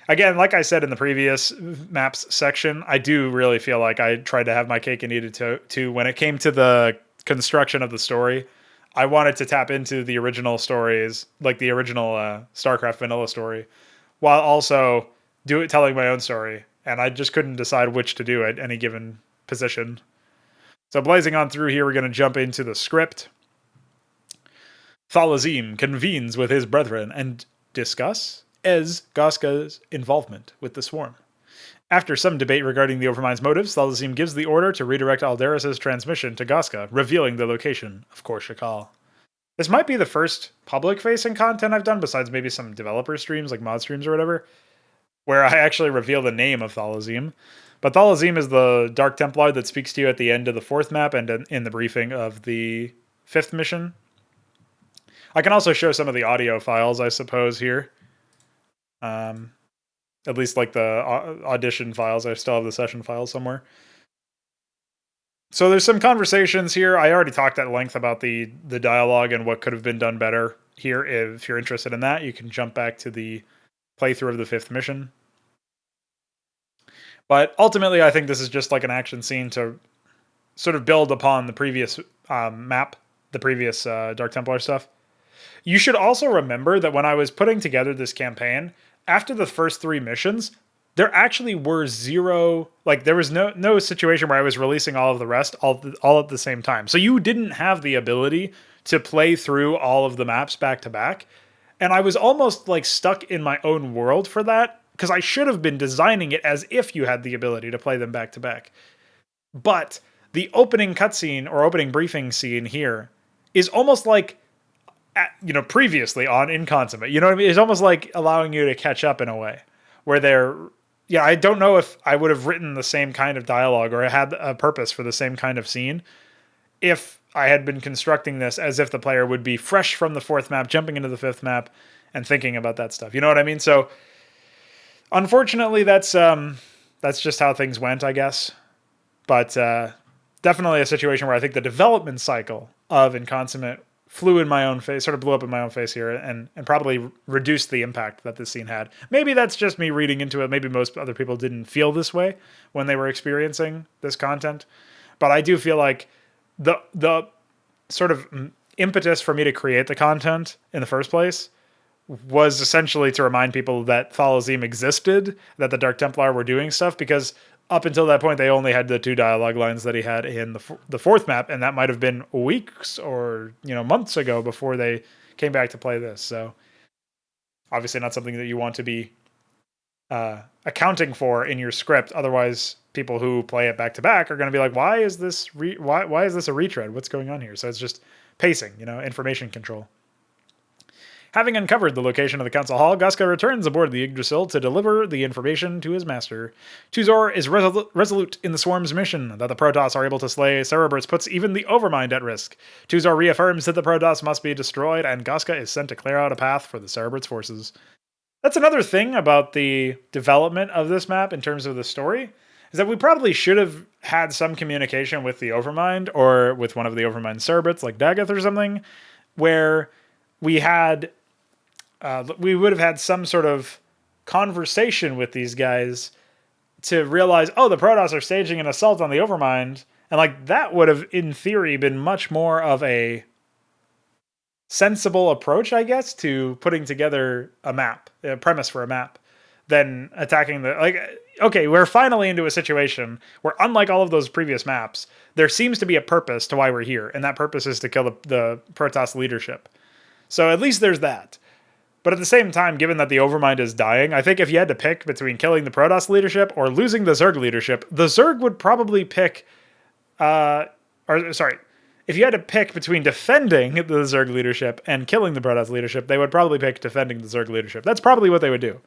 Again, like I said in the previous maps section, I do really feel like I tried to have my cake and eat it too. When it came to the construction of the story, I wanted to tap into the original stories, like the original Starcraft vanilla story, while also telling my own story. And I just couldn't decide which to do at any given position. So blazing on through here, we're going to jump into the script. Thalazim convenes with his brethren and discuss Goska's involvement with the Swarm. After some debate regarding the Overmind's motives, Thalazim gives the order to redirect Alderus' transmission to Goska, revealing the location of Kor Shakal. This might be the first public-facing content I've done, besides maybe some developer streams, like mod streams or whatever, where I actually reveal the name of Thalazim. But Thalazim is the Dark Templar that speaks to you at the end of the 4th map and in the briefing of the 5th mission. I can also show some of the audio files, I suppose, here. At least like the audition files. I still have the session files somewhere. So there's some conversations here. I already talked at length about the dialogue and what could have been done better here. If you're interested in that, you can jump back to the playthrough of the 5th mission. But ultimately, I think this is just like an action scene to sort of build upon the previous map, the previous Dark Templar stuff. You should also remember that when I was putting together this campaign, after the first 3 missions, there actually were zero, like there was no situation where I was releasing all of the rest all at the same time. So you didn't have the ability to play through all of the maps back to back. And I was almost like stuck in my own world for that, because I should have been designing it as if you had the ability to play them back to back. But the opening cutscene or opening briefing scene here is almost like, previously on Inconsummate. You know what I mean? It's almost like allowing you to catch up in a way where they're, I don't know if I would have written the same kind of dialogue or had a purpose for the same kind of scene if I had been constructing this as if the player would be fresh from the 4th map, jumping into the 5th map and thinking about that stuff. You know what I mean? So unfortunately, that's just how things went, I guess. But definitely a situation where I think the development cycle of Inconsummate flew in my own face, sort of blew up in my own face here, and probably reduced the impact that this scene had. Maybe that's just me reading into it. Maybe most other people didn't feel this way when they were experiencing this content. But I do feel like the sort of impetus for me to create the content in the first place was essentially to remind people that Thalazim existed, that the Dark Templar were doing stuff, because up until that point, they only had the 2 dialogue lines that he had in the 4th map, and that might have been weeks or months ago before they came back to play this. So obviously not something that you want to be accounting for in your script. Otherwise, people who play it back to back are going to be like, why is this why is this a retread? What's going on here? So it's just pacing, information control. Having uncovered the location of the council hall, Guska returns aboard the Yggdrasil to deliver the information to his master. Tuzor is resolute in the Swarm's mission. That the Protoss are able to slay Cereberts puts even the Overmind at risk. Tuzor reaffirms that the Protoss must be destroyed, and Guska is sent to clear out a path for the Cereberts forces. That's another thing about the development of this map in terms of the story, is that we probably should have had some communication with the Overmind, or with one of the Overmind Cereberts, like Dagoth or something, where we would have had some sort of conversation with these guys to realize, the Protoss are staging an assault on the Overmind. And that would have, in theory, been much more of a sensible approach, I guess, to putting together a premise for a map, than attacking okay, we're finally into a situation where, unlike all of those previous maps, there seems to be a purpose to why we're here. And that purpose is to kill the Protoss leadership. So at least there's that. But at the same time, given that the Overmind is dying, I think if you had to pick between killing the Protoss leadership or losing the Zerg leadership, the Zerg would probably pick... if you had to pick between defending the Zerg leadership and killing the Protoss leadership, they would probably pick defending the Zerg leadership. That's probably what they would do.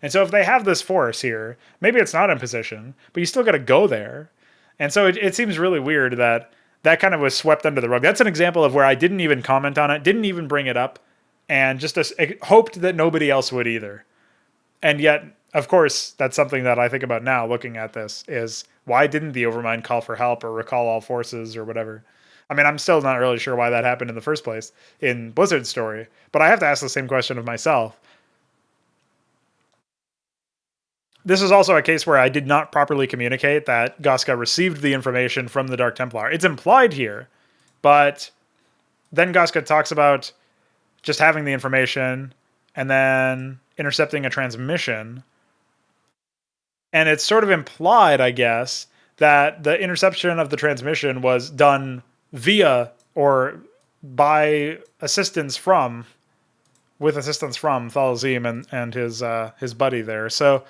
And so if they have this force here, maybe it's not in position, but you still got to go there. And so it seems really weird that kind of was swept under the rug. That's an example of where I didn't even comment on it, didn't even bring it up, and just hoped that nobody else would either. And yet, of course, that's something that I think about now looking at this, is why didn't the Overmind call for help or recall all forces or whatever? I mean, I'm still not really sure why that happened in the first place in Blizzard's story, but I have to ask the same question of myself. This is also a case where I did not properly communicate that Guska received the information from the Dark Templar. It's implied here, but then Guska talks about just having the information and then intercepting a transmission. And it's sort of implied, I guess, that the interception of the transmission was done via or by assistance from Thalazim and his buddy there. So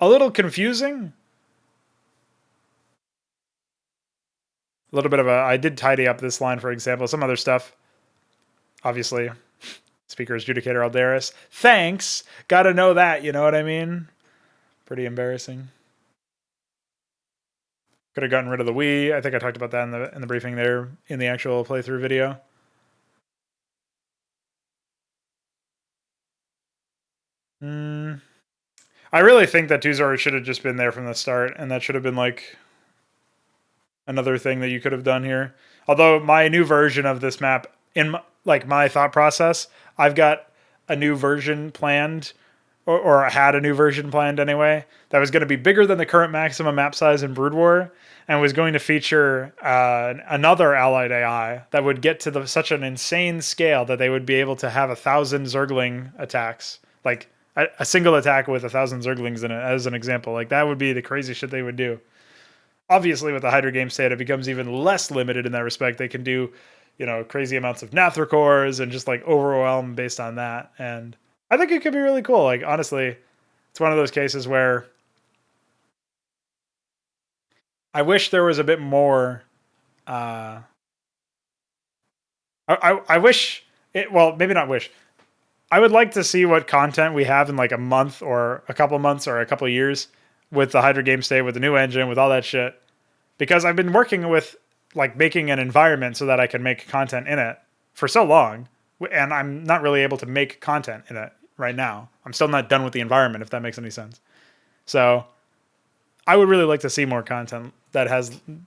a little confusing. A little bit of I did tidy up this line, for example. Some other stuff, obviously. Speaker's Judicator Aldaris. Thanks. Gotta know that, you know what I mean? Pretty embarrassing. Could have gotten rid of the we. I think I talked about that in the briefing there in the actual playthrough video. I really think that Tuzor should have just been there from the start, and that should have been another thing that you could have done here. Although my new version of this map, in my thought process, I've got a new version planned or had a new version planned anyway, that was going to be bigger than the current maximum map size in Brood War, and was going to feature another allied AI that would get to such an insane scale that they would be able to have 1,000 Zergling attacks, like a single attack with 1,000 Zerglings in it, as an example. Like, that would be the crazy shit they would do. Obviously, with the Hydra game state, it becomes even less limited in that respect. They can do, crazy amounts of Nathricors and just like overwhelm based on that. And I think it could be really cool. Like, honestly, it's one of those cases where I wish there was a bit more. I wish it. Well, maybe not wish. I would like to see what content we have in like a month or a couple months or a couple of years with the Hydra game state, with the new engine, with all that shit. Because I've been working with like making an environment so that I can make content in it for so long, and I'm not really able to make content in it right now. I'm still not done with the environment, if that makes any sense. So I would really like to see more content that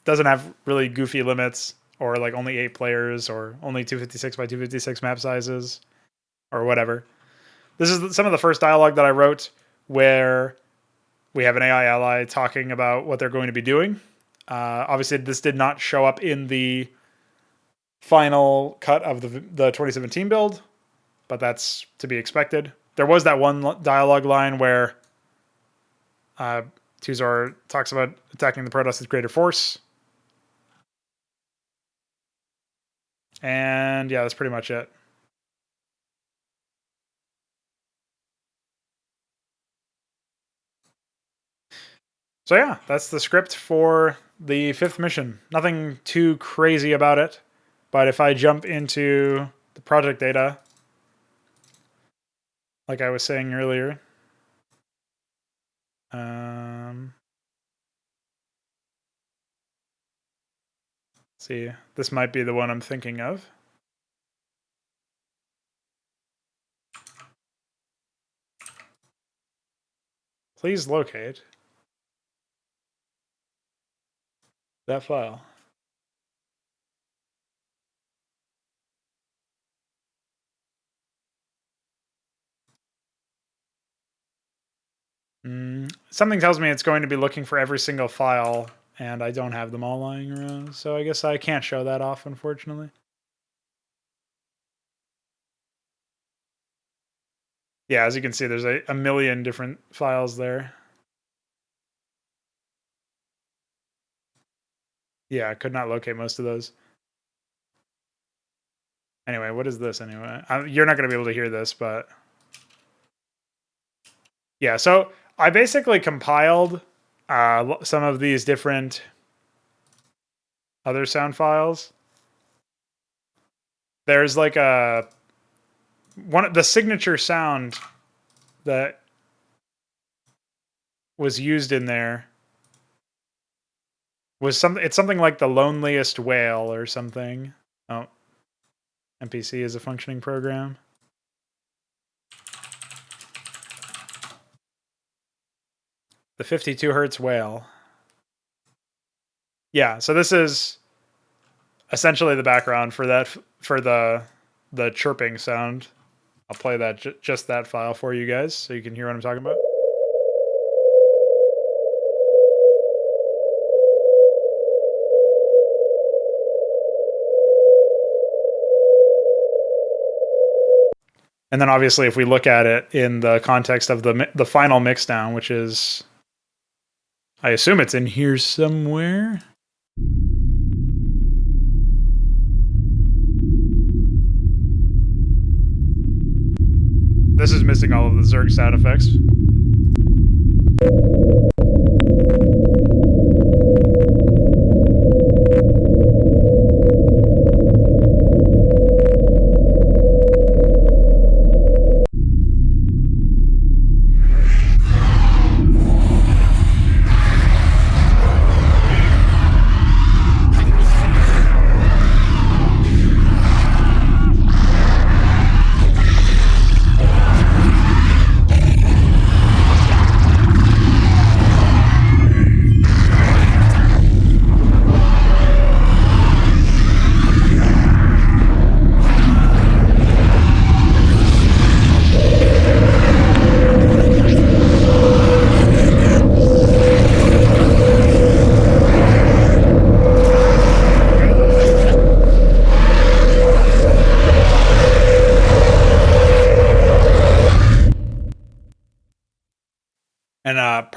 doesn't have really goofy limits, or like only 8 players, or only 256 by 256 map sizes, or whatever. This is some of the first dialogue that I wrote where we have an AI ally talking about what they're going to be doing. Obviously, this did not show up in the final cut of the 2017 build, but that's to be expected. There was that one dialogue line where Tuzor talks about attacking the Protoss with greater force. And yeah, that's pretty much it. So yeah, that's the script for the 5th mission. Nothing too crazy about it, but if I jump into the project data, like I was saying earlier, see, this might be the one I'm thinking of. Please locate that file. Something tells me it's going to be looking for every single file, and I don't have them all lying around, so I guess I can't show that off, unfortunately. Yeah, as you can see, there's a million different files there. Yeah, I could not locate most of those. Anyway, what is this anyway? You're not going to be able to hear this, but yeah, so I basically compiled some of these different other sound files. There's like the signature sound that was used in there was it's something like the loneliest whale or something. Oh, NPC is a functioning program. The 52 hertz whale. Yeah, so this is essentially the background for the chirping sound. I'll play that just that file for you guys so you can hear what I'm talking about. And then obviously if we look at it in the context of the final mixdown, which is, I assume it's in here somewhere. This is missing all of the Zerg sound effects.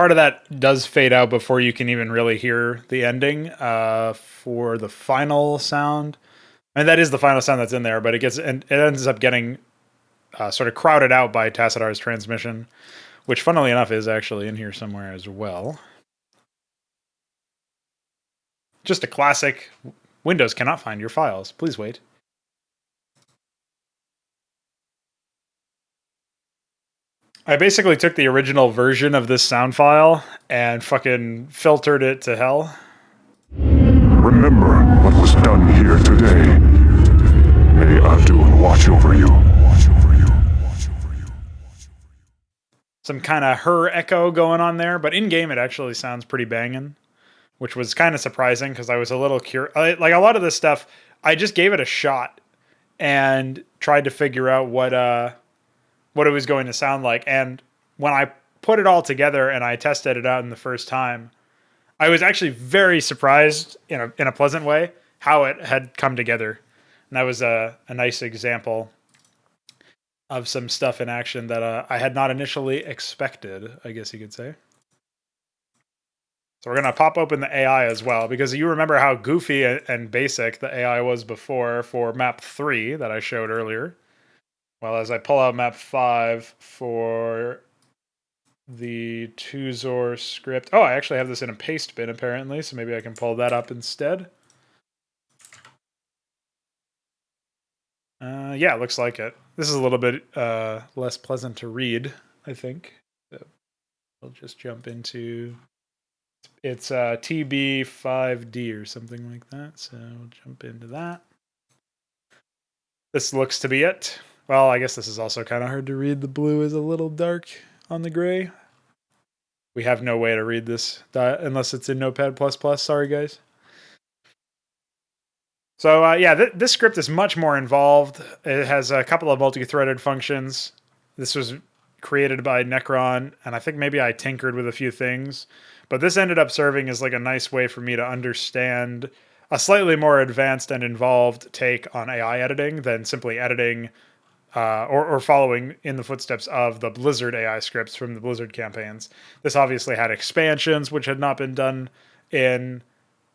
Part of that does fade out before you can even really hear the ending for the final sound. And that is the final sound that's in there, but it ends up getting sort of crowded out by Tacitar's transmission, which funnily enough is actually in here somewhere as well. Just a classic Windows cannot find your files. Please wait. I basically took the original version of this sound file and fucking filtered it to hell. Remember what was done here today. May Adun watch over you. Some kind of her echo going on there, but in-game it actually sounds pretty banging, which was kind of surprising because I was a little curious. Like a lot of this stuff, I just gave it a shot and tried to figure out what it was going to sound like. And when I put it all together and I tested it out in the first time, I was actually very surprised in a pleasant way how it had come together. And that was a nice example of some stuff in action that I had not initially expected, I guess you could say. So we're going to pop open the AI as well, because you remember how goofy and basic the AI was before for map 3 that I showed earlier. Well, as I pull out map 5 for the Tuzor script. Oh, I actually have this in a paste bin apparently, so maybe I can pull that up instead. Yeah, it looks like it. This is a little bit less pleasant to read, I think. So we'll just jump into... It's TB5D or something like that, so we'll jump into that. This looks to be it. Well, I guess this is also kind of hard to read. The blue is a little dark on the gray. We have no way to read this unless it's in Notepad++. Sorry, guys. So yeah, this script is much more involved. It has a couple of multi-threaded functions. This was created by Necron, and I think maybe I tinkered with a few things. But this ended up serving as like a nice way for me to understand a slightly more advanced and involved take on AI editing than simply editing or following in the footsteps of the Blizzard AI scripts from the Blizzard campaigns. This obviously had expansions, which had not been done in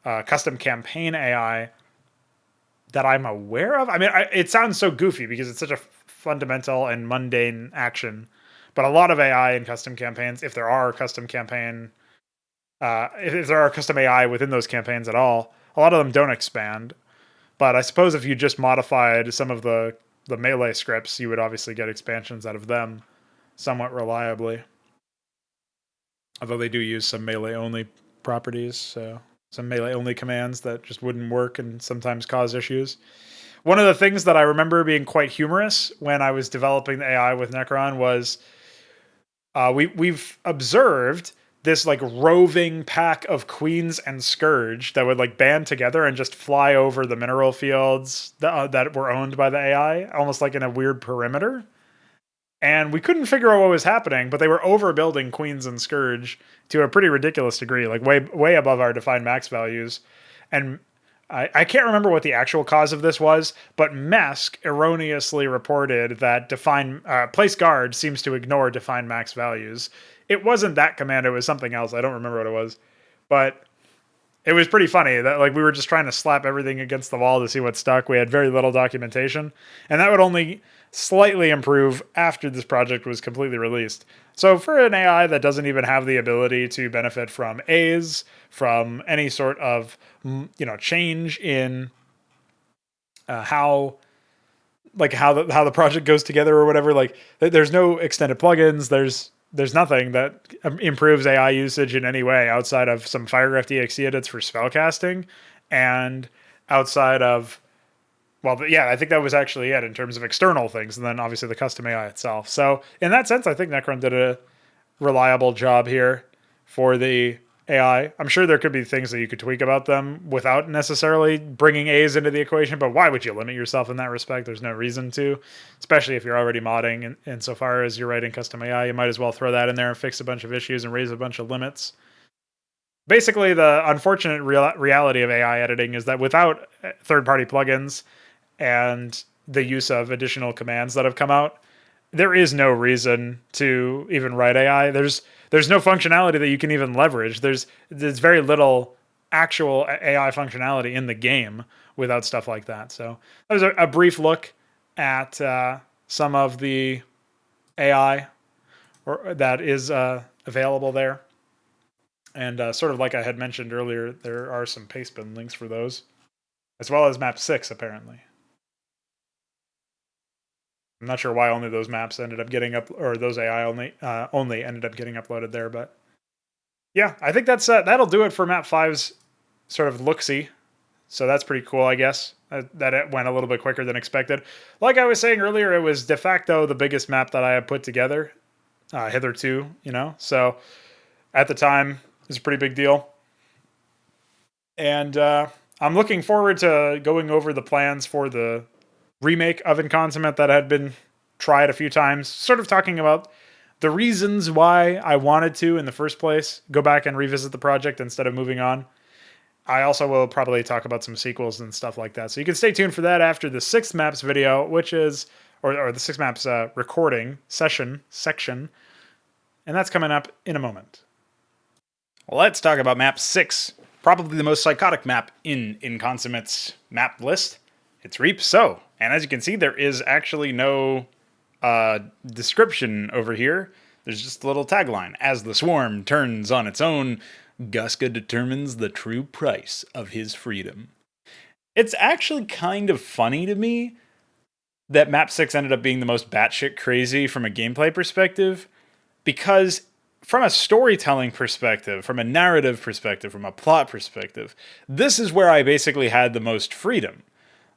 custom campaign AI that I'm aware of. I mean, it sounds so goofy because it's such a fundamental and mundane action. But a lot of AI in custom campaigns, if there are custom campaign... if there are custom AI within those campaigns at all, a lot of them don't expand. But I suppose if you just modified some of the melee scripts, you would obviously get expansions out of them somewhat reliably. Although they do use some melee-only properties, so some melee-only commands that just wouldn't work and sometimes cause issues. One of the things that I remember being quite humorous when I was developing the AI with Necron was we've observed this like roving pack of Queens and Scourge that would like band together and just fly over the mineral fields that were owned by the AI, almost like in a weird perimeter. And we couldn't figure out what was happening, but they were overbuilding Queens and Scourge to a pretty ridiculous degree, like way above our defined max values. And I can't remember what the actual cause of this was, but Mesk erroneously reported that place guard seems to ignore defined max values. It wasn't that command, it was something else. I don't remember what it was. But it was pretty funny that like we were just trying to slap everything against the wall to see what stuck. We had very little documentation, and that would only slightly improve after this project was completely released. So for an AI that doesn't even have the ability to benefit from A's, from any sort of change in how the project goes together or whatever, like there's no extended plugins, there's nothing that improves AI usage in any way outside of some Firegraph DXE edits for spellcasting and outside of, I think that was actually it in terms of external things, and then obviously the custom AI itself. So in that sense, I think Necron did a reliable job here for the AI. I'm sure there could be things that you could tweak about them without necessarily bringing A's into the equation, but why would you limit yourself in that respect? There's no reason to, especially if you're already modding. And so far as you're writing custom AI, you might as well throw that in there and fix a bunch of issues and raise a bunch of limits. Basically, the unfortunate reality of AI editing is that without third-party plugins and the use of additional commands that have come out, there is no reason to even write AI. There's no functionality that you can even leverage. There's very little actual AI functionality in the game without stuff like that. So that was a brief look at some of the AI that is available there. And sort of like I had mentioned earlier, there are some pastebin links for those, as well as map 6, apparently. I'm not sure why only those maps ended up getting up, or those AI only ended up getting uploaded there, but yeah, I think that'll do it for map 5's sort of look-see. So that's pretty cool, I guess, that it went a little bit quicker than expected. Like I was saying earlier, it was de facto the biggest map that I have put together hitherto, So at the time, it was a pretty big deal. And I'm looking forward to going over the plans for the remake of Inconsummate that had been tried a few times, sort of talking about the reasons why I wanted to, in the first place, go back and revisit the project instead of moving on. I also will probably talk about some sequels and stuff like that. So you can stay tuned for that after the 6th maps video, which is, or the 6th maps recording section, and that's coming up in a moment. Let's talk about map 6, probably the most psychotic map in Inconsummate's map list. It's Reap So. And as you can see, there is actually no description over here. There's just a little tagline. As the swarm turns on its own, Guska determines the true price of his freedom. It's actually kind of funny to me that map 6 ended up being the most batshit crazy from a gameplay perspective, because from a storytelling perspective, from a narrative perspective, from a plot perspective, this is where I basically had the most freedom.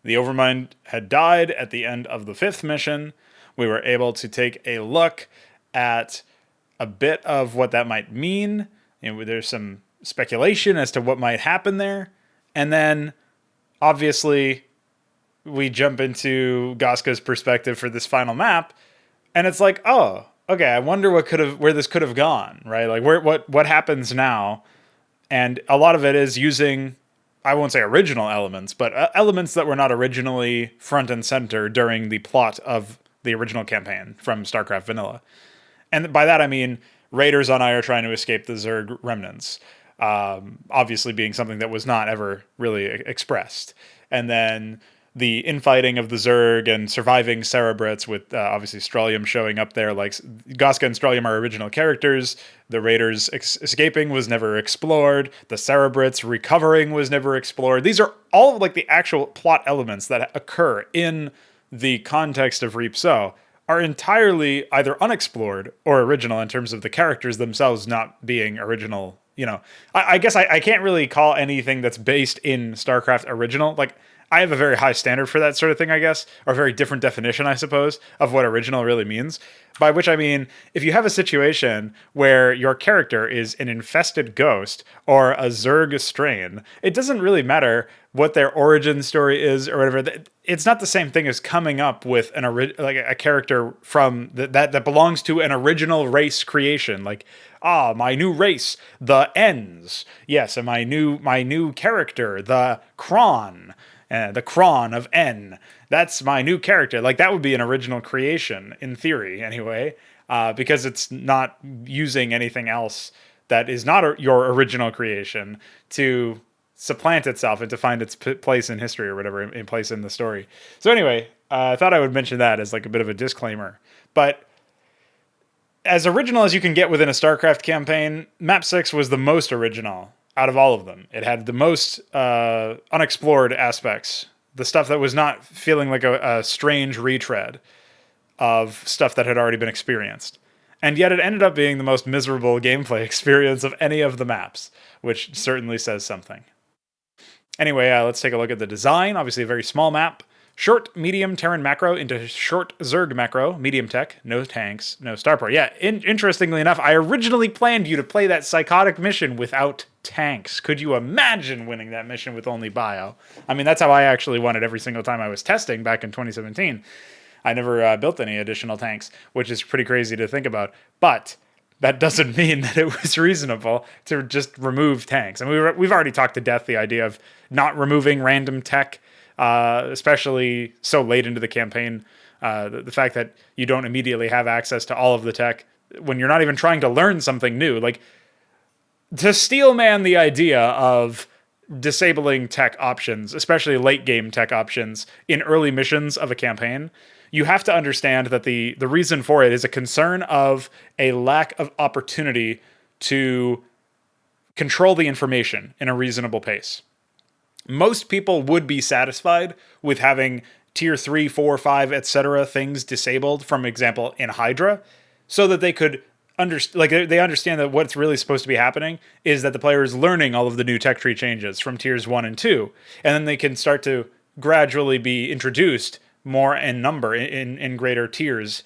The Overmind had died at the end of the 5th mission. We were able to take a look at a bit of what that might mean. There's some speculation as to what might happen there. And then, obviously, we jump into Guska's perspective for this final map. And it's like, oh, okay, I wonder where this could have gone, right? Like, what happens now? And a lot of it is using, I won't say original elements, but elements that were not originally front and center during the plot of the original campaign from Starcraft Vanilla. And by that I mean raiders on Ire trying to escape the Zerg remnants, obviously being something that was not ever really expressed. And then the infighting of the Zerg and surviving Cerebrits with obviously Strelium showing up there. Like, Guska and Strelium are original characters. The Raiders escaping was never explored. The Cerebrits recovering was never explored. These are all of, like, the actual plot elements that occur in the context of Reap So are entirely either unexplored or original in terms of the characters themselves not being original. I guess I can't really call anything that's based in StarCraft original. Like, I have a very high standard for that sort of thing, I guess, or a very different definition, I suppose, of what original really means. By which I mean, if you have a situation where your character is an infested ghost or a Zerg strain, it doesn't really matter what their origin story is or whatever. It's not the same thing as coming up with a character from that belongs to an original race creation. Like, my new race, the Ents. Yes, and my new character, the Kron. The Kron of N. That's my new character. Like, that would be an original creation, in theory, anyway, because it's not using anything else that is not your original creation to supplant itself and to find its place in history or whatever, in place in the story. So anyway, I thought I would mention that as like a bit of a disclaimer. But as original as you can get within a StarCraft campaign, Map 6 was the most original out of all of them. It had the most unexplored aspects, the stuff that was not feeling like a strange retread of stuff that had already been experienced. And yet it ended up being the most miserable gameplay experience of any of the maps, which certainly says something. Anyway, let's take a look at the design. Obviously a very small map. Short, medium Terran macro into short Zerg macro, medium tech, no tanks, no starport. Yeah, interestingly enough, I originally planned you to play that psychotic mission without tanks. Could you imagine winning that mission with only bio? I mean, that's how I actually won it every single time I was testing back in 2017. I never built any additional tanks, which is pretty crazy to think about. But that doesn't mean that it was reasonable to just remove tanks. And we've already talked to death the idea of not removing random tech, especially so late into the campaign. The fact that you don't immediately have access to all of the tech when you're not even trying to learn something new. Like, to steelman the idea of disabling tech options, especially late game tech options in early missions of a campaign, you have to understand that the reason for it is a concern of a lack of opportunity to control the information in a reasonable pace. Most people would be satisfied with having tier 3, 4, 5, etc. things disabled, from example, in Hydra, so that they could they understand that what's really supposed to be happening is that the player is learning all of the new tech tree changes from tiers 1 and 2, and then they can start to gradually be introduced more in number in greater tiers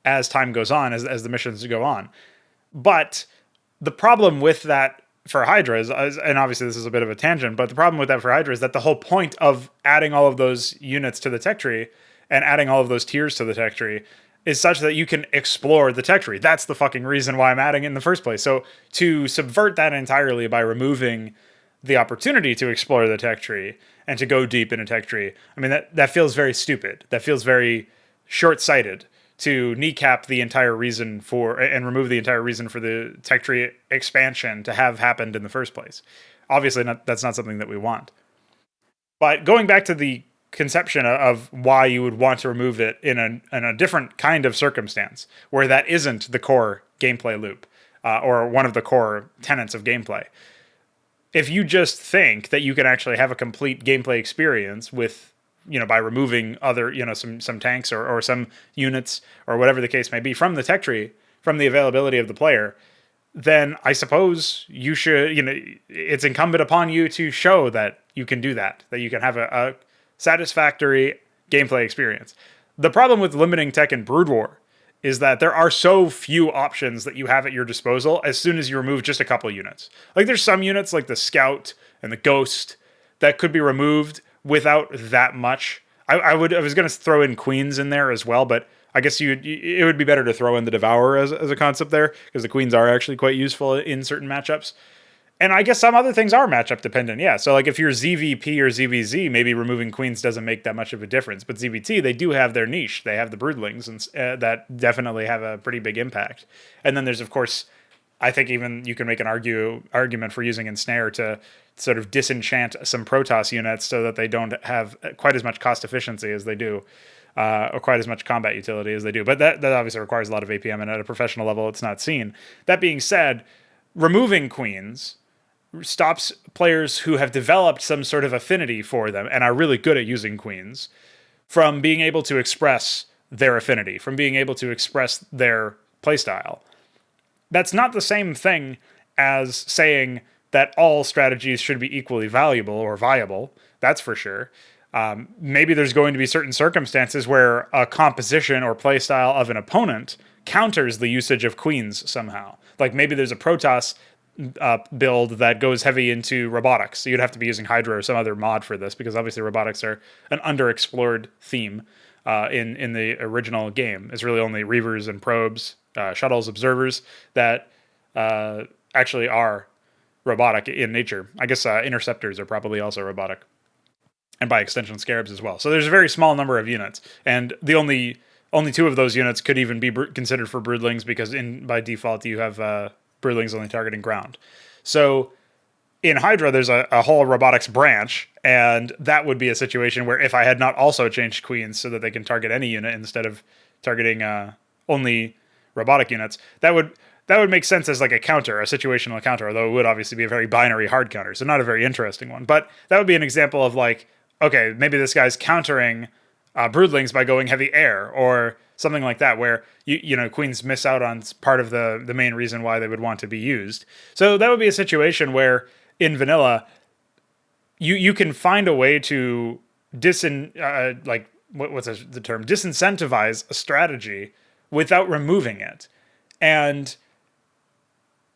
as time goes on, as the missions go on. But the problem with that for Hydra is, and obviously this is a bit of a tangent, but the problem with that for Hydra is that the whole point of adding all of those units to the tech tree and adding all of those tiers to the tech tree is such that you can explore the tech tree. That's the fucking reason why I'm adding it in the first place. So to subvert that entirely by removing the opportunity to explore the tech tree and to go deep in a tech tree, I mean, that feels very stupid. That feels very short-sighted, to kneecap the entire reason for, and remove the entire reason for the tech tree expansion to have happened in the first place. Obviously, that's not something that we want. But going back to the conception of why you would want to remove it in a different kind of circumstance, where that isn't the core gameplay loop, or one of the core tenets of gameplay. If you just think that you can actually have a complete gameplay experience with, by removing other, some tanks or some units or whatever the case may be from the tech tree, from the availability of the player, then I suppose you should, it's incumbent upon you to show that you can do that you can have a satisfactory gameplay experience. The problem with limiting tech in Brood War is that there are so few options that you have at your disposal as soon as you remove just a couple units. Like, there's some units like the Scout and the Ghost that could be removed without that much. I was going to throw in Queens in there as well, but I guess it would be better to throw in the Devourer as a concept there, because the Queens are actually quite useful in certain matchups. And I guess some other things are matchup dependent, yeah. So like if you're ZVP or ZVZ, maybe removing Queens doesn't make that much of a difference. But ZVT, they do have their niche. They have the Broodlings, and that definitely have a pretty big impact. And then there's, of course, I think even you can make an argument for using Ensnare to sort of disenchant some Protoss units so that they don't have quite as much cost efficiency as they do, or quite as much combat utility as they do. But that obviously requires a lot of APM, and at a professional level, it's not seen. That being said, removing Queens stops players who have developed some sort of affinity for them and are really good at using Queens from being able to express their affinity, from being able to express their playstyle. That's not the same thing as saying that all strategies should be equally valuable or viable. That's for sure. Maybe there's going to be certain circumstances where a composition or playstyle of an opponent counters the usage of Queens somehow. Like maybe there's a Protoss build that goes heavy into robotics. So you'd have to be using Hydra or some other mod for this, because obviously robotics are an underexplored theme in the original game. It's really only Reavers and probes, shuttles, observers that actually are robotic in nature. I guess interceptors are probably also robotic, and by extension scarabs as well. So there's a very small number of units, and the only two of those units could even be considered for broodlings, because by default you have Broodlings only targeting ground. So in Hydra, there's a whole robotics branch, and that would be a situation where if I had not also changed Queens so that they can target any unit instead of targeting only robotic units, that would make sense as like a counter, a situational counter, although it would obviously be a very binary hard counter, so not a very interesting one. But that would be an example of like, okay, maybe this guy's countering Broodlings by going heavy air, or something like that, where Queens miss out on part of the main reason why they would want to be used. So that would be a situation where in vanilla, you can find a way to disincentivize a strategy without removing it, and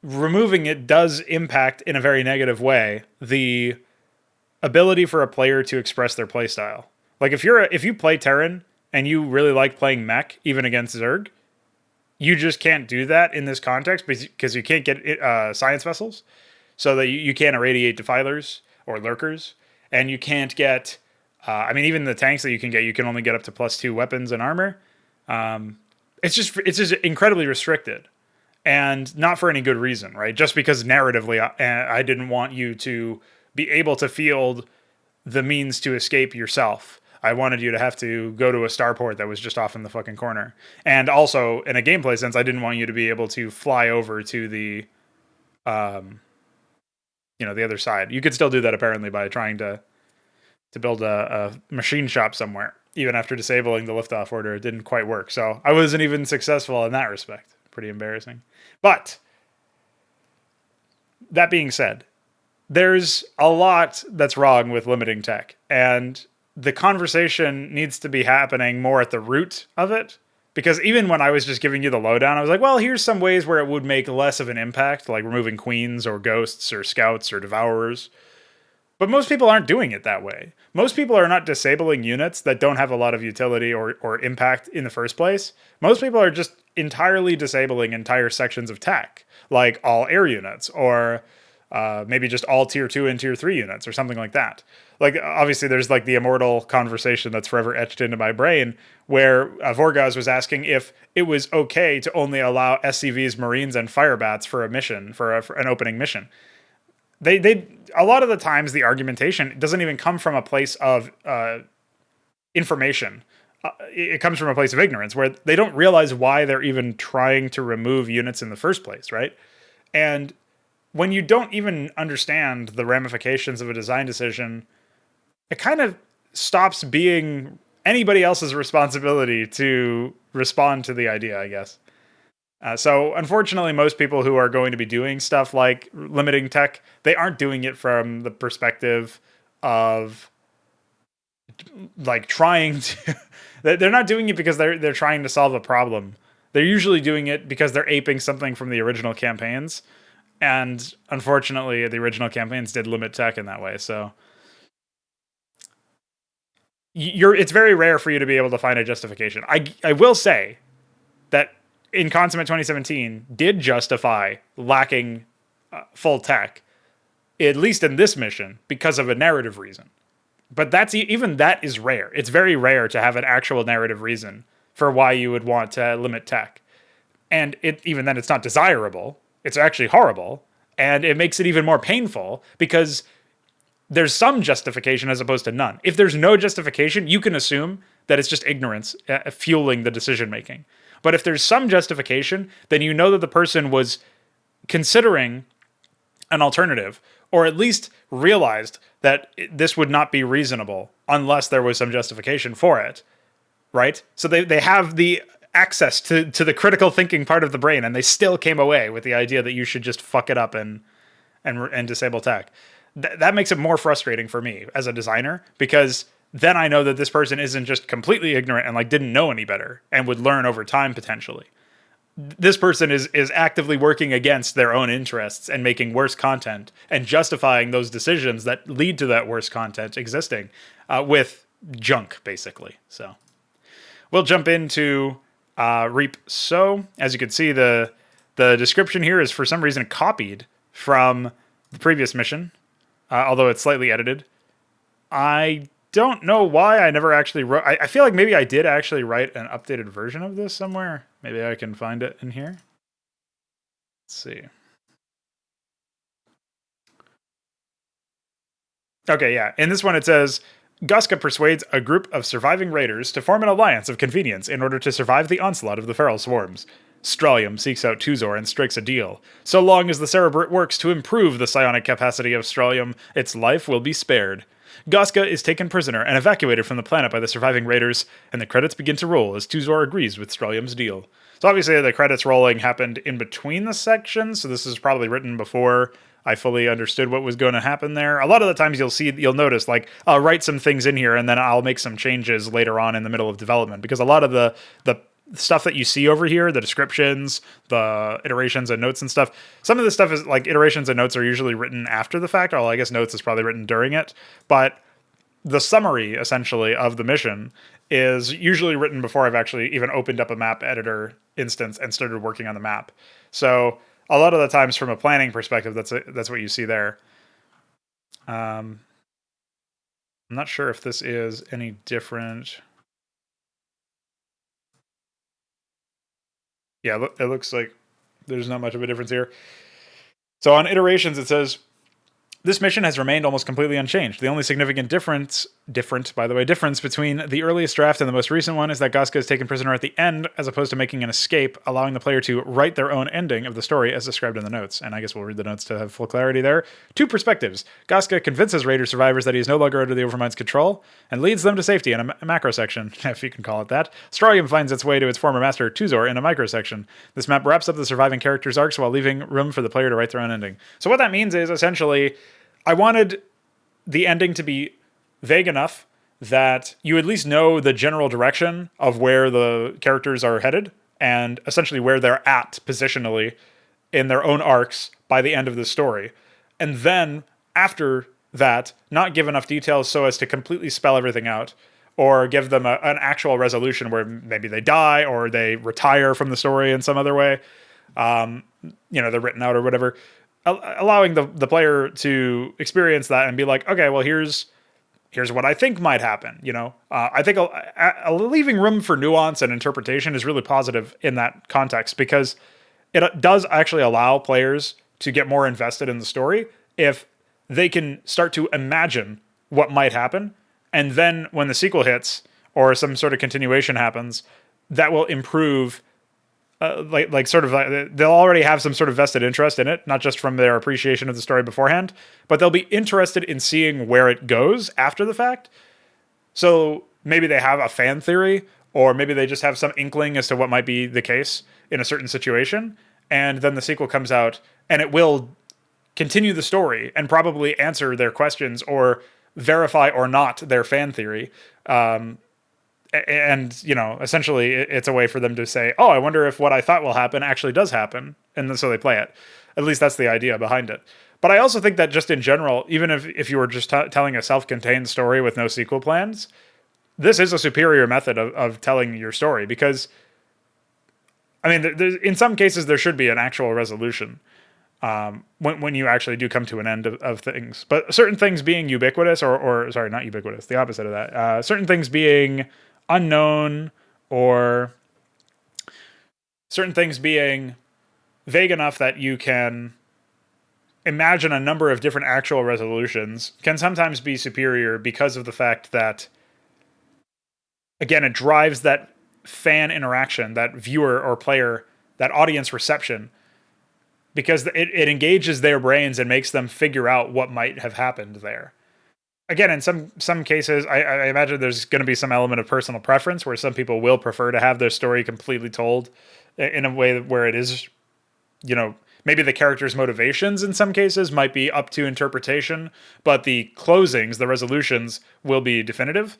removing it does impact in a very negative way the ability for a player to express their playstyle. Like if you play Terran and you really like playing mech, even against Zerg, you just can't do that in this context because you can't get science vessels, so that you can't irradiate defilers or lurkers, and you can't get I mean, even the tanks that you can only get up to +2 weapons and armor. It's just incredibly restricted, and not for any good reason, right? Just because narratively, I didn't want you to be able to field the means to escape yourself. I wanted you to have to go to a starport that was just off in the fucking corner. And also, in a gameplay sense, I didn't want you to be able to fly over to the, the other side. You could still do that apparently by trying to build a machine shop somewhere. Even after disabling the liftoff order, it didn't quite work. So I wasn't even successful in that respect. Pretty embarrassing. But that being said, there's a lot that's wrong with limiting tech, and the conversation needs to be happening more at the root of it. Because even when I was just giving you the lowdown, I was like, well, here's some ways where it would make less of an impact, like removing queens or ghosts or scouts or devourers. But most people aren't doing it that way. Most people are not disabling units that don't have a lot of utility or impact in the first place. Most people are just entirely disabling entire sections of tech, like all air units, or maybe just all tier 2 and tier 3 units, or something like that. Like, obviously, there's like the immortal conversation that's forever etched into my brain, where Vorgaz was asking if it was okay to only allow SCVs, Marines, and Firebats for a mission, for an opening mission. They a lot of the times the argumentation doesn't even come from a place of information. It comes from a place of ignorance, where they don't realize why they're even trying to remove units in the first place, right? And when you don't even understand the ramifications of a design decision, it kind of stops being anybody else's responsibility to respond to the idea, I guess. So unfortunately, most people who are going to be doing stuff like limiting tech, they aren't doing it from the perspective of like trying to. They're not doing it because they're trying to solve a problem. They're usually doing it because they're aping something from the original campaigns, and unfortunately, the original campaigns did limit tech in that way. So it's very rare for you to be able to find a justification. I will say that Inconsummate 2017 did justify lacking full tech, at least in this mission, because of a narrative reason. But even that is rare. It's very rare to have an actual narrative reason for why you would want to limit tech. And even then, it's not desirable. It's actually horrible. And it makes it even more painful because there's some justification as opposed to none. If there's no justification, you can assume that it's just ignorance fueling the decision making. But if there's some justification, then you know that the person was considering an alternative, or at least realized that this would not be reasonable unless there was some justification for it, right? So they have the access to the critical thinking part of the brain, and they still came away with the idea that you should just fuck it up and disable tech. That makes it more frustrating for me as a designer, because then I know that this person isn't just completely ignorant and like didn't know any better and would learn over time potentially. This person is actively working against their own interests and making worse content and justifying those decisions that lead to that worse content existing with junk, basically. So we'll jump into Reap. So as you can see, the description here is for some reason copied from the previous mission, although it's slightly edited. I don't know why I never actually wrote. I feel like maybe I did actually write an updated version of this somewhere. Maybe I can find it in here. Let's see. Okay, yeah. In this one it says, Guska persuades a group of surviving raiders to form an alliance of convenience in order to survive the onslaught of the feral swarms. Stralium seeks out Tuzor and strikes a deal. So long as the Cerebrate works to improve the psionic capacity of Stralium, its life will be spared. Guska is taken prisoner and evacuated from the planet by the surviving raiders, and the credits begin to roll as Tuzor agrees with Stralium's deal. So obviously the credits rolling happened in between the sections, so this is probably written before I fully understood what was going to happen there. A lot of the times you'll notice, like, I'll write some things in here and then I'll make some changes later on in the middle of development, because a lot of the stuff that you see over here, the descriptions, the iterations and notes and stuff, some of this stuff is like iterations and notes are usually written after the fact. Well, I guess notes is probably written during it, but the summary essentially of the mission is usually written before I've actually even opened up a map editor instance and started working on the map. So a lot of the times from a planning perspective, that's what you see there. I'm not sure if this is any different. Yeah, it looks like there's not much of a difference here. So on iterations, it says this mission has remained almost completely unchanged. The only significant difference between the earliest draft and the most recent one is that Gaska is taken prisoner at the end, as opposed to making an escape, allowing the player to write their own ending of the story as described in the notes. And I guess we'll read the notes to have full clarity there. Two perspectives. Gaska convinces Raider survivors that he is no longer under the Overmind's control, and leads them to safety in a macro section, if you can call it that. Strontium finds its way to its former master, Tuzor, in a micro section. This map wraps up the surviving characters' arcs while leaving room for the player to write their own ending. So what that means is, essentially, I wanted the ending to be vague enough that you at least know the general direction of where the characters are headed and essentially where they're at positionally in their own arcs by the end of the story. And then after that, not give enough details so as to completely spell everything out or give them an actual resolution where maybe they die or they retire from the story in some other way. They're written out or whatever. Allowing the player to experience that and be like, okay, well, here's what I think might happen. I think leaving room for nuance and interpretation is really positive in that context, because it does actually allow players to get more invested in the story if they can start to imagine what might happen. And then when the sequel hits or some sort of continuation happens, that will improve. They'll already have some sort of vested interest in it, not just from their appreciation of the story beforehand, but they'll be interested in seeing where it goes after the fact. So maybe they have a fan theory, or maybe they just have some inkling as to what might be the case in a certain situation, and then the sequel comes out, and it will continue the story and probably answer their questions or verify or not their fan theory. Essentially it's a way for them to say, oh, I wonder if what I thought will happen actually does happen. And then so they play it. At least that's the idea behind it. But I also think that just in general, even if you were just telling a self-contained story with no sequel plans, this is a superior method of telling your story, because, I mean, in some cases there should be an actual resolution when you actually do come to an end of things. But certain things being ubiquitous, or sorry, not ubiquitous, the opposite of that. Certain things being unknown, or certain things being vague enough that you can imagine a number of different actual resolutions, can sometimes be superior because of the fact that, again, it drives that fan interaction, that viewer or player, that audience reception, because it engages their brains and makes them figure out what might have happened there. Again, in some cases, I imagine there's going to be some element of personal preference where some people will prefer to have their story completely told in a way where it is, maybe the character's motivations in some cases might be up to interpretation, but the closings, the resolutions, will be definitive.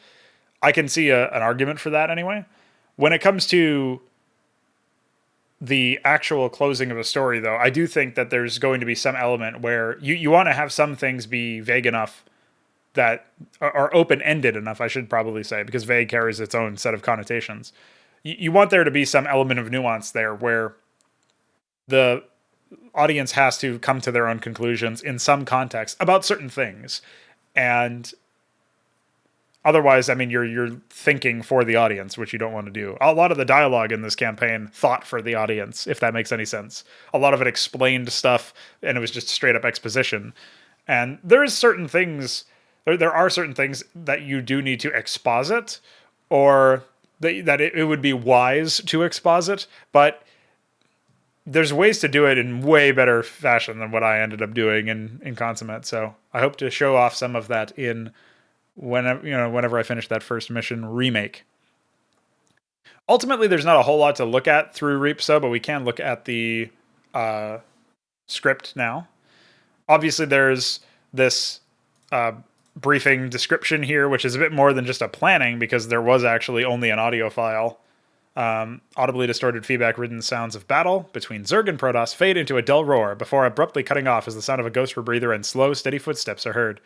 I can see an argument for that anyway. When it comes to the actual closing of a story, though, I do think that there's going to be some element where you want to have some things be vague enough that are open-ended enough, I should probably say, because vague carries its own set of connotations. You want there to be some element of nuance there where the audience has to come to their own conclusions in some context about certain things. And otherwise, I mean, you're thinking for the audience, which you don't want to do. A lot of the dialogue in this campaign thought for the audience, if that makes any sense. A lot of it explained stuff, and it was just straight up exposition. And there are certain things that you do need to exposit, or that it would be wise to exposit, but there's ways to do it in way better fashion than what I ended up doing in Consummate. So I hope to show off some of that in whenever I finish that first mission remake. Ultimately, there's not a whole lot to look at through Reapso, but we can look at the script now. Obviously, there's this briefing description here, which is a bit more than just a planning, because there was actually only an audio file. Audibly distorted feedback-ridden sounds of battle between Zerg and Protoss fade into a dull roar before abruptly cutting off as the sound of a ghost rebreather and slow, steady footsteps are heard.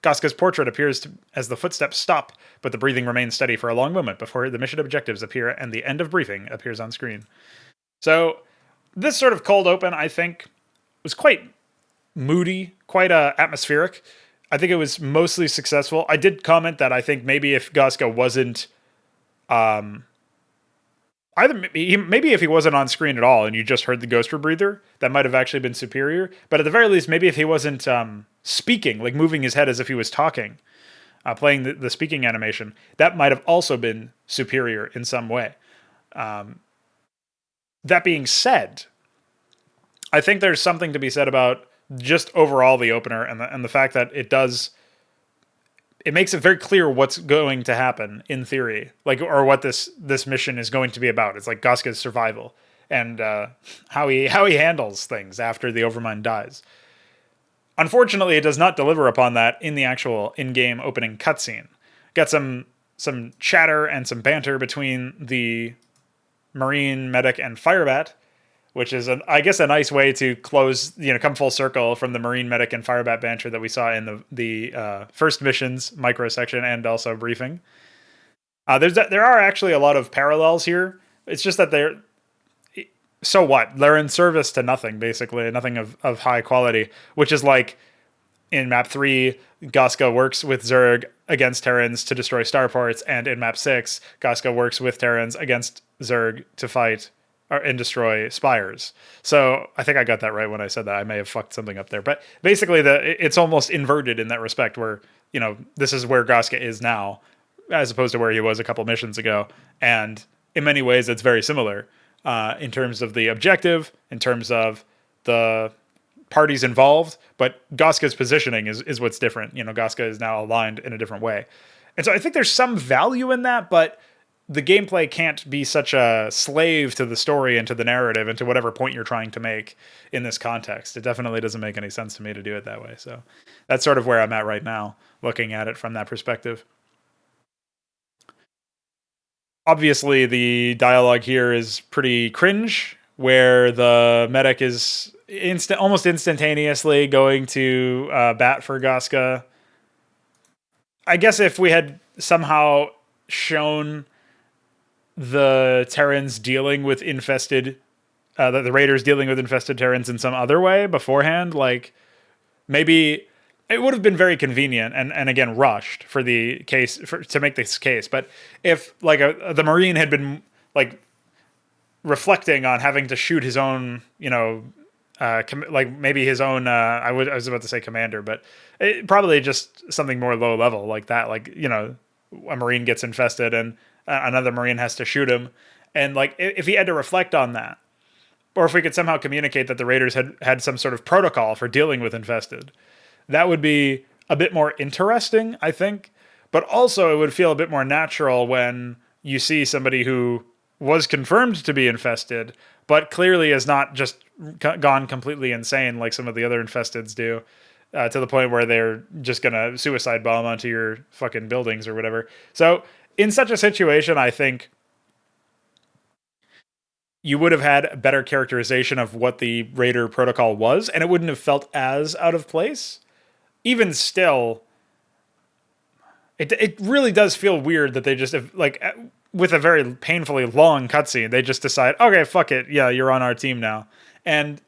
Gaska's portrait appears as the footsteps stop, but the breathing remains steady for a long moment before the mission objectives appear and the end of briefing appears on screen. So this sort of cold open, I think, was quite moody, quite atmospheric. I think it was mostly successful. I did comment that I think maybe if Goska wasn't maybe if he wasn't on screen at all and you just heard the ghost rebreather, that might have actually been superior. But at the very least, maybe if he wasn't speaking, like moving his head as if he was talking, playing the speaking animation, that might have also been superior in some way. That being said, I think there's something to be said about just overall the opener and the fact that it makes it very clear what's going to happen in theory, like, or what this mission is going to be about. It's like Goska's survival and how he handles things after the Overmind dies. Unfortunately, it does not deliver upon that in the actual in-game opening cutscene. Got some chatter and some banter between the Marine, Medic, and Firebat, which is, I guess, a nice way to close, come full circle from the Marine, Medic, and Firebat banter that we saw in the first missions micro section and also briefing. There are actually a lot of parallels here. It's just that so what? They're in service to nothing, basically, nothing of high quality, which is like in map 3, Goska works with Zerg against Terrans to destroy starports, and in map 6, Goska works with Terrans against Zerg to fight and destroy spires. So I think I got that right when I said that. I may have fucked something up there. But basically, it's almost inverted in that respect where, this is where Goska is now, as opposed to where he was a couple missions ago. And in many ways, it's very similar in terms of the objective, in terms of the parties involved. But Goska's positioning is what's different. Goska is now aligned in a different way. And so I think there's some value in that, but the gameplay can't be such a slave to the story and to the narrative and to whatever point you're trying to make in this context. It definitely doesn't make any sense to me to do it that way. So that's sort of where I'm at right now, looking at it from that perspective. Obviously, the dialogue here is pretty cringe, where the medic is almost instantaneously going to bat for Goska. I guess if we had somehow shown the Terrans dealing with infested, the Raiders dealing with infested Terrans in some other way beforehand, like maybe it would have been very convenient and again rushed for the case to make this case. But if like the Marine had been like reflecting on having to shoot his own, like maybe his own, I was about to say commander, but probably just something more low level like that, like a Marine gets infested and another Marine has to shoot him. And like, if he had to reflect on that, or if we could somehow communicate that the Raiders had some sort of protocol for dealing with infested, that would be a bit more interesting, I think. But also it would feel a bit more natural when you see somebody who was confirmed to be infested, but clearly has not just gone completely insane like some of the other infesteds do, to the point where they're just going to suicide bomb onto your fucking buildings or whatever. So in such a situation, I think you would have had a better characterization of what the Raider protocol was, and it wouldn't have felt as out of place. Even still, it really does feel weird that they just, like, with a very painfully long cutscene, they just decide, okay, fuck it, yeah, you're on our team now. And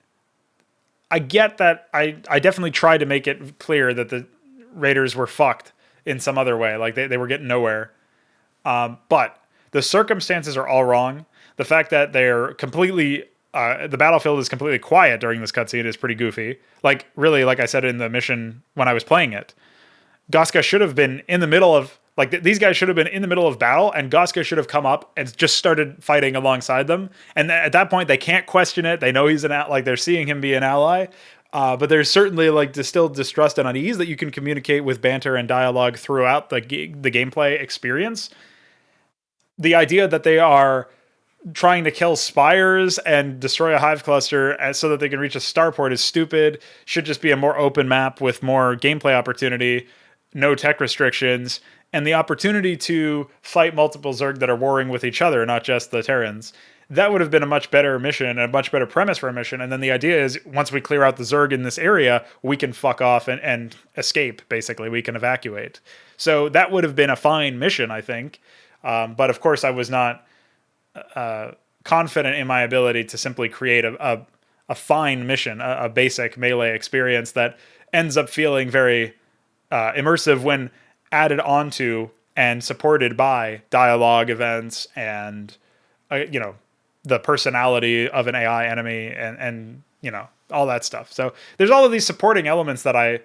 I get that. I definitely tried to make it clear that the Raiders were fucked in some other way, like they were getting nowhere. But the circumstances are all wrong. The fact that they're completely, the battlefield is completely quiet during this cutscene is pretty goofy. Like, really, like I said in the mission when I was playing it, Goska should have been in the middle of, like, these guys should have been in the middle of battle, and Goska should have come up and just started fighting alongside them. And at that point, they can't question it. They know he's like, they're seeing him be an ally. But there's certainly like still distrust and unease that you can communicate with banter and dialogue throughout the gameplay experience. The idea that they are trying to kill spires and destroy a hive cluster so that they can reach a starport is stupid. Should just be a more open map with more gameplay opportunity, no tech restrictions, and the opportunity to fight multiple Zerg that are warring with each other, not just the Terrans. That would have been a much better mission and a much better premise for a mission. And then the idea is, once we clear out the Zerg in this area, we can fuck off and escape, basically. We can evacuate. So that would have been a fine mission, I think. But of course, I was not confident in my ability to simply create a fine mission, a basic melee experience that ends up feeling very immersive when added onto and supported by dialogue events and the personality of an AI enemy and all that stuff. So there's all of these supporting elements that I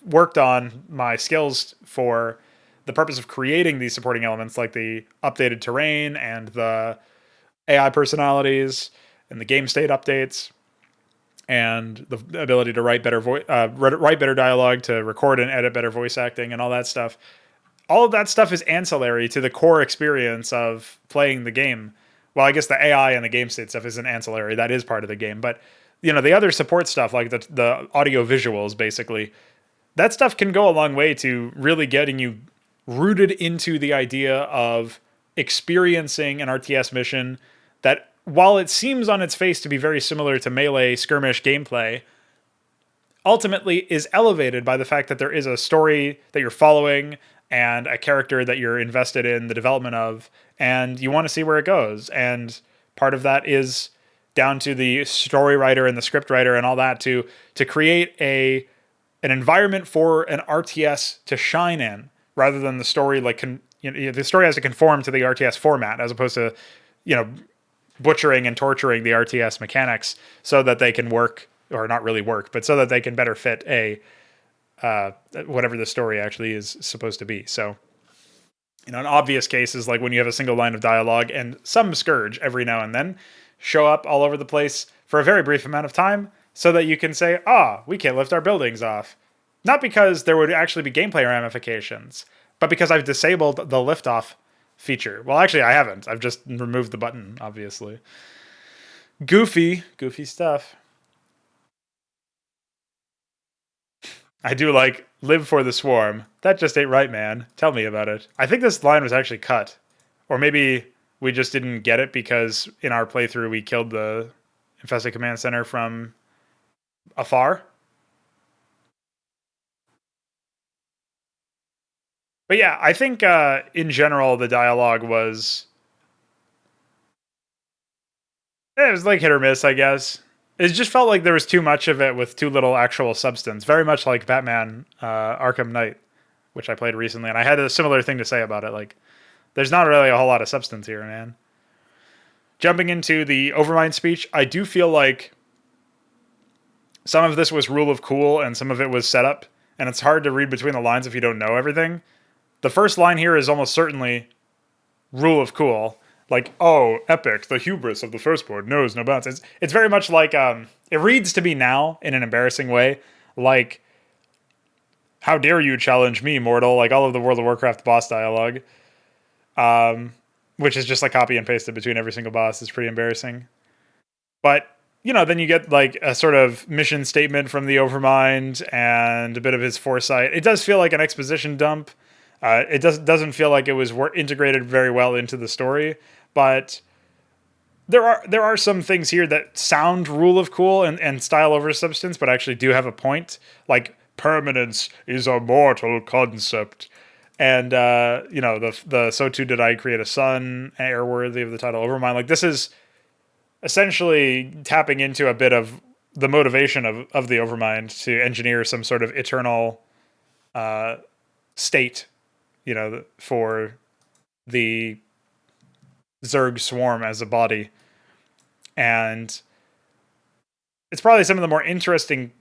worked on my skills for the purpose of creating these supporting elements, like the updated terrain and the AI personalities and the game state updates and the ability to write better write better dialogue, to record and edit better voice acting, and all that stuff. All of that stuff is ancillary to the core experience of playing the game. Well, I guess the AI and the game state stuff isn't ancillary. That is part of the game. But, the other support stuff, like the audio visuals, basically, that stuff can go a long way to really getting you rooted into the idea of experiencing an RTS mission that, while it seems on its face to be very similar to melee skirmish gameplay, ultimately is elevated by the fact that there is a story that you're following and a character that you're invested in the development of, and you want to see where it goes. And part of that is down to the story writer and the script writer and all that to create an environment for an RTS to shine in, rather than the story the story has to conform to the RTS format, as opposed to butchering and torturing the RTS mechanics so that they can work, or not really work, but so that they can better fit whatever the story actually is supposed to be. So, an obvious case is like when you have a single line of dialogue and some scourge every now and then show up all over the place for a very brief amount of time so that you can say, we can't lift our buildings off. Not because there would actually be gameplay ramifications, but because I've disabled the liftoff feature. Well, actually, I haven't. I've just removed the button, obviously. Goofy stuff. I do like live for the swarm. That just ain't right, man. Tell me about it. I think this line was actually cut. Or maybe we just didn't get it because in our playthrough we killed the infested command center from afar. But yeah, I think in general the dialogue was... it was like hit or miss, I guess. It just felt like there was too much of it with too little actual substance. Very much like Batman Arkham Knight, which I played recently. And I had a similar thing to say about it. Like, there's not really a whole lot of substance here, man. Jumping into the Overmind speech, I do feel like some of this was rule of cool and some of it was setup. And it's hard to read between the lines if you don't know everything. The first line here is almost certainly rule of cool. Like, epic, the hubris of the firstborn knows no bounds. It's very much like, it reads to me now in an embarrassing way, like, how dare you challenge me, mortal, like all of the World of Warcraft boss dialogue, which is just like copy and pasted between every single boss. It's pretty embarrassing. But, then you get like a sort of mission statement from the Overmind and a bit of his foresight. It does feel like an exposition dump. It doesn't feel like it was integrated very well into the story. But there are some things here that sound rule of cool and style over substance, but actually do have a point. Like, permanence is a mortal concept. And, the so too did I create a son, airworthy of the title Overmind. Like, this is essentially tapping into a bit of the motivation of the Overmind to engineer some sort of eternal state, for the Zerg swarm as a body. And it's probably some of the more interesting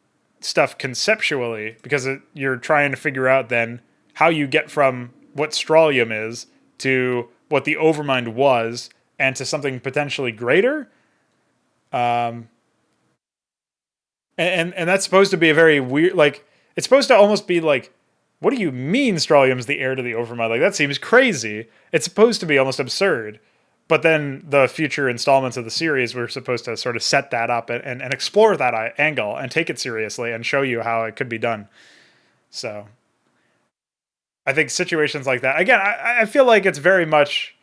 stuff conceptually, because you're trying to figure out then how you get from what Strawlium is to what the Overmind was and to something potentially greater. And that's supposed to be a very weird, like, it's supposed to almost be like, what do you mean Strawlium's the heir to the Overmind? Like, that seems crazy. It's supposed to be almost absurd. But then the future installments of the series were supposed to sort of set that up and explore that angle and take it seriously and show you how it could be done. So I think situations like that, again, I feel like it's very much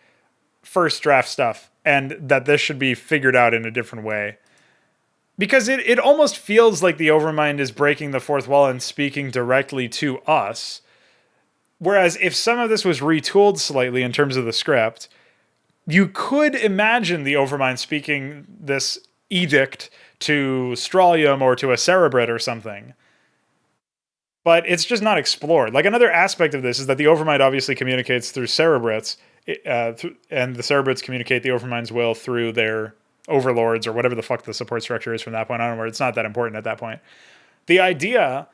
first draft stuff and that this should be figured out in a different way. Because it almost feels like the Overmind is breaking the fourth wall and speaking directly to us. Whereas if some of this was retooled slightly in terms of the script, you could imagine the Overmind speaking this edict to Strawlium or to a Cerebrate or something. but it's just not explored. Like, another aspect of this is that the Overmind obviously communicates through Cerebrits, and the Cerebrits communicate the Overmind's will through their overlords or whatever the fuck the support structure is from that point onward. It's not that important at that point. The idea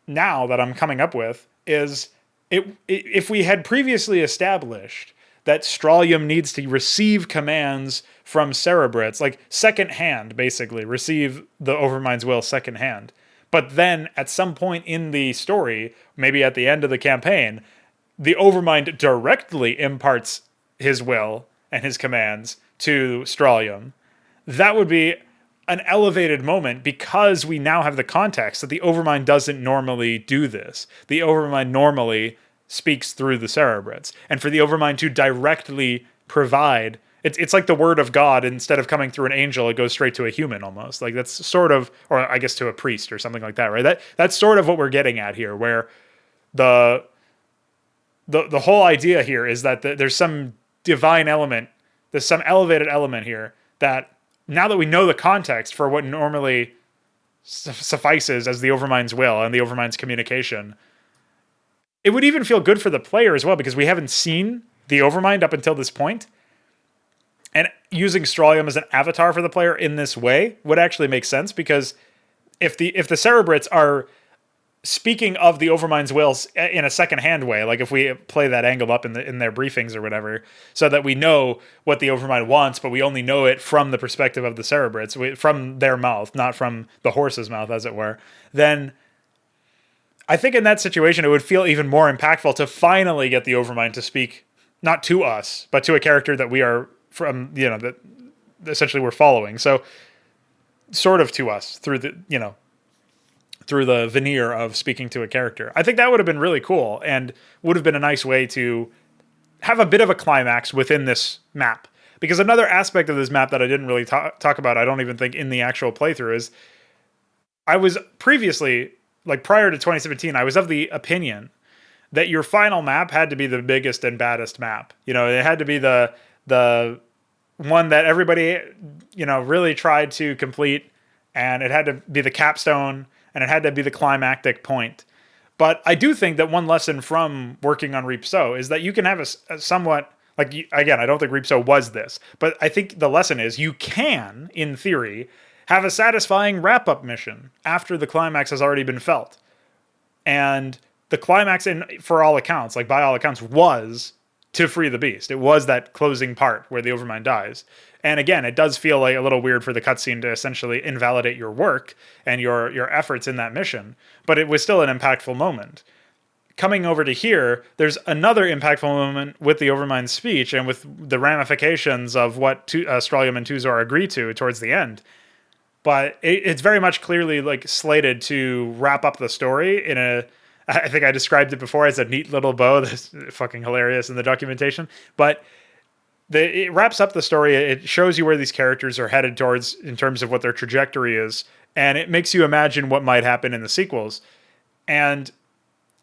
now that I'm coming up with is if we had previously established that Strawlium needs to receive commands from Cerebrits, like secondhand, basically, receive the Overmind's will secondhand. But then at some point in the story, maybe at the end of the campaign, the Overmind directly imparts his will and his commands to Strawlium. That would be an elevated moment because we now have the context that the Overmind doesn't normally do this. The Overmind normally speaks through the Cerebrits. And for the Overmind to directly provide, it's like the word of God. Instead of coming through an angel, it goes straight to a human almost. Like, that's sort of, or I guess to a priest or something like that, right? That's sort of what we're getting at here, where the whole idea here is that there's some divine element, there's some elevated element here that, now that we know the context for what normally suffices as the Overmind's will and the Overmind's communication, it would even feel good for the player as well, because we haven't seen the Overmind up until this point. And using Strawlium as an avatar for the player in this way would actually make sense, because if the Cerebrits are speaking of the Overmind's wills in a second-hand way, like if we play that angle up in their briefings or whatever, so that we know what the Overmind wants, but we only know it from the perspective of the Cerebrits, from their mouth, not from the horse's mouth, as it were, then I think in that situation it would feel even more impactful to finally get the Overmind to speak, not to us, but to a character that we are from, that essentially we're following. So sort of to us through the veneer of speaking to a character. I think that would have been really cool and would have been a nice way to have a bit of a climax within this map. Because another aspect of this map that I didn't really talk about, I don't even think in the actual playthrough, is I was previously, like prior to 2017, I was of the opinion that your final map had to be the biggest and baddest map. It had to be the one that everybody, really tried to complete, and it had to be the capstone, and it had to be the climactic point. But I do think that one lesson from working on Reapso is that you can have a somewhat, again, I don't think Reapso was this, but I think the lesson is you can, in theory, have a satisfying wrap-up mission after the climax has already been felt. And the climax, for all accounts, by all accounts, was to free the beast. It was that closing part where the Overmind dies. And again, it does feel like a little weird for the cutscene to essentially invalidate your work and your efforts in that mission, but it was still an impactful moment. Coming over to here, there's another impactful moment with the Overmind's speech and with the ramifications of what Strawlium and Tuzor agree to towards the end. But it's very much clearly slated to wrap up the story in I think I described it before as a neat little bow. That's fucking hilarious in the documentation. But it wraps up the story. It shows you where these characters are headed towards in terms of what their trajectory is. And it makes you imagine what might happen in the sequels. And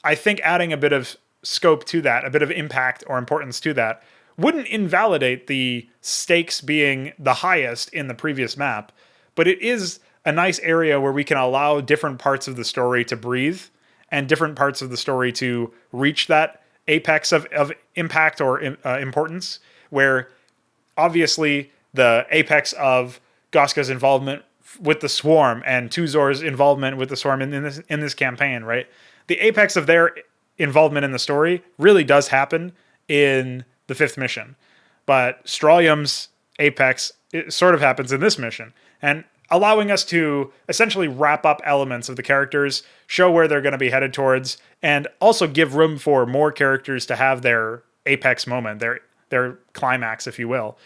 I think adding a bit of scope to that, a bit of impact or importance to that, wouldn't invalidate the stakes being the highest in the previous map. But it is a nice area where we can allow different parts of the story to breathe and different parts of the story to reach that apex of impact or importance, where obviously the apex of Goska's involvement with the Swarm and Tuzor's involvement with the Swarm in this campaign, right? The apex of their involvement in the story really does happen in the 5th mission. But Strawlium's apex, it sort of happens in this mission. And allowing us to essentially wrap up elements of the characters, show where they're going to be headed towards, and also give room for more characters to have their apex moment, their climax, if you will.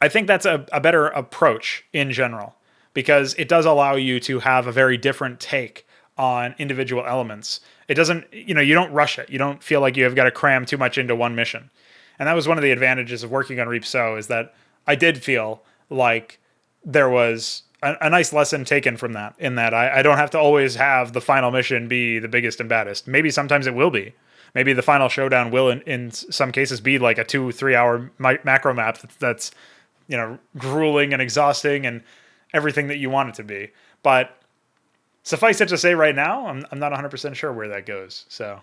I think that's a better approach in general, because it does allow you to have a very different take on individual elements. It doesn't, you don't rush it. You don't feel like you have got to cram too much into one mission. And that was one of the advantages of working on Reapso, is that I did feel like there was a nice lesson taken from that, in that I don't have to always have the final mission be the biggest and baddest. Maybe sometimes it will be. Maybe the final showdown will, in some cases, be like a 2-3 hour macro map that's grueling and exhausting and everything that you want it to be. But Suffice it to say right now, I'm not 100% sure where that goes. So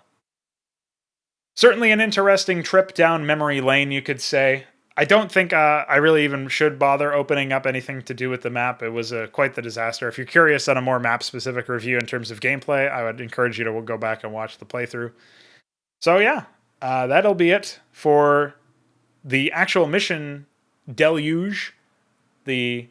certainly an interesting trip down memory lane, you could say. I don't think I really even should bother opening up anything to do with the map. It was quite the disaster. If you're curious on a more map-specific review in terms of gameplay, I would encourage you to go back and watch the playthrough. So yeah, that'll be it for the actual mission deluge, the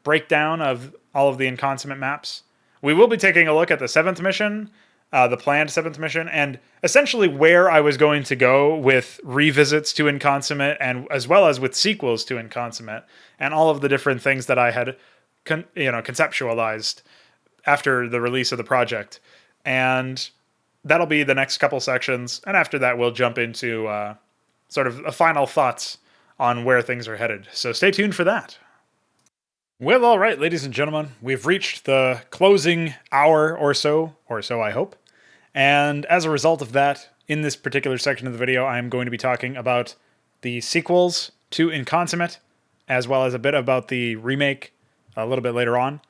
breakdown of all of the Inconsummate maps. We will be taking a look at the 7th mission, the planned 7th mission, and essentially where I was going to go with revisits to Inconsummate, and as well as with sequels to Inconsummate, and all of the different things that I had conceptualized after the release of the project. And that'll be the next couple sections, and after that we'll jump into sort of a final thoughts on where things are headed. So stay tuned for that. Well, all right, ladies and gentlemen, we've reached the closing hour or so I hope. And as a result of that, in this particular section of the video, I'm going to be talking about the sequels to Inconsummate, as well as a bit about the remake a little bit later on.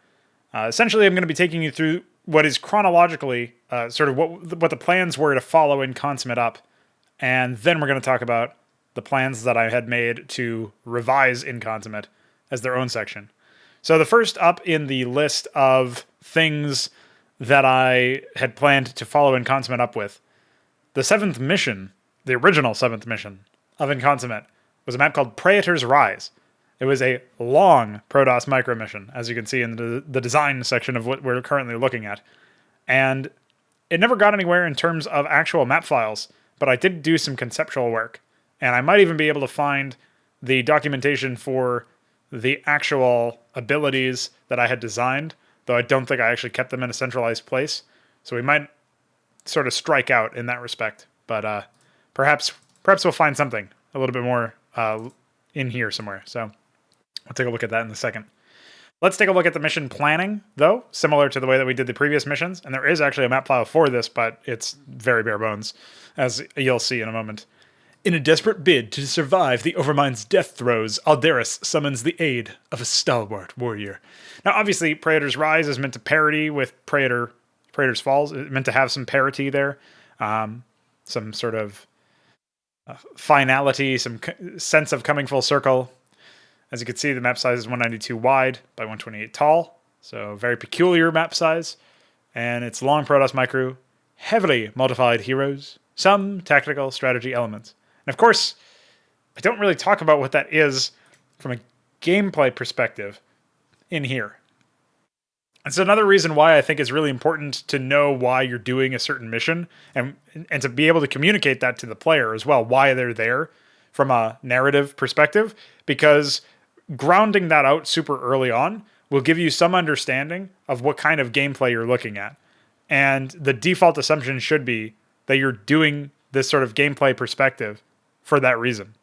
Essentially, I'm going to be taking you through what is chronologically sort of what the plans were to follow Inconsummate up, and then we're going to talk about the plans that I had made to revise Inconsummate as their own section. So the first up in the list of things that I had planned to follow Inconsummate up with, the 7th mission, the original 7th mission of Inconsummate, was a map called Praetor's Rise. It was a long Protoss micro mission, as you can see in the design section of what we're currently looking at. And it never got anywhere in terms of actual map files, but I did do some conceptual work. And I might even be able to find the documentation for the actual abilities that I had designed, though I don't think I actually kept them in a centralized place. So we might sort of strike out in that respect. But perhaps we'll find something a little bit more in here somewhere. So we'll take a look at that in a second. Let's take a look at the mission planning, though, similar to the way that we did the previous missions. And there is actually a map file for this, but it's very bare bones, as you'll see in a moment. In a desperate bid to survive the Overmind's death throes, Alderus summons the aid of a stalwart warrior. Now, obviously, Praetor's Rise is meant to parody with Praetor's Falls. It's meant to have some parity there, some sort of finality, some sense of coming full circle. As you can see, the map size is 192 wide by 128 tall, so very peculiar map size. And it's long Protoss micro, heavily modified heroes, some tactical strategy elements. And of course, I don't really talk about what that is from a gameplay perspective in here. It's another reason why I think it's really important to know why you're doing a certain mission and to be able to communicate that to the player as well, why they're there from a narrative perspective, because grounding that out super early on will give you some understanding of what kind of gameplay you're looking at. And the default assumption should be that you're doing this sort of gameplay perspective for that reason.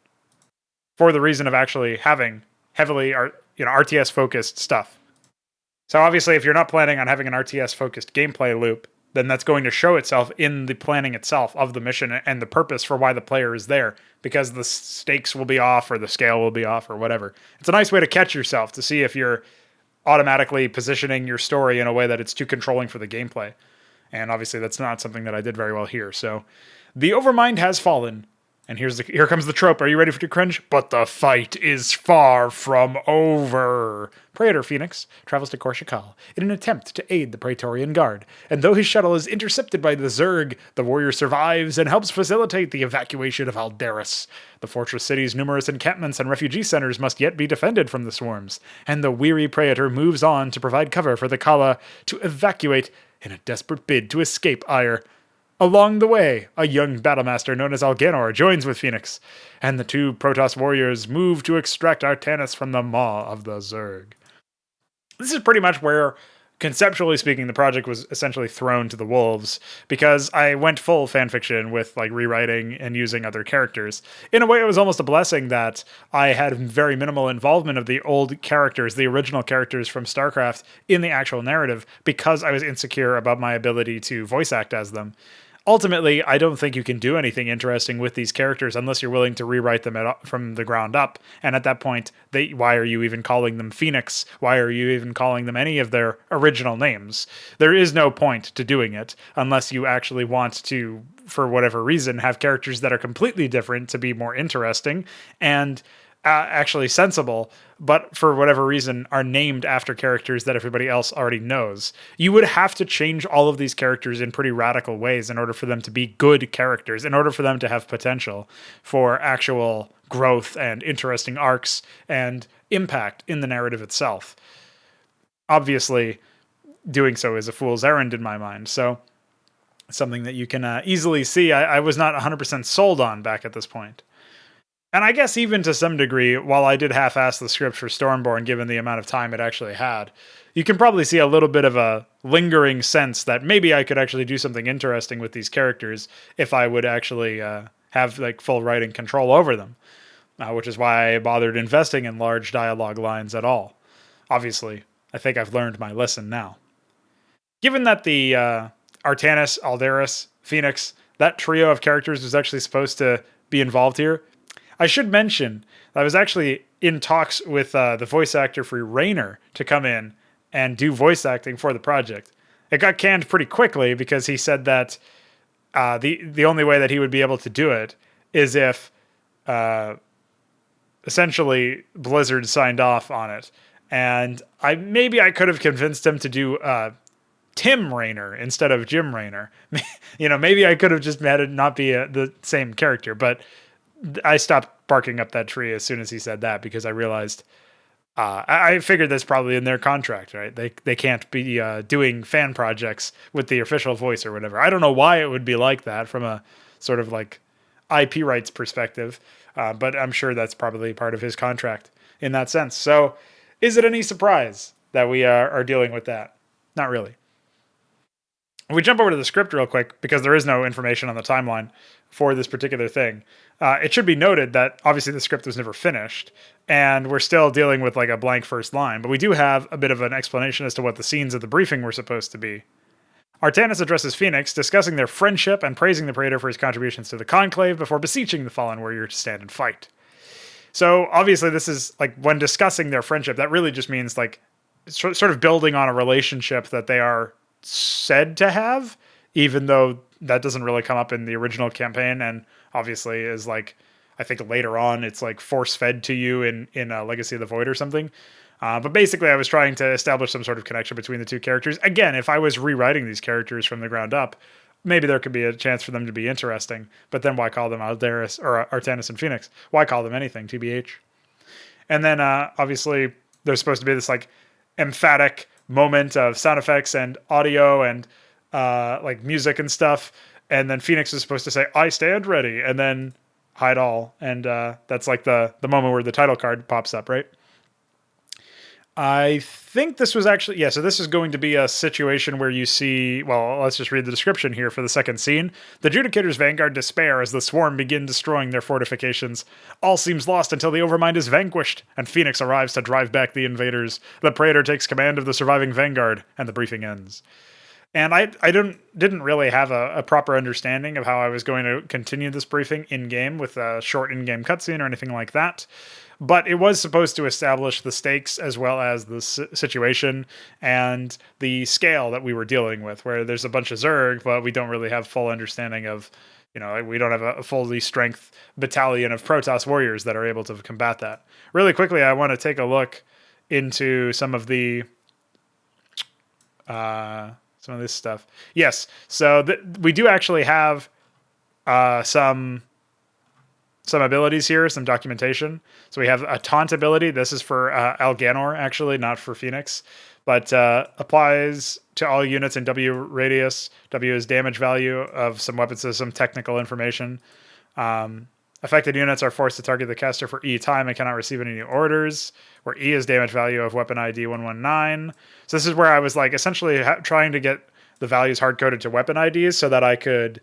For the reason of actually having heavily RTS-focused stuff. So obviously, if you're not planning on having an RTS-focused gameplay loop, then that's going to show itself in the planning itself of the mission and the purpose for why the player is there, because the stakes will be off or the scale will be off or whatever. It's a nice way to catch yourself to see if you're automatically positioning your story in a way that it's too controlling for the gameplay. And obviously, that's not something that I did very well here. So the Overmind has fallen. And here comes the trope. Are you ready for the cringe? But the fight is far from over. Praetor Phoenix travels to Korshakal in an attempt to aid the Praetorian Guard. And though his shuttle is intercepted by the Zerg, the warrior survives and helps facilitate the evacuation of Alderus. The fortress city's numerous encampments and refugee centers must yet be defended from the swarms. And the weary Praetor moves on to provide cover for the Kala to evacuate in a desperate bid to escape ire. Along the way, a young battlemaster known as Alganor joins with Phoenix, and the two Protoss warriors move to extract Artanis from the maw of the Zerg. This is pretty much where, conceptually speaking, the project was essentially thrown to the wolves, because I went full fanfiction with rewriting and using other characters. In a way, it was almost a blessing that I had very minimal involvement of the old characters, the original characters from Starcraft, in the actual narrative, because I was insecure about my ability to voice act as them. ultimately, I don't think you can do anything interesting with these characters unless you're willing to rewrite them from the ground up. And at that point, why are you even calling them Phoenix? Why are you even calling them any of their original names? There is no point to doing it unless you actually want to, for whatever reason, have characters that are completely different to be more interesting and actually sensible, but for whatever reason are named after characters that everybody else already knows. You would have to change all of these characters in pretty radical ways in order for them to be good characters, in order for them to have potential for actual growth and interesting arcs and impact in the narrative itself. Obviously, doing so is a fool's errand in my mind, so something that you can easily see I was not 100% sold on back at this point. And I guess even to some degree, while I did half-ass the script for Stormborn given the amount of time it actually had, you can probably see a little bit of a lingering sense that maybe I could actually do something interesting with these characters if I would actually have like full writing control over them, which is why I bothered investing in large dialogue lines at all. Obviously, I think I've learned my lesson now. Given that the Artanis, Aldaris, Phoenix, that trio of characters was actually supposed to be involved here, I should mention I was actually in talks with the voice actor for Raynor to come in and do voice acting for the project. It got canned pretty quickly because he said that the only way that he would be able to do it is if essentially Blizzard signed off on it. And maybe I could have convinced him to do Tim Raynor instead of Jim Raynor. Maybe I could have just had it not be the same character, but I stopped barking up that tree as soon as he said that because I realized I figured that's probably in their contract, right? They can't be doing fan projects with the official voice or whatever. I don't know why it would be like that from a sort of like IP rights perspective, but I'm sure that's probably part of his contract in that sense. So is it any surprise that we are dealing with that? Not really. If we jump over to the script real quick, because there is no information on the timeline for this particular thing, it should be noted that obviously the script was never finished, and we're still dealing with like a blank first line, but we do have a bit of an explanation as to what the scenes of the briefing were supposed to be. Artanis addresses Phoenix, discussing their friendship and praising the Praetor for his contributions to the Conclave before beseeching the fallen warrior to stand and fight. So obviously this is like when discussing their friendship, that really just means like sort of building on a relationship that they are said to have, even though that doesn't really come up in the original campaign, and obviously is like, I think later on it's like force fed to you in Legacy of the Void or something. But basically I was trying to establish some sort of connection between the two characters. Again, if I was rewriting these characters from the ground up, maybe there could be a chance for them to be interesting, but then why call them Aldaris or Artanis and Phoenix? Why call them anything, TBH? And then obviously there's supposed to be this like emphatic moment of sound effects and audio and like music and stuff, and then Phoenix is supposed to say "I stand ready" and then hide all, and that's like the moment where the title card pops up, right? I think this was actually, so this is going to be a situation where you see, well, let's just read the description here for the second scene. The Judicator's vanguard despair as the swarm begin destroying their fortifications. All seems lost until the Overmind is vanquished, and Phoenix arrives to drive back the invaders. The Praetor takes command of the surviving vanguard, and the briefing ends. And I didn't really have a proper understanding of how I was going to continue this briefing in-game with a short in-game cutscene or anything like that. But it was supposed to establish the stakes as well as the situation and the scale that we were dealing with, where there's a bunch of Zerg, but we don't really have full understanding of, we don't have a fully strength battalion of Protoss warriors that are able to combat that. Really quickly, I want to take a look into some of the... some of this stuff. Yes, so we do actually have some abilities here, some documentation. So we have a taunt ability. This is for Alganor, actually, not for Phoenix, but applies to all units in W radius. W is damage value of some weapon system, technical information. Affected units are forced to target the caster for E time and cannot receive any new orders, where E is damage value of weapon ID 119. So this is where I was like essentially trying to get the values hard-coded to weapon IDs so that I could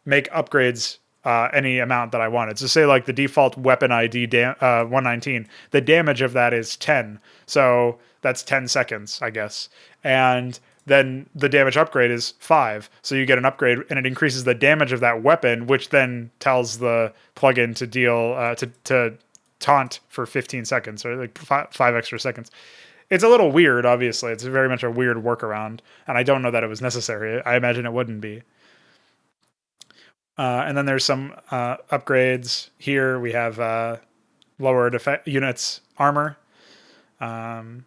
make upgrades any amount that I wanted. So say like the default weapon ID 119, the damage of that is 10. So that's 10 seconds, I guess. And then the damage upgrade is 5. So you get an upgrade, and it increases the damage of that weapon, which then tells the plugin to deal to taunt for 15 seconds, or like 5 extra seconds. It's a little weird, obviously. It's very much a weird workaround, and I don't know that it was necessary. I imagine it wouldn't be. And then there's some upgrades here. We have lowered units armor, and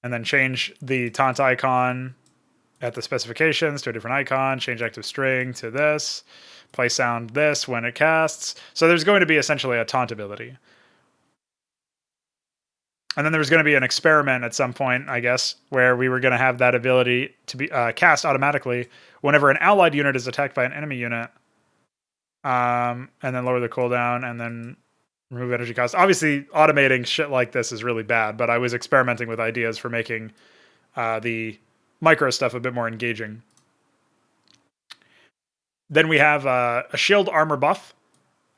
then change the taunt icon at the specifications to a different icon. Change active string to this. Play sound this when it casts. So there's going to be essentially a taunt ability. And then there was going to be an experiment at some point, I guess, where we were going to have that ability to be cast automatically whenever an allied unit is attacked by an enemy unit. And then lower the cooldown and then remove energy cost. Obviously, automating shit like this is really bad, but I was experimenting with ideas for making the micro stuff a bit more engaging. Then we have a shield armor buff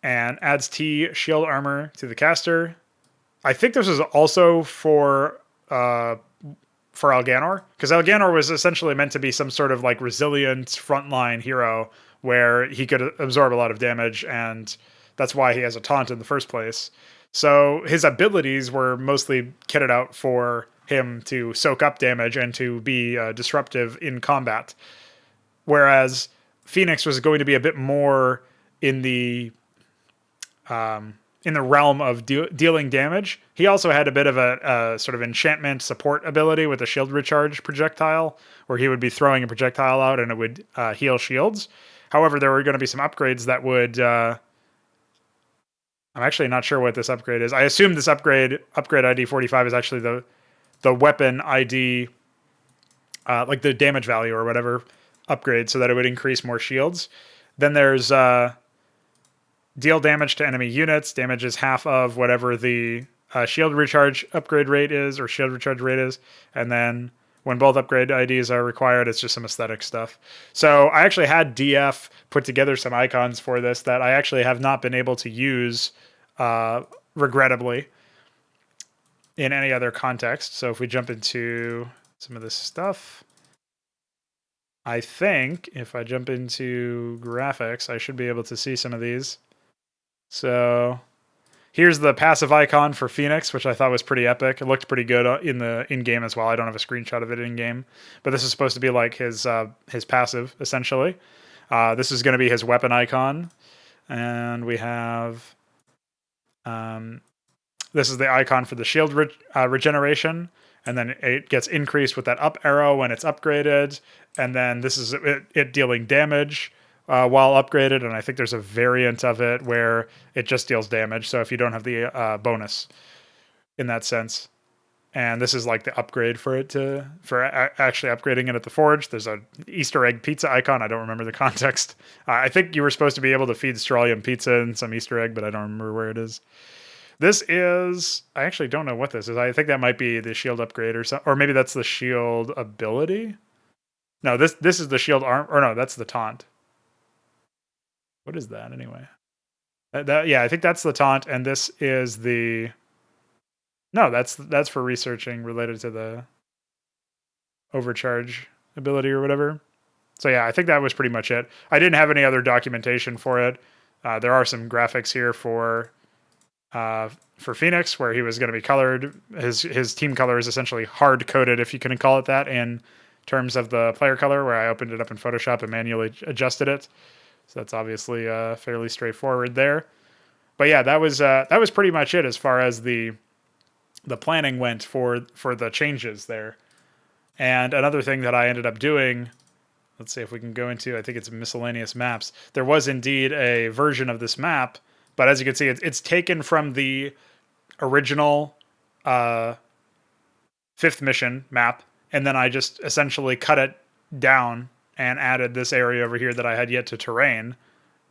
and adds T shield armor to the caster. I think this was also for Elganor, because Elganor was essentially meant to be some sort of like resilient frontline hero where he could absorb a lot of damage, and that's why he has a taunt in the first place. So his abilities were mostly kitted out for him to soak up damage and to be disruptive in combat. Whereas Phoenix was going to be a bit more in the realm of dealing damage. He also had a bit of a sort of enchantment support ability with a shield recharge projectile, where he would be throwing a projectile out and it would heal shields. However, there were going to be some upgrades that would... I'm actually not sure what this upgrade is. I assume this upgrade ID 45 is actually the weapon ID, like the damage value or whatever upgrade, so that it would increase more shields. Then there's deal damage to enemy units. Damage is half of whatever the shield recharge upgrade rate is, or shield recharge rate is. And then when both upgrade IDs are required, it's just some aesthetic stuff. So I actually had DF put together some icons for this that I actually have not been able to use, regrettably, in any other context. So if we jump into some of this stuff, I think if I jump into graphics, I should be able to see some of these. So here's the passive icon for Phoenix, which I thought was pretty epic. It looked pretty good in-game as well. I don't have a screenshot of it in-game, but this is supposed to be like his passive, essentially. This is going to be his weapon icon. And we have... this is the icon for the shield regeneration. And then it gets increased with that up arrow when it's upgraded. And then this is it dealing damage while upgraded, and I think there's a variant of it where it just deals damage, so if you don't have the bonus in that sense. And this is like the upgrade for actually upgrading it at the forge. There's a Easter egg pizza icon. I don't remember the context. I think you were supposed to be able to feed Stralium pizza and some Easter egg, but I don't remember where it is. This is... I actually don't know what this is. I think that might be the shield upgrade or maybe that's the shield ability. No, this is the shield arm... Or no, that's the taunt. What is that anyway? Yeah, I think that's the taunt, and this is the... No, that's for researching related to the overcharge ability or whatever. So yeah, I think that was pretty much it. I didn't have any other documentation for it. There are some graphics here for Phoenix, where he was going to be colored. His team color is essentially hard coded, if you can call it that, in terms of the player color, where I opened it up in Photoshop and manually adjusted it. So that's obviously fairly straightforward there. But yeah, that was pretty much it as far as the planning went for the changes there. And another thing that I ended up doing, let's see if we can go into, I think it's miscellaneous maps. There was indeed a version of this map, but as you can see, it's taken from the original 5th mission map, and then I just essentially cut it down and added this area over here that I had yet to terrain.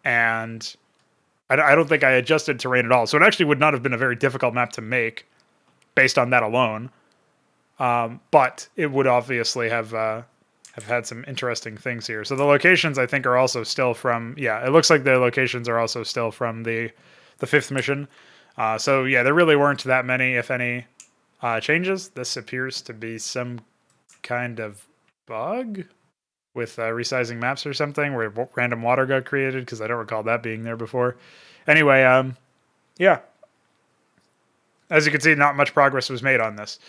And I don't think I adjusted terrain at all. So it actually would not have been a very difficult map to make based on that alone. But it would obviously have had some interesting things here. So the locations, I think, are also still from... Yeah, it looks like the locations are also still from the 5th mission. So yeah, there really weren't that many, if any, changes. This appears to be some kind of bug with resizing maps or something where random water got created, because I don't recall that being there before. Anyway, yeah. As you can see, not much progress was made on this.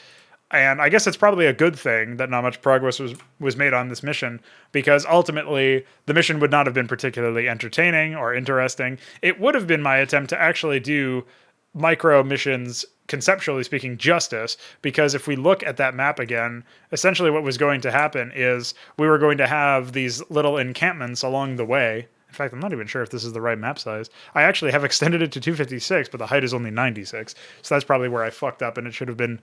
And I guess it's probably a good thing that not much progress was made on this mission, because ultimately the mission would not have been particularly entertaining or interesting. It would have been my attempt to actually do micro missions, conceptually speaking, justice, because if we look at that map again, essentially what was going to happen is we were going to have these little encampments along the way. In fact, I'm not even sure if this is the right map size. I actually have extended it to 256, but the height is only 96. So that's probably where I fucked up, and it should have been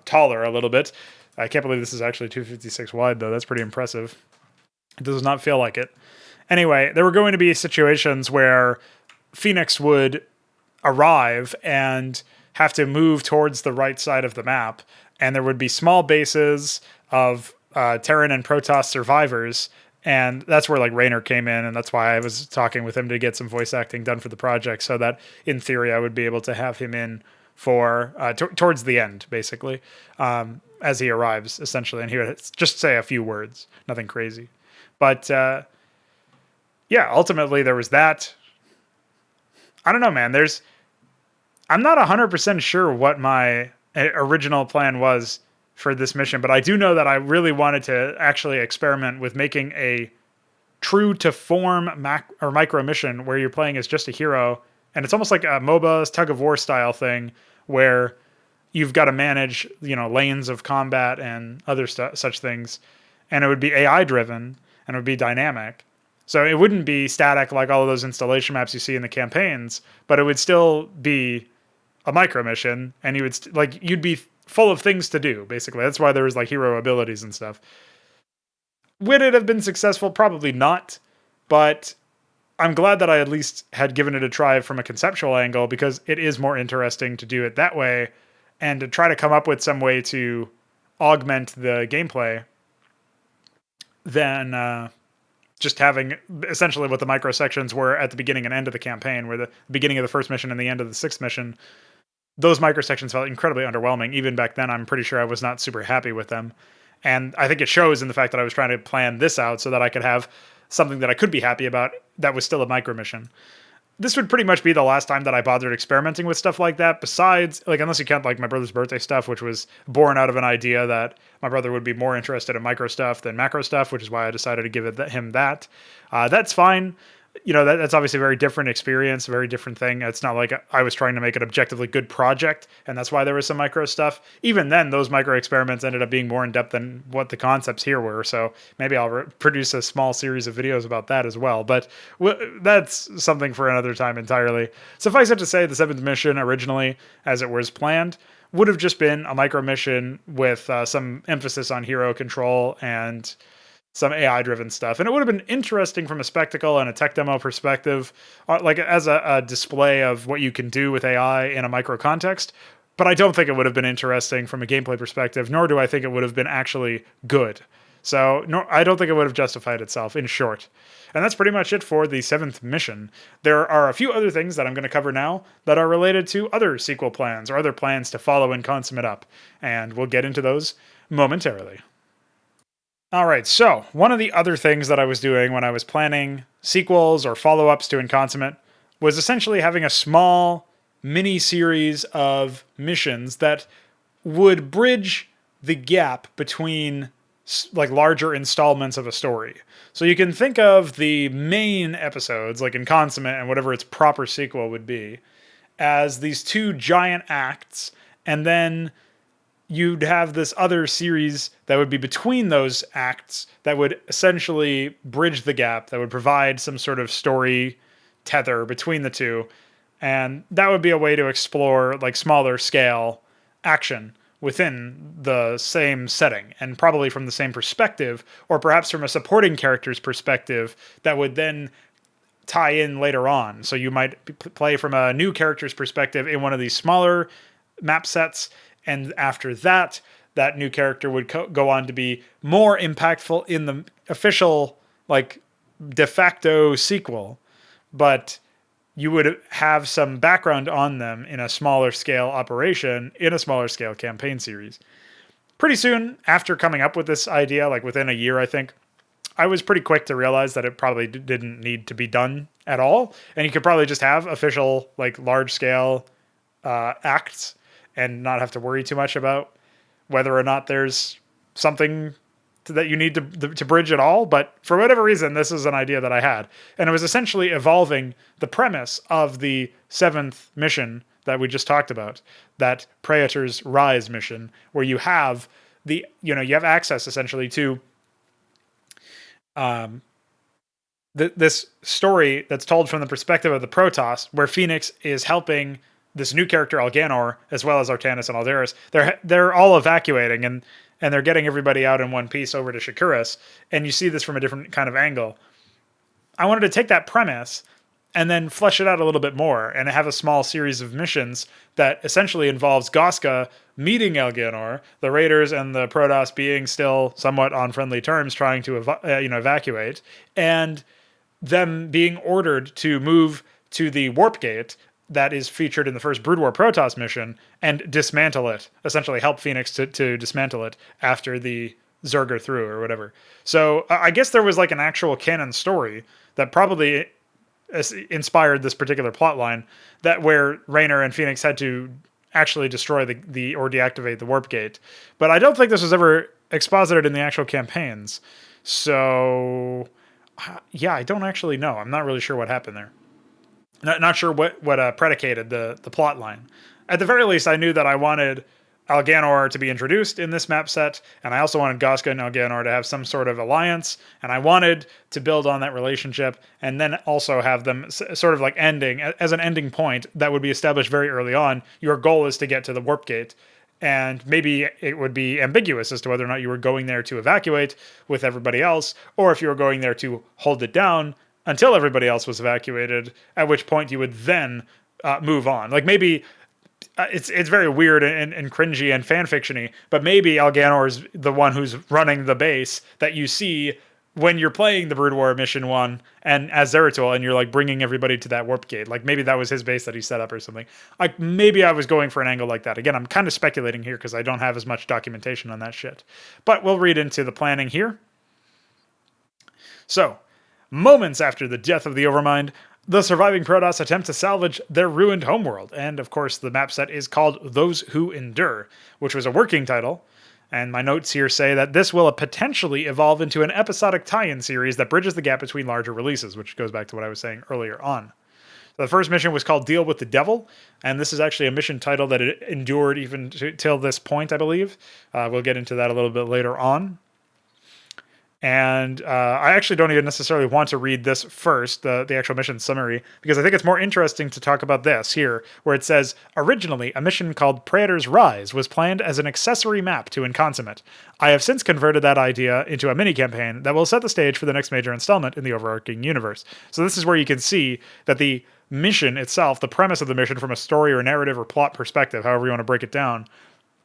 taller a little bit. I can't believe this is actually 256 wide, though. That's pretty impressive. It does not feel like it. Anyway, there were going to be situations where Phoenix would arrive and have to move towards the right side of the map, and there would be small bases of Terran and Protoss survivors. And that's where like Raynor came in, and that's why I was talking with him to get some voice acting done for the project, so that in theory I would be able to have him in for towards the end, basically, as he arrives, essentially, and he would just say a few words, nothing crazy. But yeah, ultimately there was that. I don't know, man. I'm not 100% sure what my original plan was for this mission, but I do know that I really wanted to actually experiment with making a true to form micro mission where you're playing as just a hero, and it's almost like a MOBA tug of war style thing where you've got to manage, lanes of combat and other such things, and it would be AI driven and it would be dynamic. So it wouldn't be static like all of those installation maps you see in the campaigns, but it would still be a micro mission, and you would you'd be full of things to do, basically. That's why there was like hero abilities and stuff. Would it have been successful? Probably not, but I'm glad that I at least had given it a try from a conceptual angle, because it is more interesting to do it that way and to try to come up with some way to augment the gameplay than just having essentially what the micro sections were at the beginning and end of the campaign, where the beginning of the first mission and the end of the sixth mission, those micro sections felt incredibly underwhelming. Even back then, I'm pretty sure I was not super happy with them. And I think it shows in the fact that I was trying to plan this out so that I could have something that I could be happy about that was still a micro mission. This would pretty much be the last time that I bothered experimenting with stuff like that, besides, unless you count my brother's birthday stuff, which was born out of an idea that my brother would be more interested in micro stuff than macro stuff, which is why I decided to give him that. That's fine. That's obviously a very different experience, a very different thing. It's not like I was trying to make an objectively good project, and that's why there was some micro stuff. Even then, those micro experiments ended up being more in depth than what the concepts here were, so maybe I'll produce a small series of videos about that as well, but that's something for another time entirely. Suffice it to say, the 7th mission originally, as it was planned, would have just been a micro mission with some emphasis on hero control and some AI-driven stuff. And it would have been interesting from a spectacle and a tech demo perspective, as a display of what you can do with AI in a micro context. But I don't think it would have been interesting from a gameplay perspective, nor do I think it would have been actually good. So I don't think it would have justified itself, in short. And that's pretty much it for the 7th mission. There are a few other things that I'm going to cover now that are related to other sequel plans or other plans to follow Inconsummate up. And we'll get into those momentarily. All right, so one of the other things that I was doing when I was planning sequels or follow-ups to Inconsummate was essentially having a small mini-series of missions that would bridge the gap between larger installments of a story. So you can think of the main episodes, like Inconsummate and whatever its proper sequel would be, as these two giant acts, and then you'd have this other series that would be between those acts that would essentially bridge the gap, that would provide some sort of story tether between the two. And that would be a way to explore smaller scale action within the same setting, and probably from the same perspective, or perhaps from a supporting character's perspective that would then tie in later on. So you might play from a new character's perspective in one of these smaller map sets, and after that, that new character would go on to be more impactful in the official, de facto sequel. But you would have some background on them in a smaller scale operation, in a smaller scale campaign series. pretty soon after coming up with this idea, like within a year, I think, I was pretty quick to realize that it probably didn't need to be done at all. And you could probably just have official, like large scale acts and not have to worry too much about whether or not there's something that you need to bridge at all. But for whatever reason, this is an idea that I had. And it was essentially evolving the premise of the 7th mission that we just talked about, that Praetor's Rise mission, where you have you have access essentially to this story that's told from the perspective of the Protoss, where Phoenix is helping this new character Alganor, as well as Artanis and Aldaris. They're all evacuating, and they're getting everybody out in one piece over to Shakuras, and you see this from a different kind of angle. I wanted to take that premise and then flesh it out a little bit more and have a small series of missions that essentially involves Goska meeting Alganor, the Raiders and the Protoss being still somewhat on friendly terms, trying to evacuate, and them being ordered to move to the warp gate that is featured in the first Brood War Protoss mission and dismantle it, essentially help Phoenix to dismantle it after the Zerg are through or whatever. So I guess there was like an actual canon story that probably inspired this particular plot line, that where Raynor and Phoenix had to actually destroy the or deactivate the warp gate. But I don't think this was ever exposited in the actual campaigns. So yeah, I don't actually know. I'm not really sure what happened there. Not sure what predicated the plot line. At the very least, I knew that I wanted Alganor to be introduced in this map set, and I also wanted Goska and Alganor to have some sort of alliance, and I wanted to build on that relationship, and then also have them sort of like ending, as an ending point that would be established very early on. Your goal is to get to the warp gate, and maybe it would be ambiguous as to whether or not you were going there to evacuate with everybody else, or if you were going there to hold it down until everybody else was evacuated, at which point you would then move on. Like maybe it's very weird and cringy and fanfiction-y, but maybe Alganor's the one who's running the base that you see when you're playing the Brood War Mission 1 and as Zeratul, and you're like bringing everybody to that warp gate. Like maybe that was his base that he set up or something. Like maybe I was going for an angle like that. Again, I'm kind of speculating here because I don't have as much documentation on that shit. But we'll read into the planning here. So, moments after the death of the Overmind, the surviving Protoss attempt to salvage their ruined homeworld, and of course the map set is called Those Who Endure, which was a working title, and my notes here say that this will potentially evolve into an episodic tie-in series that bridges the gap between larger releases, which goes back to what I was saying earlier on. So the first mission was called Deal with the Devil, and this is actually a mission title that it endured even till this point, I believe. We'll get into that a little bit later on. And I actually don't even necessarily want to read this first, the actual mission summary, because I think it's more interesting to talk about this here, where it says, originally, a mission called Praetor's Rise was planned as an accessory map to Inconsummate. I have since converted that idea into a mini-campaign that will set the stage for the next major installment in the overarching universe. So this is where you can see that the mission itself, the premise of the mission from a story or narrative or plot perspective, however you want to break it down,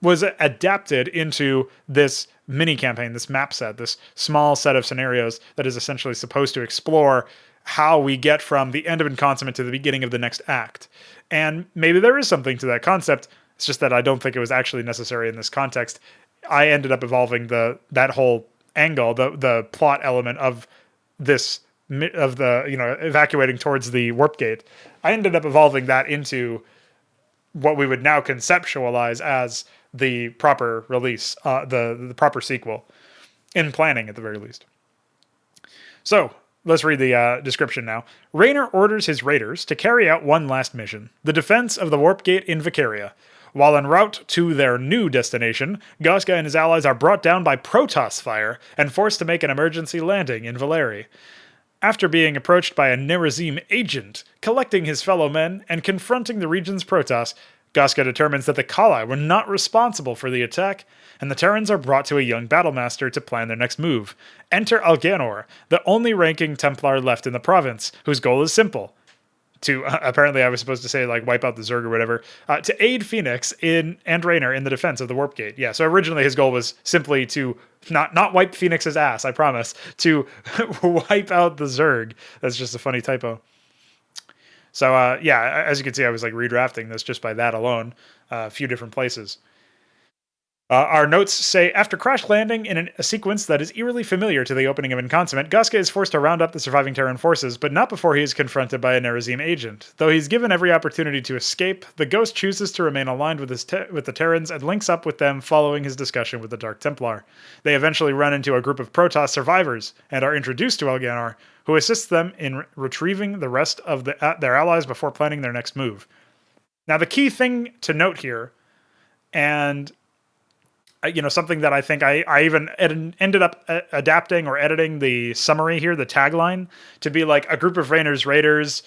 was adapted into this mini campaign, this map set, this small set of scenarios that is essentially supposed to explore how we get from the end of Inconsummate to the beginning of the next act. And maybe there is something to that concept. It's just that I don't think it was actually necessary in this context. I ended up evolving that whole angle, the plot element of this, of the, evacuating towards the warp gate. I ended up evolving that into what we would now conceptualize as the proper release, the proper sequel, in planning at the very least. So, let's read the description now. Raynor orders his raiders to carry out one last mission, the defense of the warp gate in Vicaria. While en route to their new destination, Goska and his allies are brought down by Protoss fire and forced to make an emergency landing in Valeri. After being approached by a Nerazim agent, collecting his fellow men, and confronting the region's Protoss, Goska determines that the Kali were not responsible for the attack, and the Terrans are brought to a young battlemaster to plan their next move. Enter Alganor, the only ranking Templar left in the province, whose goal is simple. To, apparently I was supposed to say, like, wipe out the Zerg or whatever, to aid Phoenix and Raynor in the defense of the warp gate. Yeah, so originally his goal was simply to not wipe Phoenix's ass, I promise, to wipe out the Zerg. That's just a funny typo. So, yeah, as you can see, I was like redrafting this just by that alone, a few different places. Our notes say, after crash landing in a sequence that is eerily familiar to the opening of Inconsummate, Guska is forced to round up the surviving Terran forces, but not before he is confronted by a Nerazim agent. Though he's given every opportunity to escape, the Ghost chooses to remain aligned with the Terrans and links up with them following his discussion with the Dark Templar. They eventually run into a group of Protoss survivors and are introduced to Elganar, who assists them in retrieving the rest of their allies before planning their next move. Now, the key thing to note here, and something that I think I even ended up adapting or editing the summary here, the tagline, to be like, a group of Raiders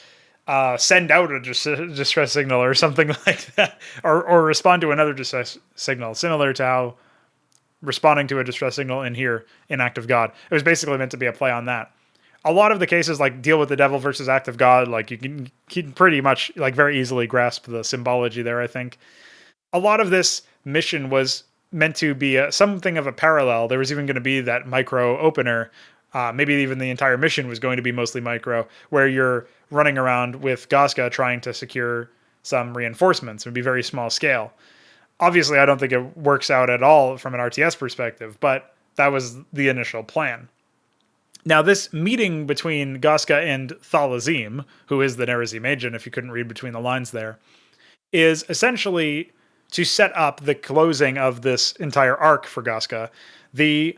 send out a distress signal or something like that, or respond to another distress signal, similar to how responding to a distress signal in here in Act of God. It was basically meant to be a play on that. A lot of the cases, like Deal with the Devil versus Act of God, like you can pretty much like very easily grasp the symbology there, I think. A lot of this mission was meant to be something of a parallel. There was even going to be that micro opener. Maybe even the entire mission was going to be mostly micro, where you're running around with Guska trying to secure some reinforcements. It would be very small scale. Obviously, I don't think it works out at all from an RTS perspective, but that was the initial plan. Now, this meeting between Guska and Thalazim, who is the Nerazim agent, if you couldn't read between the lines there, is essentially to set up the closing of this entire arc for Guska. The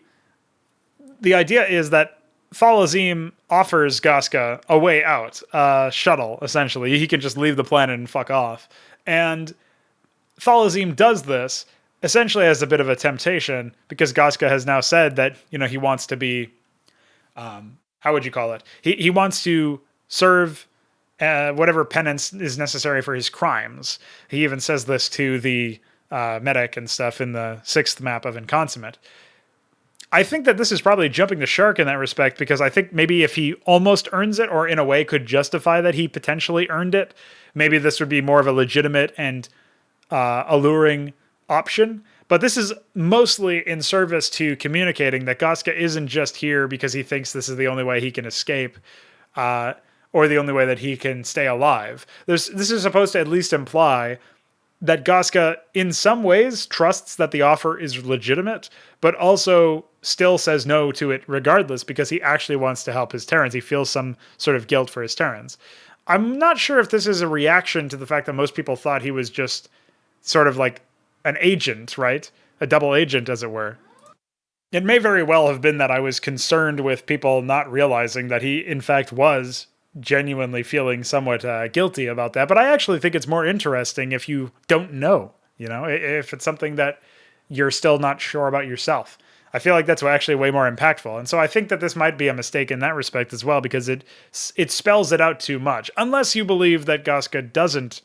idea is that Thalazim offers Guska a way out, a shuttle, essentially. He can just leave the planet and fuck off. And Thalazim does this essentially as a bit of a temptation, because Guska has now said that, he wants to be, how would you call it? He wants to serve whatever penance is necessary for his crimes. He even says this to the medic and stuff in the 6th map of Inconsummate. I think that this is probably jumping the shark in that respect, because I think maybe if he almost earns it, or in a way could justify that he potentially earned it, maybe this would be more of a legitimate and alluring option. But this is mostly in service to communicating that Guska isn't just here because he thinks this is the only way he can escape, or the only way that he can stay alive. This is supposed to at least imply that Guska, in some ways, trusts that the offer is legitimate, but also still says no to it regardless, because he actually wants to help his Terrans. He feels some sort of guilt for his Terrans. I'm not sure if this is a reaction to the fact that most people thought he was just sort of like an agent, right? A double agent, as it were. It may very well have been that I was concerned with people not realizing that he, in fact, was genuinely feeling somewhat guilty about that. But I actually think it's more interesting if you don't know, if it's something that you're still not sure about yourself. I feel like that's actually way more impactful. And so I think that this might be a mistake in that respect as well, because it spells it out too much. Unless you believe that Guska doesn't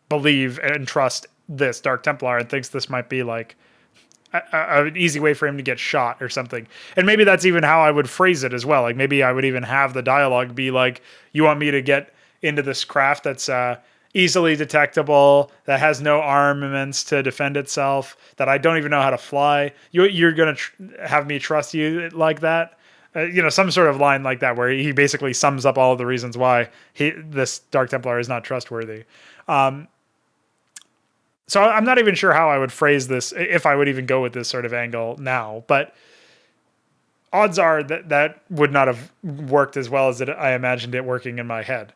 believe and trust this Dark Templar and thinks this might be like an easy way for him to get shot or something. And maybe that's even how I would phrase it as well. Like maybe I would even have the dialogue be like, you want me to get into this craft that's easily detectable, that has no armaments to defend itself, that I don't even know how to fly. You're going to have me trust you like that? Some sort of line like that, where he basically sums up all of the reasons why this Dark Templar is not trustworthy. So I'm not even sure how I would phrase this, if I would even go with this sort of angle now, but odds are that would not have worked as well as I imagined it working in my head.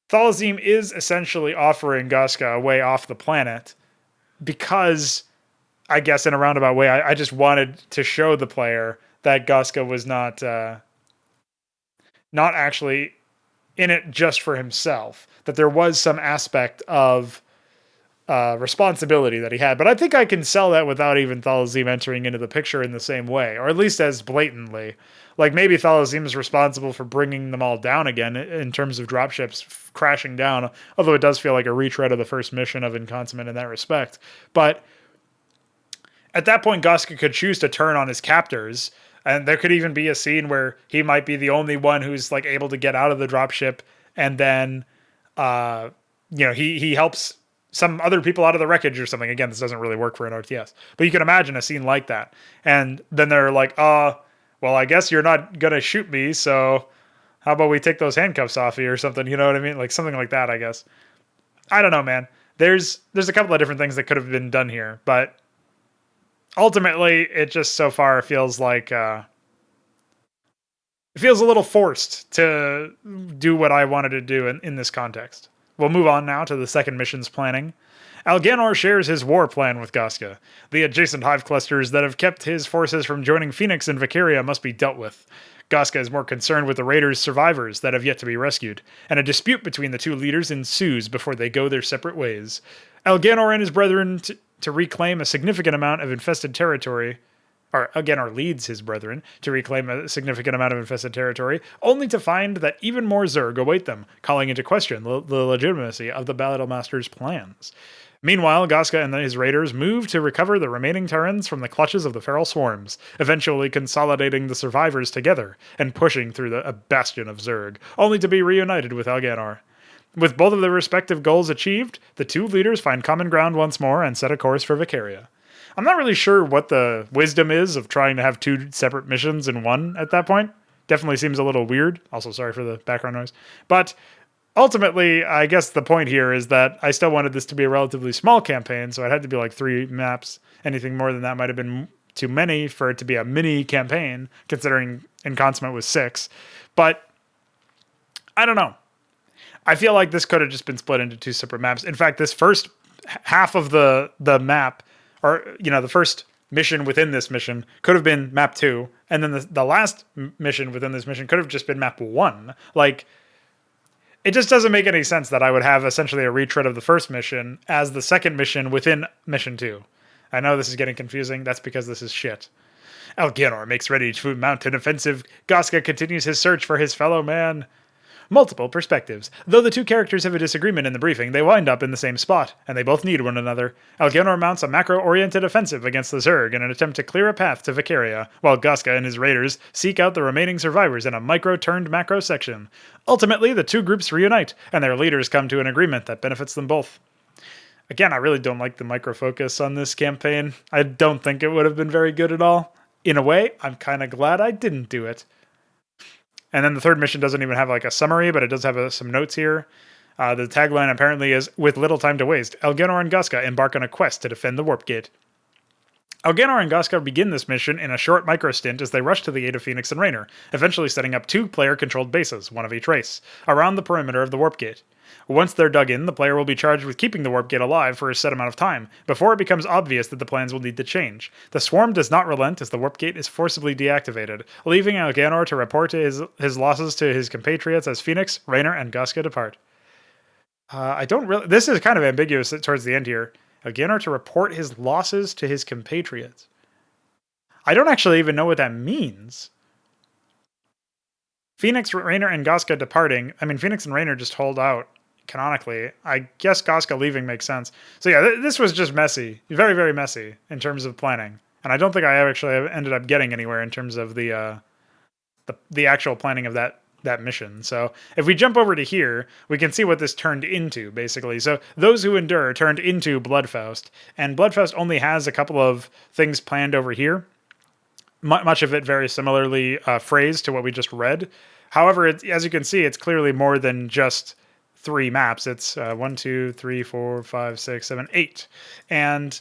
Thalazim is essentially offering Guska a way off the planet, because, I guess in a roundabout way, I just wanted to show the player that Guska was not actually in it just for himself, that there was some aspect of responsibility that he had. But I think I can sell that without even Thalazim entering into the picture in the same way, or at least as blatantly. Like maybe Thalazim is responsible for bringing them all down again in terms of dropships crashing down, although it does feel like a retread of the first mission of Inconsummate in that respect. But at that point, Guska could choose to turn on his captors, and there could even be a scene where he might be the only one who's like able to get out of the dropship, and then he helps some other people out of the wreckage or something. Again, this doesn't really work for an RTS, but you can imagine a scene like that. And then they're like, well, I guess you're not going to shoot me, so how about we take those handcuffs off you or something? You know what I mean? Like something like that, I guess. I don't know, man. There's a couple of different things that could have been done here, but ultimately, it just so far feels like it feels a little forced to do what I wanted to do in this context. We'll move on now to the second mission's planning. Alganor shares his war plan with Gaska. The adjacent hive clusters that have kept his forces from joining Phoenix and Vicaria must be dealt with. Gaska is more concerned with the raiders' survivors that have yet to be rescued, and a dispute between the two leaders ensues before they go their separate ways. Alganor and his brethren to reclaim a significant amount of infested territory, or Alganor leads his brethren to reclaim a significant amount of infested territory, only to find that even more Zerg await them, calling into question the legitimacy of the Battlemaster's plans. Meanwhile, Gaska and his raiders move to recover the remaining Terrans from the clutches of the feral swarms, eventually consolidating the survivors together and pushing through a bastion of Zerg, only to be reunited with Alganor. With both of their respective goals achieved, the two leaders find common ground once more and set a course for Vicaria. I'm not really sure what the wisdom is of trying to have two separate missions in one at that point. Definitely seems a little weird. Also, sorry for the background noise. But ultimately, I guess the point here is that I still wanted this to be a relatively small campaign, so it had to be like 3 maps. Anything more than that might have been too many for it to be a mini campaign, considering Inconsummate was 6. But I don't know. I feel like this could have just been split into 2 separate maps. In fact, this first half of the map, or the first mission within this mission could have been map 2, and then the last mission within this mission could have just been map 1. Like, it just doesn't make any sense that I would have essentially a retread of the first mission as the second mission within mission 2. I know this is getting confusing. That's because this is shit. Alganor makes ready to mount an offensive. Gaska continues his search for his fellow man. Multiple perspectives. Though the two characters have a disagreement in the briefing, they wind up in the same spot, and they both need one another. Alganor mounts a macro-oriented offensive against the Zerg in an attempt to clear a path to Vicaria, while Gaska and his raiders seek out the remaining survivors in a micro-turned-macro section. Ultimately, the two groups reunite, and their leaders come to an agreement that benefits them both. Again, I really don't like the micro-focus on this campaign. I don't think it would have been very good at all. In a way, I'm kind of glad I didn't do it. And then the third mission doesn't even have like a summary, but it does have some notes here. The tagline apparently is, with little time to waste, Alganor and Gaska embark on a quest to defend the Warp Gate. Alganor and Gaska begin this mission in a short micro-stint as they rush to the aid of Phoenix and Raynor, eventually setting up 2 player-controlled bases, one of each race, around the perimeter of the Warp Gate. Once they're dug in, the player will be charged with keeping the Warp Gate alive for a set amount of time, before it becomes obvious that the plans will need to change. The Swarm does not relent as the Warp Gate is forcibly deactivated, leaving Alganor to report his losses to his compatriots as Phoenix, Raynor, and Gaska depart. This is kind of ambiguous towards the end here. Alganor to report his losses to his compatriots. I don't actually even know what that means. Phoenix, Raynor, and Gaska departing. I mean, Phoenix and Raynor just hold out. Canonically, I guess Gaska leaving makes sense. So yeah, this was just messy, very, very messy in terms of planning, and I don't think I actually ended up getting anywhere in terms of the actual planning of that mission. So if we jump over to here, we can see what this turned into basically. So those who endure turned into Bloodfaust, and Bloodfaust only has a couple of things planned over here. Much of it very similarly phrased to what we just read. However, as you can see, it's clearly more than just 3 maps. It's 1, 2, 3, 4, 5, 6, 7, 8. And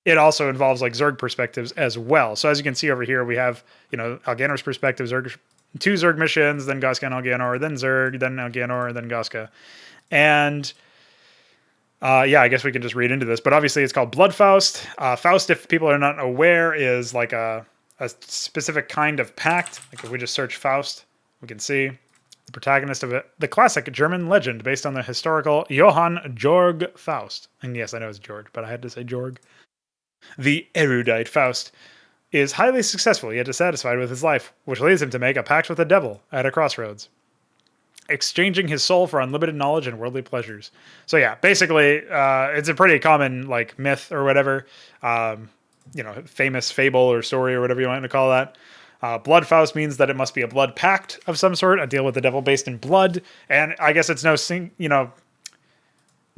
it also involves like Zerg perspectives as well. So as you can see over here, we have, Alganor's perspective, 2 Zerg missions, then Gaska and Alganor, then Zerg, then Alganor, then Gaska. And I guess we can just read into this. But obviously it's called Bloodfaust. Faust, if people are not aware, is like a specific kind of pact. Like if we just search Faust, we can see the protagonist of it, the classic German legend based on the historical Johann Georg Faust. And yes, I know it's George, but I had to say Georg. The erudite Faust is highly successful yet dissatisfied with his life, which leads him to make a pact with the devil at a crossroads, exchanging his soul for unlimited knowledge and worldly pleasures. So yeah, basically, it's a pretty common like myth or whatever, famous fable or story or whatever you want to call that. Bloodfaust means that it must be a blood pact of some sort, a deal with the devil based in blood. And I guess it's you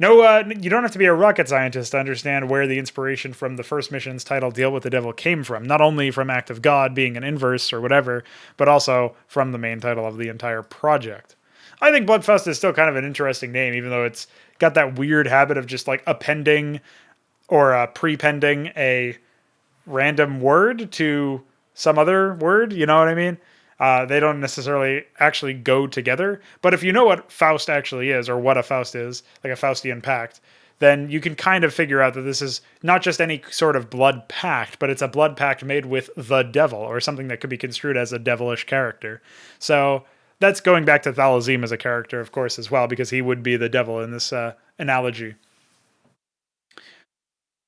don't have to be a rocket scientist to understand where the inspiration from the first mission's title, Deal with the Devil, came from. Not only from Act of God being an inverse or whatever, but also from the main title of the entire project. I think Bloodfaust is still kind of an interesting name, even though it's got that weird habit of just like appending or prepending a random word to some other word. You know what I mean? They don't necessarily actually go together. But if you know what Faust actually is, or what a Faust is, like a Faustian pact, then you can kind of figure out that this is not just any sort of blood pact, but it's a blood pact made with the devil, or something that could be construed as a devilish character. So that's going back to Thalazim as a character, of course, as well, because he would be the devil in this analogy.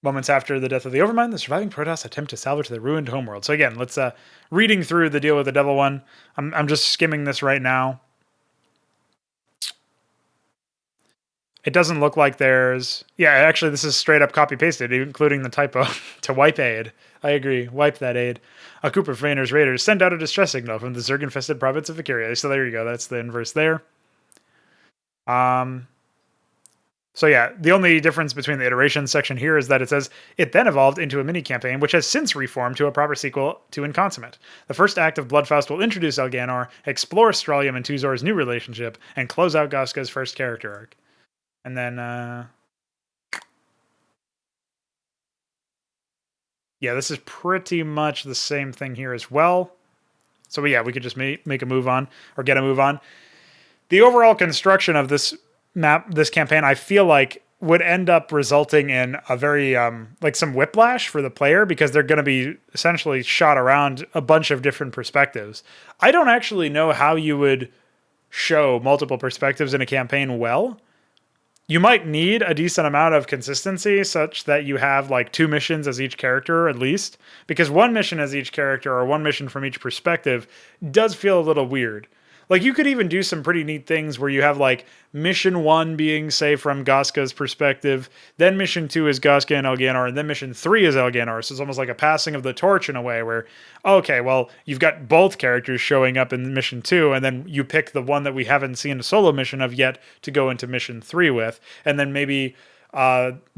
Moments after the death of the Overmind, the surviving Protoss attempt to salvage the ruined homeworld. So again, let's reading through the deal with the devil one. I'm just skimming this right now. It doesn't look like there's... Yeah, actually, this is straight up copy-pasted, including the typo to wipe aid. I agree. Wipe that aid. A group of Rainer's raiders send out a distress signal from the Zerg-infested province of Vicaria. So there you go. That's the inverse there. So yeah, the only difference between the iterations section here is that it says, it then evolved into a mini-campaign, which has since reformed to a proper sequel to Inconsummate. The first act of Bloodfaust will introduce Elganor, explore Stralium and Tuzor's new relationship, and close out Goska's first character arc. And then, yeah, this is pretty much the same thing here as well. So yeah, we could just make a move on, or get a move on. The overall construction of this map, this campaign, I feel like would end up resulting in a very, like some whiplash for the player, because they're going to be essentially shot around a bunch of different perspectives. I don't actually know how you would show multiple perspectives in a campaign well. You might need a decent amount of consistency such that you have like 2 missions as each character at least, because 1 mission as each character or 1 mission from each perspective does feel a little weird. Like, you could even do some pretty neat things where you have, like, mission 1 being, say, from Goska's perspective, then mission 2 is Goska and Elganor, and then mission 3 is Elganor. So it's almost like a passing of the torch in a way where, okay, well, you've got both characters showing up in mission 2, and then you pick the one that we haven't seen a solo mission of yet to go into mission 3 with, and then maybe...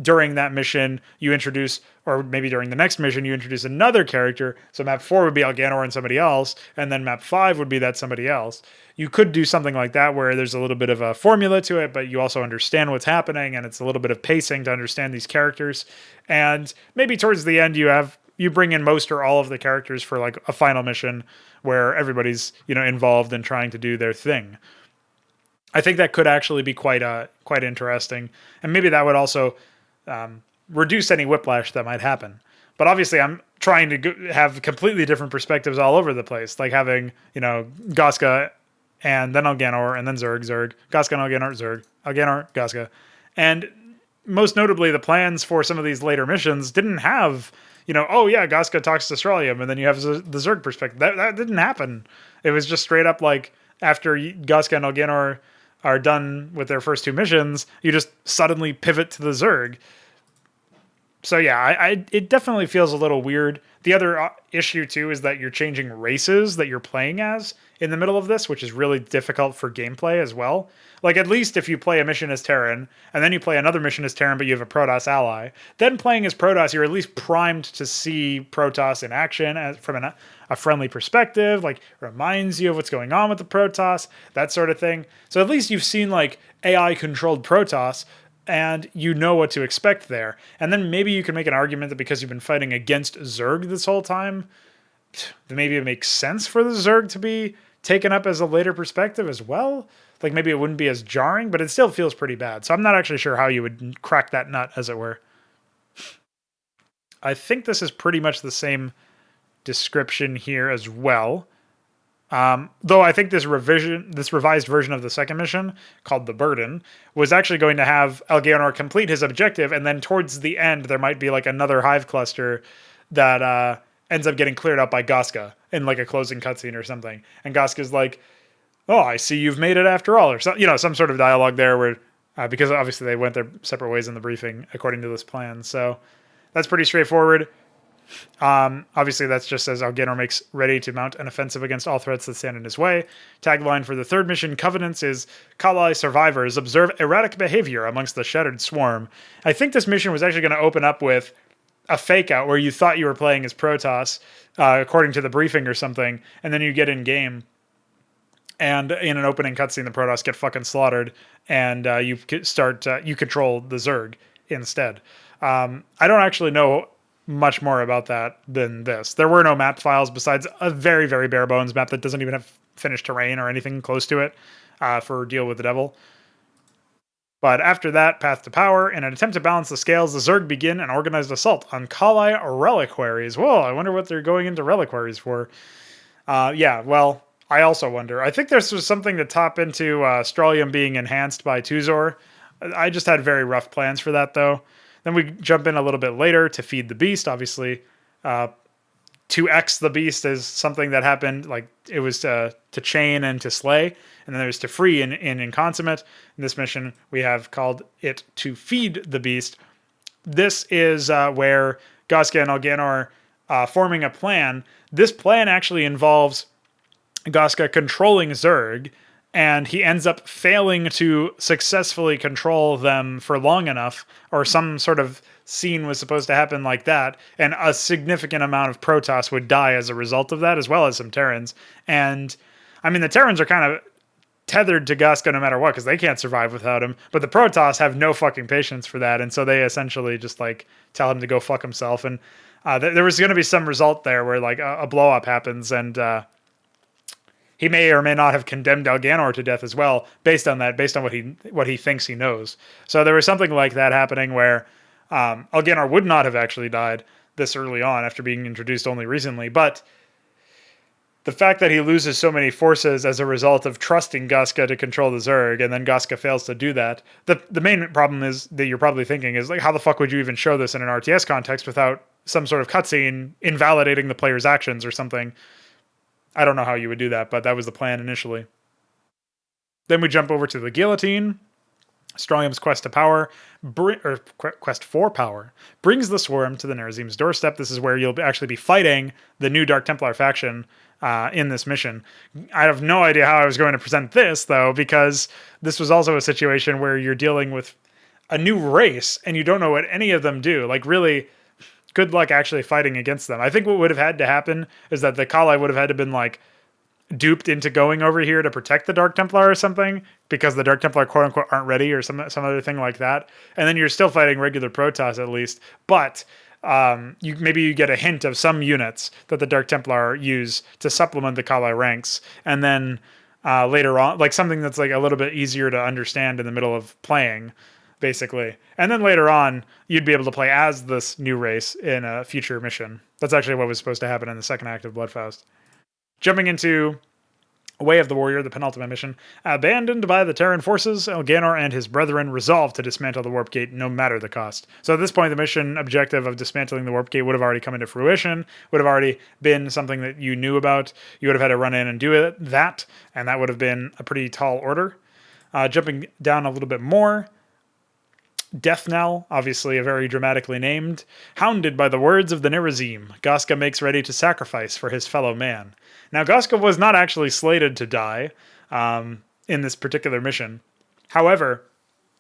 during that mission, you introduce, or maybe during the next mission, you introduce another character. So map 4 would be Elganor and somebody else, and then map 5 would be that somebody else. You could do something like that where there's a little bit of a formula to it, but you also understand what's happening, and it's a little bit of pacing to understand these characters. And maybe towards the end, you bring in most or all of the characters for like a final mission where everybody's, involved in trying to do their thing. I think that could actually be quite interesting, and maybe that would also reduce any whiplash that might happen. But obviously, I'm trying to have completely different perspectives all over the place, like having Goska and then Elganor and then Zerg, Goska and Elganor, Zerg, Elganor, Goska, and most notably, the plans for some of these later missions didn't have Goska talks to Stralium, and then you have the Zerg perspective. That didn't happen. It was just straight up like after Goska and Elganor are done with their first 2 missions, you just suddenly pivot to the Zerg. So yeah, it definitely feels a little weird. The other issue too is that you're changing races that you're playing as in the middle of this, which is really difficult for gameplay as well. Like, at least if you play a mission as Terran, and then you play another mission as Terran, but you have a Protoss ally, then playing as Protoss, you're at least primed to see Protoss in action from a friendly perspective, like, reminds you of what's going on with the Protoss, that sort of thing. So at least you've seen, like, AI-controlled Protoss, and you know what to expect there. And then maybe you can make an argument that because you've been fighting against Zerg this whole time, maybe it makes sense for the Zerg to be taken up as a later perspective as well. Like, maybe it wouldn't be as jarring, but it still feels pretty bad. So I'm not actually sure how you would crack that nut, as it were. I think this is pretty much the same description here as well. Though I think this revised version of the second mission, called The Burden, was actually going to have Elganor complete his objective, and then towards the end, there might be like another hive cluster that ends up getting cleared out by Goska in like a closing cutscene or something. And Goska's like, "Oh, I see you've made it after all," or some sort of dialogue there where, because obviously they went their separate ways in the briefing according to this plan. So that's pretty straightforward. Obviously, that's just as Elganor makes ready to mount an offensive against all threats that stand in his way. Tagline for the third mission, Covenants, is Kala'i survivors observe erratic behavior amongst the shattered swarm. I think this mission was actually going to open up with a fake out where you thought you were playing as Protoss, according to the briefing or something, and then you get in game, and in an opening cutscene, the Protoss get fucking slaughtered, and you control the Zerg instead. I don't actually know much more about that than this. There were no map files besides a very, very bare bones map that doesn't even have finished terrain or anything close to it for Deal with the Devil. But after that, Path to Power, in an attempt to balance the scales, the Zerg begin an organized assault on Kali reliquaries. Whoa, I wonder what they're going into reliquaries for. Yeah, well, I also wonder. I think this was something to top into Strontium being enhanced by Tuzor. I just had very rough plans for that, though. Then we jump in a little bit later to Feed the Beast, obviously. 2x the Beast is something that happened, like it was to chain and to slay. And then there's to free in Inconsummate. In this mission, we have called it to Feed the Beast. This is where Goska and Elganor forming a plan. This plan actually involves Goska controlling Zerg, and he ends up failing to successfully control them for long enough, or some sort of scene was supposed to happen like that, and a significant amount of Protoss would die as a result of that, as well as some Terrans. And, I mean, the Terrans are kind of tethered to Goska no matter what, because they can't survive without him, but the Protoss have no fucking patience for that, and so they essentially just, like, tell him to go fuck himself, and there was going to be some result there where, like, a blow-up happens, and he may or may not have condemned Elganor to death as well, based on that, based on what he thinks he knows. So there was something like that happening where Elganor would not have actually died this early on after being introduced only recently, but the fact that he loses so many forces as a result of trusting Goska to control the Zerg, and then Goska fails to do that, the main problem is that you're probably thinking is, like, how the fuck would you even show this in an RTS context without some sort of cutscene invalidating the player's actions or something? I don't know how you would do that, but that was the plan initially. Then we jump over to the Guillotine. Strontium's quest to power, quest for power, brings the Swarm to the Nerazim's doorstep. This is where you'll actually be fighting the new Dark Templar faction in this mission. I have no idea how I was going to present this, though, because this was also a situation where you're dealing with a new race, and you don't know what any of them do. Like, really, good luck actually fighting against them. I think what would have had to happen is that the Kali would have had to been, like, duped into going over here to protect the Dark Templar or something, because the Dark Templar quote unquote aren't ready, or some other thing like that. And then you're still fighting regular Protoss at least, but maybe you get a hint of some units that the Dark Templar use to supplement the Kali ranks, and then later on, like something that's like a little bit easier to understand in the middle of playing, basically. And then later on, you'd be able to play as this new race in a future mission. That's actually what was supposed to happen in the second act of Bloodfaust. Jumping into Way of the Warrior, the penultimate mission. Abandoned by the Terran forces, Elganor and his brethren resolve to dismantle the Warp Gate no matter the cost. So at this point, the mission objective of dismantling the Warp Gate would have already come into fruition, would have already been something that you knew about. You would have had to run in and do that, and that would have been a pretty tall order. Jumping down a little bit more, Death Knell, obviously a very dramatically named. Hounded by the words of the Nerazim, Goska makes ready to sacrifice for his fellow man. Now, Goska was not actually slated to die in this particular mission. However,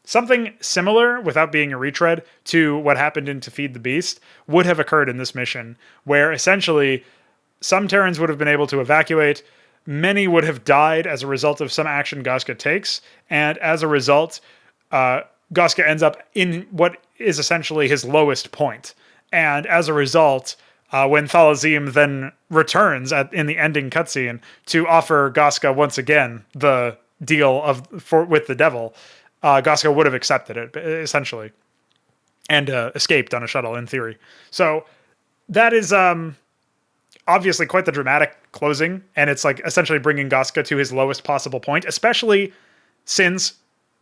something similar, without being a retread, to what happened in To Feed the Beast would have occurred in this mission, where essentially some Terrans would have been able to evacuate, many would have died as a result of some action Goska takes, and as a result, Goska ends up in what is essentially his lowest point. And as a result, when Thalazim then returns in the ending cutscene to offer Goska once again the deal with the devil, Goska would have accepted it, essentially, and escaped on a shuttle, in theory. So that is obviously quite the dramatic closing, and it's like essentially bringing Goska to his lowest possible point, especially since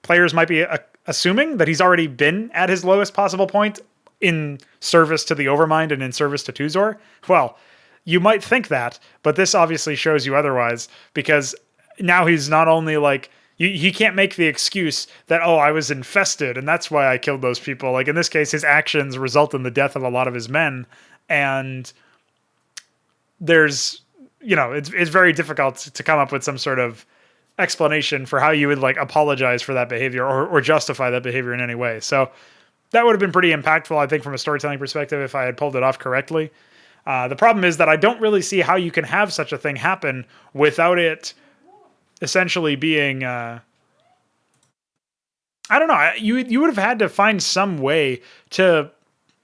players might be assuming that he's already been at his lowest possible point in service to the Overmind and in service to Tuzor. Well, you might think that, but this obviously shows you otherwise, because now he's not only like, he can't make the excuse that, oh, I was infested and that's why I killed those people. Like in this case, his actions result in the death of a lot of his men, and there's, it's very difficult to come up with some sort of explanation for how you would like apologize for that behavior or justify that behavior in any way. So that would have been pretty impactful, I think, from a storytelling perspective if I had pulled it off correctly. The problem is that I don't really see how you can have such a thing happen without it essentially being, I don't know, you would have had to find some way to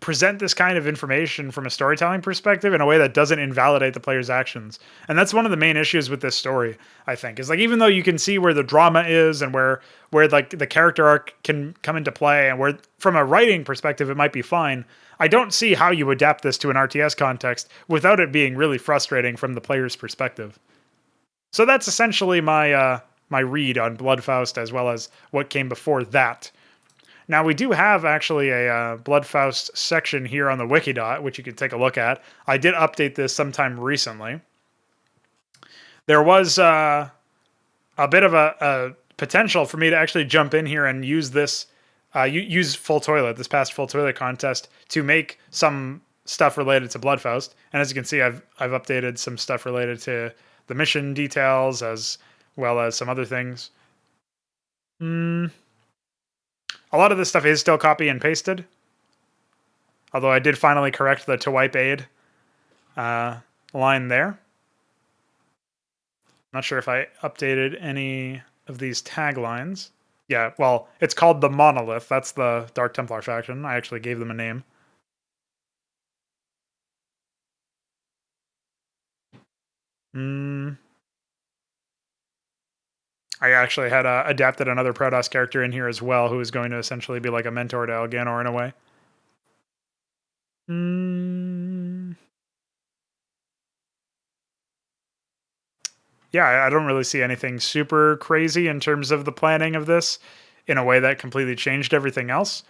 present this kind of information from a storytelling perspective in a way that doesn't invalidate the player's actions. And that's one of the main issues with this story, I think, is like, even though you can see where the drama is and where like the character arc can come into play, and where from a writing perspective it might be fine, I don't see how you adapt this to an RTS context without it being really frustrating from the player's perspective. So that's essentially my my read on Bloodfaust, as well as what came before that. Now, we do have actually a Bloodfaust section here on the Wikidot, which you can take a look at. I did update this sometime recently. There was a bit of a potential for me to actually jump in here and use this, use Full Toilet, this past Full Toilet contest, to make some stuff related to Bloodfaust. And as you can see, I've updated some stuff related to the mission details, as well as some other things. A lot of this stuff is still copy and pasted. Although I did finally correct the to wipe aid line there. Not sure if I updated any of these taglines. Yeah, well, it's called the Monolith. That's the Dark Templar faction. I actually gave them a name. I actually had adapted another Protoss character in here as well, who is going to essentially be like a mentor to Elganor in a way. Yeah, I don't really see anything super crazy in terms of the planning of this in a way that completely changed everything else.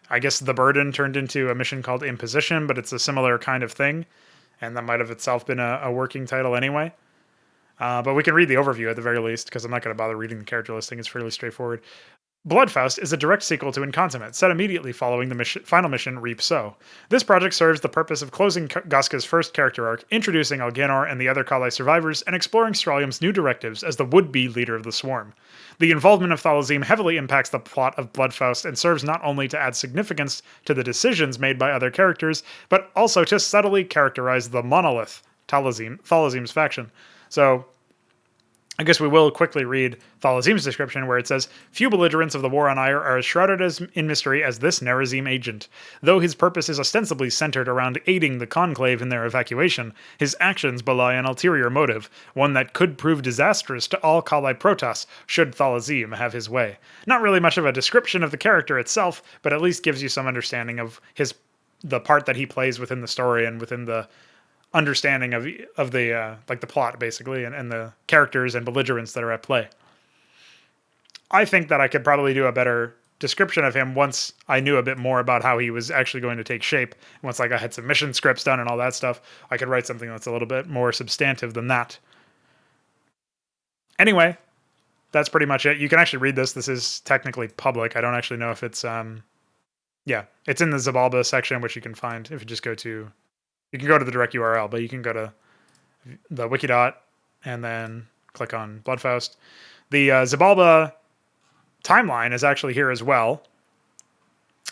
I guess the Burden turned into a mission called Imposition, but it's a similar kind of thing, and that might have itself been a working title anyway. But we can read the overview at the very least, because I'm not going to bother reading the character listing. It's fairly straightforward. Bloodfaust is a direct sequel to Inconsummate, set immediately following the final mission, Reap Sow. This project serves the purpose of closing Goska's first character arc, introducing Elganor and the other Kali survivors, and exploring Stralium's new directives as the would-be leader of the Swarm. The involvement of Thalazim heavily impacts the plot of Bloodfaust and serves not only to add significance to the decisions made by other characters, but also to subtly characterize the monolith, Thalazim's faction. So, I guess we will quickly read Thalazim's description, where it says, "Few belligerents of the War on Ire are as shrouded in mystery as this Nerazim agent. Though his purpose is ostensibly centered around aiding the Conclave in their evacuation, his actions belie an ulterior motive, one that could prove disastrous to all Kali Protoss should Thalazim have his way." Not really much of a description of the character itself, but at least gives you some understanding of the part that he plays within the story and within the understanding of the like the plot, basically, and the characters and belligerents that are at play. I think that I could probably do a better description of him once I knew a bit more about how he was actually going to take shape. Once like I had some mission scripts done and all that stuff, I could write something that's a little bit more substantive than that. Anyway, that's pretty much it. You can actually read this. This is technically public. I don't actually know if it's yeah, it's in the Zabalba section, which you can find if you just go to. You can go to the direct URL, but you can go to the Wikidot and then click on Bloodfaust. The Zabalba timeline is actually here as well.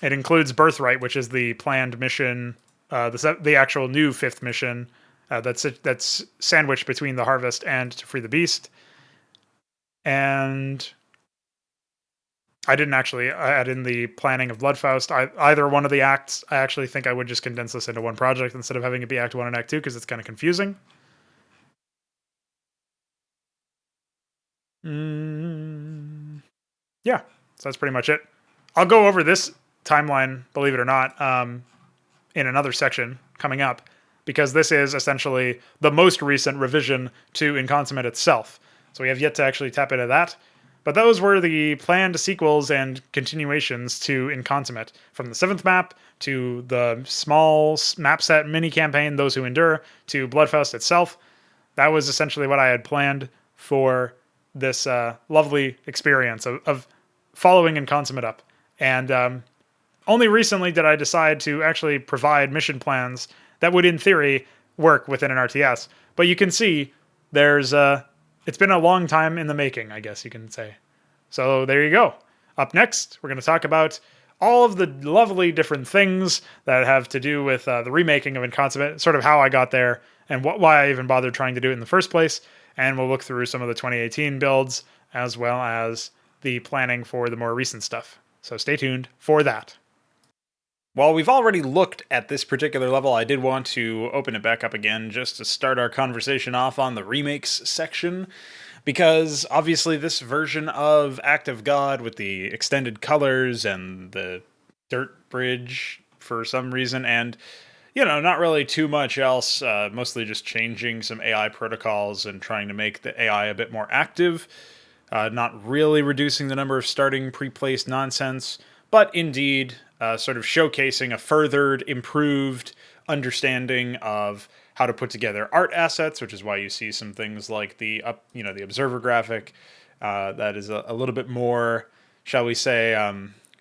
It includes Birthright, which is the planned mission, the actual new 5th mission that's sandwiched between the Harvest and To Free the Beast. And I didn't actually add in the planning of Bloodfaust. Either one of the acts, I actually think I would just condense this into one project instead of having it be Act 1 and Act 2, because it's kind of confusing. Yeah, so that's pretty much it. I'll go over this timeline, believe it or not, in another section coming up, because this is essentially the most recent revision to Inconsummate itself. So we have yet to actually tap into that. But those were the planned sequels and continuations to Inconsummate, from the 7th map to the small map set mini campaign, Those Who Endure, to Bloodfaust itself. That was essentially what I had planned for this lovely experience of following Inconsummate up. And only recently did I decide to actually provide mission plans that would, in theory, work within an RTS. But you can see there's it's been a long time in the making, I guess you can say. So there you go. Up next, we're going to talk about all of the lovely different things that have to do with the remaking of Inconsummate, sort of how I got there, and why I even bothered trying to do it in the first place. And we'll look through some of the 2018 builds, as well as the planning for the more recent stuff. So stay tuned for that. While we've already looked at this particular level, I did want to open it back up again just to start our conversation off on the remakes section, because obviously this version of Act of God with the extended colors and the dirt bridge for some reason, and not really too much else, mostly just changing some AI protocols and trying to make the AI a bit more active, not really reducing the number of starting pre-placed nonsense, but indeed sort of showcasing a furthered, improved understanding of how to put together art assets, which is why you see some things like the the observer graphic that is a little bit more, shall we say,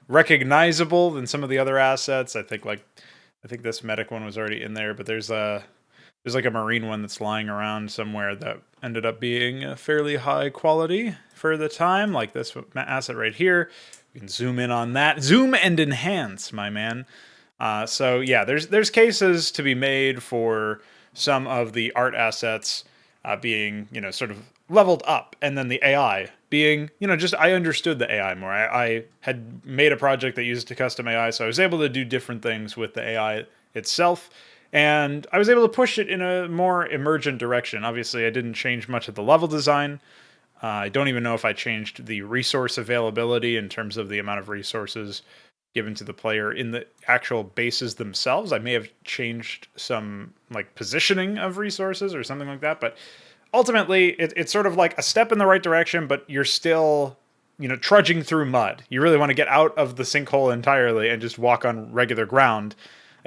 recognizable than some of the other assets. I think this medic one was already in there, but there's like a marine one that's lying around somewhere that ended up being fairly high quality for the time, like this asset right here. You can zoom in on that. Zoom and enhance, my man. So yeah, there's cases to be made for some of the art assets being sort of leveled up, and then the AI being just I understood the AI more. I had made a project that used a custom AI, so I was able to do different things with the AI itself, and I was able to push it in a more emergent direction. Obviously, I didn't change much of the level design. I don't even know if I changed the resource availability in terms of the amount of resources given to the player in the actual bases themselves. I may have changed some like positioning of resources or something like that, but ultimately it's sort of like a step in the right direction, but you're still trudging through mud. You really want to get out of the sinkhole entirely and just walk on regular ground,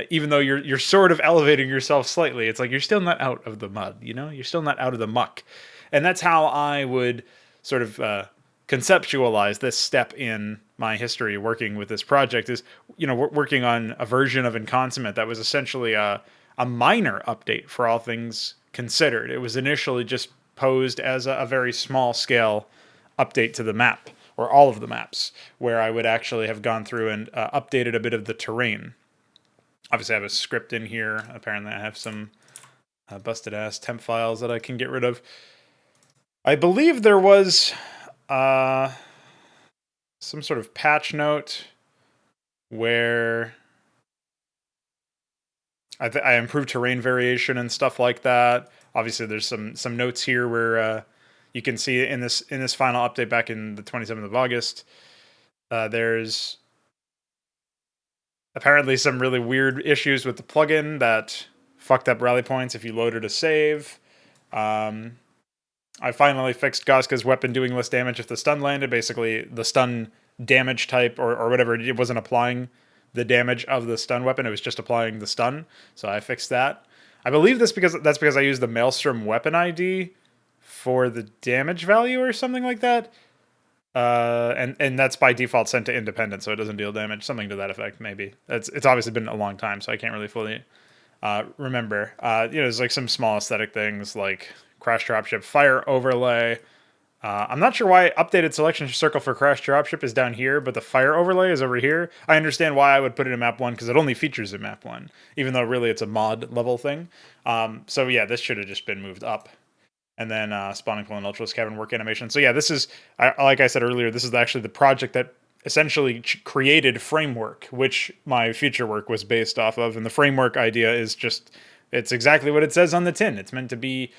even though you're sort of elevating yourself slightly. It's like you're still not out of the mud, you're still not out of the muck. And that's how I would sort of conceptualize this step in my history working with this project is, working on a version of Inconsummate that was essentially a minor update for all things considered. It was initially just posed as a very small scale update to the map, or all of the maps, where I would actually have gone through and updated a bit of the terrain. Obviously, I have a script in here. Apparently, I have some busted ass temp files that I can get rid of. I believe there was some sort of patch note where I improved terrain variation and stuff like that. Obviously, there's some notes here where you can see in this final update back in the 27th of August. There's apparently some really weird issues with the plugin that fucked up rally points if you loaded a save. I finally fixed Goska's weapon doing less damage if the stun landed. Basically, the stun damage type or whatever, it wasn't applying the damage of the stun weapon. It was just applying the stun. So I fixed that. I believe that's because I used the Maelstrom weapon ID for the damage value or something like that. And that's by default sent to independent, so it doesn't deal damage. Something to that effect, maybe. It's obviously been a long time, so I can't really fully remember. There's like some small aesthetic things like Crash Dropship Fire Overlay. I'm not sure why updated selection circle for Crash Dropship is down here, but the Fire Overlay is over here. I understand why I would put it in Map 1, because it only features in Map 1, even though really it's a mod level thing. So yeah, this should have just been moved up. And then Spawning Pool and Ultra's Cavern work animation. So yeah, this is, like I said earlier, this is actually the project that essentially created Framework, which my future work was based off of. And the Framework idea is just, it's exactly what it says on the tin. It's meant to be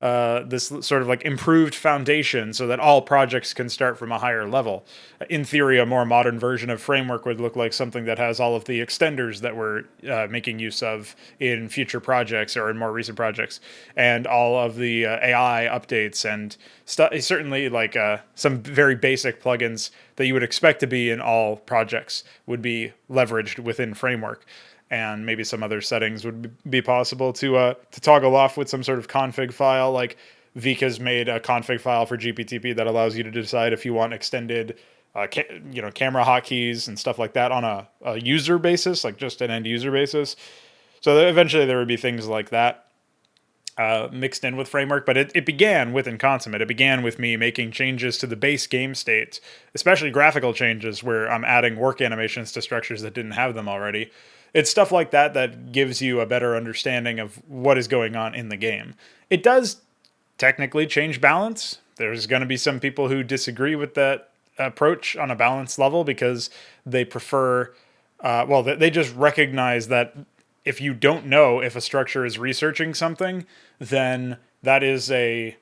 this sort of like improved foundation so that all projects can start from a higher level. In theory, a more modern version of Framework would look like something that has all of the extenders that we're making use of in future projects or in more recent projects, and all of the AI updates and certainly like some very basic plugins that you would expect to be in all projects would be leveraged within Framework. And maybe some other settings would be possible to toggle off with some sort of config file. Like Vika's made a config file for GPTP that allows you to decide if you want extended, camera hotkeys and stuff like that on a user basis, like just an end user basis. So eventually there would be things like that mixed in with Framework. But it began with Inconsummate. It began with me making changes to the base game state, especially graphical changes where I'm adding work animations to structures that didn't have them already. It's stuff like that that gives you a better understanding of what is going on in the game. It does technically change balance. There's going to be some people who disagree with that approach on a balance level because they prefer they just recognize that if you don't know if a structure is researching something, then that is a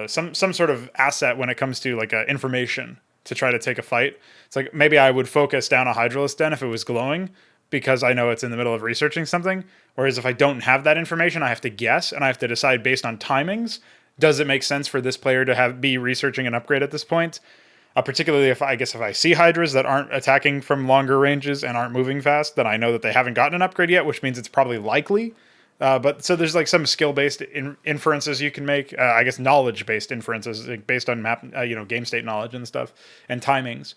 some sort of asset when it comes to like information to try to take a fight. It's like maybe I would focus down a Hydralisk den if it was glowing because I know it's in the middle of researching something. Whereas if I don't have that information, I have to guess and I have to decide based on timings. Does it make sense for this player to be researching an upgrade at this point? Particularly if I see Hydras that aren't attacking from longer ranges and aren't moving fast, then I know that they haven't gotten an upgrade yet, which means it's probably likely. But so there's like some skill-based inferences you can make. Knowledge-based inferences like based on game state knowledge and stuff, and timings,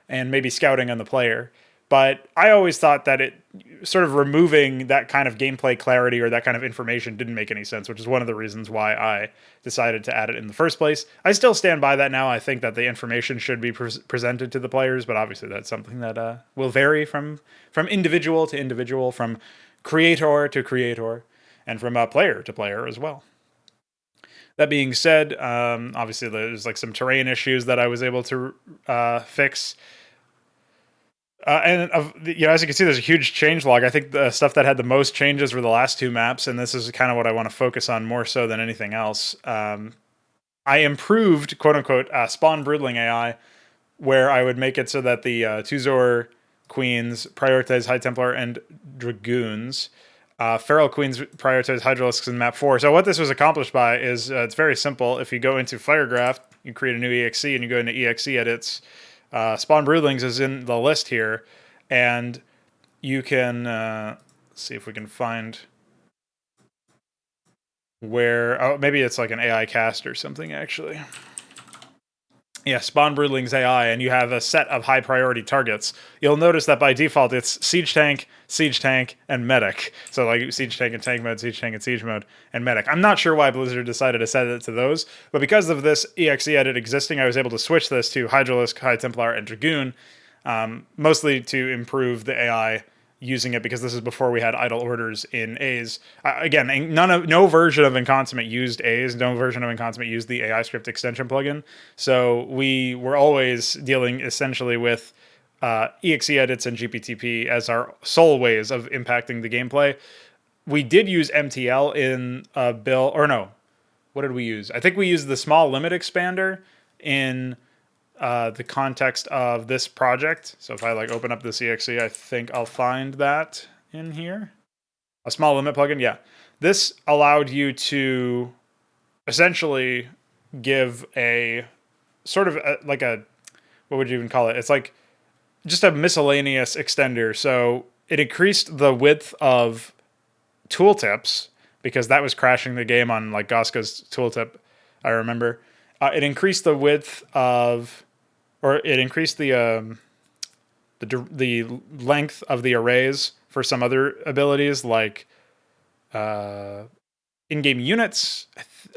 and maybe scouting on the player. But I always thought that it sort of removing that kind of gameplay clarity or that kind of information didn't make any sense, which is one of the reasons why I decided to add it in the first place. I still stand by that now. I think that the information should be presented to the players, but obviously that's something that will vary from individual to individual, from creator to creator, and from player to player as well. That being said, obviously there's like some terrain issues that I was able to fix. As you can see, there's a huge change log. I think the stuff that had the most changes were the last two maps, and this is kind of what I want to focus on more so than anything else. I improved, quote-unquote, spawn broodling AI, where I would make it so that the Tuzor Queens prioritize High Templar and Dragoons. Feral Queens prioritize Hydralisks in map 4. So what this was accomplished by is, it's very simple. If you go into Firegraph, you create a new EXE, and you go into EXE edits, Spawn Broodlings is in the list here, and you can let's see if we can find where. Maybe it's like an AI cast or something actually. Yeah, Spawn Broodlings AI, and you have a set of high priority targets. You'll notice that by default it's Siege Tank, and Medic. So like Siege Tank and Tank mode, Siege Tank and Siege mode, and Medic. I'm not sure why Blizzard decided to set it to those, but because of this EXE edit existing, I was able to switch this to Hydralisk, High Templar, and Dragoon, mostly to improve the AI using it, because this is before we had idle orders in A's. Again, no version of Inconsummate used A's. No version of Inconsummate used the AI script extension plugin. So we were always dealing essentially with EXE edits and GPTP as our sole ways of impacting the gameplay. We did use MTL in a bill, or no, what did we use? I think we used the small limit expander in the context of this project. So if I like open up this EXE, I think I'll find that in here. A small limit plugin, yeah. This allowed you to essentially give a sort of like a, what would you even call it? It's like just a miscellaneous extender. So it increased the width of tooltips, because that was crashing the game on like Goska's tooltip, I remember. It increased the width of, or it increased the length of the arrays for some other abilities like in-game units,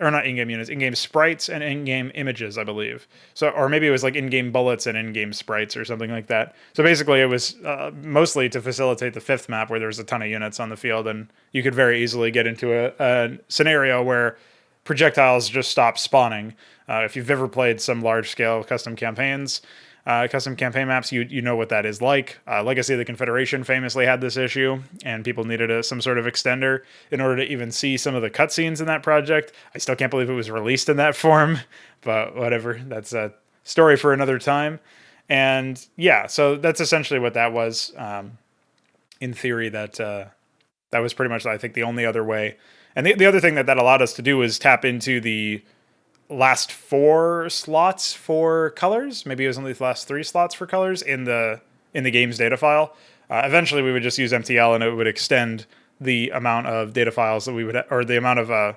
or not in-game units, in-game sprites and in-game images, I believe. So, or maybe it was like in-game bullets and in-game sprites or something like that. So basically it was mostly to facilitate the 5th map where there's a ton of units on the field, and you could very easily get into a scenario where projectiles just stop spawning. If you've ever played some large-scale custom campaigns, custom campaign maps, you know what that is like. Legacy of the Confederation famously had this issue, and people needed some sort of extender in order to even see some of the cutscenes in that project. I still can't believe it was released in that form, but whatever. That's a story for another time. And yeah, so that's essentially what that was. In theory, that was pretty much, I think, the only other way. And the other thing that allowed us to do is tap into the last 4 slots for colors. Maybe it was only the last 3 slots for colors in the game's data file. Eventually, we would just use MTL, and it would extend the amount of data files that we would, or the amount of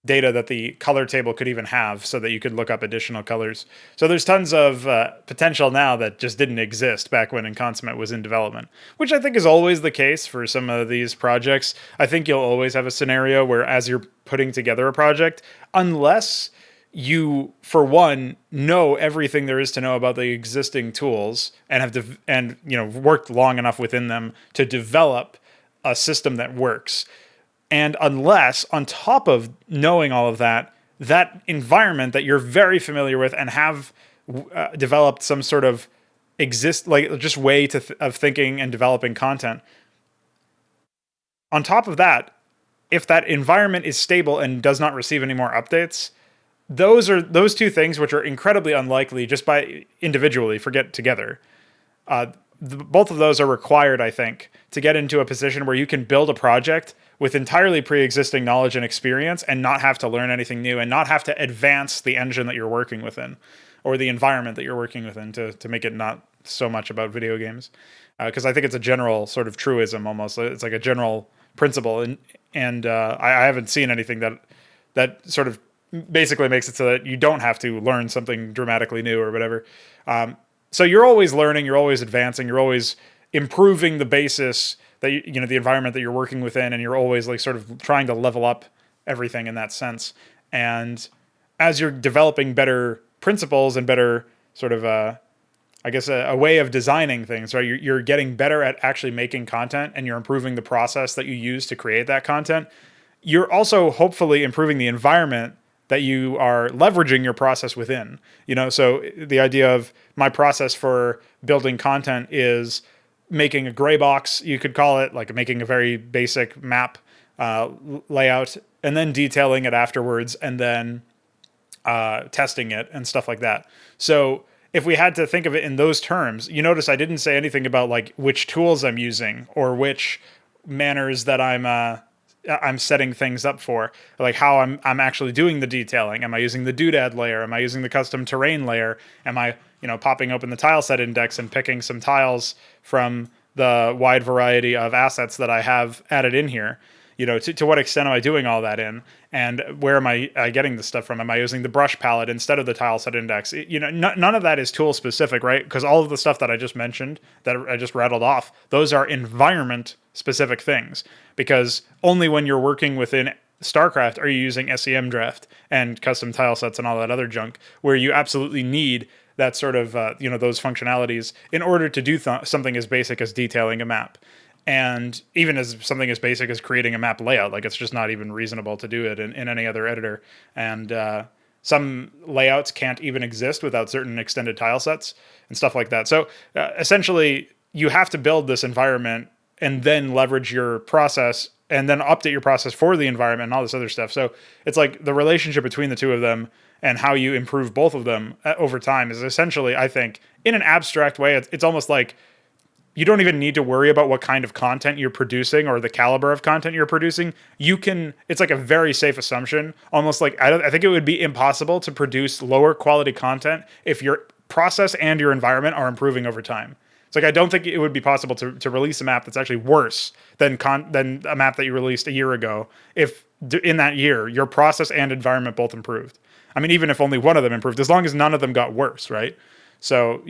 data that the color table could even have, so that you could look up additional colors. So there's tons of potential now that just didn't exist back when Inconsummate was in development, which I think is always the case for some of these projects. I think you'll always have a scenario where, as you're putting together a project, unless you, for one, know everything there is to know about the existing tools and have worked long enough within them to develop a system that works. And unless, on top of knowing all of that, that environment that you're very familiar with and have developed some sort of just way of thinking and developing content. On top of that, if that environment is stable and does not receive any more updates, those two things, which are incredibly unlikely just by individually, forget together. Both of those are required, I think, to get into a position where you can build a project with entirely pre-existing knowledge and experience and not have to learn anything new and not have to advance the engine that you're working within or the environment that you're working within to make it not so much about video games. Because I think it's a general sort of truism almost. It's like a general principle. And I haven't seen anything that sort of basically makes it so that you don't have to learn something dramatically new or whatever. So you're always learning, you're always advancing, you're always improving the basis that the environment that you're working within, and you're always like sort of trying to level up everything in that sense. And as you're developing better principles and better sort of a way of designing things, right? You're getting better at actually making content, and you're improving the process that you use to create that content. You're also hopefully improving the environment that you are leveraging your process within. So the idea of my process for building content is making a gray box, you could call it, like making a very basic map layout, and then detailing it afterwards, and then testing it and stuff like that. So if we had to think of it in those terms, you notice I didn't say anything about like which tools I'm using or which manners that I'm setting things up for, like how I'm actually doing the detailing. Am I using the doodad layer? Am I using the custom terrain layer? Am I, popping open the tile set index and picking some tiles from the wide variety of assets that I have added in here? To what extent am I doing all that in? And where am I getting the stuff from? Am I using the brush palette instead of the tile set index? None of that is tool specific, right? Because all of the stuff that I just mentioned, that I just rattled off, those are environment specific things. Because only when you're working within Starcraft are you using SEM draft and custom tile sets and all that other junk, where you absolutely need that sort of, those functionalities in order to do something as basic as detailing a map. And even as something as basic as creating a map layout, like it's just not even reasonable to do it in any other editor. And some layouts can't even exist without certain extended tile sets and stuff like that. So essentially, you have to build this environment and then leverage your process and then update your process for the environment and all this other stuff. So it's like the relationship between the two of them and how you improve both of them over time is essentially, I think, in an abstract way, it's almost like you don't even need to worry about what kind of content you're producing or the caliber of content you're producing. It's like a very safe assumption, almost like I think it would be impossible to produce lower quality content if your process and your environment are improving over time. It's like I don't think it would be possible to release a map that's actually worse than a map that you released a year ago if in that year your process and environment both improved. I mean, even if only one of them improved, as long as none of them got worse, right? So,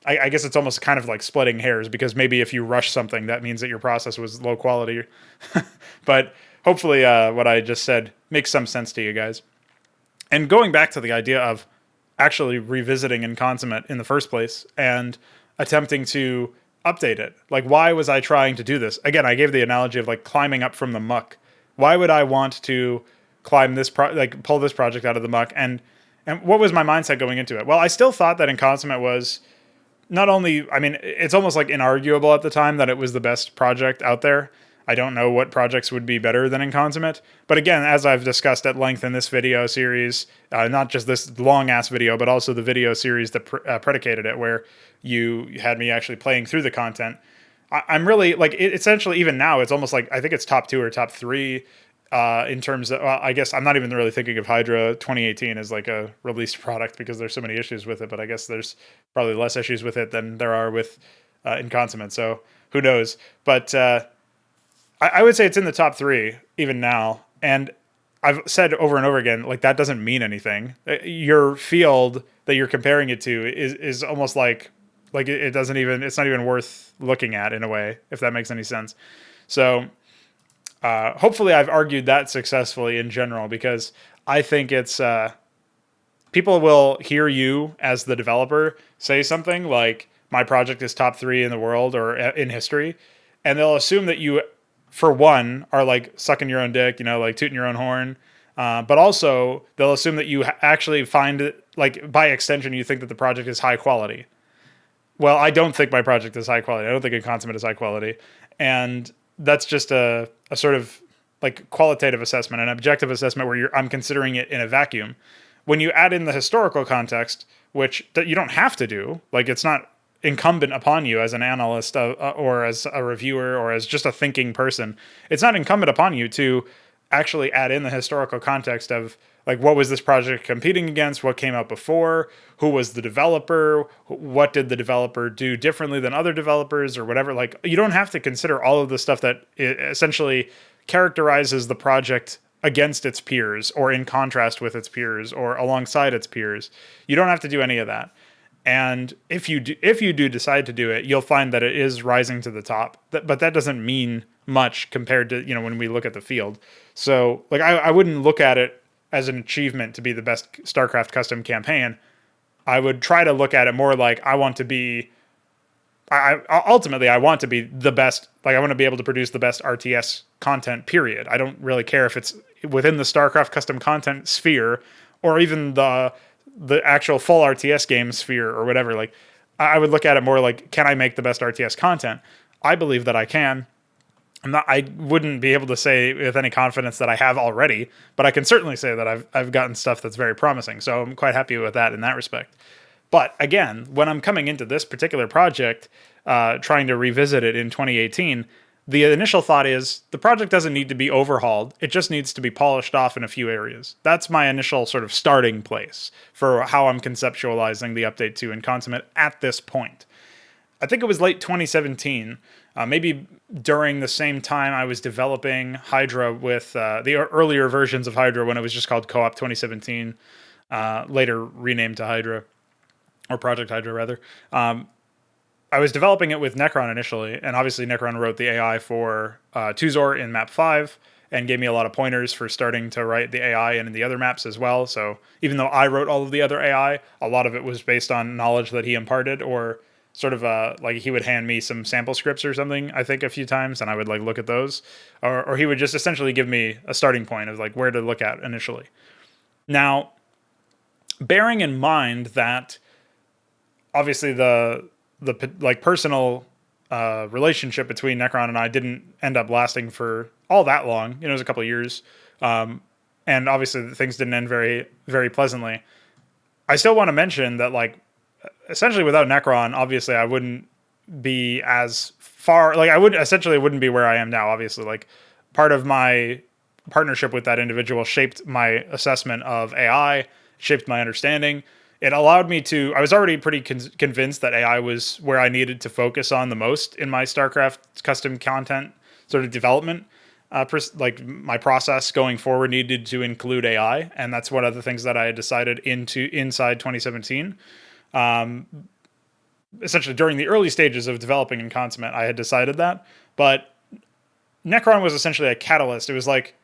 I guess it's almost kind of like splitting hairs, because maybe if you rush something, that means that your process was low quality. But hopefully what I just said makes some sense to you guys. And going back to the idea of actually revisiting Inconsummate in the first place and attempting to update it. Like, why was I trying to do this? Again, I gave the analogy of like climbing up from the muck. Why would I want to climb this, pull this project out of the muck? And what was my mindset going into it? Well, I still thought that Inconsummate was not only, I mean, it's almost like inarguable at the time that it was the best project out there. I don't know what projects would be better than Inconsummate. But again, as I've discussed at length in this video series, not just this long-ass video, but also the video series that predicated it, where you had me actually playing through the content, I'm really, like, essentially, even now, it's almost like, I think it's top 2 or top 3 in terms of, I guess I'm not even really thinking of Hydra 2018 as like a released product because there's so many issues with it, but I guess there's probably less issues with it than there are with Inconsummate, so who knows. But I would say it's in the top 3 even now, and I've said over and over again, like, that doesn't mean anything. Your field that you're comparing it to is almost like it doesn't even, it's not even worth looking at in a way, if that makes any sense. So hopefully I've argued that successfully in general, because I think it's people will hear you as the developer say something like, my project is top 3 in the world or in history, and they'll assume that you, for one, are like sucking your own dick, like tooting your own horn, but also they'll assume that you actually find it, like, by extension, you think that the project is high quality. well, I don't think my project is high quality. I don't think Inconsummate is high quality. And that's just a sort of like qualitative assessment, an objective assessment where I'm considering it in a vacuum. When you add in the historical context, which you don't have to do, like it's not incumbent upon you as an analyst or as a reviewer or as just a thinking person, it's not incumbent upon you to actually add in the historical context of like what was this project competing against, what came out before, who was the developer, what did the developer do differently than other developers or whatever. Like you don't have to consider all of the stuff that essentially characterizes the project against its peers or in contrast with its peers or alongside its peers. You don't have to do any of that. And if you do decide to do it, you'll find that it is rising to the top. But that doesn't mean much compared to, when we look at the field. So like I wouldn't look at it as an achievement to be the best StarCraft custom campaign. I would try to look at it more like I want to be ultimately I want to be the best. Like I want to be able to produce the best RTS content, period. I don't really care if it's within the StarCraft custom content sphere or even the actual full RTS game sphere or whatever. Like I would look at it more like, can I make the best RTS content? I believe that I can. I wouldn't be able to say with any confidence that I have already, but I can certainly say that I've gotten stuff that's very promising. So I'm quite happy with that in that respect. But again, when I'm coming into this particular project, trying to revisit it in 2018, the initial thought is the project doesn't need to be overhauled. It just needs to be polished off in a few areas. That's my initial sort of starting place for how I'm conceptualizing the update to Inconsummate at this point. I think it was late 2017, maybe during the same time I was developing Hydra with the earlier versions of Hydra when it was just called Co-op 2017, later renamed to Hydra, or Project Hydra rather. I was developing it with Necron initially, and obviously Necron wrote the AI for Tuzor in map 5 and gave me a lot of pointers for starting to write the AI in the other maps as well. So even though I wrote all of the other AI, a lot of it was based on knowledge that he imparted, or sort of like he would hand me some sample scripts or something, I think a few times, and I would like look at those, or he would just essentially give me a starting point of like where to look at initially. Now, bearing in mind that obviously the like personal relationship between Necron and I didn't end up lasting for all that long. It was a couple of years, and obviously things didn't end very, very pleasantly. I still want to mention that, like, essentially without Necron, obviously I wouldn't be as far. Like, wouldn't be where I am now. Obviously, like, part of my partnership with that individual shaped my assessment of AI, shaped my understanding. It allowed me to, I was already pretty convinced that AI was where I needed to focus on the most in my StarCraft custom content sort of development. Like my process going forward needed to include AI. And that's one of the things that I had decided inside 2017. Essentially during the early stages of developing Inconsummate, I had decided that. But Necron was essentially a catalyst. It was like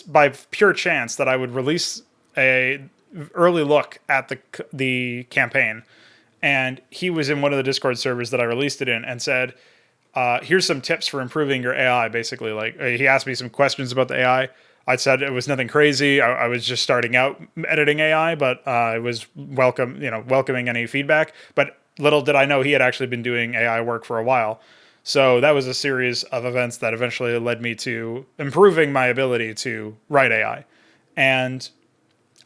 by pure chance that I would release a early look at the campaign, and he was in one of the Discord servers that I released it in and said, here's some tips for improving your AI. Basically, like, he asked me some questions about the AI. I said it was nothing crazy. I was just starting out editing AI, but I was welcoming any feedback. But little did I know he had actually been doing AI work for a while. So that was a series of events that eventually led me to improving my ability to write AI. And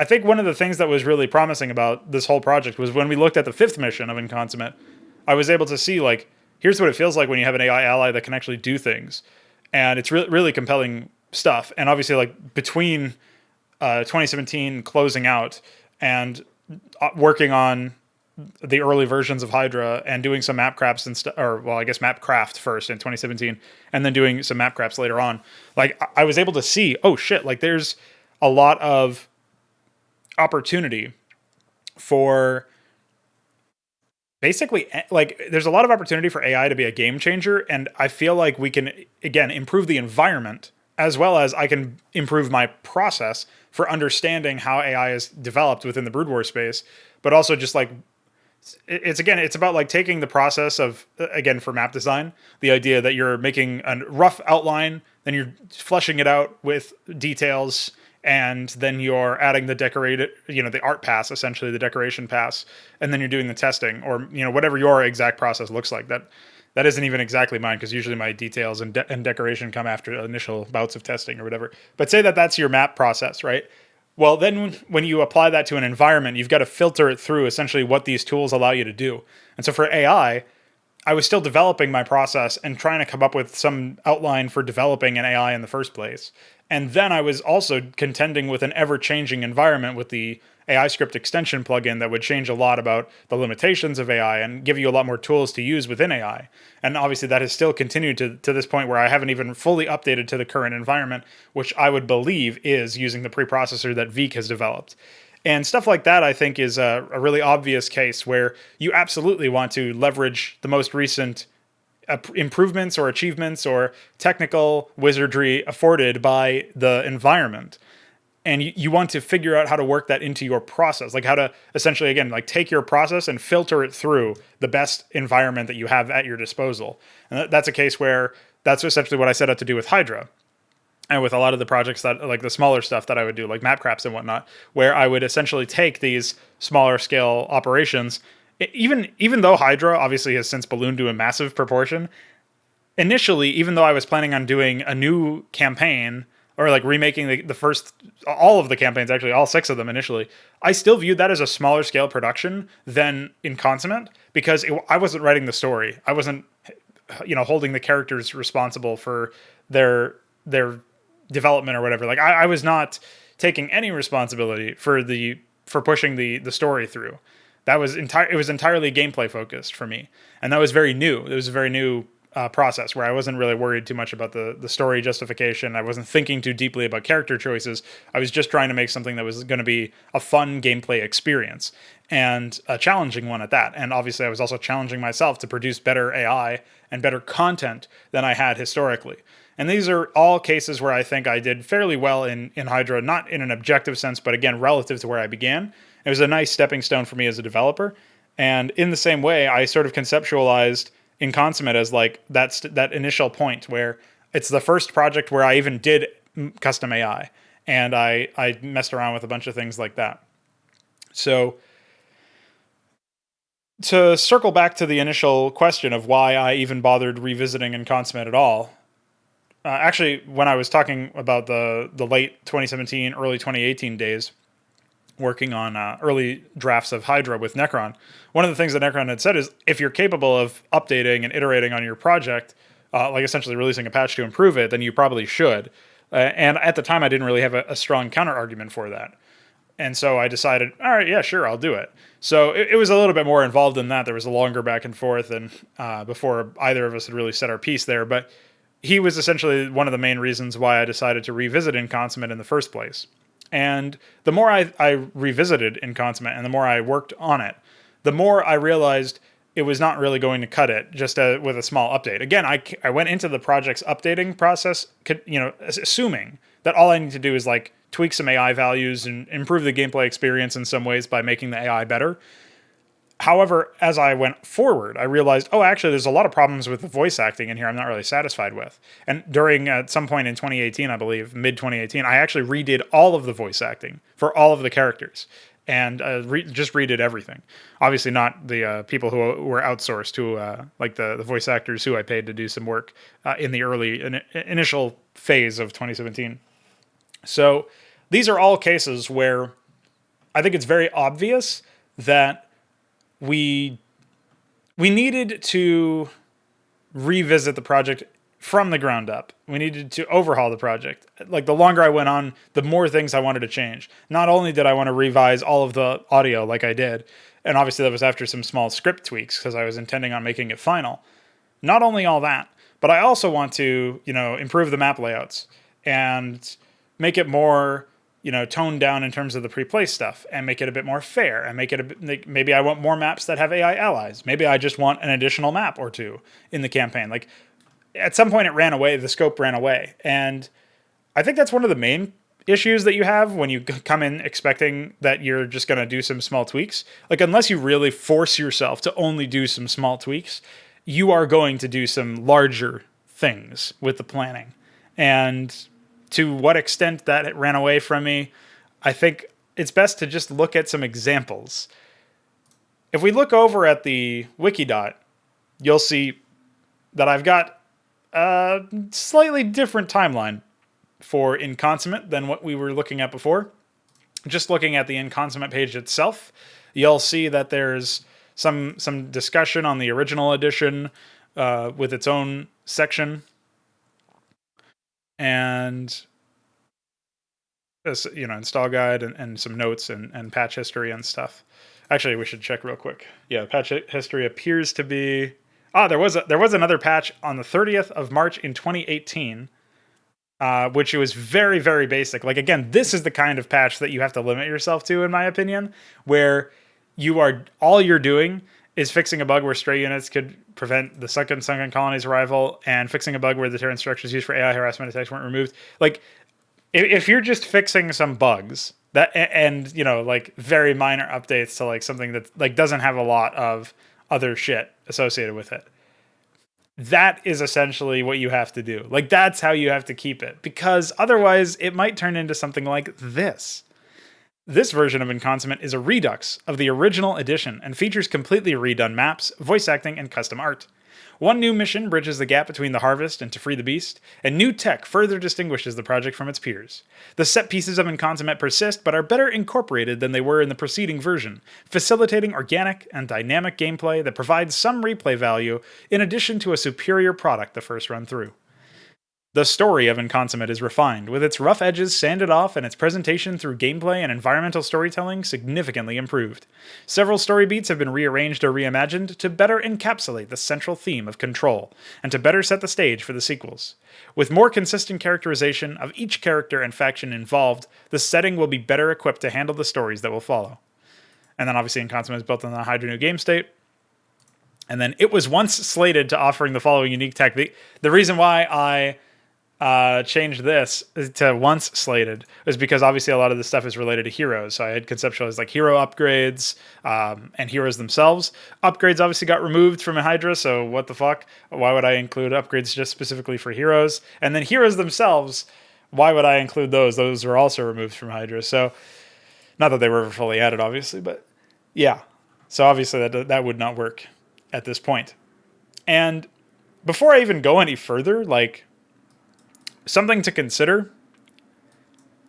I think one of the things that was really promising about this whole project was when we looked at the 5th mission of Inconsummate, I was able to see, like, here's what it feels like when you have an AI ally that can actually do things. And it's really compelling stuff. And obviously, like, between 2017 closing out and working on the early versions of Hydra and doing some map crafts and map craft first in 2017 and then doing some map crafts later on, like, I was able to see, oh shit, like, there's a lot of opportunity for basically, like, there's a lot of opportunity for AI to be a game changer, and I feel like we can, again, improve the environment as well as I can improve my process for understanding how AI is developed within the Brood War space, but also just like it's about like taking the process of, again, for map design, the idea that you're making a rough outline, then you're fleshing it out with details and then you're adding the decorated, the art pass, essentially the decoration pass, and then you're doing the testing, or whatever your exact process looks like. That isn't even exactly mine, because usually my details and decoration come after initial bouts of testing or whatever. But say that that's your map process, right? Well, then when you apply that to an environment, you've got to filter it through essentially what these tools allow you to do. And so for AI, I was still developing my process and trying to come up with some outline for developing an AI in the first place. And then I was also contending with an ever-changing environment with the AI script extension plugin that would change a lot about the limitations of AI and give you a lot more tools to use within AI. And obviously that has still continued to this point where I haven't even fully updated to the current environment, which I would believe is using the preprocessor that Veek has developed. And stuff like that, I think, is a really obvious case where you absolutely want to leverage the most recent improvements or achievements or technical wizardry afforded by the environment. And you want to figure out how to work that into your process, like how to essentially, again, like take your process and filter it through the best environment that you have at your disposal. And that's a case where that's essentially what I set out to do with Hydra. And with a lot of the projects that, like the smaller stuff that I would do, like Mapcrafts and whatnot, where I would essentially take these smaller scale operations, even though Hydra obviously has since ballooned to a massive proportion, initially, even though I was planning on doing a new campaign, or like remaking the first, all of the campaigns, actually, all 6 of them initially, I still viewed that as a smaller scale production than Inconsummate, because I wasn't writing the story. I wasn't, holding the characters responsible for their development or whatever. Like I was not taking any responsibility for pushing the story through. It was entirely gameplay focused for me, and that was very new. It was a very new process where I wasn't really worried too much about the story justification. I wasn't thinking too deeply about character choices. I was just trying to make something that was going to be a fun gameplay experience, and a challenging one at that. And obviously I was also challenging myself to produce better AI and better content than I had historically. And these are all cases where I think I did fairly well in Hydra, not in an objective sense, but again, relative to where I began. It was a nice stepping stone for me as a developer. And in the same way, I sort of conceptualized Inconsummate as like that initial point where it's the first project where I even did custom AI. And I messed around with a bunch of things like that. So to circle back to the initial question of why I even bothered revisiting Inconsummate at all, actually, when I was talking about the late 2017, early 2018 days, working on early drafts of Hydra with Necron, one of the things that Necron had said is, if you're capable of updating and iterating on your project, like essentially releasing a patch to improve it, then you probably should. And at the time, I didn't really have a strong counter argument for that. And so I decided, all right, yeah, sure, I'll do it. So it was a little bit more involved than that. There was a longer back and forth, and before either of us had really said our piece there. But he was essentially one of the main reasons why I decided to revisit Inconsummate in the first place. And the more I revisited Inconsummate and the more I worked on it, the more I realized it was not really going to cut it just with a small update. Again, I went into the project's updating process, assuming that all I need to do is like tweak some AI values and improve the gameplay experience in some ways by making the AI better. However, as I went forward, I realized, actually, there's a lot of problems with the voice acting in here I'm not really satisfied with. And during, at some point in 2018, I believe, mid-2018, I actually redid all of the voice acting for all of the characters. And just redid everything. Obviously not the people who were outsourced, like the voice actors who I paid to do some work in the early initial phase of 2017. So these are all cases where I think it's very obvious that we needed to revisit the project from the ground up. We needed to overhaul the project. Like, the longer I went on, the more things I wanted to change. Not only did I want to revise all of the audio like I did, and obviously that was after some small script tweaks because I was intending on making it final. Not only all that, but I also want to, improve the map layouts and make it more, toned down in terms of the pre-placed stuff, and make it a bit more fair, and make it maybe I want more maps that have AI allies. Maybe I just want an additional map or two in the campaign. Like, at some point it ran away, the scope ran away. And I think that's one of the main issues that you have when you come in expecting that you're just going to do some small tweaks. Like, unless you really force yourself to only do some small tweaks, you are going to do some larger things with the planning. And to what extent that it ran away from me, I think it's best to just look at some examples. If we look over at the Wikidot, you'll see that I've got a slightly different timeline for Inconsummate than what we were looking at before. Just looking at the Inconsummate page itself, you'll see that there's some discussion on the original edition with its own section, and install guide and some notes and patch history and stuff. Actually, we should check real quick. Yeah, patch history appears to be... there was another patch on the 30th of March in 2018, which was very, very basic. Like, again, this is the kind of patch that you have to limit yourself to, in my opinion, where all you're doing is fixing a bug where stray units could prevent the sunken colony's arrival, and fixing a bug where the Terran structures used for AI harassment attacks weren't removed. Like, if you're just fixing some bugs and like very minor updates to like something that like doesn't have a lot of other shit associated with it, that is essentially what you have to do. Like, that's how you have to keep it, because otherwise it might turn into something like this. This version of Inconsummate is a redux of the original edition and features completely redone maps, voice acting, and custom art. One new mission bridges the gap between the harvest and To Free the Beast, and new tech further distinguishes the project from its peers. The set pieces of Inconsummate persist, but are better incorporated than they were in the preceding version, facilitating organic and dynamic gameplay that provides some replay value in addition to a superior product the first run through. The story of Inconsummate is refined, with its rough edges sanded off and its presentation through gameplay and environmental storytelling significantly improved. Several story beats have been rearranged or reimagined to better encapsulate the central theme of control, and to better set the stage for the sequels. With more consistent characterization of each character and faction involved, the setting will be better equipped to handle the stories that will follow. And then obviously Inconsummate is built on the Hydra New Game State. And then it was once slated to offering the following unique tech. The reason why I changed this to once slated is because obviously a lot of this stuff is related to heroes. So I had conceptualized like hero upgrades and heroes themselves. Upgrades obviously got removed from Hydra, so what the fuck? Why would I include upgrades just specifically for heroes? And then heroes themselves, why would I include those? Those were also removed from Hydra. So not that they were ever fully added, obviously, but yeah. So obviously that would not work at this point. And before I even go any further, like, something to consider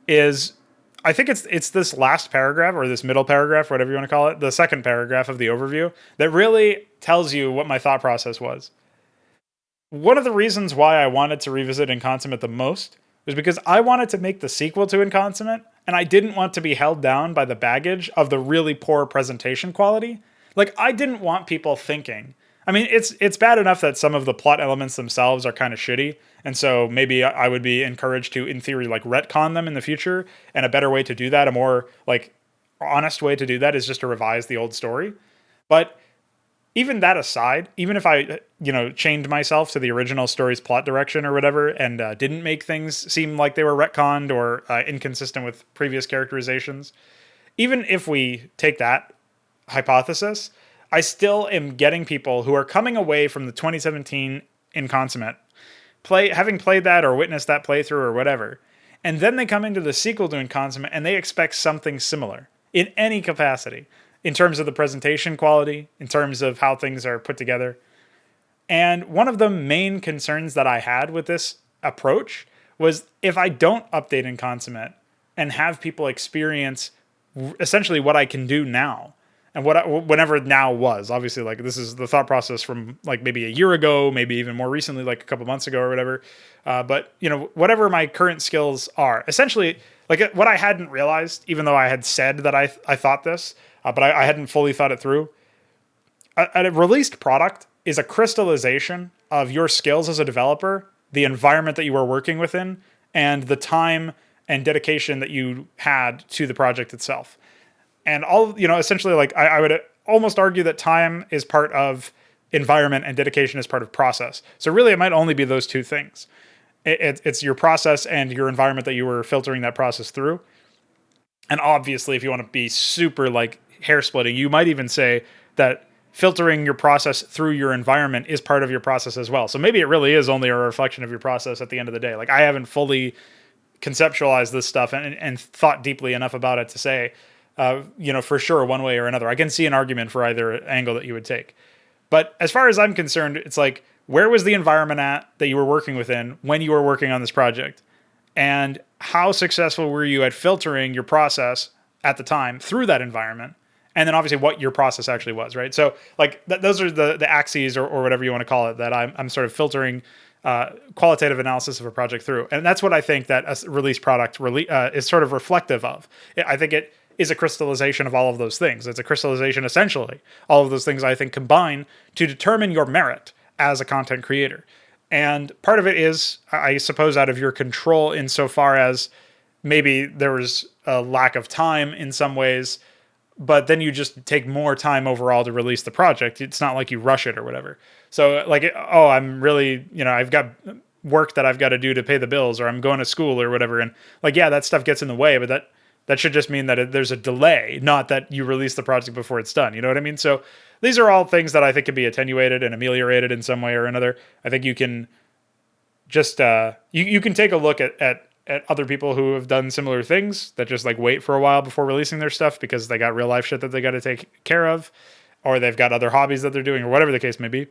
is, I think it's this last paragraph, or this middle paragraph, whatever you want to call it, the second paragraph of the overview, that really tells you what my thought process was. One of the reasons why I wanted to revisit Inconsummate the most was because I wanted to make the sequel to Inconsummate, and I didn't want to be held down by the baggage of the really poor presentation quality. Like, I didn't want people thinking... I mean, it's bad enough that some of the plot elements themselves are kind of shitty, and so maybe I would be encouraged to, in theory, like, retcon them in the future, and a better way to do that, a more, like, honest way to do that is just to revise the old story. But even that aside, even if I, chained myself to the original story's plot direction or whatever, and didn't make things seem like they were retconned or inconsistent with previous characterizations, even if we take that hypothesis, I still am getting people who are coming away from the 2017 Inconsummate, having played that or witnessed that playthrough or whatever, and then they come into the sequel to Inconsummate and they expect something similar in any capacity, in terms of the presentation quality, in terms of how things are put together. And one of the main concerns that I had with this approach was, if I don't update Inconsummate and have people experience essentially what I can do now, and whenever now was, obviously, like, this is the thought process from like maybe a year ago, maybe even more recently, like a couple months ago or whatever. But whatever my current skills are, essentially, like, what I hadn't realized, even though I had said that I thought this, but I hadn't fully thought it through. A released product is a crystallization of your skills as a developer, the environment that you were working within, and the time and dedication that you had to the project itself. And essentially, like, I would almost argue that time is part of environment and dedication is part of process. So really, it might only be those two things. It's your process and your environment that you were filtering that process through. And obviously, if you want to be super, like, hair splitting, you might even say that filtering your process through your environment is part of your process as well. So maybe it really is only a reflection of your process at the end of the day. Like, I haven't fully conceptualized this stuff and thought deeply enough about it to say, for sure, one way or another. I can see an argument for either angle that you would take. But as far as I'm concerned, it's like, where was the environment at that you were working within when you were working on this project? And how successful were you at filtering your process at the time through that environment? And then obviously what your process actually was, right? So like those are the axes or whatever you want to call it that I'm sort of filtering qualitative analysis of a project through. And that's what I think that a release product is sort of reflective of. I think it is a crystallization of all of those things. It's a crystallization, essentially. All of those things, I think, combine to determine your merit as a content creator. And part of it is, I suppose, out of your control insofar as maybe there was a lack of time in some ways, but then you just take more time overall to release the project. It's not like you rush it or whatever. So like, I'm really, I've got work that I've got to do to pay the bills, or I'm going to school or whatever. And like, yeah, that stuff gets in the way, but that should just mean that there's a delay, not that you release the project before it's done. You know what I mean? So these are all things that I think can be attenuated and ameliorated in some way or another. I think you can just, you can take a look at other people who have done similar things that just like wait for a while before releasing their stuff because they got real life shit that they got to take care of, or they've got other hobbies that they're doing, or whatever the case may be.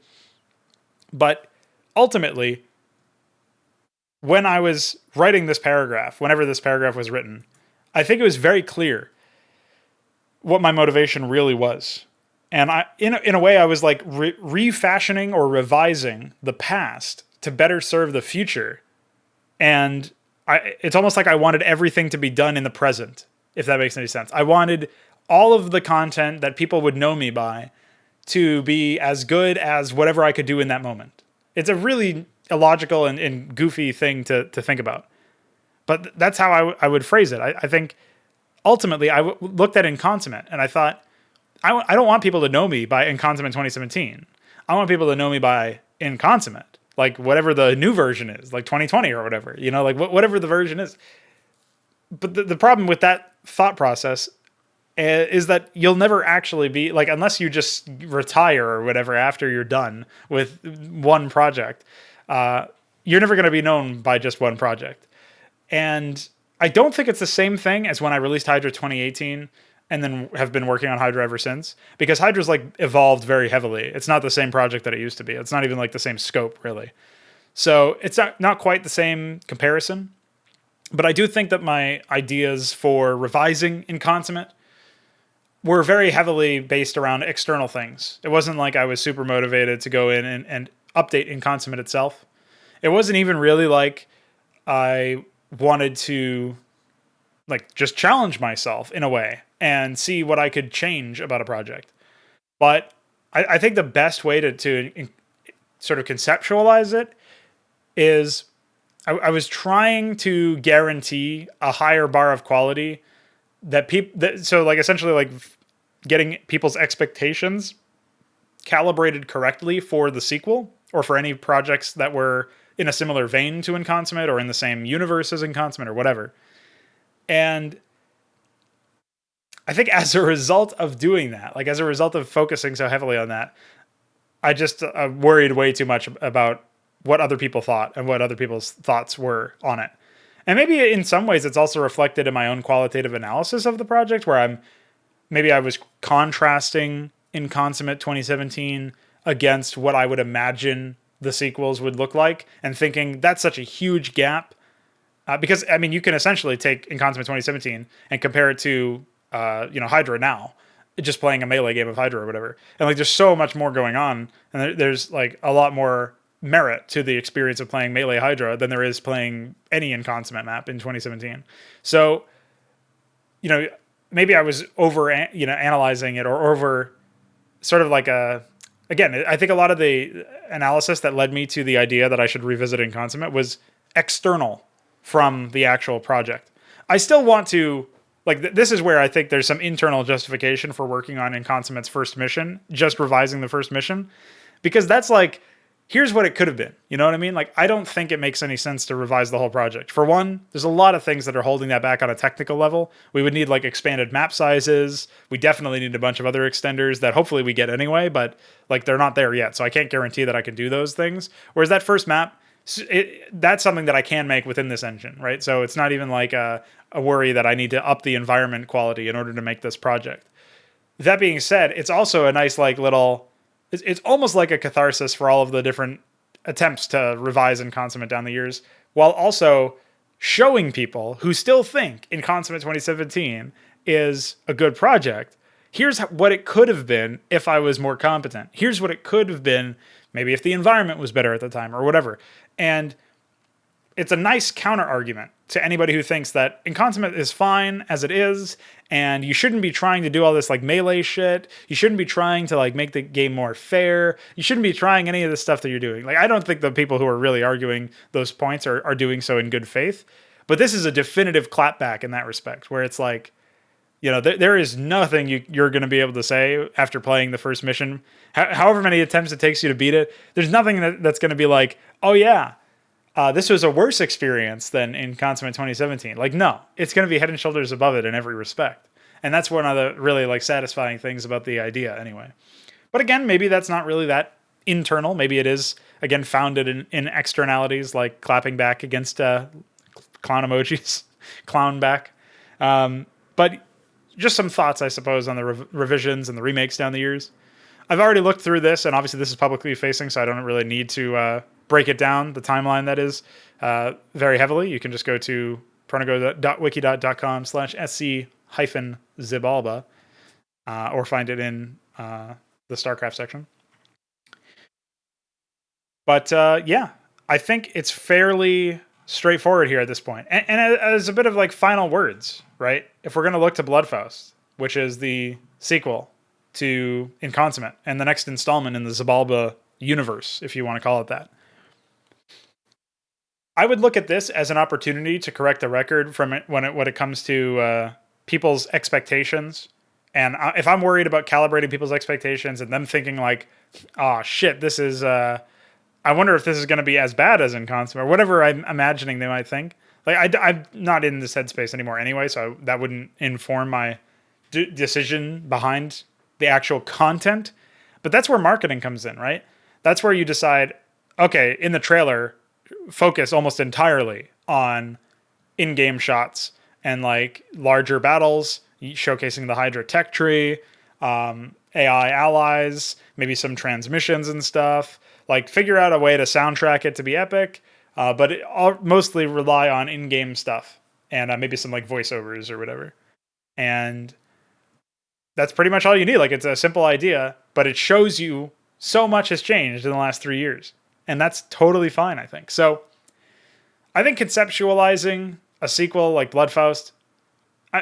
But ultimately, when I was writing this paragraph, whenever this paragraph was written, I think it was very clear what my motivation really was. And in a way, I was like refashioning or revising the past to better serve the future. And it's almost like I wanted everything to be done in the present, if that makes any sense. I wanted all of the content that people would know me by to be as good as whatever I could do in that moment. It's a really illogical and goofy thing to think about. But that's how I would phrase it. I think ultimately I looked at Inconsummate and I thought, I don't want people to know me by Inconsummate 2017. I want people to know me by Inconsummate, like whatever the new version is, like 2020 or whatever, like whatever the version is. But the problem with that thought process is that you'll never actually be, like, unless you just retire or whatever after you're done with one project, you're never going to be known by just one project. And I don't think it's the same thing as when I released Hydra 2018 and then have been working on Hydra ever since, because Hydra's like evolved very heavily. It's not the same project that it used to be. It's not even like the same scope really. So it's not quite the same comparison, but I do think that my ideas for revising Inconsummate were very heavily based around external things. It wasn't like I was super motivated to go in and update Inconsummate itself. It wasn't even really like I wanted to like just challenge myself in a way and see what I could change about a project. But I think the best way to sort of conceptualize it is I was trying to guarantee a higher bar of quality that so like essentially like getting people's expectations calibrated correctly for the sequel or for any projects that were in a similar vein to Inconsummate or in the same universe as Inconsummate or whatever. And I think as a result of doing that, like as a result of focusing so heavily on that, I just worried way too much about what other people thought and what other people's thoughts were on it. And maybe in some ways it's also reflected in my own qualitative analysis of the project where I was contrasting Inconsummate 2017 against what I would imagine the sequels would look like and thinking that's such a huge gap. Because, I mean, you can essentially take Inconsummate 2017 and compare it to, Hydra now, just playing a melee game of Hydra or whatever. And like, there's so much more going on. And there's like a lot more merit to the experience of playing melee Hydra than there is playing any Inconsummate map in 2017. So, maybe I was analyzing it or over sort of like again, I think a lot of the analysis that led me to the idea that I should revisit Inconsummate was external from the actual project. I still want to, like, this is where I think there's some internal justification for working on Inconsummate's first mission, just revising the first mission, because that's like, here's what it could have been. You know what I mean? Like, I don't think it makes any sense to revise the whole project. For one, there's a lot of things that are holding that back on a technical level. We would need like expanded map sizes. We definitely need a bunch of other extenders that hopefully we get anyway, but like they're not there yet. So I can't guarantee that I can do those things. Whereas that first map, That's something that I can make within this engine, right? So it's not even like a worry that I need to up the environment quality in order to make this project. That being said, it's also a nice like little. It's almost like a catharsis for all of the different attempts to revise Inconsummate down the years, while also showing people who still think Inconsummate 2017 is a good project. Here's what it could have been if I was more competent. Here's what it could have been maybe if the environment was better at the time or whatever. And it's a nice counter argument to anybody who thinks that Inconsummate is fine as it is, and you shouldn't be trying to do all this like melee shit. You shouldn't be trying to like make the game more fair. You shouldn't be trying any of the stuff that you're doing. Like, I don't think the people who are really arguing those points are doing so in good faith. But this is a definitive clapback in that respect, where it's like, you know, there is nothing you're going to be able to say after playing the first mission, however many attempts it takes you to beat it. There's nothing that's going to be like, oh yeah, this was a worse experience than in Consummate 2017. Like, no, it's going to be head and shoulders above it in every respect. And that's one of the really like satisfying things about the idea anyway. But again, maybe that's not really that internal. Maybe it is, again, founded in externalities like clapping back against clown emojis, clown back. But just some thoughts, I suppose, on the revisions and the remakes down the years. I've already looked through this, and obviously this is publicly facing, so I don't really need to break it down, the timeline that is, very heavily. You can just go to pronago.wiki.com/sc-zibalba or find it in the Starcraft section. But yeah, I think it's fairly straightforward here at this point. And as a bit of like final words, right? If we're going to look to Bloodfaust, which is the sequel to Inconsummate and the next installment in the Xibalba universe, if you want to call it that, I would look at this as an opportunity to correct the record from it when it comes to people's expectations. And if I'm worried about calibrating people's expectations and them thinking like, oh shit, this is, I wonder if this is going to be as bad as Inconsummate or whatever I'm imagining they might think. Like I'm not in this headspace anymore anyway, so that wouldn't inform my decision behind the actual content. But that's where marketing comes in, right? That's where you decide, okay, in the trailer, focus almost entirely on in-game shots and like larger battles, showcasing the Hydra tech tree, AI allies, maybe some transmissions and stuff. Like, figure out a way to soundtrack it to be epic, but mostly rely on in-game stuff and maybe some like voiceovers or whatever. And that's pretty much all you need. Like, it's a simple idea, but it shows you so much has changed in the last 3 years. And that's totally fine, I think. So I think conceptualizing a sequel like Bloodfaust,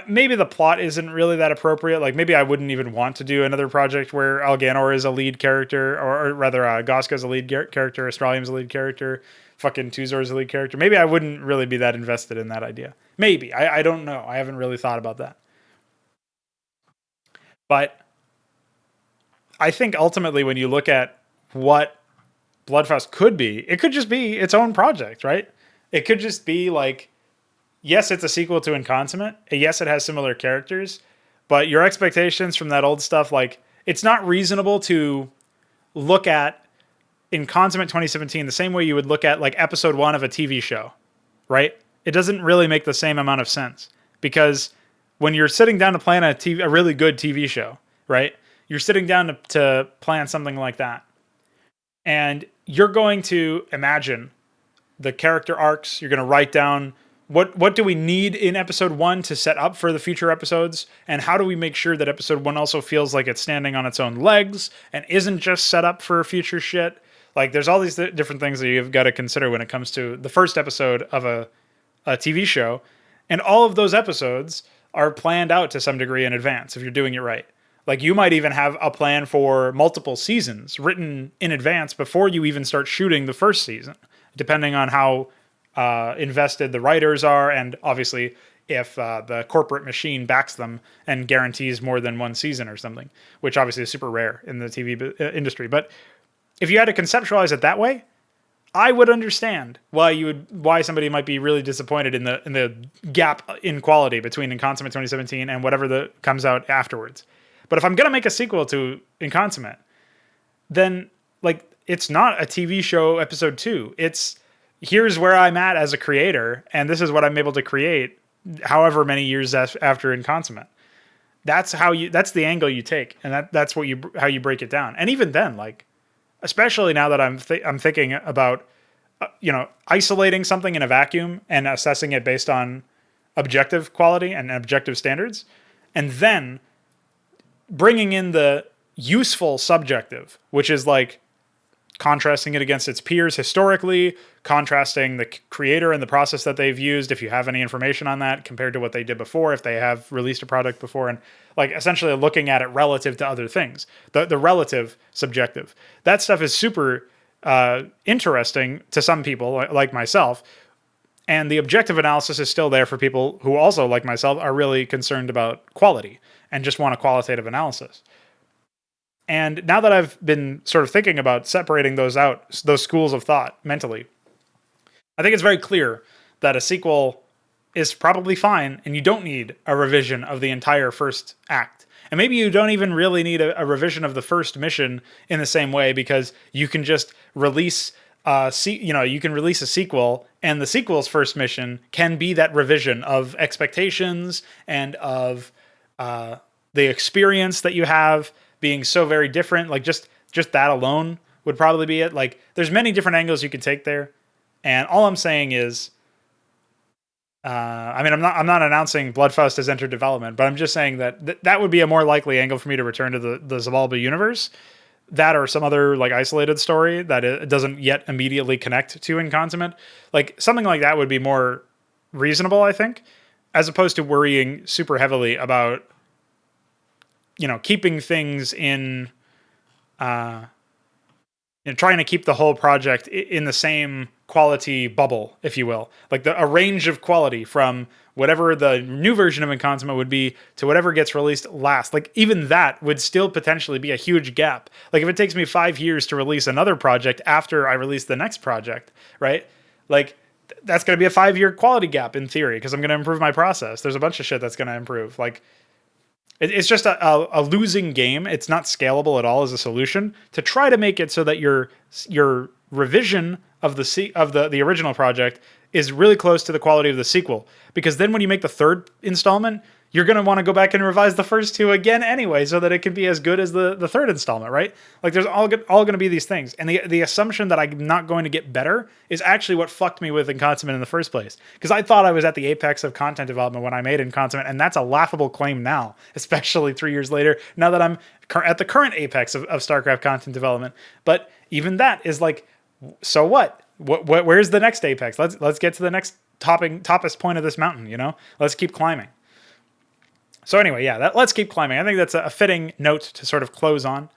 maybe the plot isn't really that appropriate. Like, maybe I wouldn't even want to do another project where Alganor is a lead character, or rather, Goska's a lead character, Astralium's a lead character, fucking Tuzor's a lead character. Maybe I wouldn't really be that invested in that idea. Maybe. I don't know. I haven't really thought about that. But I think ultimately when you look at what Bloodfaust could be, it could just be its own project, right? It could just be like, yes, it's a sequel to Inconsummate. Yes, it has similar characters, but your expectations from that old stuff, like, it's not reasonable to look at Inconsummate 2017 the same way you would look at like episode 1 of a TV show, right? It doesn't really make the same amount of sense, because when you're sitting down to plan a really good TV show, right? You're sitting down to plan something like that, and you're going to imagine the character arcs. You're going to write down what do we need in episode 1 to set up for the future episodes, and how do we make sure that episode 1 also feels like it's standing on its own legs and isn't just set up for future shit. Like, there's all these different things that you've got to consider when it comes to the first episode of a TV show, and all of those episodes are planned out to some degree in advance if you're doing it right. Like, you might even have a plan for multiple seasons written in advance before you even start shooting the first season, depending on how invested the writers are, and obviously if the corporate machine backs them and guarantees more than one season or something, which obviously is super rare in the TV industry. But if you had to conceptualize it that way, I would understand why somebody might be really disappointed in the gap in quality between Inconsummate 2017 and whatever comes out afterwards. But if I'm gonna make a sequel to Inconsummate, then like, it's not a TV show episode 2. It's here's where I'm at as a creator, and this is what I'm able to create however many years after Inconsummate. That's that's the angle you take, and that's how you break it down. And even then, like, especially now that I'm thinking about, isolating something in a vacuum and assessing it based on objective quality and objective standards, and then bringing in the useful subjective, which is like contrasting it against its peers historically, contrasting the creator and the process that they've used, if you have any information on that, compared to what they did before, if they have released a product before, and like essentially looking at it relative to other things. The relative subjective. That stuff is super interesting to some people, like myself. And the objective analysis is still there for people who also, like myself, are really concerned about quality and just want a qualitative analysis. And now that I've been sort of thinking about separating those out, those schools of thought mentally, I think it's very clear that a sequel is probably fine, and you don't need a revision of the entire first act. And maybe you don't even really need a revision of the first mission in the same way, because you can just release you can release a sequel, and the sequel's first mission can be that revision of expectations and of the experience that you have being so very different. Like just that alone would probably be it. Like there's many different angles you could take there. And all I'm saying is, I'm not announcing Bloodfust has entered development, but I'm just saying that would be a more likely angle for me to return to the Zabalba universe. That or some other like isolated story that it doesn't yet immediately connect to Inconsummate. Like something like that would be more reasonable, I think, as opposed to worrying super heavily about, keeping things in, trying to keep the whole project in the same quality bubble, if you will. Like a range of quality from whatever the new version of Inconsummate would be to whatever gets released last. Like even that would still potentially be a huge gap. Like if it takes me 5 years to release another project after I release the next project, right? Like that's going to be a 5-year quality gap in theory, because I'm going to improve my process. There's a bunch of shit that's going to improve. Like it's just a losing game. It's not scalable at all as a solution to try to make it so that your revision of the original project is really close to the quality of the sequel. Because then when you make the third installment, you're going to want to go back and revise the first two again anyway, so that it can be as good as the third installment, right? Like there's all going to be these things. And the assumption that I'm not going to get better is actually what fucked me with Inconsummate in the first place. Because I thought I was at the apex of content development when I made Inconsummate, and that's a laughable claim now, especially 3 years later, now that I'm at the current apex of Starcraft content development. But even that is like, so what? Where's the next apex? Let's get to the next toppest point of this mountain, Let's keep climbing. So anyway, yeah, let's keep climbing. I think that's a fitting note to sort of close on.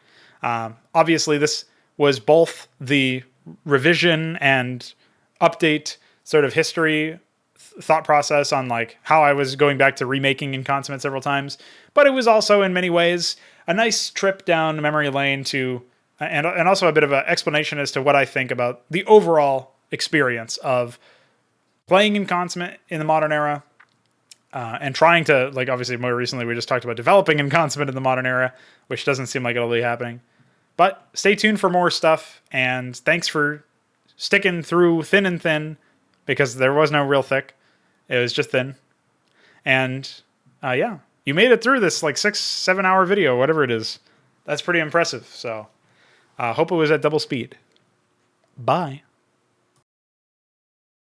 Obviously, this was both the revision and update sort of history thought process on like how I was going back to remaking Inconsummate several times, but it was also in many ways a nice trip down memory lane to, and also a bit of an explanation as to what I think about the overall experience of playing Inconsummate in the modern era. And trying to, like, obviously more recently we just talked about developing Inconsummate in the modern era, which doesn't seem like it'll be happening. But stay tuned for more stuff, and thanks for sticking through thin and thin, because there was no real thick. It was just thin. And, yeah, you made it through this, like, 6-7 hour video, whatever it is. That's pretty impressive, so hope it was at double speed. Bye.